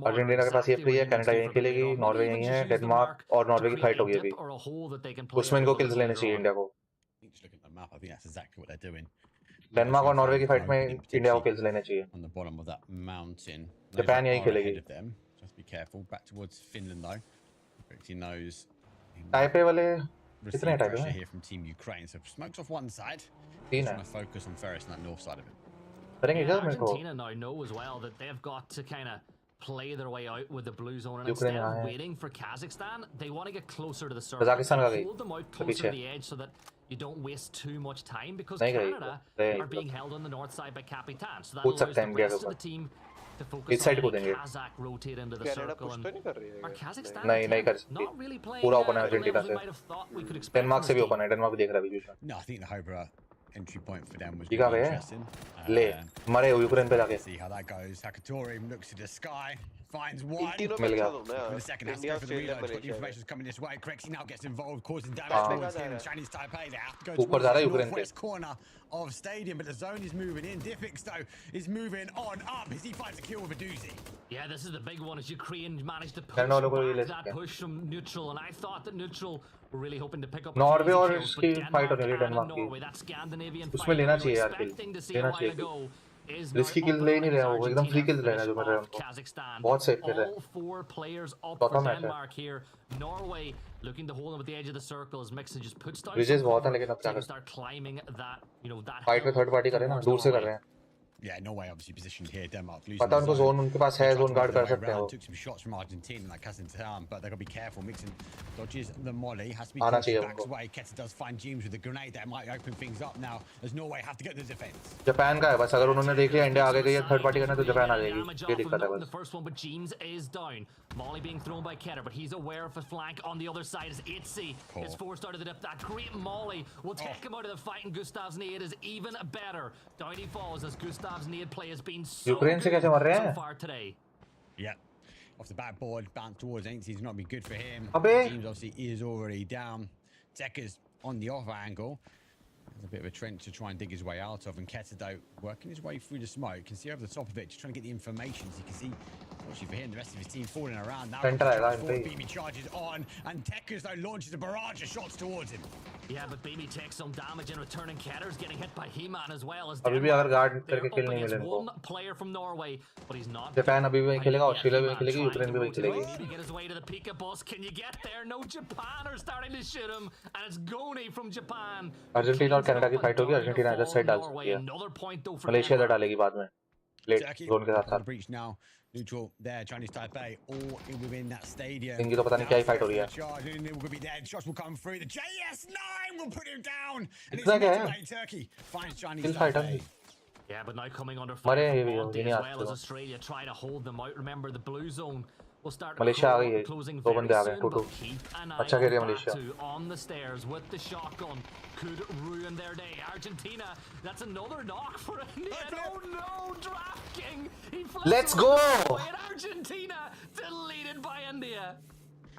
अर्जेंटीना के पास ये फ्री है. कनाडा यहीं खेलेगी. नॉर्वे यहीं है. डेनमार्क और नॉर्वे की फाइट होगी अभी. उसमें इनको किल्स लेने चाहिए इंडिया को. Just looking at the map, I think that's exactly what they're doing. Denmark और नॉर्वे की फाइट में इंडिया को किल्स लेने चाहिए. On the bottom of that mountain. Japan यही खेलेगी. Just be careful. Back towards Finland though. He knows. Taipei वाले कितने टाइपे pressure हैं? here from Team Ukraine. So smokes off one side. तीन Trying है. to focus on Ferris on that north side of it. करेंगे क्या मेरे को? Argentina now know as well that they've got to kind of play their way out with the blue zone, and instead of waiting for Kazakhstan, they want to get closer to the circle, hold them out closer to the edge so that you don't waste too much time, because Canada are being held on the north side by Kapitan, so that allows the rest of the team to focus on Kazakh rotate into the circle, and our Kazakhstan not really playing पूरा open है the Argentina levels we से. might have thought we could expect. Denmark से भी open है. Denmark देख रहा है बीच में. No, I think the Hobra entry point for them was ठीक आ really गए. interesting. ले मरे यूक्रेन पे जाके. See how that goes. Hakatori looks to the sky, finds one. मिल गया. In a second, has to go for the reload, but the information's coming this way. Crexy now gets involved, causing damage towards him. Chinese Taipei, they have to go towards the northwest corner of stadium, but the zone is moving in. Diffix, though, is moving on up as he finds a kill with a doozy. Yeah, this is the big one as Ukraine managed to push back that push from neutral, and I thought that neutral were really hoping to pick up Norway और kills, इसकी but fight होने वाली Denmark Denmark Norway, that Scandinavian की. fight उसमें लेना we चाहिए were यार किल. expecting to see a लेना while चाहिए. ago is रिस्की now किल ले ही नहीं रहा वो. एकदम फ्री किल ले रहा है जो मेरे को. Kazakhstan. बहुत सेफ खेल रहा है. All four players up चौथा for मैच है. Denmark here. Norway looking to hold them at the edge of the circle as Mixon just puts down. Wages बहुत हैं लेकिन अब क्या करें. Start climbing that, that fight में थर्ड पार्टी करें ना. दूर से कर रहे हैं. Yeah, Norway obviously positioned here. Denmark losing. पता उनको जोन उनके पास है. जोन गार्ड कर सकते हैं वो. Took some shots from Argentina like Kazakhstan, but they got to be careful. Mixon dodges the molly. Has to be आना चाहिए backs उनको. away. Keta does find James with the grenade that might open things up now. As Norway have to get the defense. Japan का है बस. अगर उन्होंने देख लिया इंडिया आगे गई है थर्ड पार्टी करना तो जापान आ जाएगी. ये दिक्कत है The बस. first one, but James is down. Molly being thrown by Ketter, but he's aware of the flank on the other side as Itzy is forced out of the dip. That great Molly will take him out of the fight, and Gustav's nade is even better. Down he falls as Gustav's nade play has been so Ukraine से कैसे मर रहे हैं? so far today. Yeah. Off the backboard, bounce towards Ainsley's not be good for him. अबे. James obviously is already down. Tekker's on the off angle. There's a bit of a trench to try and dig his way out of, and Ketedo working his way through the smoke. You can see over the top of it, just trying to get the information. So you can see, fortunately for him, the rest of his team falling around. Now BB charges on, and Tekker's though launches a barrage of shots towards him. Yeah, but BB takes some damage in return, and Ketter's getting hit by He-Man as well as अभी भी अगर guard करके They're किल up नहीं मिले against इनको. one player from Norway, but he's not. Japan अभी भी वही खेलेगा. ऑस्ट्रेलिया भी वही खेलेगी. Trying यूक्रेन भी वही to खेलेगी. maybe get his way to the Pika bus. Can you get there? No, Japan are starting to shoot him, and it's Goni from Japan. Argentina और कनाडा की फाइट होगी. Argentina इधर side डाल सकती है. Another point though for Malaysia इधर डालेगी बाद में. लेट जोन के साथ साथ. Breach now. Neutral there, Chinese Taipei, all within that stadium. इनकी तो पता नहीं क्या ही फाइट हो रही है. Will be dead. Shots will come through. The JS9 will put him down. And इतना क्या है? Turkey finds Chinese किल फाइट है. Yeah, but now coming under मरे fire ये भी from Monty नहीं as well आते. as Australia trying to hold them out. Remember the blue zone will start Malaysia आ गई है. closing दो very बंदे आ गए. soon, 2-2. but keep an eye अच्छा खेल रही है on Malaysia. Batu on the stairs with the shotgun could ruin their day. Argentina, that's another knock for India. Oh no, Draft King. Let's go. And Argentina deleted by India.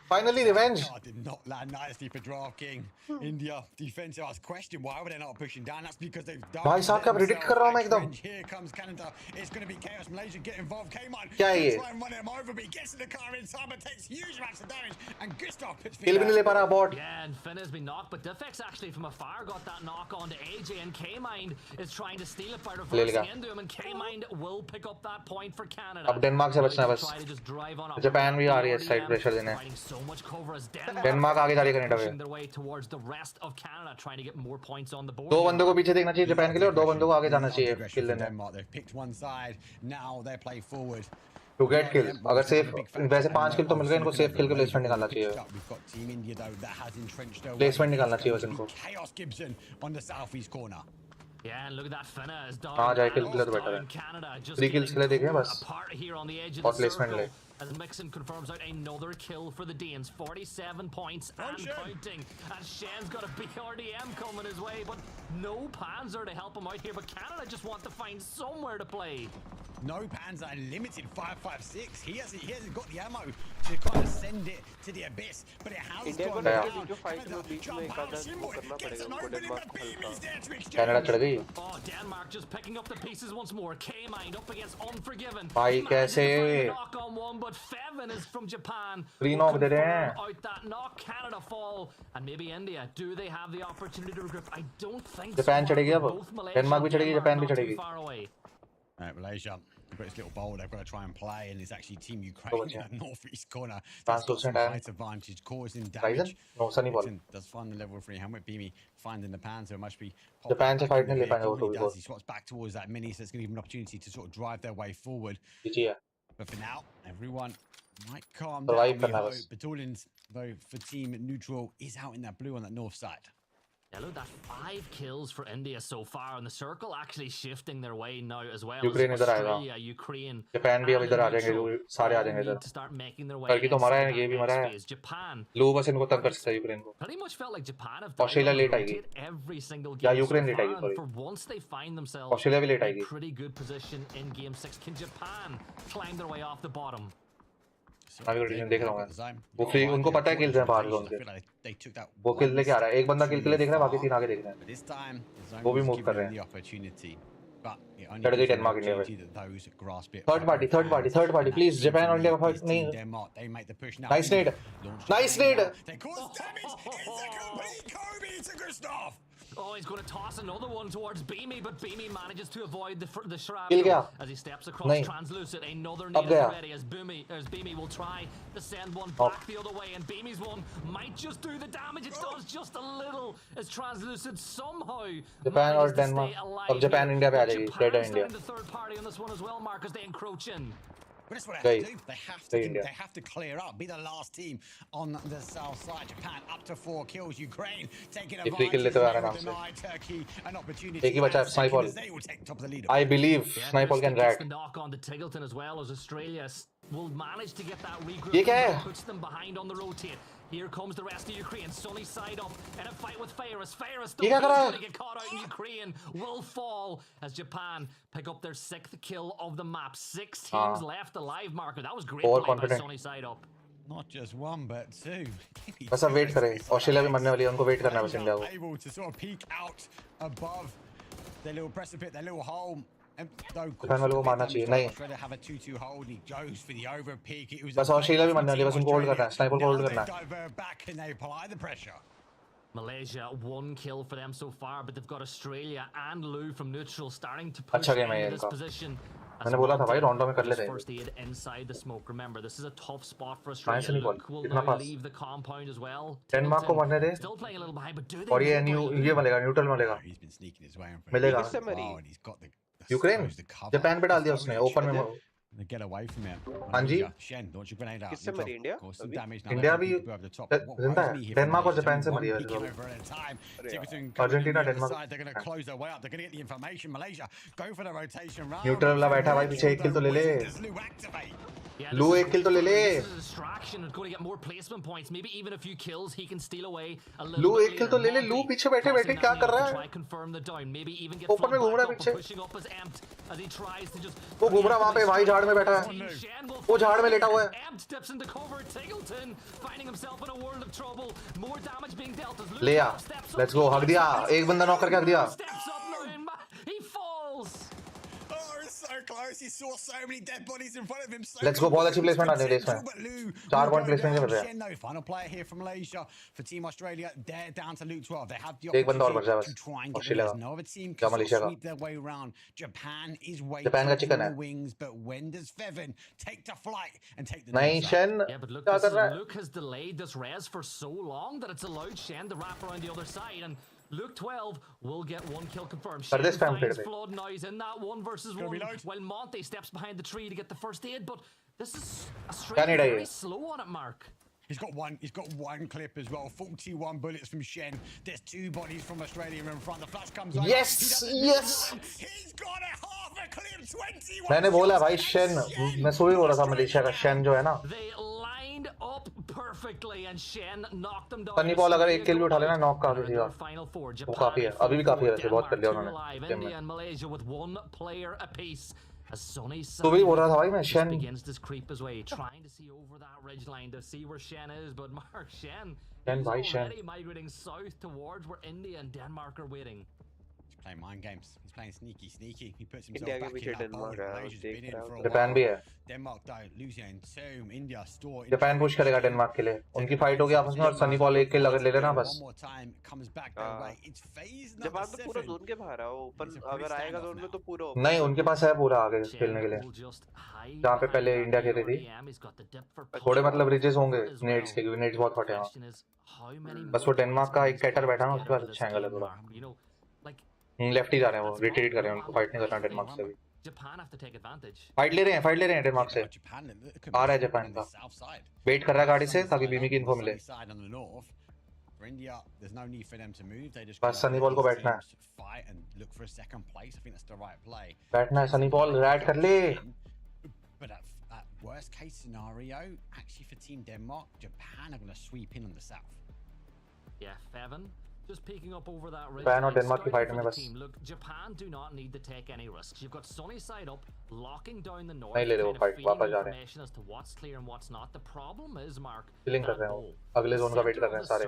Finally, revenge. Oh, did not land nicely for Draft King. India defensive. I was questioned why were they not pushing down? That's because they've done. भाई साहब क्या predict कर रहा हूँ मैं एकदम. Here comes Canada. It's going to be chaos. Malaysia get involved. K-Man. क्या है ये? Try and run him over, but he gets in the car in time and takes huge amounts of damage. And Gustav puts. किल भी नहीं ले पा रहा bot. Yeah, and Finn has been knocked, but Defex actually from afar got that knock on to AJ, and K-Mind is trying to steal it by reversing into him, and K-Mind will pick up that point for Canada. अब Denmark से बचना है बस. Japan भी आ रही है side pressure देने. So much cover as Denmark आगे जा रही है कनाडा पे. their way towards the rest of Canada, trying to get more points on the board. दो बंदों को पीछे देखना चाहिए जापान के लिए और दो बंदों को आगे जाना चाहिए किल लेने. They've picked one side. Now they play forward. To get kills. अगर सेफ वैसे 5 किल तो मिल गए. इनको सेफ किल के प्लेसमेंट निकालना चाहिए. We've got Team India though that has entrenched their placement निकालना चाहिए बस इनको. Chaos Gibson on the southeast corner. Yeah, and look at that Finna is down. हाँ जाए किल के लिए तो बेटर है. 3 किल्स के लिए देखें बस. और प्लेसमेंट ले. As Mixon confirms out another kill for the Danes, 47 points and counting. And Shen's got a BRDM coming his way, but no Panzer to help him out here. But Canada just want to find somewhere to play. No Panzer Unlimited 5.56. He hasn't got the ammo to kind of send it to the abyss, but it has India को gone down. नहीं जो fight में बीच में एक आधा वो करना पड़ेगा उनको डेनमार्क को हल्का कनाडा चढ़ गई Oh, Denmark just picking up the pieces once more. K-Mind up against Unforgiven. भाई कैसे Knock on one, but Fevin is from Japan. Three knock दे रहे हैं Out that knock, Canada fall, and maybe India. Do they have the opportunity to regroup? I don't think Japan so. चढ़ेगी अब Denmark भी चढ़ेगी Japan भी चढ़ेगी Malaysia, they've got this little bowl they've got to try and play, and it's actually Team Ukraine in that northeast corner. That's got some height advantage, causing damage. Ryzen? No, Sunny Ball. Does find the level 3 helmet. Beamy finding the Panzer, it must be. Japan से fight नहीं ले पाएंगे वो तो does. He swaps back towards that mini, so it's going to give him an opportunity to sort of drive their way forward. But for now, everyone might calm down. We hope. Batallion's, though, for Team Neutral is out in that blue on that north side. Yeah, look, that's 5 kills for India so far, and the circle actually shifting their way now as well. Ukraine इधर आएगा, Ukraine, Japan भी अब इधर आ जाएंगे, सारे आ जाएंगे इधर. Turkey तो हमारा है, ये भी हमारा है. लो बस इनको तंग कर सकता है यूक्रेन को. Pretty much felt like Japan have Australia late आएगी. या यूक्रेन लेट आएगी, sorry. For once they find themselves Australia भी लेट in आएगी. a pretty good position in Game 6. Can Japan climb their way off the bottom? अभी rotation देख रहा हूँ मैं. वो फ्री उनको पता है किल्स हैं बाहर जोन के. वो किल लेके आ रहा है. एक बंदा किल के लिए देख रहा है, बाकी 3 आगे देख रहे हैं. वो भी मूव कर रहे हैं. चढ़ गई डेनमार्क इंडिया में. Third party please. जापान और इंडिया का फाइट नहीं. Nice Ned. Oh, he's going to toss another one towards Beamy, but Beamy manages to avoid the shrap as he steps across translucent. Another nade ready as Beamy will try to send one back the other way, and Beamy's one might just do the damage. It does just a little as translucent somehow. Japan or Denmark. अब Japan India पे आ जाएगी. Dead India. The third party on this one as well, Mark, as they encroach in. But that's what they have to do. They have to clear up. Be the last team on the south side. Japan up to 4 kills. Ukraine taking advantage. Deny Turkey an opportunity. एक ही बचा है Snipeball. They will take top of the leader. I believe Snipeball can rat. The knock on the Tiggleton as well as Australia will manage to get that regroup. ये क्या है? Puts them behind on the rotate. Here comes the rest of Ukraine. Sunny side up in a fight with Faris. Faris still going to get caught out in Ukraine. Will fall as Japan pick up their 6th kill of the map. 6 teams left alive, Marker. That was great play by Sunny side up. Not just 1 but 2. बस अब wait करें. Australia भी मरने वाली है. उनको wait करना है बस इंडिया को. Able to sort of peek out above their little precipice, their little hole. Japan वालों को मारना चाहिए. नहीं. बस ऑस्ट्रेलिया भी मरने वाली है. बस उनको होल्ड करना है. स्नाइपर को होल्ड करना है. Malaysia, 1 kill for them so far, but they've got Australia and Lou from neutral starting to push into this position. मैंने बोला था भाई रोंडो में कर लेते हैं. First aid inside the smoke. Remember, this is a tough spot for Australia. Luke will now leave the compound as well. Denmark को मरने दे. Still playing a little behind, but do they? और ये मिलेगा, न्यूट्रल मिलेगा. मिलेगा. Ukraine Japan पे डाल दिया उसने ओपन में. Get away from it. हाँ जी. Launch your grenade out. किससे मरी इंडिया? इंडिया भी जिंदा है. डेनमार्क और जापान से मरी है. Argentina Denmark. They're going to close their way up. They're going to get the information. Malaysia go for the rotation round. Neutral वाला बैठा भाई पीछे. 1 किल तो ले ले. लू 1 किल तो ले ले. लू 1 किल तो ले ले. लू पीछे बैठे बैठे क्या कर रहा है? ओपन में घूम रहा है पीछे. वो घूम रहा वहाँ पे भाई. झाड़ में बैठा है. वो झाड़ में लेटा हुआ है. ले आ. Let's go. हक दिया. एक बंदा नॉक करके हक दिया. So close, he saw so many dead bodies in front of him. Let's go. बहुत अच्छी प्लेसमेंट आने वाली है इसमें. 4 पॉइंट प्लेसमेंट कर रहे हैं. Final player here from Malaysia for Team Australia. They're down to Luke 12. They have the एक बंदा और बचा है बस. Australia no other team can sweep their way around. Japan is waiting for the wings, but when does Fevin take the flight and take the नहीं Shen. Yeah, but Luke has delayed this res for so long that it's allowed Shen to wrap around the other side, and Luke 12 will get 1 kill confirmed. Shen finds Flood noise in that 1 versus 1 while Monte steps behind the tree to get the first aid, but this is Australia very slow on it, Mark. He's got one clip as well. 41 bullets from Shen. There's 2 bodies from Australia in front. The flash comes on. Yes. He's got a half a clip. 21. मैंने बोला भाई Shen. मैं सो ही बोल रहा था Malaysia का Shen जो है ना. They lined up perfectly and Shen knocked them down. Sunny ball अगर 1 किल भी उठा लेना नॉक काफी सीधा. वो काफी है. अभी भी काफी है. वैसे बहुत कर लिया उन्होंने. India and Malaysia with 1 player apiece. तो भी बोल रहा था भाई मैं Shen begins to creep his way, trying to see over that ridge line to see where Shen is, but Mark Shen is already migrating south towards where India and Denmark are waiting. He's playing mind games. He's playing sneaky. He puts himself India back in that bowl. Malaysia's been in for a Japan while. भी है. Denmark though losing in two. India store. Japan push करेगा Denmark के लिए. उनकी fight होगी आपस में और सनी बॉल एक किल ले लेना बस. One more time comes back their way. It's phase number 7. Japan तो पूरा जोन के बाहर है वो, पर अगर आएगा जोन में तो पूरा. नहीं उनके पास है पूरा आगे खेलने के लिए. जहाँ पे पहले इंडिया खेली थी. थोड़े मतलब रिजेस होंगे नेट्स के, क्योंकि नेट्स बहुत हॉट है वहाँ. बस वो डेनमार्क का एक कैटर बैठा ना उसके पास अच्छा एंगल है थोड़ा. लेफ्ट ही जा रहे हैं वो, रिट्रीट कर रहे हैं, उनको फाइट नहीं करना डेनमार्क से भी. फाइट ले रहे हैं डेनमार्क से. आ रहा है जापान का. वेट कर रहा है गाड़ी से ताकि बीमी की इन्फो मिले. बस सनी बॉल को बैठना है. बैठना है सनी बॉल, रैड कर ले. Worst case scenario, actually for Team Denmark, Japan are going to sweep in on the south. Yeah, Fevan. Just peeking up over that ridge. Japan और डेनमार्क की फाइट में बस. Look, Japan do not need to take any risks. You've got sunny side up, locking down the north. नहीं ले रहे वो fight, वापस जा रहे हैं. As to what's clear and what's not. The problem is, Mark. Killing कर रहे हैं वो. अगले जोन का वेट कर रहे हैं सारे.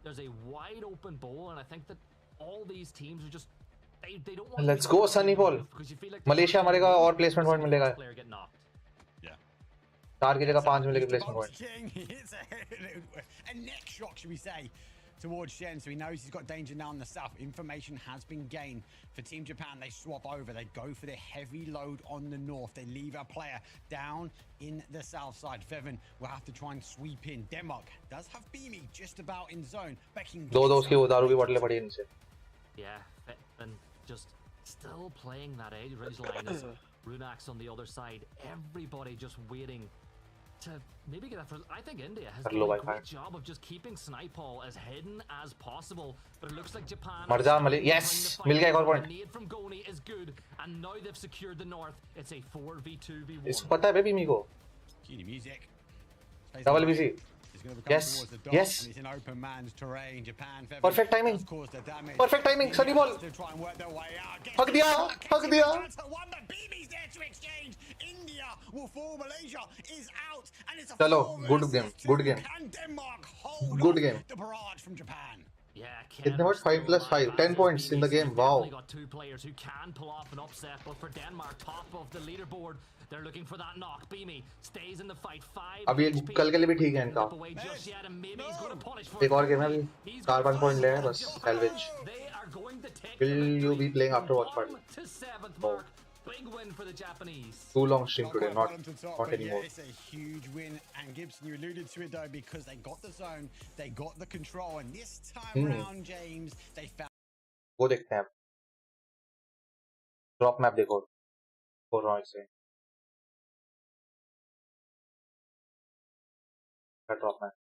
There's a wide open bowl, and I think that all these teams are just they don't want. Let's go Sunny ball. Malaysia मरेगा और प्लेसमेंट पॉइंट मिलेगा. 4 किलेगा 5 मिलेगा placement point. A neck shock, should we say, towards Shen, so he knows he's got danger now in the south. Information has been gained for Team Japan. They swap over, they go for the heavy load on the north. They leave our player down in the south side. Fevan will have to try and sweep in. Denmark does have Beamy just about in zone. दो उसकी दारू की बोतलें पड़ी इनसे. Yeah, Fevan just still playing that ridge line as Runak's on the other side. Everybody just waiting to maybe get that for. I think India has done a great job of just keeping Snipeball as hidden as possible, but it looks like Japan. मर जा मले. Yes, मिल गया एक और point. Need from Goni is good, and now they've secured the north. It's a 4v2v1. इसको पता है baby मी को. Music. Double BC. Yes. Yes. Perfect timing. Perfect timing. Sunny ball. Hug दिया. Hug दिया. चलो. Good game. Good game. Good game. कितने point? 5+5. 10 points in the game. Wow. Got 2 players who can pull off an upset, but for Denmark, top of the leaderboard, they're looking for that knock. Beamy stays in the fight. 5. अभी कल के लिए भी ठीक है इनका. एक और गेम है अभी. 4-5 पॉइंट ले हैं बस. Salvage. Will you be playing after watch party? Oh. Big win for the Japanese. Too long stream today, not anymore. It's a huge win, and Gibson, you alluded to it though, because they got the zone, they got the control, and this time around, James, they found. वो देखते हैं. Drop map देखो. बोल रहा हूँ इससे. Drop map.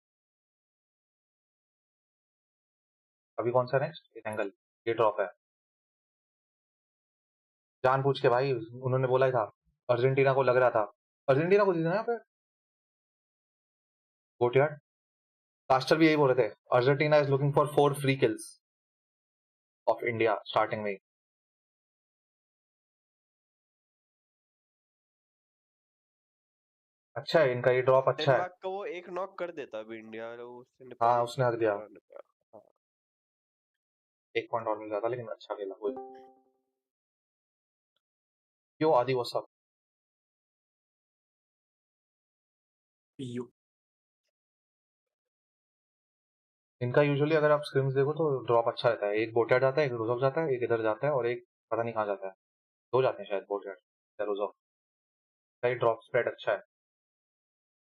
अभी कौन सा नेक्स्ट? एंगल. ये ड्रॉप है. जान पूछ के भाई उन्होंने बोला ही था. अर्जेंटीना को लग रहा था. अर्जेंटीना को जीतना है यहाँ पे. गोटियार्ड. कास्टर भी यही बोल रहे थे. Argentina is looking for 4 free kills of India starting में. अच्छा है इनका ये ड्रॉप अच्छा है. डेनमार्क को वो एक नॉक कर देता अभी इंडिया. हाँ उसने हक दिया. 1 पॉइंट और मिल जाता लेकिन अच्छा खेला. यो आदि वो सब. इनका यूजुअली अगर आप स्क्रीम्स देखो तो ड्रॉप अच्छा रहता है. एक बोटियार्ड जाता है, एक रोजॉफ जाता है, एक इधर जाता है और एक पता नहीं कहाँ जाता है. 2 जाते हैं शायद बोटियार्ड या रोजॉफ. ड्रॉप स्प्रेड अच्छा है.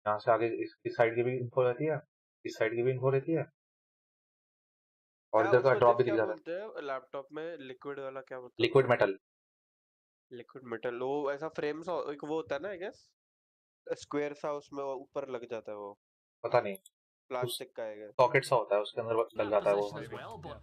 यहाँ से आगे इस साइड की भी इन्फो रहती है, इस साइड की भी इन्फो रहती है और इधर का ड्रॉप भी दिख जाता है. लैपटॉप में लिक्विड वाला क्या बोलते हैं? Liquid metal. लिक्विड मेटल वो ऐसा फ्रेम सा एक वो होता है ना, आई गेस स्क्वायर सा, उसमें ऊपर लग जाता है वो. पता नहीं. प्लास्टिक का है. सॉकेट सा होता है उसके अंदर लग जाता है वो.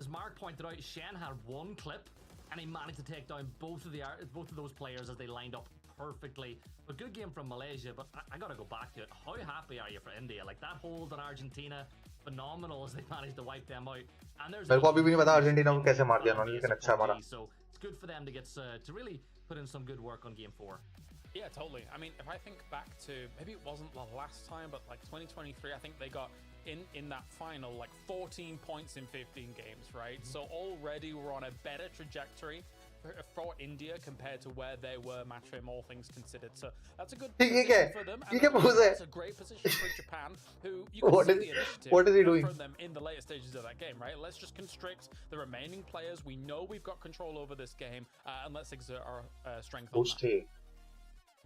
As Mark pointed out, Shen had 1 clip and he managed to take down both of those players as they lined up perfectly. A good game from Malaysia, but I got to go back to it. How happy are you for India? Like that hold on Argentina, phenomenal as they managed to wipe them out. And there's मेरे को अभी भी नहीं पता Argentina को कैसे मार दिया उन्होंने, लेकिन अच्छा मारा. So it's good for them to get to really put in some good work on game 4. Yeah, totally. I mean, if I think back to, maybe it wasn't the last time, but like 2023, I think they got in that final like 14 points in 15 games, right? So already we're on a better trajectory for India compared to where they were matching, all things considered. So that's a good position for them. And that's a great position for Japan, who you can see the initiative what is he doing from them in the later stages of that game, right? Let's just constrict the remaining players. We know we've got control over this game, and let's exert our strength on that.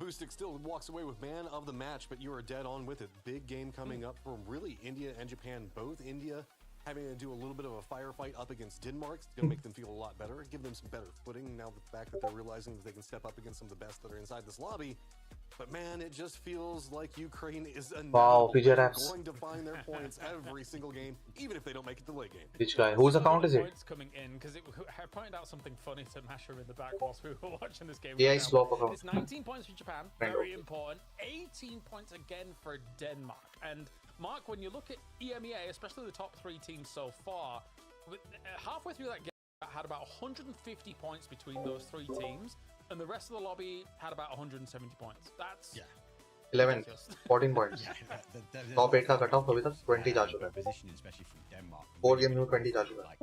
Boostic still walks away with man of the match, but you are dead on with it. Big game coming up from really India and Japan. Both India having to do a little bit of a firefight up against Denmark. It's going to make them feel a lot better, give them some better footing now the fact that they're realizing that they can step up against some of the best that are inside this lobby. But man, it just feels like Ukraine is going to find their points every single game, even if they don't make it to the late game. Which guy? Whose account is it? Coming in, because I pointed out something funny to Masha in the back whilst we were watching this game. Yeah, it's 19 points for Japan, very important. 18 points again for Denmark. And Mark, when you look at EMEA, especially the top 3 teams so far, halfway through that game, had about 150 points between those 3 teams. And the rest of the lobby had about 170 points. That's 11, 14 points. Top 8 का cut off अभी तक 20 जा चुका है. 4 game में 20 जा चुका है.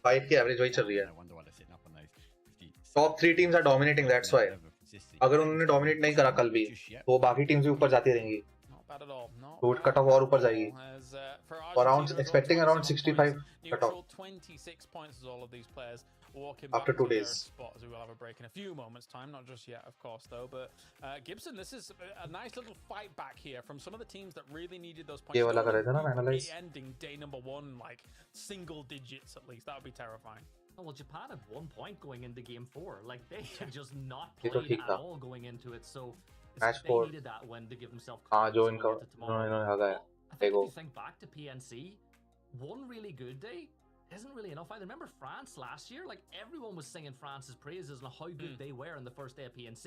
5 की एवरेज वही चल रही है. Top 3 teams are dominating. That's why. अगर उन्होंने dominate नहीं करा कल भी, तो बाकी teams भी ऊपर जाती रहेंगी. तो कट ऑफ और ऊपर जाएगी. Around expecting around 65 cut off. 26 points as all of these players walking after back 2 to days. their spot, as we will have a break in a few moments' time, not just yet, of course, though. But Gibson, this is a nice little fight back here from some of the teams that really needed those points. Ending day number 1 like single digits at least. That would be terrifying. Oh, well, Japan had 1 point going into game 4. Like they had just not played at all going into it. So they needed that win to give themselves confidence going into tomorrow. I think if you think back to PNC, one really good day isn't really enough. I remember France last year, like everyone was singing France's praises and how good they were on the first day of PNC.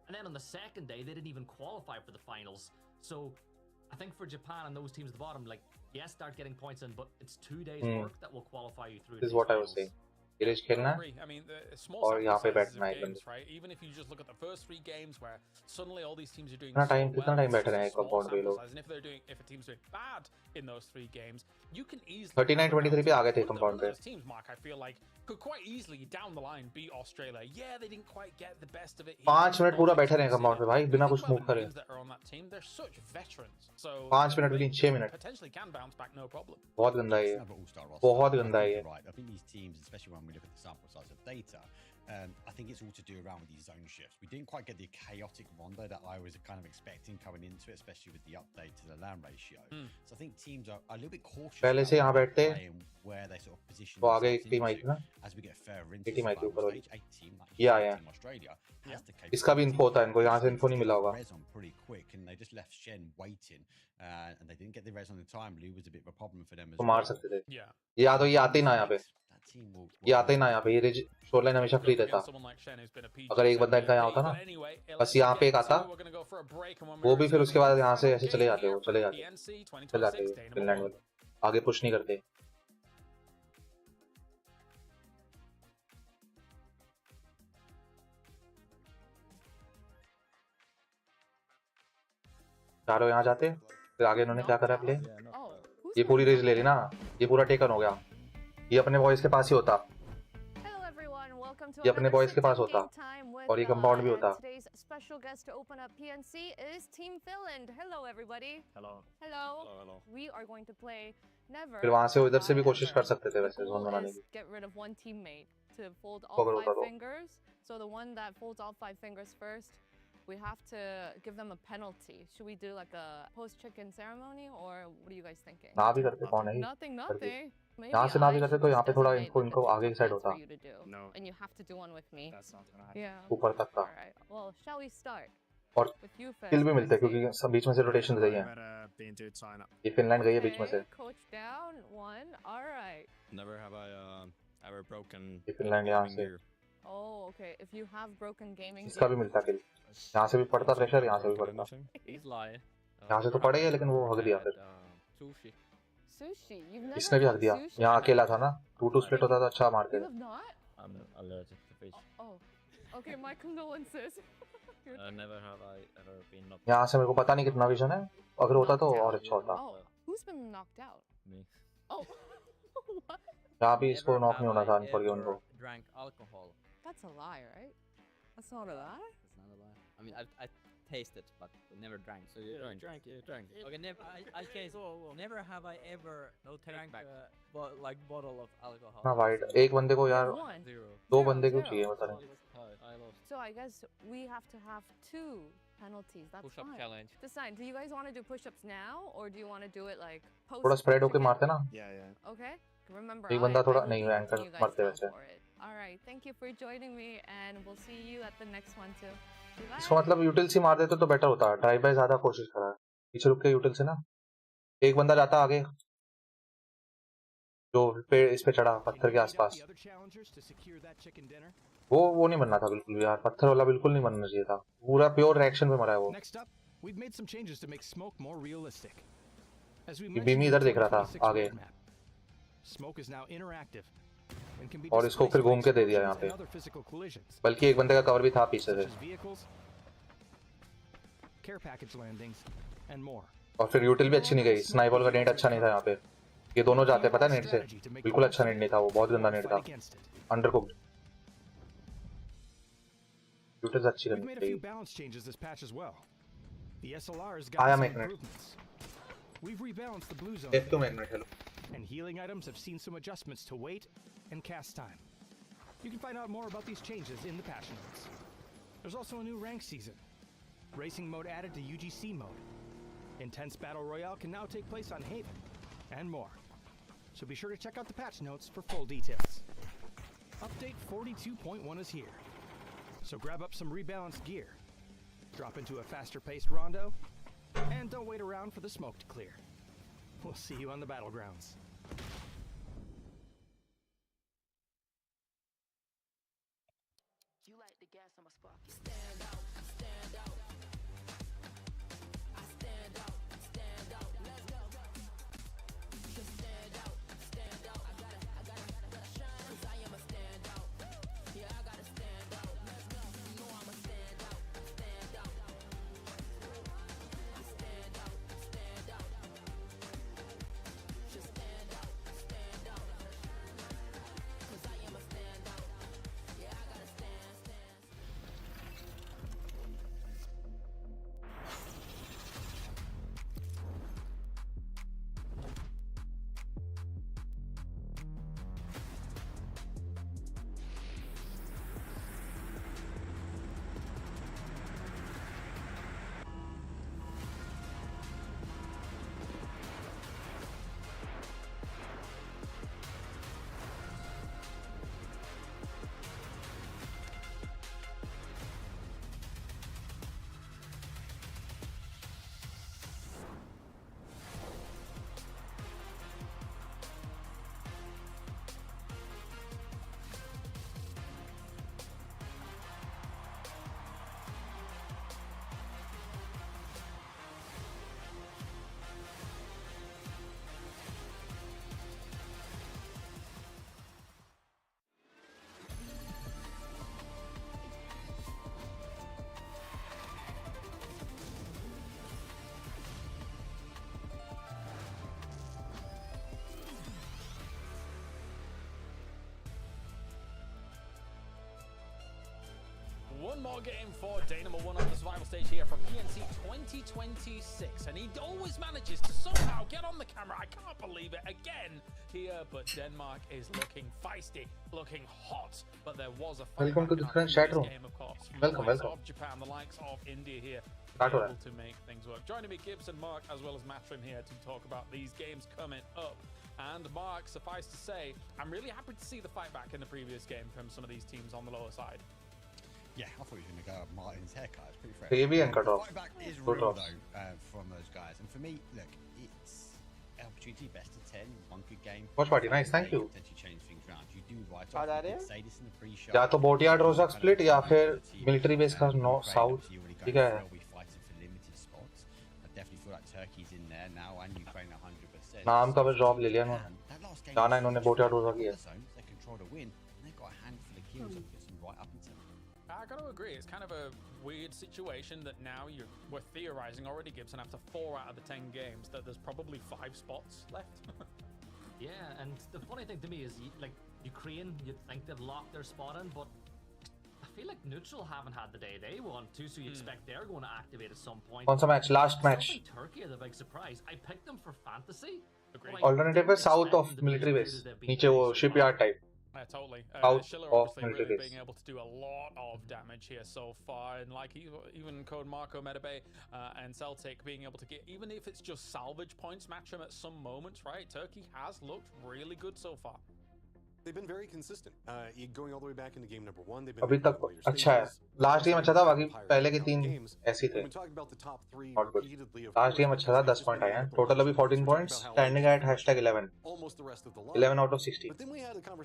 And then on the second day, they didn't even qualify for the finals. So I think for Japan and those teams at the bottom, like, yes, start getting points in, but it's 2 days work that will qualify you through. This is what I was saying. Village खेलना और यहाँ पे बैठना है बंदे. Even if you just look at the first 3 games where suddenly all these teams are doing कितना time बैठ रहे हैं कंपाउंड पे लोग. And if a team's doing bad in those 3 games, you can easily 39-23 पे आ गए थे कंपाउंड पे. Teams, Mark, I feel like could quite easily down the line beat Australia. Yeah, they didn't quite get the best of it. 5 minute पूरा बैठे रहे compound पे भाई बिना कुछ मूव करे. They're such veterans. So 5 minute भी 6 minute. Potentially can bounce back, no problem. बहुत गंदा है ये. बहुत गंदा है ये. I think these teams, especially when we look at the sample size of data, I think it's all to do around with these zone shifts. We didn't quite get the chaotic rondo that I was kind of expecting coming into it, especially with the update to the land ratio. So I think teams are a little bit cautious पहले से यहाँ बैठते where they sort of position तो आगे एक team आई थी ना. as we get further into team आई थी ऊपर वाली. ये आया. इसका भी इन्फो होता है इनको. यहाँ से इन्फो नहीं मिला होगा. Pretty quick, and they just left Shen waiting, and they didn't get the res on the time. Blue was a bit of a problem for them as well. मार सकते थे. या तो ये आते ही ना यहाँ पे. ये आते ही ना यहाँ पे. ये शोरलाइन हमेशा फ्री रहता. अगर एक बंदा इनका यहाँ होता ना, बस यहाँ पे एक आता, वो भी फिर उसके बाद यहाँ से ऐसे चले जाते. वो चले जाते फिनलैंड वाले. आगे पुश नहीं करते. चारों यहाँ जाते, फिर आगे इन्होंने क्या करा प्ले. ये पूरी रेज ले ली ना. ये पूरा टेकन हो गया. ये अपने बॉयज के पास ही होता. ये अपने बॉयज के पास होता और ये कंपाउंड भी होता. Special guest to open up PNC is Team Finland. Hello everybody. Hello. We are going to play never. फिर वहाँ से उधर से भी कोशिश कर सकते थे वैसे जोन बनाने की. Get rid of one teammate to fold all 5 fingers. So the one that folds all 5 fingers first, we have to give them a penalty. Should we do like a post-chicken ceremony or what are you guys thinking? ना भी करते कौन है? Nothing. यहाँ से ना भी करते तो यहाँ पे थोड़ा इनको आगे की साइड होता. No. And you have to do one with me. That's not gonna happen. Yeah. ऊपर तक का. All right. Well, shall we start? और किल भी मिलते हैं क्योंकि सब बीच में से रोटेशन गई हैं. ये फिनलैंड गई है बीच में से. Coach down 1. All right. Never have I ever broken. ये फिनलैंड यहाँ से. Oh, okay. If you have broken gaming. इसका भी मिलता किल. यहाँ से भी पड़ता प्रेशर, यहाँ से भी पड़ता. यहाँ से तो पड़े ही लेकिन वो हक दिया फिर. Sushi. You've never इसने भी हक दिया. यहाँ अकेला था ना. 2-2 स्प्लिट होता तो अच्छा मारते थे. I'm allergic to fish. Oh, okay. My condolences. Never have I ever been knocked. यहाँ से मेरे को पता नहीं कितना विजन है, अगर होता तो और अच्छा होता। Oh, who's been knocked out? Me. Oh, what? यहाँ भी इसको नॉक नहीं होना था अनफॉर्गेवन को। Drank alcohol. That's a lie, right? That's not a lie. It's not a lie. I mean, I tasted, but never drank. So you drank. Okay, never. Never have I ever drank like bottle of alcohol. ना white एक बंदे को यार दो बंदे क्यों चाहिए पता नहीं। So I guess we have to have 2 penalties. That's Push-up fine. challenge. Decide. Do you guys want to do push-ups now, or do you want to do it like post? थोड़ा स्प्रेड होके मारते ना। Okay. Remember. एक बंदा थोड़ा नहीं anchor मारते वैसे। All right. Thank you for joining me, and we'll see you at the next one too. इसको मतलब यूटिल से मार देते तो बेटर होता। ड्राइव बाय ज्यादा कोशिश करा, पीछे रुक के यूटिल से ना। एक बंदा जाता आगे जो पे इस पे चढ़ा पत्थर के आसपास, वो नहीं बनना था बिल्कुल यार। पत्थर वाला बिल्कुल नहीं बनना चाहिए था, पूरा प्योर रिएक्शन पे मरा है वो। बीमी इधर देख रहा था आगे और इसको फिर घूम के दे दिया यहाँ पे, बल्कि एक बंदे का कवर भी था पीछे से। और फिर यूटिल भी अच्छी नहीं गई, स्नाइपर का नेट अच्छा नहीं था यहाँ पे। ये दोनों जाते पता नेट से, बिल्कुल अच्छा नेट नहीं था वो, बहुत गंदा नेट था, अंडरकुक्ड। यूटिल अच्छी करनी चाहिए। आया मैग्नेट, एक तो magnet hello. And healing items have seen some adjustments to wait and cast time. You can find out more about these changes in the patch notes. There's also a new rank season. Racing mode added to UGC mode. Intense Battle Royale can now take place on Haven, and more. So be sure to check out the patch notes for full details. Update 42.1 is here. So grab up some rebalanced gear, drop into a faster-paced rondo, and don't wait around for the smoke to clear. We'll see you on the battlegrounds. You like the gas on my spark. Stand out, stand out. I stand out, let's go. Just stand out, I gotta shine, 'cause I am a stand out. Yeah, I gotta stand out, let's go. You know I'm a stand out. I stand out, stand out. Just stand out, 'cause I am a stand out. Yeah, I gotta stand. One more game for Dynamo 1 on the survival stage here from PNC 2026. And he always manages to somehow get on the camera. I can't believe it again here. But Denmark is looking feisty, looking hot. But there was a fight. Welcome to the friend chat room. Game, of course. Welcome, the likes welcome. of Japan, the likes of India here. Start able to make things work. Joining me, Gibson, Mark, as well as Matrin here to talk about these games coming up. And Mark, suffice to say, I'm really happy to see the fight back in the previous game from some of these teams on the lower side. Yeah, I thought he was going to go Martin's haircut. It's pretty fresh. Baby and cut off. Fight back is real though from those guys, and for me, look, it's an opportunity best of 10, one good game. WATCHPARTY, nice, thank you. Potentially change things around. You do right off. You did say this in the pre-show. या तो बोटियार्ड रोज़ा split या फिर military base का south, ठीक है? I definitely feel like Turkey's in there now and Ukraine 100%. नाम का भी जॉब ले लिया इन्होंने, जाना इन्होंने बोटियार्ड रोज़ा किया. They control the win. And they've got a handful of kills that puts them right up in 10th. I got to agree. It's kind of a weird situation that now we're theorizing already, Gibson, after 4 out of the 10 games, that there's probably 5 spots left. Yeah, and the funny thing to me is, like, Ukraine, you'd think they've locked their spot in, but I feel like Neutral haven't had the day they want to, so you expect they're going to activate at some point. कौन सा match? Last match. Turkey are the big surprise. I picked them for fantasy. Alternative is south of military base. नीचे वो shipyard type. Totally. South Schiller of obviously military really base. being able to do a lot of damage here so far, and like even Code Marco, Metabay, and Celtic being able to get, even if it's just salvage points, match them at some moments, right? Turkey has looked really good so far. They've been very consistent. Going all the way back into game number 1, they've been अभी तक अच्छा है. Last game अच्छा था, बाकी पहले के 3 ऐसे थे. Not good. Last game अच्छा था, 10 point आए हैं. Total अभी 14 points, standing at #11. 11 out of 16.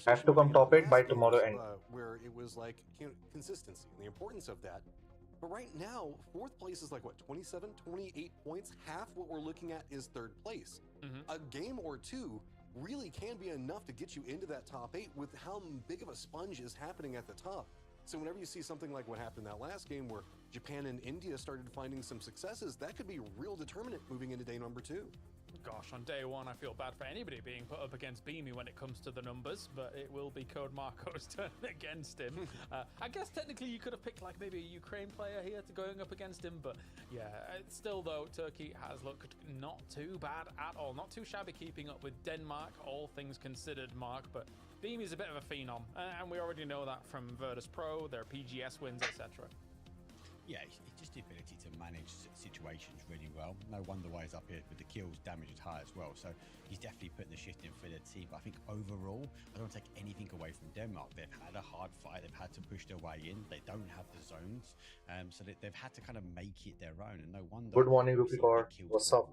Have to come top 8 by tomorrow end. Where it was like consistency and the importance of that. But right now, 4th place is like what, 27, 28 points. Half what we're looking at is 3rd place. A game or 2 really can be enough to get you into that top 8 with how big of a sponge is happening at the top. So whenever you see something like what happened in that last game where Japan and India started finding some successes, that could be a real determinant moving into day number 2. Gosh, on day 1, I feel bad for anybody being put up against Beamy when it comes to the numbers, but it will be Code Marco's turn against him. I guess technically you could have picked like maybe a Ukraine player here to going up against him, but yeah, still though, Turkey has looked not too bad at all. Not too shabby keeping up with Denmark, all things considered, Mark, but Beamy's a bit of a phenom, and we already know that from Virtus Pro, their PGS wins, etc. Yeah, it's just the ability to manage situations really well. No wonder why he's up here with the kills, damage is high as well. So he's definitely putting the shift in for their team. But I think overall, I don't want to take anything away from Denmark. They've had a hard fight. They've had to push their way in. They don't have the zones. So they've had to kind of make it their own. And no wonder. Good morning, Rupee Core. What's up?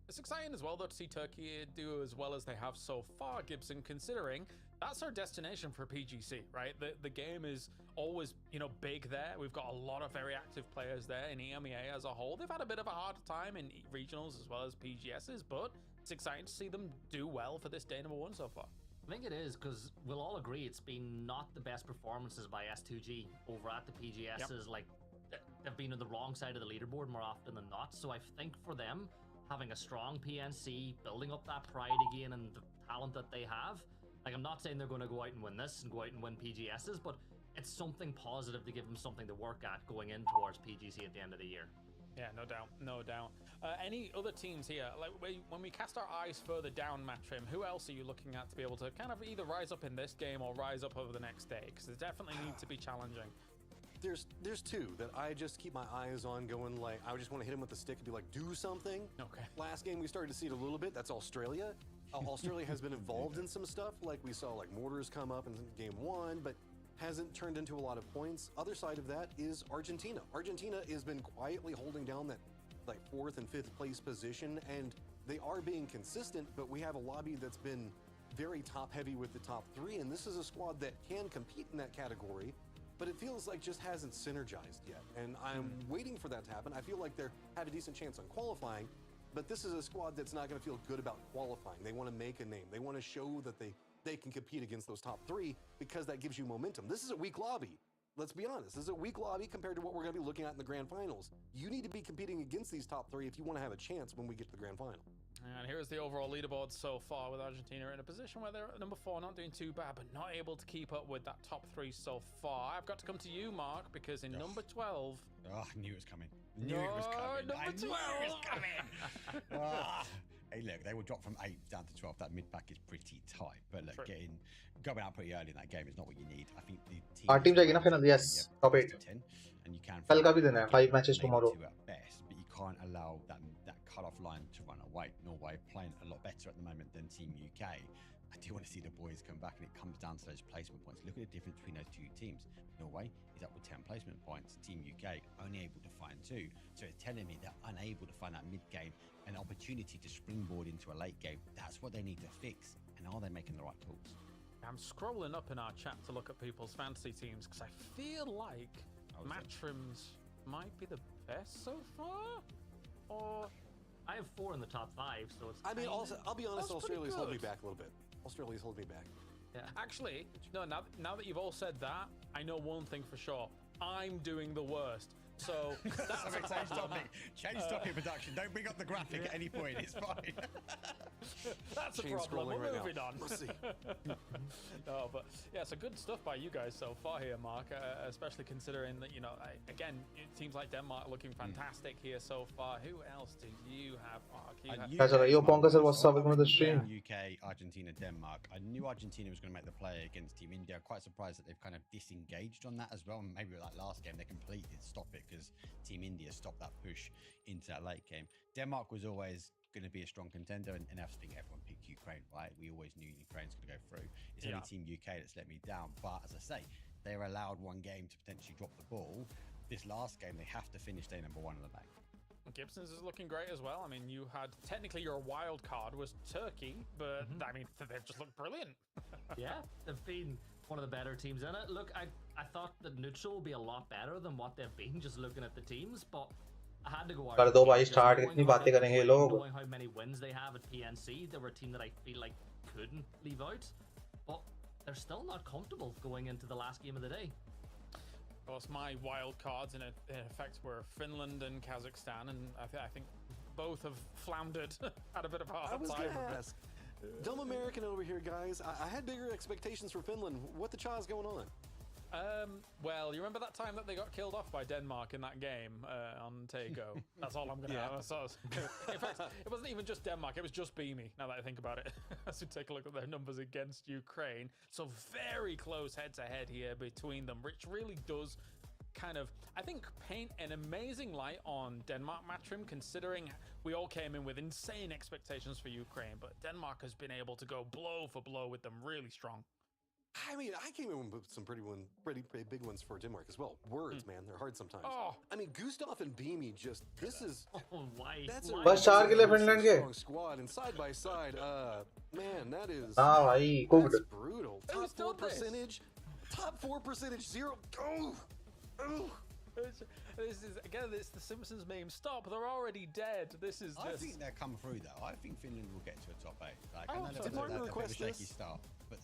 It's exciting as well, though, to see Turkey do as well as they have so far, Gibson, considering that's our destination for PGC, right? The game is always, big there. We've got a lot of very active players there in EMEA as a whole. They've had a bit of a hard time in regionals as well as PGSs, but it's exciting to see them do well for this day number 1 so far. I think it is, because we'll all agree it's been not the best performances by S2G over at the PGSs. Like, they've been on the wrong side of the leaderboard more often than not. So I think for them, having a strong PNC, building up that pride again and the talent that they have, like, I'm not saying they're going to go out and win this and go out and win PGSs, but it's something positive to give them something to work at going in towards PGC at the end of the year. Yeah, no doubt, no doubt. Any other teams here? Like, when we cast our eyes further down, Matrim, who else are you looking at to be able to kind of either rise up in this game or rise up over the next day? Because they definitely need to be challenging. There's 2 that I just keep my eyes on going, like, I just want to hit him with the stick and be like, do something. Okay. Last game we started to see it a little bit. That's Australia. Australia has been involved in some stuff, like we saw like mortars come up in game 1, but hasn't turned into a lot of points. Other side of that is Argentina. Argentina has been quietly holding down that like 4th and 5th place position, and they are being consistent, but we have a lobby that's been very top heavy with the top 3, and this is a squad that can compete in that category, but it feels like just hasn't synergized yet, and I'm waiting for that to happen. I feel like they have a decent chance on qualifying, but this is a squad that's not going to feel good about qualifying. They want to make a name. They want to show that they can compete against those top 3 because that gives you momentum. This is a weak lobby. Let's be honest. This is a weak lobby compared to what we're going to be looking at in the grand finals. You need to be competing against these top 3 if you want to have a chance when we get to the grand final. And here's the overall leaderboard so far, with Argentina in a position where they're at number 4, not doing too bad, but not able to keep up with that top 3 so far. I've got to come to you, Mark, because in number 12... Oh, I knew it was coming. I knew it was coming. Hey, look, they will drop from 8th down to 12th. That mid-pack is pretty tight. But look, going out pretty early in that game is not what you need. I think the team... Our team जाएगी ना final, yes, top 8. 10, and you can... कल का भी दिन है, 5 matches tomorrow. At best, but you can't allow that cut-off line to run away. Norway playing a lot better at the moment than Team UK. I do want to see the boys come back, and it comes down to those placement points. Look at the difference between those 2 teams. Norway is up with 10 placement points. Team UK only able to find 2. So it's telling me they're unable to find that mid-game, an opportunity to springboard into a late game. That's what they need to fix. And are they making the right calls? I'm scrolling up in our chat to look at people's fantasy teams because I feel like Matrim's might be the best so far. Or I have 4 in the top 5, so it's... I mean, also, I'll be honest, Australia's holding me back a little bit. Australia's holding me back. Yeah. Actually, no. Now that you've all said that, I know one thing for sure. I'm doing the worst. So that's a Change problem. topic. Change topic, production. Don't bring up the graphic at any point. It's fine. That's a problem. We're moving on. No, but yeah, so good stuff by you guys so far here, Mark. Especially considering that, you know, again, it seems like Denmark looking fantastic here so far. Who else do you have, Mark? Yo, Ponga sir, what's up? Welcome to the stream. UK, Argentina, Denmark. I knew Argentina was going to make the play against Team India. I'm quite surprised that they've kind of disengaged on that as well. Maybe like last game, they completely stopped it because Team India stopped that push into that late game. Denmark was always going to be a strong contender, and I think everyone picked Ukraine, right? We always knew Ukraine's going to go through. It's only Team UK that's let me down. But as I say, they were allowed one game to potentially drop the ball. This last game, they have to finish day number 1 in the bank. Gibson's is looking great as well. I mean, you had technically your wild card was Turkey, but I mean, they've just looked brilliant. Yeah, they've been one of the better teams in it. Look, I thought that neutral would be a lot better than what they've been just looking at the teams, but I had to go out. कर दो भाई start कितनी बातें करेंगे ये लोग. Knowing how many wins they have at PNC, they were a team that I feel like couldn't leave out, but they're still not comfortable going into the last game of the day. Of course, my wild cards in effect were Finland and Kazakhstan, and I think both have floundered. Had a bit of a hard time. I was going to ask, dumb American over here, guys. I had bigger expectations for Finland. What the cha's going on? Well, you remember that time that they got killed off by Denmark in that game on Tego? That's all I'm going to In fact, it wasn't even just Denmark, it was just Beamy, now that I think about it. As we take a look at their numbers against Ukraine. So very close head-to-head here between them, which really does kind of, I think, paint an amazing light on Denmark Matchroom, considering we all came in with insane expectations for Ukraine, but Denmark has been able to go blow for blow with them really strong. I mean, I came in with some pretty big ones for Denmark as well. Words, man, they're hard sometimes. Oh. I mean, Gustav and Beamy just, this is... why? That's a बस 4 के लिए Finland के. strong squad, and side by side, man, that is... हाँ भाई, cooked. That's brutal. Top 4 percentage, top 4 percentage, 0. Oh! This is, again, it's the Simpsons meme. Stop, they're already dead. This is I think they'll come through, though. I think Finland will get to a top 8. Like, I know did Martin request a shaky this? start, but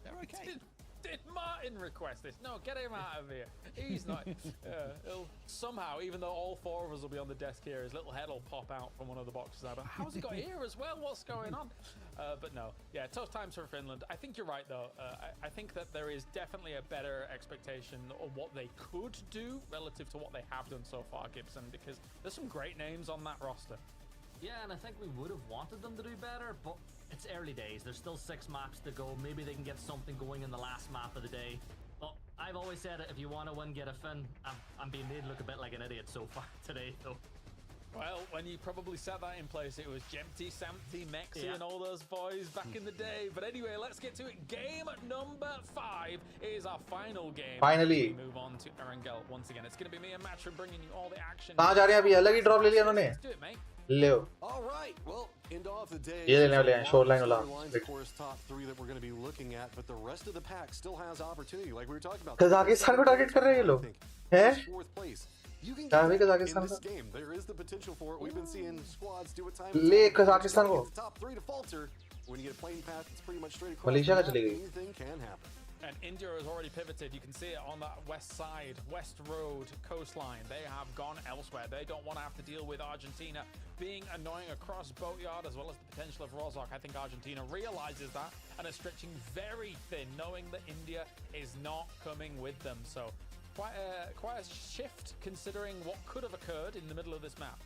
they're okay. Did Martin request this? No, get him out of here. He's not. He'll somehow, even though all 4 of us will be on the desk here, his little head will pop out from one of the boxes. But how's he got here as well? What's going on? But no, yeah, tough times for Finland. I think you're right, though. I think that there is definitely a better expectation of what they could do relative to what they have done so far, Gibson, because there's some great names on that roster. Yeah, and I think we would have wanted them to do better, but it's early days. There's still 6 maps to go. Maybe they can get something going in the last map of the day. But I've always said if you want to win, get a Finn. I'm being made look a bit like an idiot so far today, though. Well, when you probably set that in place, it was Jempty, Sampty, Mexi, and all those boys back in the day. But anyway, let's get to it. Game number 5 is our final game. Finally. We move on to Erangel once again. It's going to be me and Matchroom bringing you all the action. कहाँ जा रहे हैं अभी? अलग ही drop ले लिया उन्होंने. Let's do it, mate. ले. All right, well, end off the day. ये लेने वाले हैं, shoreline वाला. Of course, top 3 that we're going to be looking at, but the rest of the pack still has opportunity, like we were talking about. Kazakhstan को target कर रहे हैं ये लोग. हैं? 4th place. You can क्या get भी that in Kazakhstan this का? game. There is the potential for it. We've been seeing squads do it time. ले कजाकिस्तान को. The top 3 to falter. When you get a plain path, it's pretty much straight across. Malaysia का चली गई. Anything can happen. And India has already pivoted. You can see it on that west side, West Road coastline. They have gone elsewhere. They don't want to have to deal with Argentina being annoying across Boatyard, as well as the potential of Rozhok. I think Argentina realizes that and is stretching very thin, knowing that India is not coming with them. So quite a shift considering what could have occurred in the middle of this map.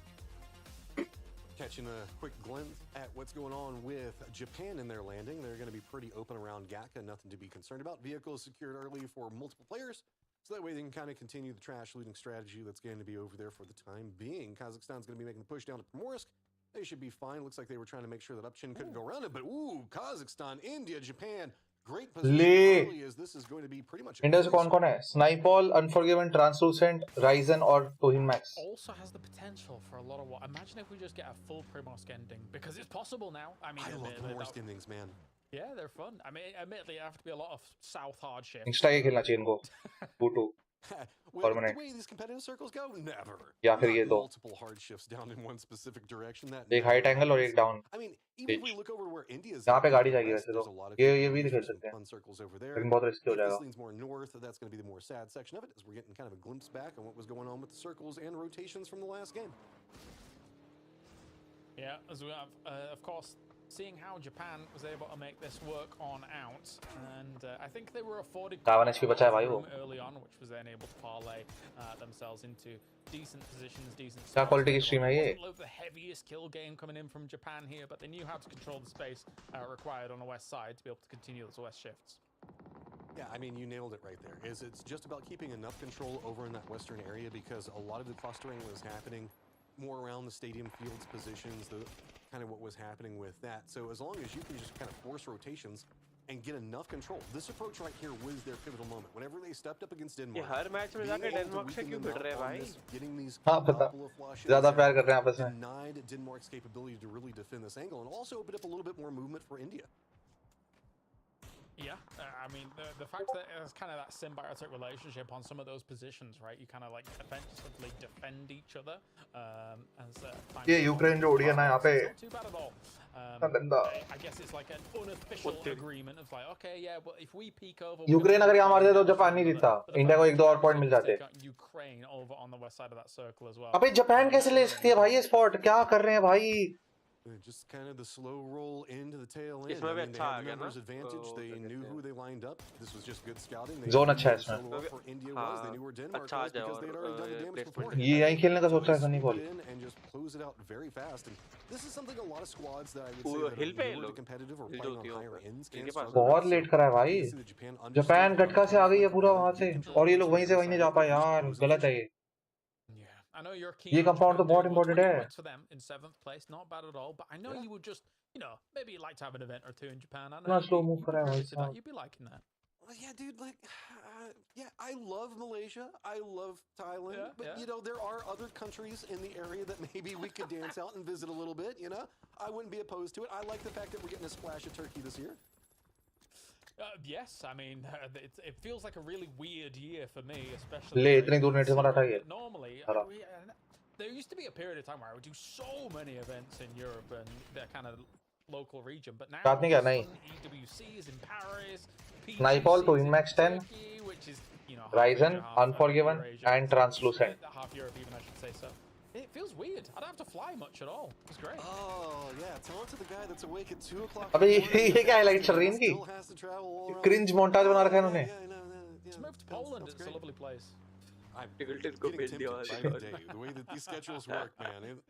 Catching a quick glimpse at what's going on with Japan in their landing. They're going to be pretty open around Gaka, nothing to be concerned about. Vehicles secured early for multiple players, so that way they can kind of continue the trash looting strategy that's going to be over there for the time being. Kazakhstan's going to be making the push down to Primorsk. They should be fine. Looks like they were trying to make sure that Upchin couldn't go around it, but ooh, Kazakhstan, India, Japan. Great position early, as this is going to be pretty much. India से कौन-कौन है? Snipeball, Unforgiven, Translucent, Ryzen और Tohin Max. Also has the potential for a lot of what. Imagine if we just get a full Primorsk ending, because it's possible now. I mean, I love Primorsk endings, man. Yeah, they're fun. I mean, admittedly, it have to be a lot of South hardship. Extra खेलना चाहिए इनको. 2-2. With the way these competitive circles go, never. या फिर ये दो Multiple hard shifts down in one specific direction. That एक height angle और एक down I mean, even if we look over where India's यहाँ पे at, गाड़ी जाएगी वैसे तो ये भी खेल सकते हैं fun circles over there. लेकिन बहुत रिस्की हो If this जाएगा leans more north, that's going to be the more sad section of it, as we're getting kind of a glimpse back on what was going on with the circles and rotations from the last game. Yeah, as we have, of course, seeing how Japan was able to make this work on out, and I think they were afforded room early on, which was then able to parlay themselves into decent positions, decent. क्या quality की stream है ये? The heaviest kill game coming in from Japan here, but they knew how to control the space required on the west side to be able to continue those west shifts. Yeah, I mean, you nailed it right there. It's just about keeping enough control over in that western area because a lot of the clustering was happening more around the stadium fields positions, kind of what was happening with that. So as long as you can just kind of force rotations and get enough control, this approach right here was their pivotal moment. Whenever they stepped up against Denmark, her match में जाके Denmark से क्यों भिड़ रहे हैं भाई? Getting these हाँ पता ज़्यादा प्यार कर रहे हैं आपस में denied Denmark's capability to really defend this angle and also opened up a little bit more movement for India. Yeah, I mean, the fact that it's kind of that symbiotic relationship on some of those positions, right? You kind of like defensively defend each other. ये Ukraine जो उड़ी है ना यहाँ पे too bad at all. I guess it's like an unofficial agreement of like, okay, yeah, well, if we peek over. Ukraine अगर यहाँ मार दे तो जापान नहीं जीतता इंडिया को 1-2 और पॉइंट मिल जाते Ukraine over on the west side of that circle as well. अबे जापान कैसे ले सकती है भाई ये स्पॉट क्या कर रहे हैं भाई Just kind of the slow roll into the tail end. I mean, they had the numbers advantage. They knew who they lined up. This was just good scouting. Zone अच्छा है इसमें for India was. They knew where Denmark was because they had already done the damage before. ये यहीं खेलने का सोच रहा है Sunny ball And just close it out very fast. And this is something a lot of squads that I would say that are newer to competitive or playing on higher ends can struggle. बहुत late करा है भाई Japan gatka से आ गई है पूरा वहां से और ये लोग वहीं से वहीं नहीं जा पाए यार गलत है ये I know you're keen. ये कंपाउंड तो बहुत इंपॉर्टेंट है for them in 7th place, not bad at all. But I know you would just, you know, maybe you'd like to have an event or two in Japan. I know slow move कर रहा है भाई you'd be liking that. Well, yeah, dude, like, yeah, I love Malaysia. I love Thailand. But, you know, there are other countries in the area that maybe we could dance out and visit a little bit, you know? I wouldn't be opposed to it. I like the fact that we're getting a splash of Turkey this year. Yes, I mean, it feels like a really weird year for me, especially. ले इतनी दूर net से मारा था ये Normally, there used to be a period of time where I would do so many events in Europe and that kind of local region, but now EWC is in Paris, Nightfall to Inmax 10, which is, you know, Ryzen, Unforgiven, and Translucent. Half Europe, even I should say so. It feels weird. I don't have to fly much at all. It's great. Oh yeah, tell it to the guy that's awake at 2 o'clock. अबे ये क्या है light चल रही है इनकी? Cringe montage बना रखा है इन्होंने. Just move to Poland. It's a lovely place. I'm getting tempted by the day. The way that these schedules work, man.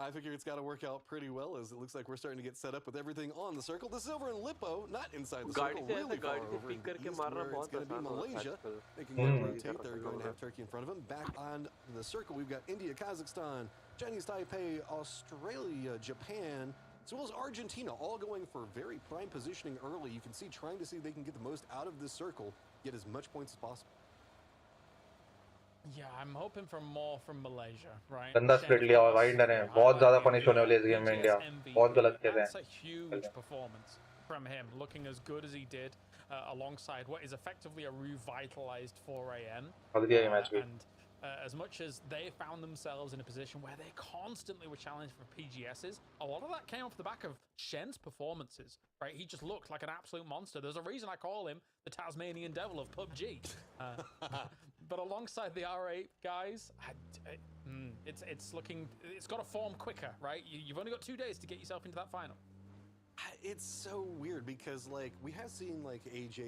I figure it's got to work out pretty well, as it looks like we're starting to get set up with everything on the circle. This is over in Lippo, not inside the circle, really far over in the east, where it's going to be Malaysia. They can go rotate. They're going to have Turkey in front of them. Back on the circle, we've got India, Kazakhstan, Chinese Taipei, Australia, Japan, as well as Argentina, all going for very prime positioning early. You can see trying to see if they can get the most out of this circle, get as much points as possible. Yeah, I'm hoping for more from Malaysia, right? गंदा split लिया और wide डर है बहुत ज़्यादा punish होने वाली है इस गेम में इंडिया बहुत गलत खेल रहे हैं. That's a huge performance from him, looking as good as he did alongside what is effectively a revitalized 4am. And as much as they found themselves in a position where they constantly were challenged for PGSs, a lot of that came off the back of Shen's performances, right? He just looked like an absolute monster. There's a reason I call him the Tasmanian Devil of PUBG. But alongside the R8 guys, it's got to form quicker, right? You've only got 2 days to get yourself into that final. It's so weird because, like, we have seen, like, AJ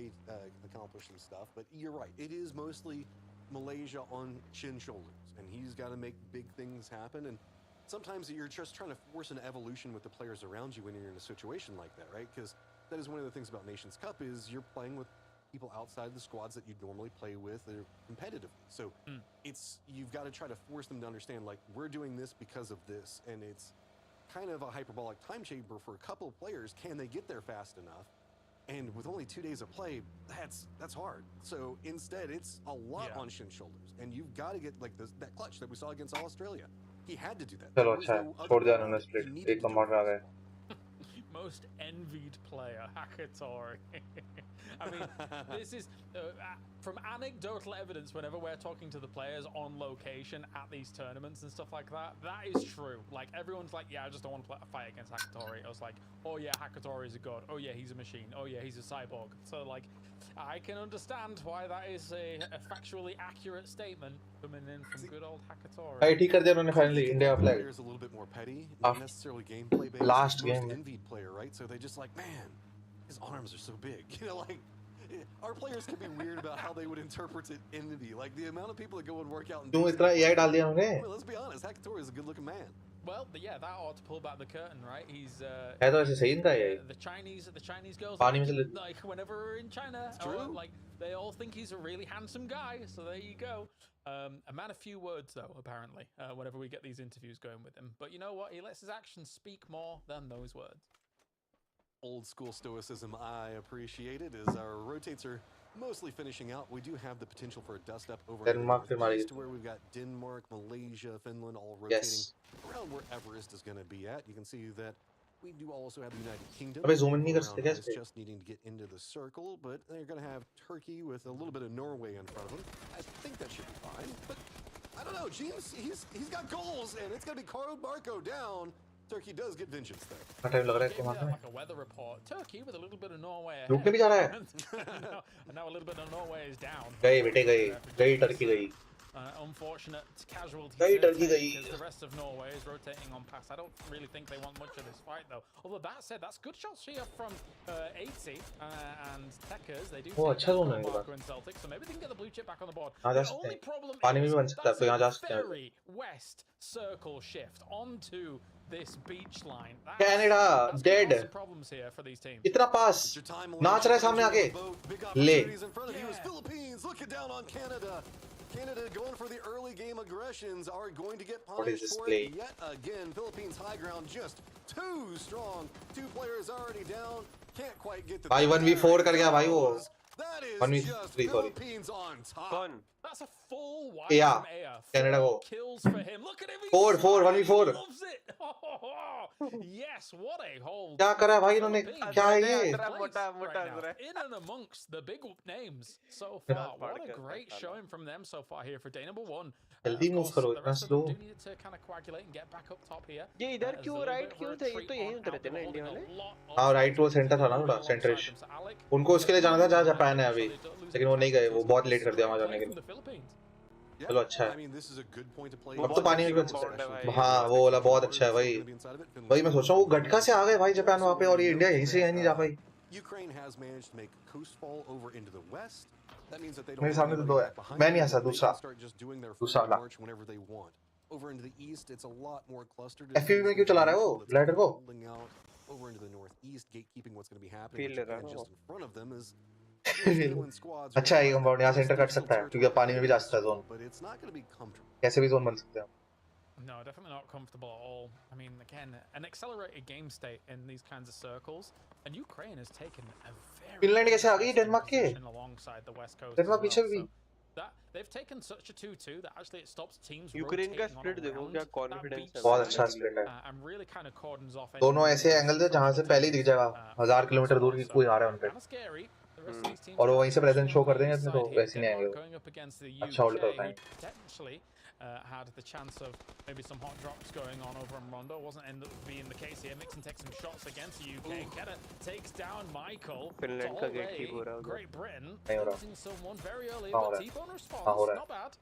accomplish some stuff, but you're right. It is mostly Malaysia on Shin's shoulders, and he's got to make big things happen. And sometimes you're just trying to force an evolution with the players around you when you're in a situation like that, right? Because that is one of the things about Nations Cup is you're playing with people outside the squads that you normally play with competitively. So you've got to try to force them to understand, like, we're doing this because of this, and it's kind of a hyperbolic time chamber for a couple of players. Can they get there fast enough? And with only 2 days of play, that's hard. So instead, it's a lot on Shin's shoulders, and you've got to get like that clutch that we saw against Australia. He had to do that. चलो अच्छा छोड़ दिया उन्होंने split एक compound में आ गए. Most envied player, Hakatori. I mean, this is from anecdotal evidence. Whenever we're talking to the players on location at these tournaments and stuff like that, that is true. Like everyone's like, yeah, I just don't want to fight against Hakatori. I was like, oh yeah, Hakatori is a god. Oh yeah, he's a machine. Oh yeah, he's a cyborg. So like, I can understand why that is a factually accurate statement coming in from good old Hakatori. I ठीक कर दिया उन्होंने finally India flag. Players a little bit more petty, not necessarily gameplay based. Last most game. envied player, right? So they just like, man, his arms are so big. You know, like our players can be weird about how they would interpret it envy. Like the amount of people that go and work out. क्यों इतना AI डाल दिया उन्होंने? Well, let's be honest, Hakatori is a good-looking man. Well, yeah, that ought to pull back the curtain, right? He's है तो ऐसे सही इनका ये. the Chinese girls पानी में से like whenever we're in China, like they all think he's a really handsome guy. So there you go. A man of few words, though, apparently. Whenever we get these interviews going with him, but you know what? He lets his actions speak more than those words. Old school stoicism I appreciate it as our rotates are mostly finishing out. We do have the potential for a dust up over Denmark to where we've got Denmark, Malaysia, Finland all rotating around where Everest is going to be at. You can see that we do also have the United Kingdom. अबे zoom in नहीं कर सकते क्या इसपे? Just needing to get into the circle, but they're going to have Turkey with a little bit of Norway in front of them. I think that should be fine, but I don't know. James, he's got goals, and it's going to be Caro Barco down. Turkey does get vengeance there. Time लग रहा है इसके माथे में. Like a weather report. Turkey with a little bit of Norway ahead. रुकने भी जा रहा है. And now a little bit of Norway is down. गई बेटे गई टर्की गई. Unfortunate casualty because the rest of Norway is rotating on past. I don't really think they want much of this fight though. Although that said, that's good shots here from 80 and Techers. They do Marco and Celtic, so maybe they can get the blue chip back on the board. The only problem is that's a very west circle shift onto this beach line. Canada dead. Problems here for these teams. इतना पास नाच रहा है सामने आके ले. Philippines looking down on Canada. Canada going for the early game aggressions are going to get punished for it yet again. Philippines high ground just too strong. 2 players already down. Can't quite get the. भाई 1v4 कर गया भाई वो. That is 1v3 just sorry. Philippines on top. That's a full wipe Yeah, from AF. Canada go. Kills for him. Look at him. 4 1v4. Loves it. Yes, what a hold. क्या करा है भाई इन्होंने? क्या है ये? In and amongst the big names so far. What a great showing from them so far here for day number 1. जल्दी move करो इतना slow. Do need to kind of coagulate and get back up top here. ये इधर क्यों right क्यों थे? ये तो यहीं उतरे थे ना इंडिया वाले. हाँ राइट वो सेंटर था ना थोड़ा सेंटरिश. उनको उसके लिए जाना था जहाँ जापान है अभी, लेकिन वो नहीं गए. वो बहुत लेट कर दिया वहाँ जाने के लिए. चलो अच्छा है. अब तो पानी में भी अच्छा. हाँ वो वाला बहुत अच्छा है भाई. भाई मैं सोच रहा हूँ वो गटका से आ गए भाई जापान वहाँ पे और ये इंडिया यहीं से यहीं नहीं जा पाई. Ukraine has managed to make coastfall over into the west. That means that they don't. मेरे सामने तो 2 है. मैं नहीं आ सकता दूसरा. दूसरा वाला. Over into the east, it's a lot more clustered. FPV में क्यों चला रहा है वो ग्लाइडर को? Over into the northeast, gatekeeping what's going to be happening. Just in front of them is. अच्छा है ये कंपाउंड यहाँ से एंटर कर सकता है क्योंकि पानी में भी जा सकता है जोन. कैसे भी जोन बन सकते हैं. No, definitely not comfortable at all. I mean, again, an accelerated game state in these kinds of circles, and Ukraine has taken a very. Finland कैसे आ गई डेनमार्क के? Alongside the west coast. Denmark पीछे भी. They've taken such a 2-2 that actually it stops teams. Ukraine का split देखो क्या confidence है. बहुत अच्छा split है. I'm really kind of cordons off. दोनों ऐसे एंगल से जहाँ से पहले ही दिख जाएगा 1000 किलोमीटर दूर की कोई आ रहा है उनपे. और वो वहीं से प्रेजेंट शो कर देंगे अपने तो वैसे नहीं आएंगे. अच्छा होल्ड करता है. Had the chance of maybe some hot drops going on over in Rondo. Wasn't end up being the case here. Mixon takes some shots against the UK. Kenna takes down Michael. Finland का gatekeep हो रहा है. Great Britain losing someone very early. हाँ, But T-Bone response, not bad.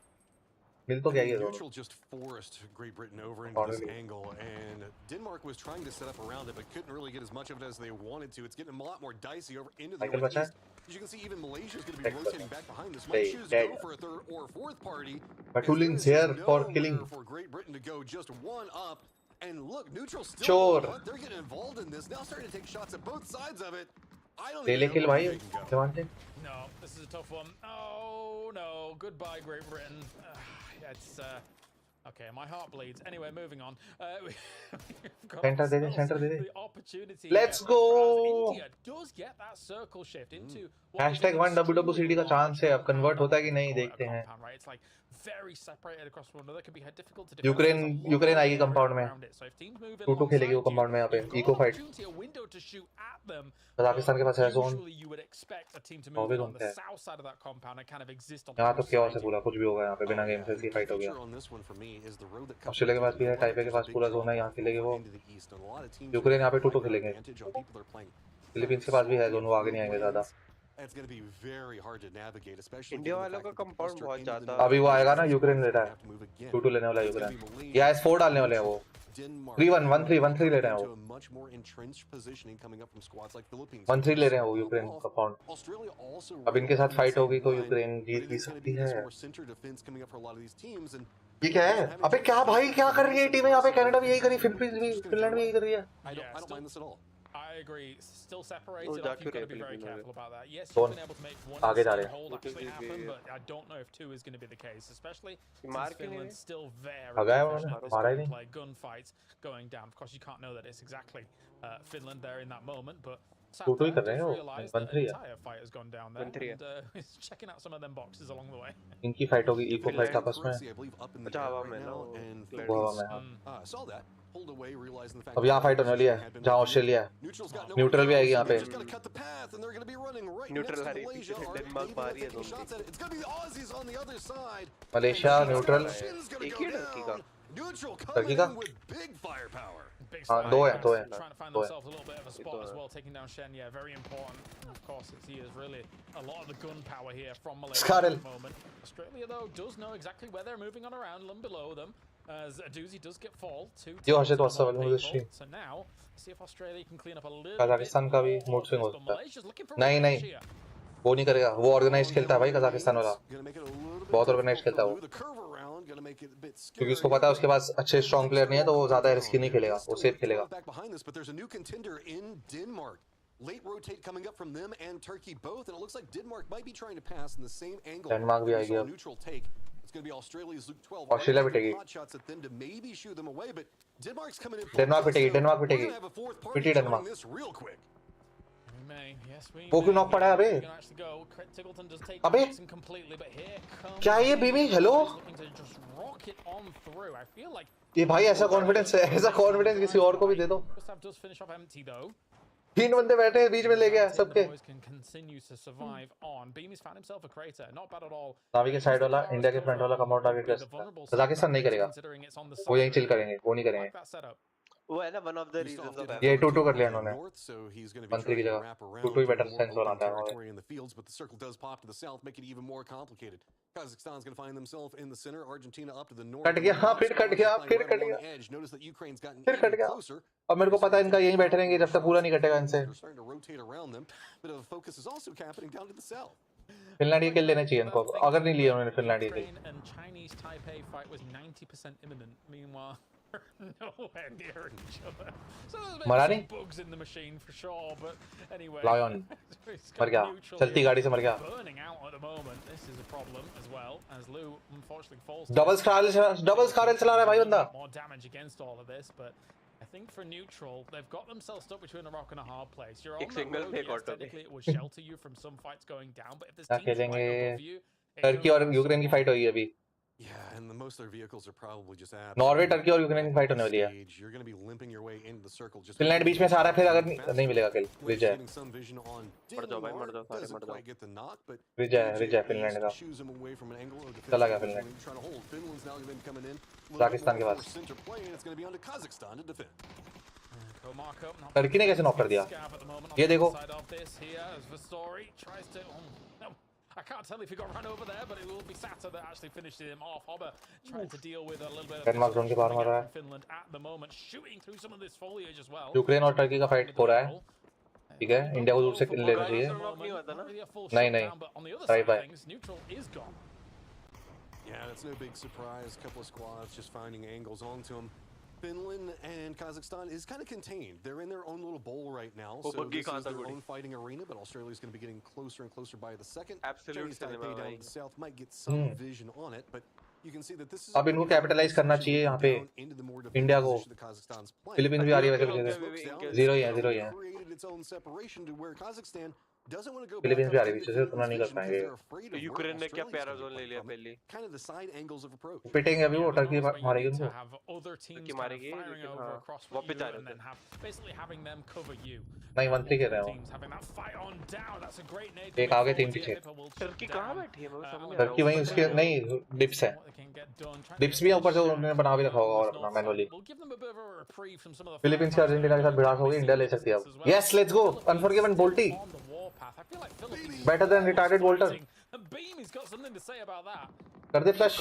मिल तो गया ये Neutral just forced Great Britain over into this angle, and Denmark was trying to set up around it, but couldn't really get as much of it as they wanted to. It's getting a lot more dicey over into the northeast. As you can see, even Malaysia is going to be rotating back behind this. Might choose to go for a 3rd or 4th party. Batuling's here for killing. For Great Britain to go just 1 up, and look, neutral still. They're getting involved in this now, starting to take shots at both sides of it. I don't even know where they can go. No, this is a tough one. Oh no, goodbye Great Britain. It's Okay, my heart bleeds. Anyway, moving on. Center they they, center they they. The opportunity. Let's go. India does get that circle shift into Hashtag 1 WWCD का chance है अब convert होता है कि नहीं देखते हैं. It's like very separated across one another. Can be difficult to defend. Ukraine आएगी compound में. 2-2 खेलेगी वो compound में यहाँ पे. Eco fight. कजाकिस्तान के पास है zone. वो भी घूमते हैं. यहाँ तो chaos है पूरा, कुछ भी होगा यहाँ पे बिना गेम से ऐसी फाइट हो गया. ऑस्ट्रेलिया के पास भी है, टाइपे के पास पूरा जोन है, यहाँ खेलेंगे वो. यूक्रेन यहाँ पे 2-2 खेलेंगे. फिलीपींस के पास भी है जोन, वो आगे नहीं आएंगे ज्यादा. इंडिया वालों का कंपाउंड बहुत ज्यादा. अभी वो आएगा ना, यूक्रेन लेता है. 2-2 लेने वाला यूक्रेन. या S4 डालने वाले हैं वो. 3-1 1-3 ले रहे हैं वो. 1-3 ले रहे हैं वो यूक्रेन कंपाउंड. अब इनके साथ फाइट होगी तो यूक्रेन जीत भी सकती है. ये क्या है? अबे क्या भाई, क्या कर रही है टीम? यहाँ पे कनाडा भी यही करी, फिलीपींस भी, फिनलैंड भी यही कर रही है. I agree. Still separated. You've got to be very careful about that. Yes, you've been able to make one आगे जा रहे हैं. hold actually happen, but I don't know if 2 is going to be the case, especially since Finland's still very play gunfights going down. Of course, you can't know that it's exactly Finland there in that moment, but South Africa realized that the entire fight has gone down there, and he's checking out some of them boxes along the way. इनकी fight होगी, eco fight आपस में. अब यहाँ fight होने वाली है जहाँ ऑस्ट्रेलिया है. न्यूट्रल भी आएगी यहाँ पे. Malaysia neutral. टर्की का हाँ 2 है. Australia though does know exactly where they're moving on around and below them. As a doozy does get fall to so now see if Australia can clean up a little. Kazakhstan का भी mood swing हो सकता है. नहीं वो नहीं करेगा. वो ऑर्गेनाइज खेलता है भाई कजाकिस्तान वाला. बहुत ऑर्गेनाइज खेलता है वो, क्योंकि उसको पता है उसके पास अच्छे स्ट्रॉन्ग प्लेयर नहीं है, तो वो ज्यादा रिस्की नहीं खेलेगा, वो सेफ खेलेगा. Late rotate coming up from them and Turkey both, and it looks like Denmark might be trying to pass in the same angle. Denmark भी आएगी अब. Neutral take. It's going to be Australia's Luke 12. Australia पिटेगी. Hot shots at them to maybe shoo them away, but Denmark's coming in. Denmark पिटेगी. पिटी Denmark. वो क्यों knock पड़ा है अबे? अबे क्या ये बीमी? हेलो ये भाई ऐसा कॉन्फिडेंस है, ऐसा कॉन्फिडेंस किसी और को भी दे दो. 3 बंदे बैठे हैं बीच में ले गया सबके. नावी के साइड वाला, इंडिया के फ्रंट वाला कम आउट टारगेट कर सकता है. कजाकिस्तान नहीं करेगा, वो यहीं चिल करेंगे, वो नहीं करेंगे. वो है ना one of the reasons of ये 2-2 कर लिया इन्होंने. 1-3 की जगह 2-2 ही बेटर सेंस हो रहा था. Kazakhstan's going to find themselves in the center. Argentina up to the north. Cut गया, हाँ फिर कट गया. फिर कट गया. अब मेरे को पता है इनका यहीं बैठे रहेंगे जब तक पूरा नहीं कटेगा इनसे. फिनलैंड ये किल लेना चाहिए इनको, अगर नहीं लिया उन्होंने फिनलैंड ये किल. Nowhere near each other. So मरा नहीं? bugs in the machine for sure, but anyway. Lion मर गया, चलती गाड़ी से मर गया. Burning out at the moment. This is a problem as well, as Lou unfortunately falls. Double स्कारल चला रहा है भाई बंदा. More damage against all of this, but I think for neutral, they've got themselves stuck between a rock and a hard place. You're on the road, yes, technically it would shelter you from some fights going down, but if there's teams right above you, Turkey और Ukraine की fight हुई है अभी. Yeah, and most of their vehicles are probably just Norway, Turkey और Ukraine की fight होने वाली है. You're going to be limping your way into the circle. Finland बीच में सारा, फिर अगर नहीं मिलेगा किल. रिज है फिनलैंड का. चला गया फिनलैंड पाकिस्तान के पास. टर्की ने कैसे नॉक कर दिया ये देखो. I can't tell if he got run over there, but it will be Sata that actually finished him off. Hobber trying to deal with a little bit of Denmark zone के बाहर मार रहा है. Finland at the moment, shooting through some of this foliage as well. Ukraine और Turkey का fight हो रहा है. ठीक है, इंडिया को दूर से किल लेना चाहिए. नहीं right by. Yeah, that's no big surprise. A couple of squads just finding angles onto him. Finland and Kazakhstan is kind of contained. They're in their own little bowl right now, so this is their own fighting arena, but Australia's going to be getting closer and closer by the second. Absolute Chinese Taipei cinema down to the south might get some vision on it, but You can see that this is अब इनको capitalise करना चाहिए यहाँ पे India को Philippines भी आ रही है वैसे मुझे 0 ही है फिलीपींस भी आ रही है पीछे से उतना नहीं कर पाएंगे यूक्रेन ने क्या प्यारा जोन ले लिया पहले पिटेंगे अभी वो टर्की मारेगी उनको टर्की मारेगी वापस आ रहे हैं नहीं 1-3 खेल रहे हो एक आगे 3 पीछे टर्की कहाँ बैठी है मैं समझ नहीं टर्की वहीं उसके नहीं डिप्स है डिप्स भी ऊपर से उन्होंने बना भी रखा होगा और अपना मैनुअली फिलीपींस की अर्जेंटीना के साथ भिड़ास होगी इंडिया ले सकती है अब यस लेट्स गो अनफॉरगिवन बोल्टी बेटर देन रिटार्डेड वोल्टर कर दे फ्लश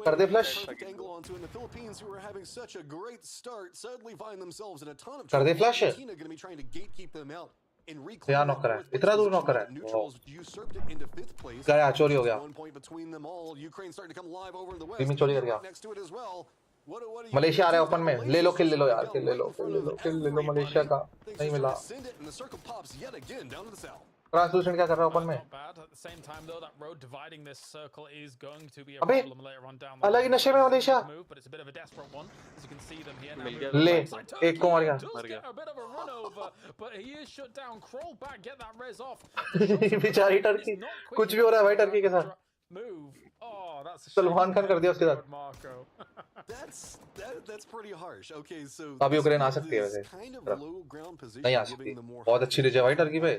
कर दे फ्लश कर दे फ्लश यहाँ नॉक करा है इतना दूर नॉक करा है गया चोरी हो गया टीम चोरी कर गया मलेशिया आ रहा है ओपन में ले लो किल ले लो यार किल ले लो मलेशिया का नहीं मिला ट्रांसलूशन क्या कर रहा है ओपन में अबे अलग ही नशे में मलेशिया ले एक को मार गया बेचारी टर्की कुछ भी हो रहा है भाई टर्की के साथ सलमान खान कर दिया उसके साथ अब यूक्रेन आ सकती है वैसे नहीं आ सकती बहुत अच्छी रिजर्व है टर्की पे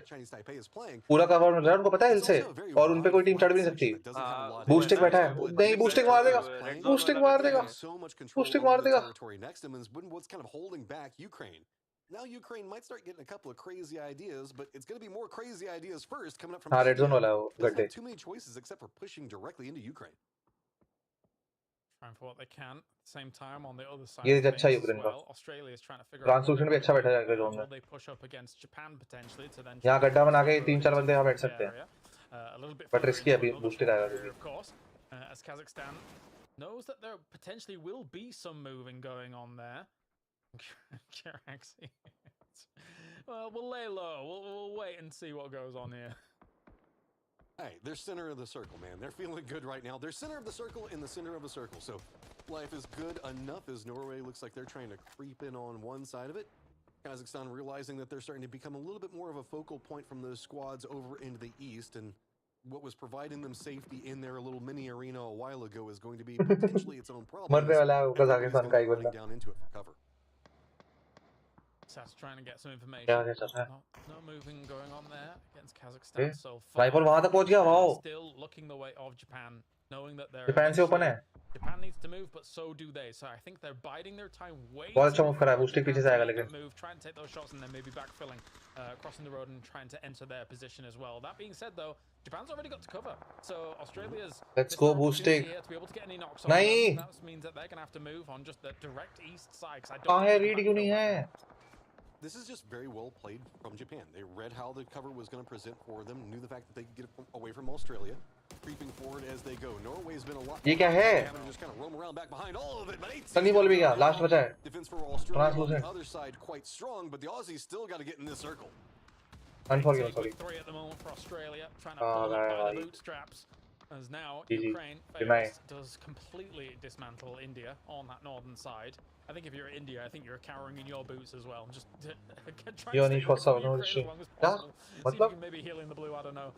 पूरा कवर मिल रहा है उनको पता है हिल से और उनपे कोई टीम चढ़ भी नहीं सकती बूस्टिंग बैठा है नहीं बूस्टिंग मार देगा बूस्टिंग मार देगा बूस्टिंग मार देगा Now Ukraine might start getting a couple of crazy ideas, but it's going to be more crazy ideas first coming up from. हाँ red zone वाला है वो गड्ढे. Too many choices except for pushing directly into Ukraine. Trying for what they can. Same time on the other side. ये अच्छा है Ukraine का. Australia is trying to figure. ट्रांसलूशन भी अच्छा बैठा है red zone में. They push up against Japan potentially to then. यहाँ गड्ढा बना के 3-4 बंदे यहाँ बैठ सकते हैं. But risky अभी बूस्टेड आएगा क्योंकि. Of course, as Kazakhstan knows that there potentially will be some moving going on there. Well, we'll lay low. We'll wait and see what goes on here. Hey, they're center of the circle, man. They're feeling good right now. They're center of the circle in the center of the circle. So life is good enough as Norway looks like they're trying to creep in on one side of it. Kazakhstan realizing that they're starting to become a little bit more of a focal point from those squads over into the east, and what was providing them safety in their little mini arena a while ago is going to be potentially its own problem. Down into it for cover. That's trying to get some information. No moving going on there against Kazakhstan so far. Rifle वहाँ तक पहुँच गया wow. Still looking the way of Japan, knowing that they're. Japan से open है. Japan needs to move, but so do they. So I think they're biding their time. बहुत अच्छा move करा है. बूस्टिंग पीछे से आएगा लेकिन. Move, try and take those shots, and then maybe backfilling, crossing the road and trying to enter their position as well. That being said, though, Japan's already got to cover. So Australia's. Let's go boosting. To be able to get any knocks on. नहीं. That means that they're gonna have to move on just the direct east side. कहाँ है read क्यों नहीं है? This is just very well played from Japan. They read how the cover was going to present for them, knew the fact that they could get it away from Australia, creeping forward as they go. Norway's been a lot. ये क्या है? Just kind of roam around back behind all of it, but Sunny ball भी गया. Last बचा है. Defense for Australia on the other side quite strong, but the Aussies still got to get in this circle. Unforgiven, sorry. 3 at the moment for Australia, trying to pull up by the bootstraps. As now Ukraine does completely dismantle India on that northern side. I think if you're India, I think you're cowering in your boots as well. Just try to stay as long as possible. See if you can maybe heal in the blue, I don't know.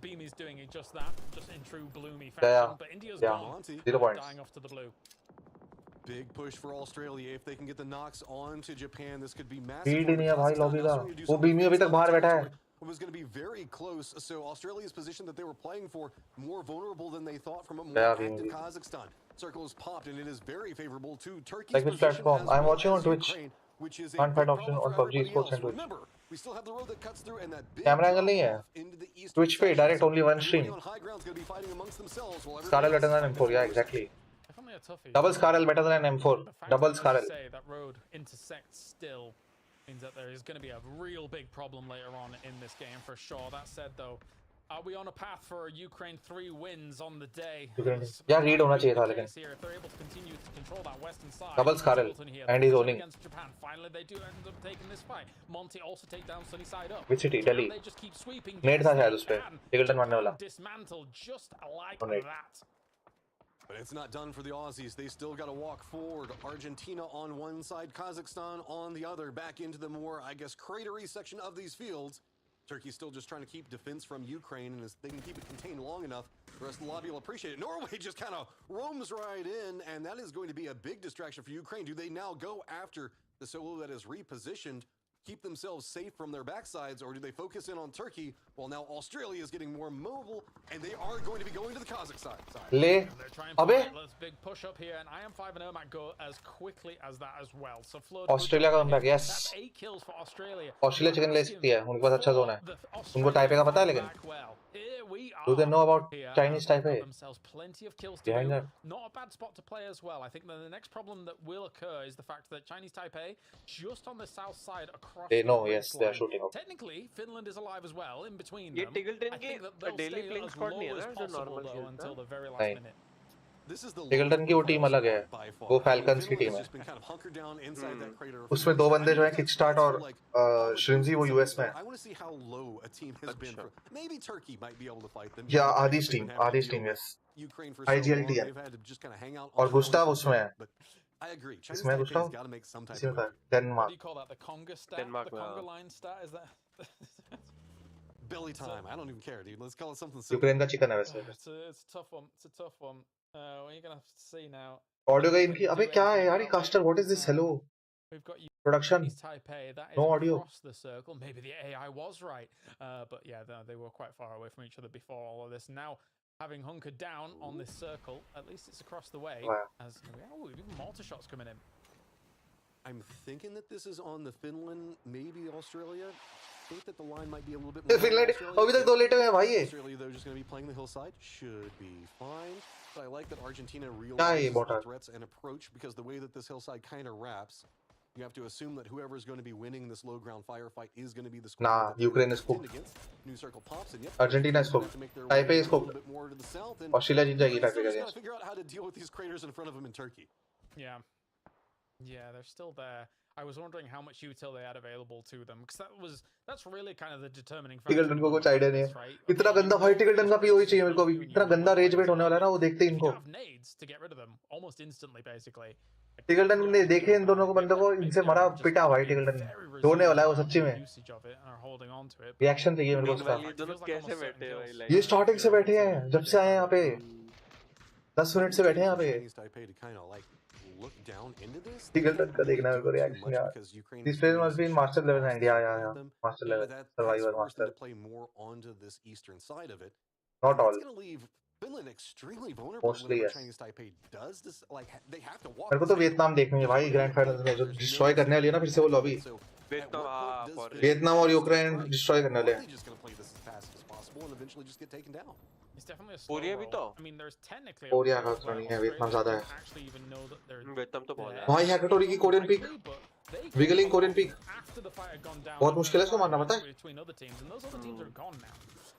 Beamy's doing it just that, just in true bloomy fashion. But India's gone, 0 points. dying off to the blue. Big push for Australia. If they can get the knocks on to Japan, this could be massive. Speed नहीं है भाई lobby का. वो बीमी अभी तक बाहर बैठा है. It was going to be very close. So Australia's position that they were playing for more vulnerable than they thought from a more active Kazakhstan. Circle is popped and it is very favorable to Turkey's like which platform? I'm watching on Twitch. Which is Can't find option on PUBG Sports and Twitch. Remember, we still have the road that cuts through and that big camera angle नहीं है. Twitch पे direct only one stream. Scarlet better than M4. Yeah, exactly. Double Scarlet better than M4. Double Scarlet. That road intersects still. Means that there is going to be a real big problem later on in this game for sure. That said, though, are we on a path for Ukraine 3 wins on the day? Yeah, read होना चाहिए था लेकिन. If they're able to continue to control that western side. Double Scarlet and he's owning. Against Japan, finally they do end up taking this fight. Monty also take down sunny side up. Which city? Delhi. They just keep sweeping. Nate था शायद उस पे. Eagleton मारने वाला. Dismantled just like that. But it's not done for the Aussies. They still got to walk forward. Argentina on one side, Kazakhstan on the other, back into the more, I guess, cratery section of these fields. Turkey's still just trying to keep defense from Ukraine, and if they can keep it contained long enough, the rest of the lobby will appreciate it. Norway just kind of roams right in, and that is going to be a big distraction for Ukraine. Do they now go after the solo that is repositioned, keep themselves safe from their backsides, or do they focus in on Turkey? Well, now Australia is getting more mobile, and they are going to be going to the Kazakh side. Le. Abe. Let's big push up here, and I am 5 and might go as quickly as that as well. So Australia का comeback, yes. That's 8 kills for Australia. Australia chicken ले सकती है, उनके पास अच्छा zone है. उनको Taipei का पता है लेकिन. Do they know about Chinese Taipei? Plenty of kills to Behind do. that. Not a bad spot to play as well. I think that the next problem that will occur is the fact that Chinese Taipei, just on the south side across. They know, the yes, they are shooting up. Technically, Finland is alive as well. In between ये them, Tiggleton I think की that they'll daily stay playing as squad low नहीं है as ना, जो possible normal though खेलता until the very last नहीं. minute. This is the टिगल्टन की वो टीम अलग है. वो फैल्कन्स की टीम है. उसमें 2 बंदे जो हैं किकस्टार्ट और श्रिम्जी वो यूएस में है. या आदिश टीम यस. IGLT है. और गुस्टाव उसमें है. इसमें गुस्टाव इसमें था Denmark. Denmark The Conga line stat is that belly time. I don't even care, dude. Let's call it something simple. Ukraine का चिकन है वैसे. It's a tough one. It's a tough one. What are you gonna see now? Audio का इनकी अबे क्या है यार ये caster what is this hello We've got production Taipei. That is No audio. across the circle. Maybe the AI was right, but yeah, they were quite far away from each other before all of this. Now, having hunkered down on this circle, at least it's across the way. Wow. As even mortar shots coming in. I'm thinking that this is on the Finland, maybe Australia. I think that the line might be a little bit more. Finland अभी तक 2 लेटे हुए हैं भाई ये. Australia, they're just going to be playing the hillside. Should be fine. But I like that Argentina क्या है ये realizes मोटा? the threats and approach, because the way that this hillside kind of wraps, you have to assume that whoever is going to be winning this low ground firefight is going to be the squad. Nah, that they're Ukraine is contend cooked. against. New circle pops, and yep, Argentina is they're cooked. gonna have to make their Taipei way is a little cooked. bit more to the south, and Australia जीत जाएगी they're Taipei still का just against. gotta figure out how to deal with these craters in front of them in Turkey. Yeah, they're still there. I was wondering how much util they had available to them, because that's really kind of the determining factor. टिगल्टन को कुछ idea नहीं है. इतना गंदा भाई टिगल्टन का PoE चाहिए मेरे को अभी. इतना गंदा रेज वेट होने वाला है ना वो देखते ही इनको. Have nades to get rid of them almost instantly, basically. टिगल्टन ने देखे इन दोनों को बंदों को इनसे मरा पिटा भाई टिगल्टन. रोने वाला है वो सच्ची में. रिएक्शन चाहिए मेरे को उसका. ये दोनों कैसे बैठे हैं भाई? ये स्टार्टिंग से बैठे हैं जब से आए हैं यहाँ पे. 10 मिनट से बैठे हैं यहाँ पे. टिगल्टन का देखना मेरे को रिएक्शन यार. These players must be in master level and yeah. Master level. Survivor master. Not all. Finland extremely vulnerable. Mostly yes. Chinese Taipei does this, like they have to walk. मेरे को तो वियतनाम देखनी है भाई grand finals में जो destroy करने वाली है ना फिर से वो लॉबी. वियतनाम और यूक्रेन डिस्ट्रॉय करने वाले हैं. कोरिया भी तो. कोरिया का तो नहीं है, वियतनाम ज्यादा है. वियतनाम तो बहुत है. भाई हैकेटोरी की Korean peak. Wiggling Korean peak. बहुत मुश्किल है इसको मारना पता है.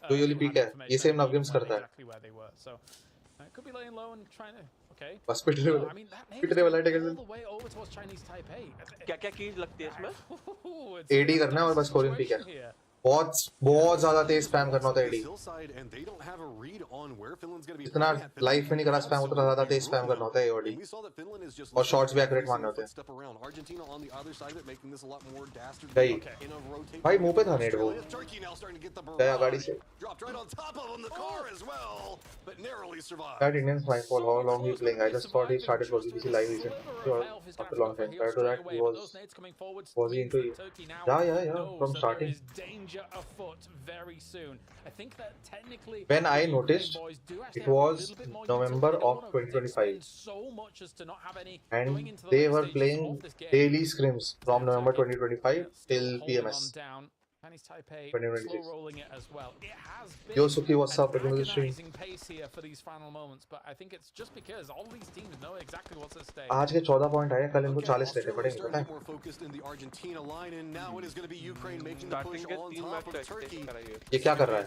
तो ये वाली पीक है. ये सेम नव गेम्स करता है. बस पिटने वाला टिकट. क्या कीज लगती है इसमें? एडी करना है और बस कोरियन पीक है. बहुत ज्यादा तेज स्पैम करना होता है एडी. जितना लाइफ में नहीं करा स्पैम उतना ज्यादा तेज स्पैम करना होता है एडी. और शॉट्स भी एक्यूरेट मारने होते हैं. भाई मुंह पे था नेट वो. गया गाड़ी से. That Indian Spyfall, how long he playing? I just thought he started for BBC Live recently. After a long time. Prior to that, he was he into it? Yeah. From starting. When I noticed, it was November of 2025, and they were playing daily scrims from November 2025 till PMS. 2026. Yo Suki, what's up? Welcome to the stream. आज के 14 point आए, कल इनको 40 लेने पड़ेंगे पता है. ये क्या कर रहा है?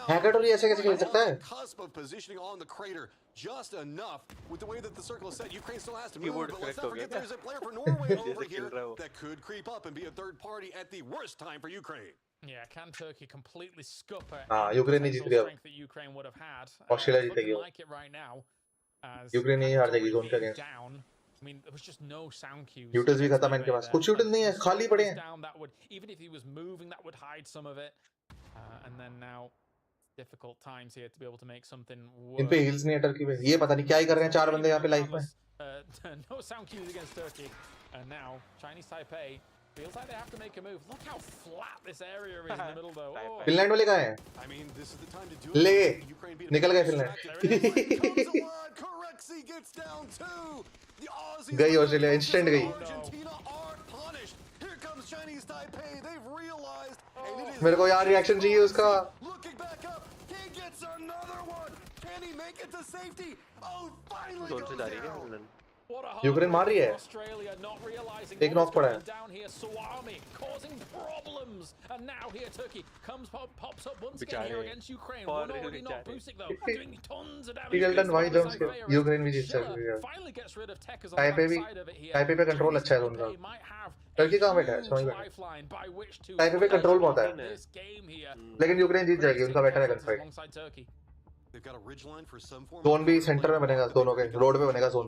हैकेटोरी ऐसे कैसे खेल सकता है? Just enough with the way that the circle is set. Ukraine still has to move, but let's not forget there's a player for Norway over here that could creep up and be a third party at the worst time for Ukraine. Yeah, can Turkey completely scupper Ukraine ही जीत गया. strength that Ukraine would have had? Australia Looking जीतेगी. like it right now. As Ukraine ही हार जाएगी zone के being अगेंस्ट. down. I mean, there was just no sound cues. Utils भी खत्म है इनके पास. कुछ यूटिल नहीं है, खाली पड़े हैं. Down, that would, even if he was moving, that would hide some of it. And then now, difficult times here to be able to make something work. इन पे हील्स नहीं है टर्की पे. ये पता नहीं क्या ही कर रहे हैं 4 बंदे यहाँ पे लाइफ में. No sound cues against Turkey. And now, Chinese Taipei feels like they have to make a move. Look how flat this area is in the middle, though. Oh. Finland वाले कहाँ हैं? ले निकल गए फिनलैंड. गई Australia instant गई. मेरे को यार रिएक्शन चाहिए उसका. यूक्रेन मार रही है. एक नॉक पड़ा है. Why jumps here? यूक्रेन भी जीत सकती है. टाइपे पे कंट्रोल अच्छा है उनका. टर्की कहाँ बैठा है? समझ में. टाइपे पे कंट्रोल बहुत है. लेकिन यूक्रेन जीत जाएगी. उनका बेटर है गनफाइट. जोन भी सेंटर में बनेगा. दोनों के रोड पे बनेगा zone.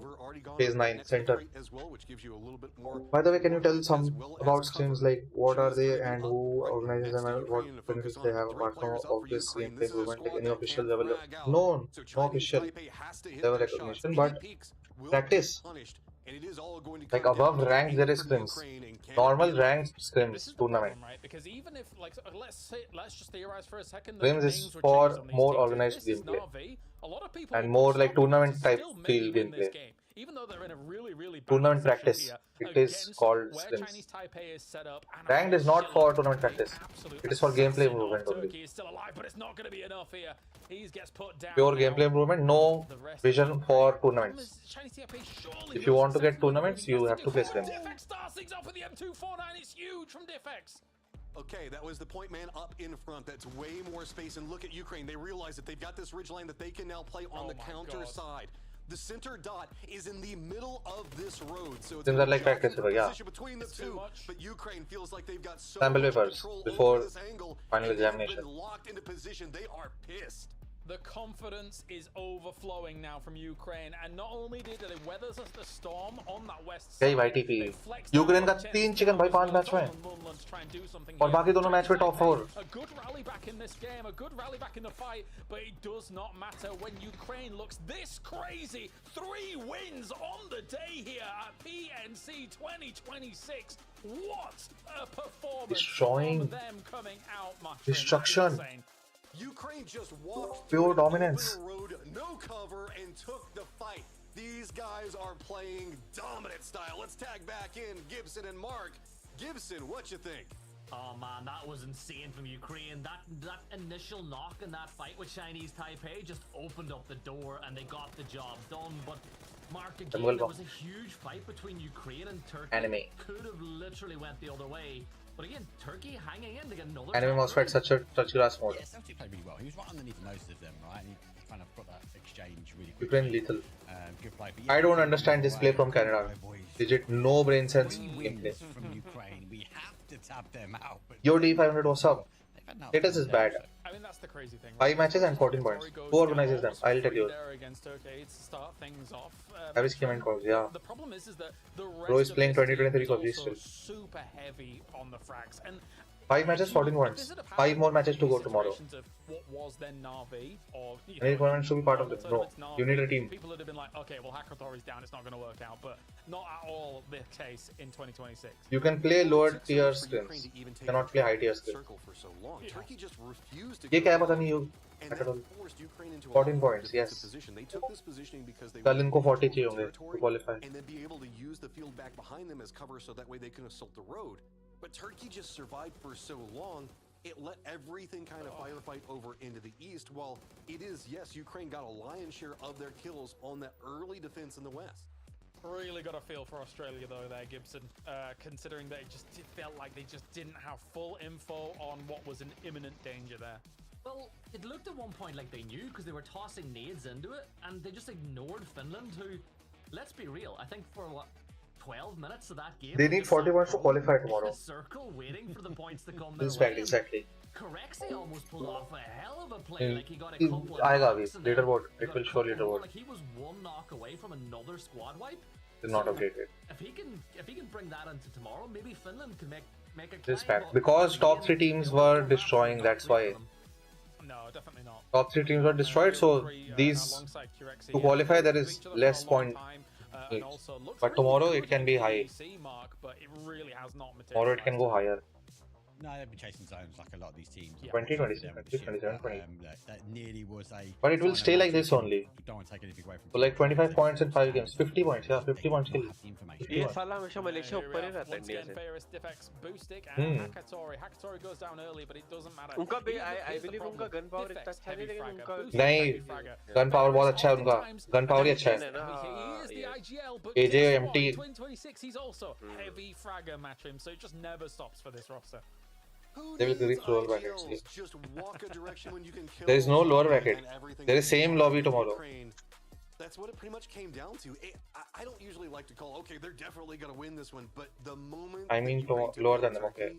Phase 9 center. By the way, can you tell some about streams, like what are they and who organizes them and what benefits they have apart from obvious gameplay improvement? Like any official level? No official level recognition, but practice. Like above ranked there is scrims. Normal ranked scrims tournament. Because even if, like, let's just theorize for a second. Scrims is for more organized gameplay and more like tournament type feel gameplay. Even though they're in a really tournament practice, it is called scrims. Ranked is not for tournament practice. It is for gameplay improvement only. Pure gameplay improvement, no vision for tournaments. If you want to get tournaments, you have to play scrims. Okay, that was the point man up in front. That's way more space. And look at Ukraine. They realize that they've got this ridgeline that they can now play on the counter side. The center dot is in the middle of this road, so it's like practice, yeah. between the two. But Ukraine feels like they've got so sample papers before final examination. Been locked into position. They are pissed. The confidence is overflowing now from Ukraine, and not only did they weather the storm on that west side. YTP. Ukraine का 3 chicken भाई 5 match में. और बाकी दोनों match में top 4. A good rally back in this game, a good rally back in the fight, but it does not matter when Ukraine looks this crazy. 3 wins on the day here at PNC 2026. What a performance! Destroying from them coming out, my destruction. Ukraine just walked pure dominance. Road, no cover, and took the fight. These guys are playing dominant style. Let's tag back in Gibson and Mark. Gibson, what you think? Oh man, that was insane from Ukraine. That initial knock in that fight with Chinese Taipei just opened up the door and they got the job done. But Mark, again, there was a huge fight between Ukraine and Turkey. Enemy. Could have literally went the other way. But again, Turkey hanging in to get another. Enemy mouse fight such a touchy-grass mode. Yeah, Celtic played really well. He was right underneath most of them, right? And he kind of got that exchange really quickly. Ukraine lethal. Good play. I don't understand this play from Canada. Legit no brain sense gameplay. From Ukraine, we have to tap them out. Your D500 was up. Status is bad. I mean, that's the crazy thing. 5 matches and 14 points. Who organizes them? I'll tell you. I was scheme and calls, yeah. The problem is that the Bro is playing 2023 PUBG still. Super heavy on the frags. And 5 matches, 14 points. 5 more matches to go tomorrow. What was then Na'Vi, or any tournaments to be part of them? No, you need a team. People would have been like, okay, well, Hackatory's down, it's not going to work out, but not at all the case in 2026. You can play lower tier scrims, cannot play high tier scrims. ये क्या पता नहीं you 14 points, yes. कल इनको 40 चाहिए होंगे to qualify. And then be able to use the field back behind them as cover so that way they can assault the road. But Turkey just survived for so long, it let everything kind of firefight over into the east, while it is, yes, Ukraine got a lion's share of their kills on that early defense in the west. Really got a feel for Australia though there, Gibson, considering that it just felt like they just didn't have full info on what was an imminent danger there. Well, it looked at one point like they knew because they were tossing nades into it, and they just ignored Finland, who, let's be real, I think for 12 minutes of that game. They need 40 points to qualify tomorrow. Circle waiting for the points to come their way. Exactly. Correxy almost pulled off a hell of a play. Like he got a couple of knocks. Leaderboard. It will show leaderboard. Like he was one knock away from another squad wipe. It's not updated. If he can bring that into tomorrow, maybe Finland can make a This fact because top 3 teams were destroying. That's why. No, definitely not. Top 3 teams were destroyed, so these to qualify there is less point. But tomorrow it can be high. Tomorrow it can go higher. No, they've been chasing zones like a lot of these teams. 20, 26, 27, 20. That nearly was a. But it will stay like this only. Don't want to take anything away from. So like 25 points in 5 games, 50 points, yeah, 50 points kill. ये साला हमेशा Malaysia ऊपर ही रहता है India से. उनका भी I believe उनका गन पावर इतना अच्छा नहीं लेकिन उनका नहीं गन पावर बहुत अच्छा है उनका गन पावर ही अच्छा है AJ MT he's also heavy fragger match him, so it just never stops for this roster. They will reach lower brackets. There is no lower bracket. There is same lobby tomorrow. That's what it pretty much came down to. I don't usually like to call, okay, they're definitely going to win this one, but the moment I mean lower than them, okay.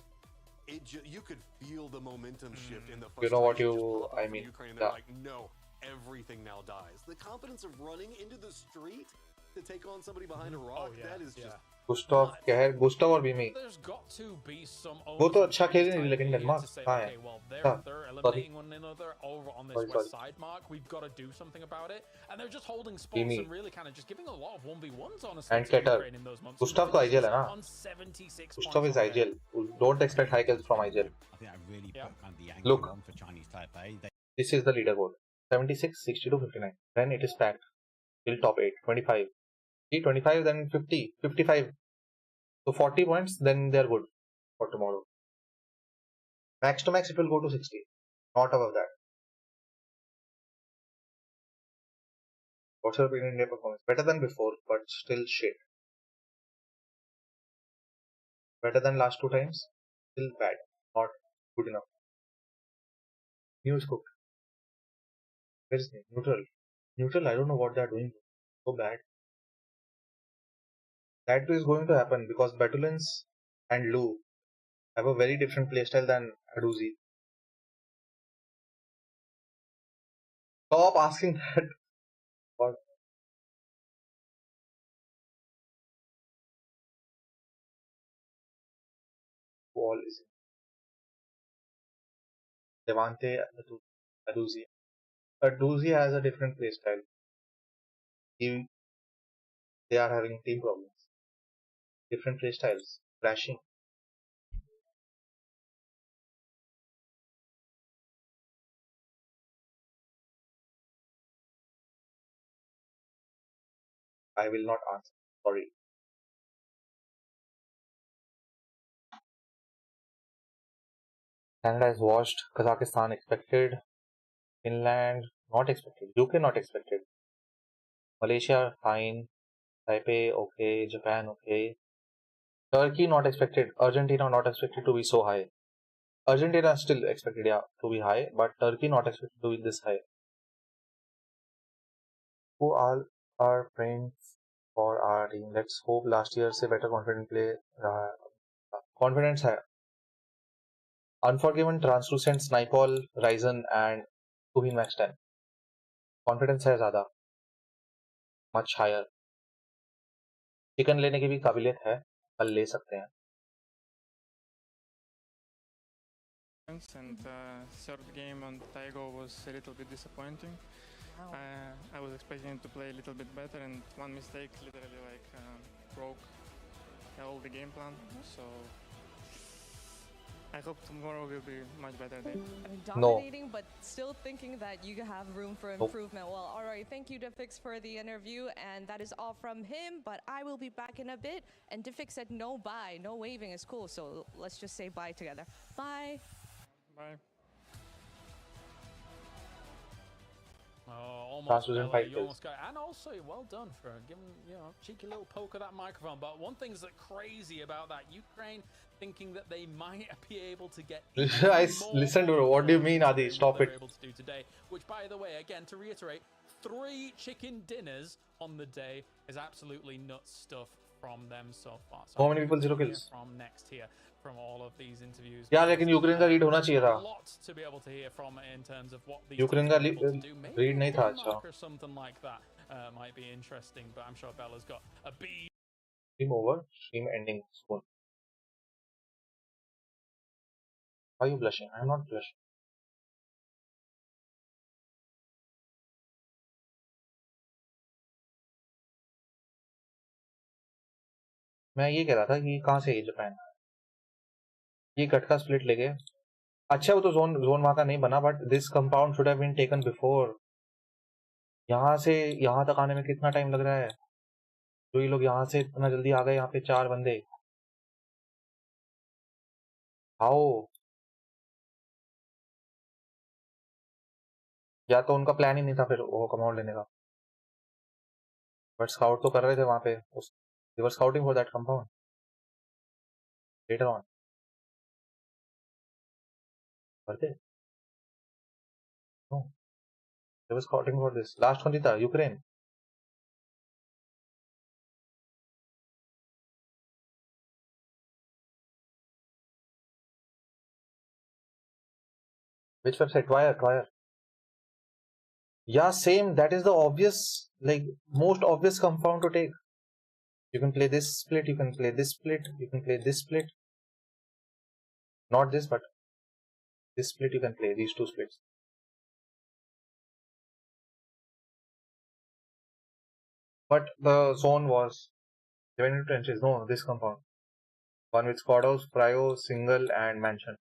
You could feel the momentum shift in the you know what you I mean Ukraine. They're like, no, everything now dies. The confidence of running into the street to take on somebody behind a rock, that is just Gustav क्या है Gustav और Bimi वो तो अच्छा खेल नहीं लेकिन Denmark कहाँ है Bimi and Keter Gustav तो IGL है ना Gustav is IGL don't expect high kills from IGL look this is the leaderboard 76 62 59 then it is packed till top 8 25 25 then 50 55 so 40 points then they're good for tomorrow. Max to max it will go to 60 not above that. What's your opinion in their performance? Better than before but still shit. Better than last 2 times still bad not good enough. News cooked. Where is neutral I don't know what they're doing so bad. That is going to happen because Betulins and Lu have a very different playstyle than Aduzi. Stop asking that. What? Wall is Devante Aduzi. Aduzi has a different playstyle. They are having team problems. Different playstyles, crashing. I will not answer. Sorry. Canada is watched. Kazakhstan expected. Finland not expected. UK not expected. Malaysia fine. Taipei okay. Japan okay. Turkey not expected. Argentina not expected to be so high. Argentina still expected to be high, but Turkey not expected to be this high. Who all are praying for our team? Let's hope last year से better confident play confidence है. Unforgiven, Translucent, Snipeball, Ryzen and Tuhin Max 10. Confidence है ज़्यादा. Much higher. Chicken लेने की भी काबिलियत है. कल ले सकते हैं. And third game on Taigo was a little bit disappointing. I was expecting him to play a little bit better, and one mistake literally broke all the game plan. So I hope tomorrow will be much better day. Dominating, but still thinking that you have room for improvement. Well, all right. Thank you, Diffix, for the interview, and that is all from him. But I will be back in a bit. And Diffix said no bye, no waving is cool. So let's just say bye together. Bye. Bye. Oh, almost got, and also well done for giving cheeky little poke of that microphone. But one thing's that crazy about that Ukraine thinking that they might be able to get. Listen to it. What do you mean, Adi? Stop it. Able to do today, which by the way, again to reiterate, 3 chicken dinners on the day is absolutely nuts stuff from them so far. So How many people 0 kills? From next here, from all of these interviews. यार लेकिन Ukraine का lead होना चाहिए था. Lot to be able to hear from in terms of what these Ukraine का lead नहीं था अच्छा. or something like that might be interesting, but I'm sure Bella's got a B. Stream over, stream ending soon. Are you blushing? I'm not blushing. मैं ये कह रहा था कि कहाँ से है जापान. ये गट का स्प्लिट ले गए. अच्छा वो तो जोन वहां का नहीं बना, but this compound should have been taken before. यहाँ से यहाँ तक आने में कितना टाइम लग रहा है. जो ये लोग यहाँ से इतना जल्दी आ गए. यहाँ पे 4 बंदे. आओ. या तो उनका प्लान ही नहीं था फिर वो कंपाउंड लेने का. बट स्काउट तो कर रहे थे वहां पे. They were scouting for that compound later on. Were they? No. They were scouting for this. Last one था Ukraine. Which website? Wire. Yeah, same. That is the obvious, like most obvious compound to take. You can play this split. You can play this split. You can play this split. Not this, but this split you can play. These 2 splits. But the zone was 72 trenches. No, this compound. One with squad house, prio, single, and mansion.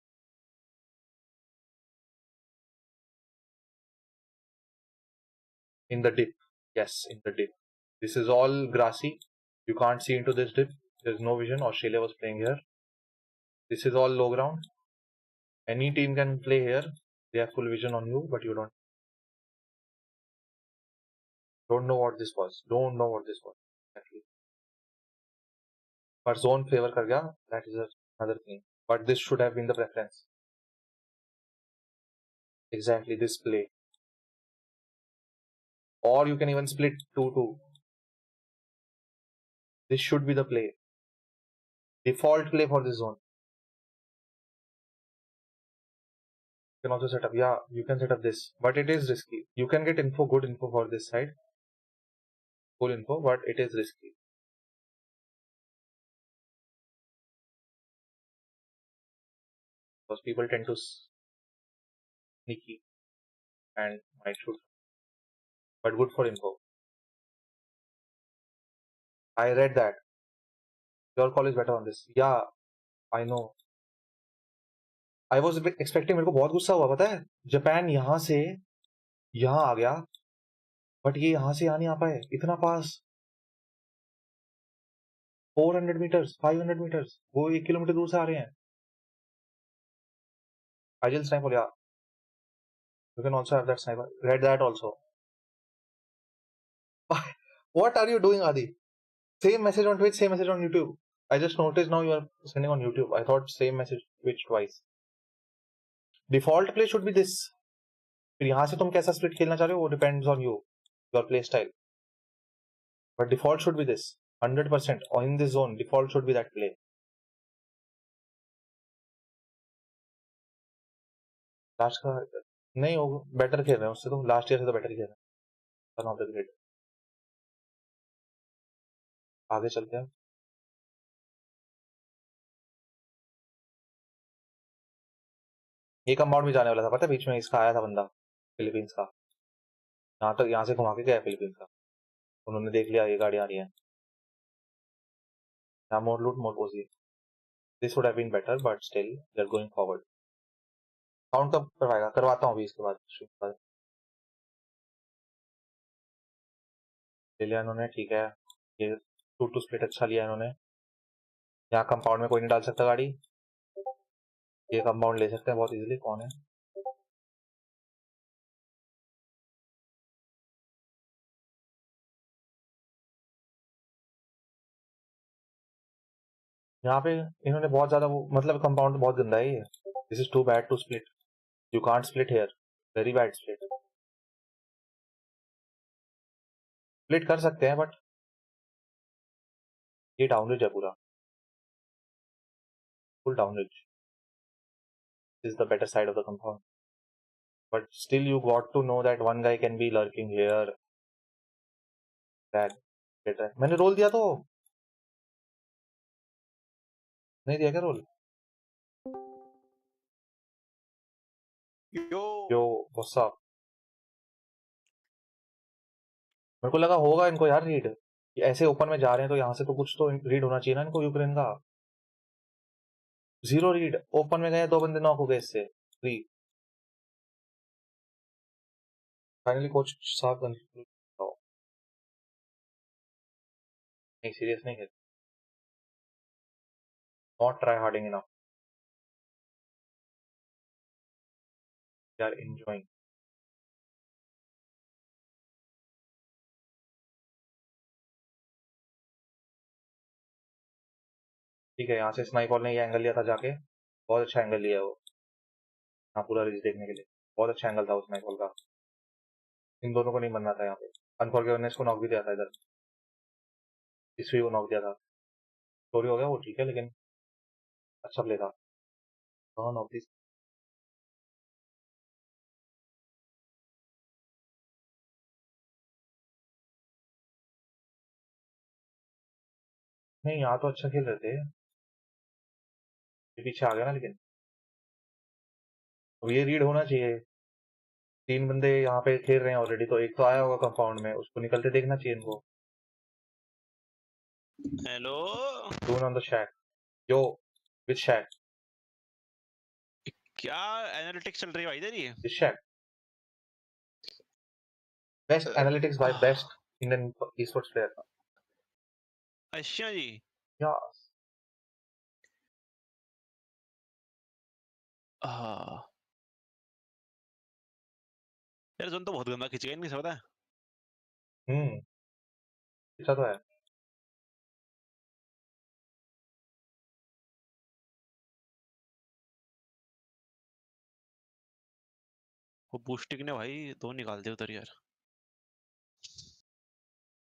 In the dip. Yes, in the dip. This is all grassy. You can't see into this dip. There's no vision. Australia was playing here. This is all low ground. Any team can play here. They have full vision on you, but you don't. Don't know what this was. Don't know what this was. Exactly. But zone favor kar gaya. That is another thing. But this should have been the preference. Exactly, this play. Or you can even split 2-2. This should be the play. Default play for this zone. You can also set up. Yeah, you can set up this. But it is risky. You can get info, good info for this side. Full info, but it is risky. Because people tend to sneaky and might shoot. But good for info. I read that. Your call is better on this. Yeah, I know. I was expecting. मेरे को बहुत गुस्सा हुआ पता है. Japan यहाँ से यहाँ आ गया, बट ये यहाँ से यहाँ नहीं आ पाए. इतना पास. 400 meters, 500 meters. वो 1 किलोमीटर दूर से आ रहे हैं. Agile sniper, yeah. You can also have that sniper. Read that also. What are you doing, Adi? Same message on Twitch, same message on YouTube. I just noticed now you are sending on YouTube. I thought same message Twitch twice. Default play should be this. फिर यहाँ से तुम कैसा split खेलना चाह रहे हो वो depends on you, your play style. But default should be this. 100%. Or in this zone, default should be that play. Last का नहीं हो better खेल रहे हैं उससे तो last year से तो better खेल रहे हैं. One of the great. आगे चलते हैं. ये कंपाउंड भी जाने वाला था पता है. बीच में इसका आया था बंदा फिलीपींस का. यहाँ तक यहाँ से घुमा के गया फिलीपींस का. उन्होंने देख लिया ये गाड़ी आ रही है. यहाँ मोर लूट मोर पोजी. This would have been better but still we are going forward. Count कब करवाएगा? करवाता हूँ अभी इसके बाद. ले लिया इन्होंने. ठीक है. ये 2-2 स्प्लिट अच्छा लिया इन्होंने. यहाँ कंपाउंड में कोई नहीं डाल सकता गाड़ी. ये कंपाउंड ले सकते हैं बहुत इजीली. कौन है? यहाँ पे इन्होंने बहुत ज्यादा वो मतलब कंपाउंड बहुत गंदा है ये. This is too bad to split. You can't split here. Very bad split. Split कर सकते हैं बट ये डाउन रिज है पूरा, full down ridge is the better side of the compound, but still you got to know that one guy can be lurking here. That मैंने role दिया तो नहीं दिया क्या रोल? यो what's up? मेरे को लगा होगा इनको यार रीड, ऐसे ओपन में जा रहे हैं तो यहाँ से तो कुछ तो रीड होना चाहिए ना इनको यूक्रेन का। जीरो रीड, ओपन में गए 2 बंदे नॉक हो गए इससे। 3 फाइनली कोच साहब नहीं सीरियस नहीं है, not try harding enough, they are enjoying. ठीक है, यहाँ से स्नाइपर ने ये एंगल लिया था जाके, बहुत अच्छा एंगल लिया है वो, हाँ पूरा रिज देखने के लिए बहुत अच्छा एंगल था उस स्नाइपर का। इन दोनों को नहीं बनना था यहाँ पे। अनफॉरगिवनेस को नॉक भी दिया था इधर, इसमें वो नॉक दिया था, स्टोरी हो गया वो ठीक है, लेकिन अच्छा प्ले था। हाँ नॉक दिस नहीं, यहाँ तो अच्छा खेल रहे थे, पीछे आ गया ना, लेकिन अब ये रीड होना चाहिए। 3 बंदे यहाँ पे खेल रहे हैं ऑलरेडी, तो एक तो आया होगा कंपाउंड में, उसको निकलते देखना चाहिए इनको। Hello Doon on the shack. Yo, which shack? क्या एनालिटिक्स चल रही है भाई इधर ही? Which shack? Best analytics by best Indian esports player. अच्छा जी। Yes. यार जोन तो बहुत गंदा खींच गया इनकी, सब पता है। अच्छा तो है। वो बूस्टिंग ने भाई 2 निकाल दिए उधर यार।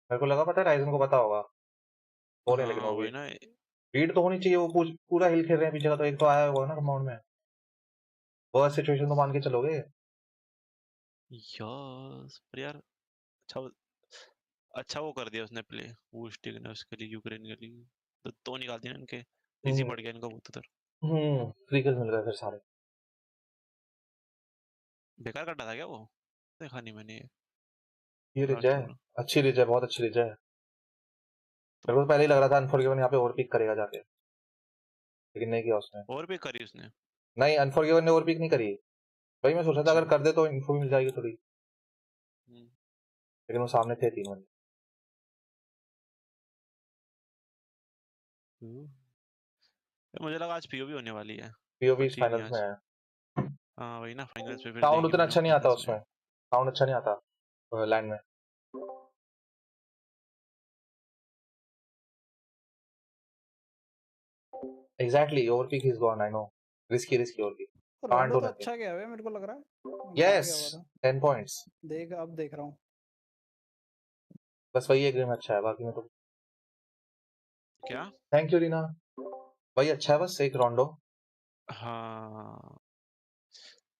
मेरे को लगा पता है राइजन को पता होगा, हो रहे लेकिन वो भी ना रीड तो होनी चाहिए, वो पूरा हिल खेल रहे हैं पीछे का, तो एक तो आया होगा ना कंपाउंड में। वर्स्ट सिचुएशन तो मान के चलोगे पर यार अच्छा वो कर दिया उसने प्ले, बूस्टिंग ने उसके लिए, यूक्रेन के लिए तो 2 निकाल दिए इनके, इजी पड़ गया इनका बहुत उधर। फ्री किल मिल गए फिर सारे। बेकार कटा था क्या वो? देखा नहीं मैंने। ये रिज है, अच्छी रिज है, बहुत अच्छी रिज है। मेरे को पहले ही लग रहा था अनफॉरगिवन यहाँ पे ओवरपिक करेगा जाके, लेकिन नहीं किया उसने। ओवरपिक करी उसने? नहीं, अनफॉरगिवन ने ओवरपिक नहीं करी। भाई मैं सोचा था अगर कर दे तो इन्फो भी मिल जाएगी थोड़ी, लेकिन वो सामने थे 3 बंदे। मुझे लगा आज पीओबी होने वाली है। पीओबी फाइनल्स में है। हाँ वही ना, फाइनल्स में फिर साउंड उतना अच्छा नहीं आता उसमें, साउंड अच्छा नहीं आता लैंड में। Exactly, overpick is gone, I know, risky overpick. Rondo तो अच्छा गया है मेरे को लग रहा है। Yes 10 points. देख अब देख रहा हूँ, बस वही एक गेम अच्छा है, बाकी में तो क्या। थैंक यू रीना, वही अच्छा है बस एक रोंडो। हाँ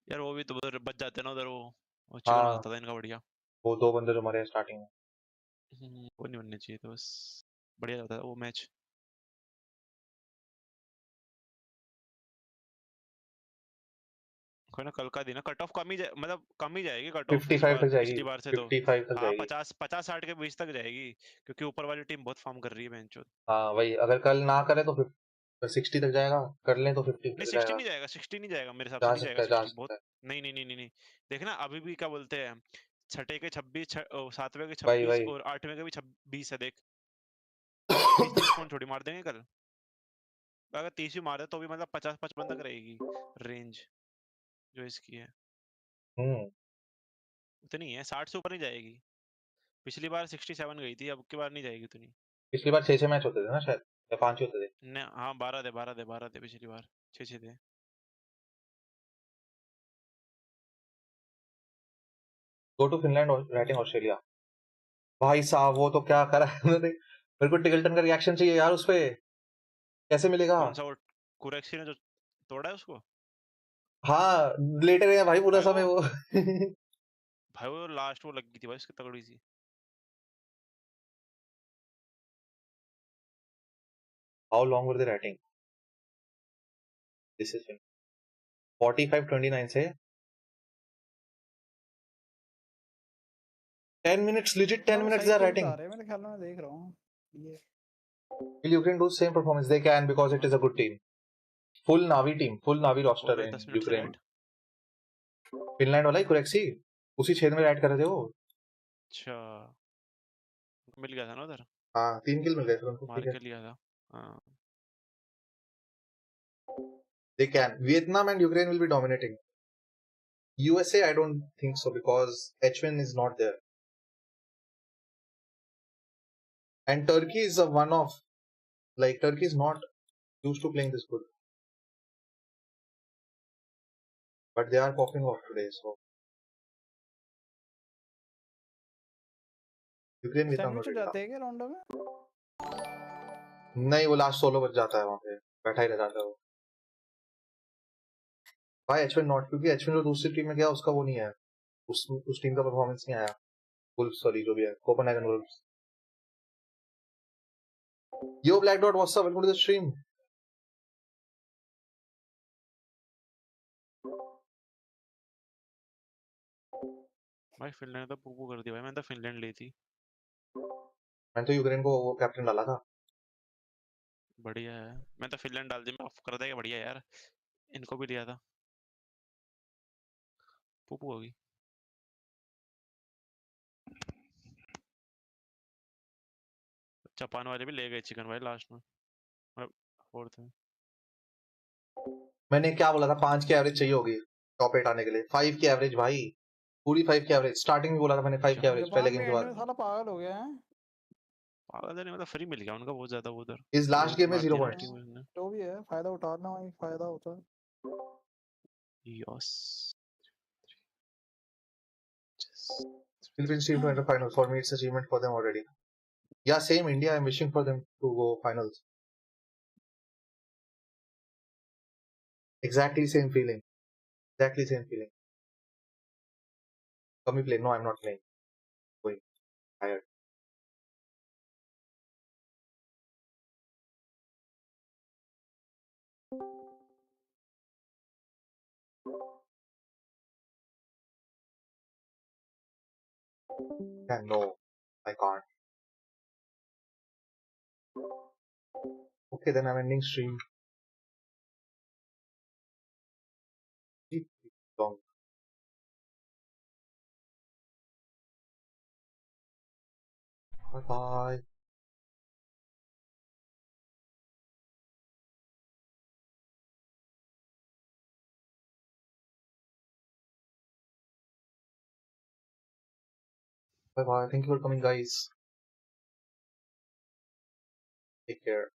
यार वो भी तो उधर बच जाते ना उधर, वो चिकन होता था इनका बढ़िया। वो 2 बंदे जो मरे स्टार्टिंग में, वो नहीं बनने चाहिए तो बस बढ़िया होता था वो मैच। कोई ना, कल का दिन कट ऑफ कम ही मतलब कम ही जाएगी कट ऑफ 55 तक जाएगी, पिछली बार से तो 55 तक जाएगी। 50-60 के बीच तक जाएगी, क्योंकि ऊपर वाली टीम बहुत फॉर्म कर रही है बेंचो। हाँ वही, अगर कल ना करे तो फिर 60 तक जाएगा, कर लें तो 50 नहीं तक 60 जाएगा। नहीं जाएगा, 60 नहीं जाएगा मेरे हिसाब से, नहीं जाएगा 60 बहुत। नहीं नहीं नहीं नहीं नहीं, देखना अभी भी क्या बोलते हैं, छठे के 26, 7वें के 26 और 8वें के भी 20 है, देख 20 कौन छोड़ी मार देंगे कल। अगर 30 भी मार दे तो भी मतलब 50-55 तक रहेगी रेंज जो इसकी है। उतनी है, 60 से ऊपर नहीं जाएगी। पिछली बार 67 गई थी, अब की बार नहीं जाएगी उतनी। पिछली बार 6 मैच होते थे ना शायद, या 5 होते थे। नहीं हाँ 12 थे पिछली बार, 6 थे। गो टू फिनलैंड और राइटिंग ऑस्ट्रेलिया। भाई साहब वो तो क्या करा है उन्होंने, मेरे को टिगल्टन का रिएक्शन चाहिए यार उस पे, कैसे मिलेगा? कौन सा वो कुरेक्सी ने जो तोड़ा है उसको? हाँ लेटे रहे हैं भाई पूरा समय वो। भाई वो लास्ट वो लगी थी भाई उसकी तगड़ी सी। How long were they writing? This is 45-29 से 10 minutes, legit 10 minutes they are writing. मेरे ख्याल में देख रहा हूँ ये। Will Ukraine do same performance? They can because it is a good team. Full Navi team, full Navi roster in Ukraine. Finland वाला ही कुरेक्सी उसी क्षेत्र में राइड कर रहे थे वो। अच्छा मिल गया था ना उधर। हाँ 3 किल मिल गए थे उनको। मार के लिया था। हाँ। They can. Vietnam and Ukraine will be dominating. USA I don't think so because H1 is not there. And Turkey is a one-off. Like Turkey is not used to playing this good. But they are popping off today, so. Ukraine Vietnam जाते हैं क्या round में? नहीं वो last 16 बच जाता है वहाँ पे, बैठा ही रह जाता है वो। भाई H1 नॉट, क्योंकि H1 जो दूसरी टीम में गया उसका वो नहीं है, उस टीम का परफॉर्मेंस नहीं आया। वुल्फ्स सॉरी जो भी है, Copenhagen wolves. Yo Black Dot, what's up? Welcome to the stream. भाई फिनलैंड तो पुपू कर दिया भाई, मैंने तो फिनलैंड ली थी। मैंने तो यूक्रेन को वो कैप्टन डाला था। बढ़िया है, मैं तो फिनलैंड डाल दी, मैं ऑफ कर देगा। बढ़िया यार, इनको भी लिया था। पुपू होगी। जापान वाले भी ले गए चिकन भाई लास्ट में, फोर्थ में। मैंने क्या बोला था, 5 की एवरेज चाहिए होगी टॉप 8 आने के लिए। 5 की एवरेज भाई, पूरी 5 की एवरेज। स्टार्टिंग में बोला था मैंने 5 की एवरेज पहले गेम के बाद। साला पागल हो गया है। पागल नहीं, मतलब फ्री मिल गया उनका बहुत ज्यादा वो उधर। इस लास्ट गेम में 0 पॉइंट्स। जो भी है फायदा उठाना ही फायदा होता है। Yes. Philippines team to enter final. For me, it's achievement for them already. Yeah, same India. I'm wishing for them to go finals. Exactly same feeling. Exactly same feeling. Come we play. No, I'm not playing. Going tired. Yeah, no, I can't. Okay, then I'm ending stream. Long. Bye bye. Bye bye. Thank you for coming, guys. Take care.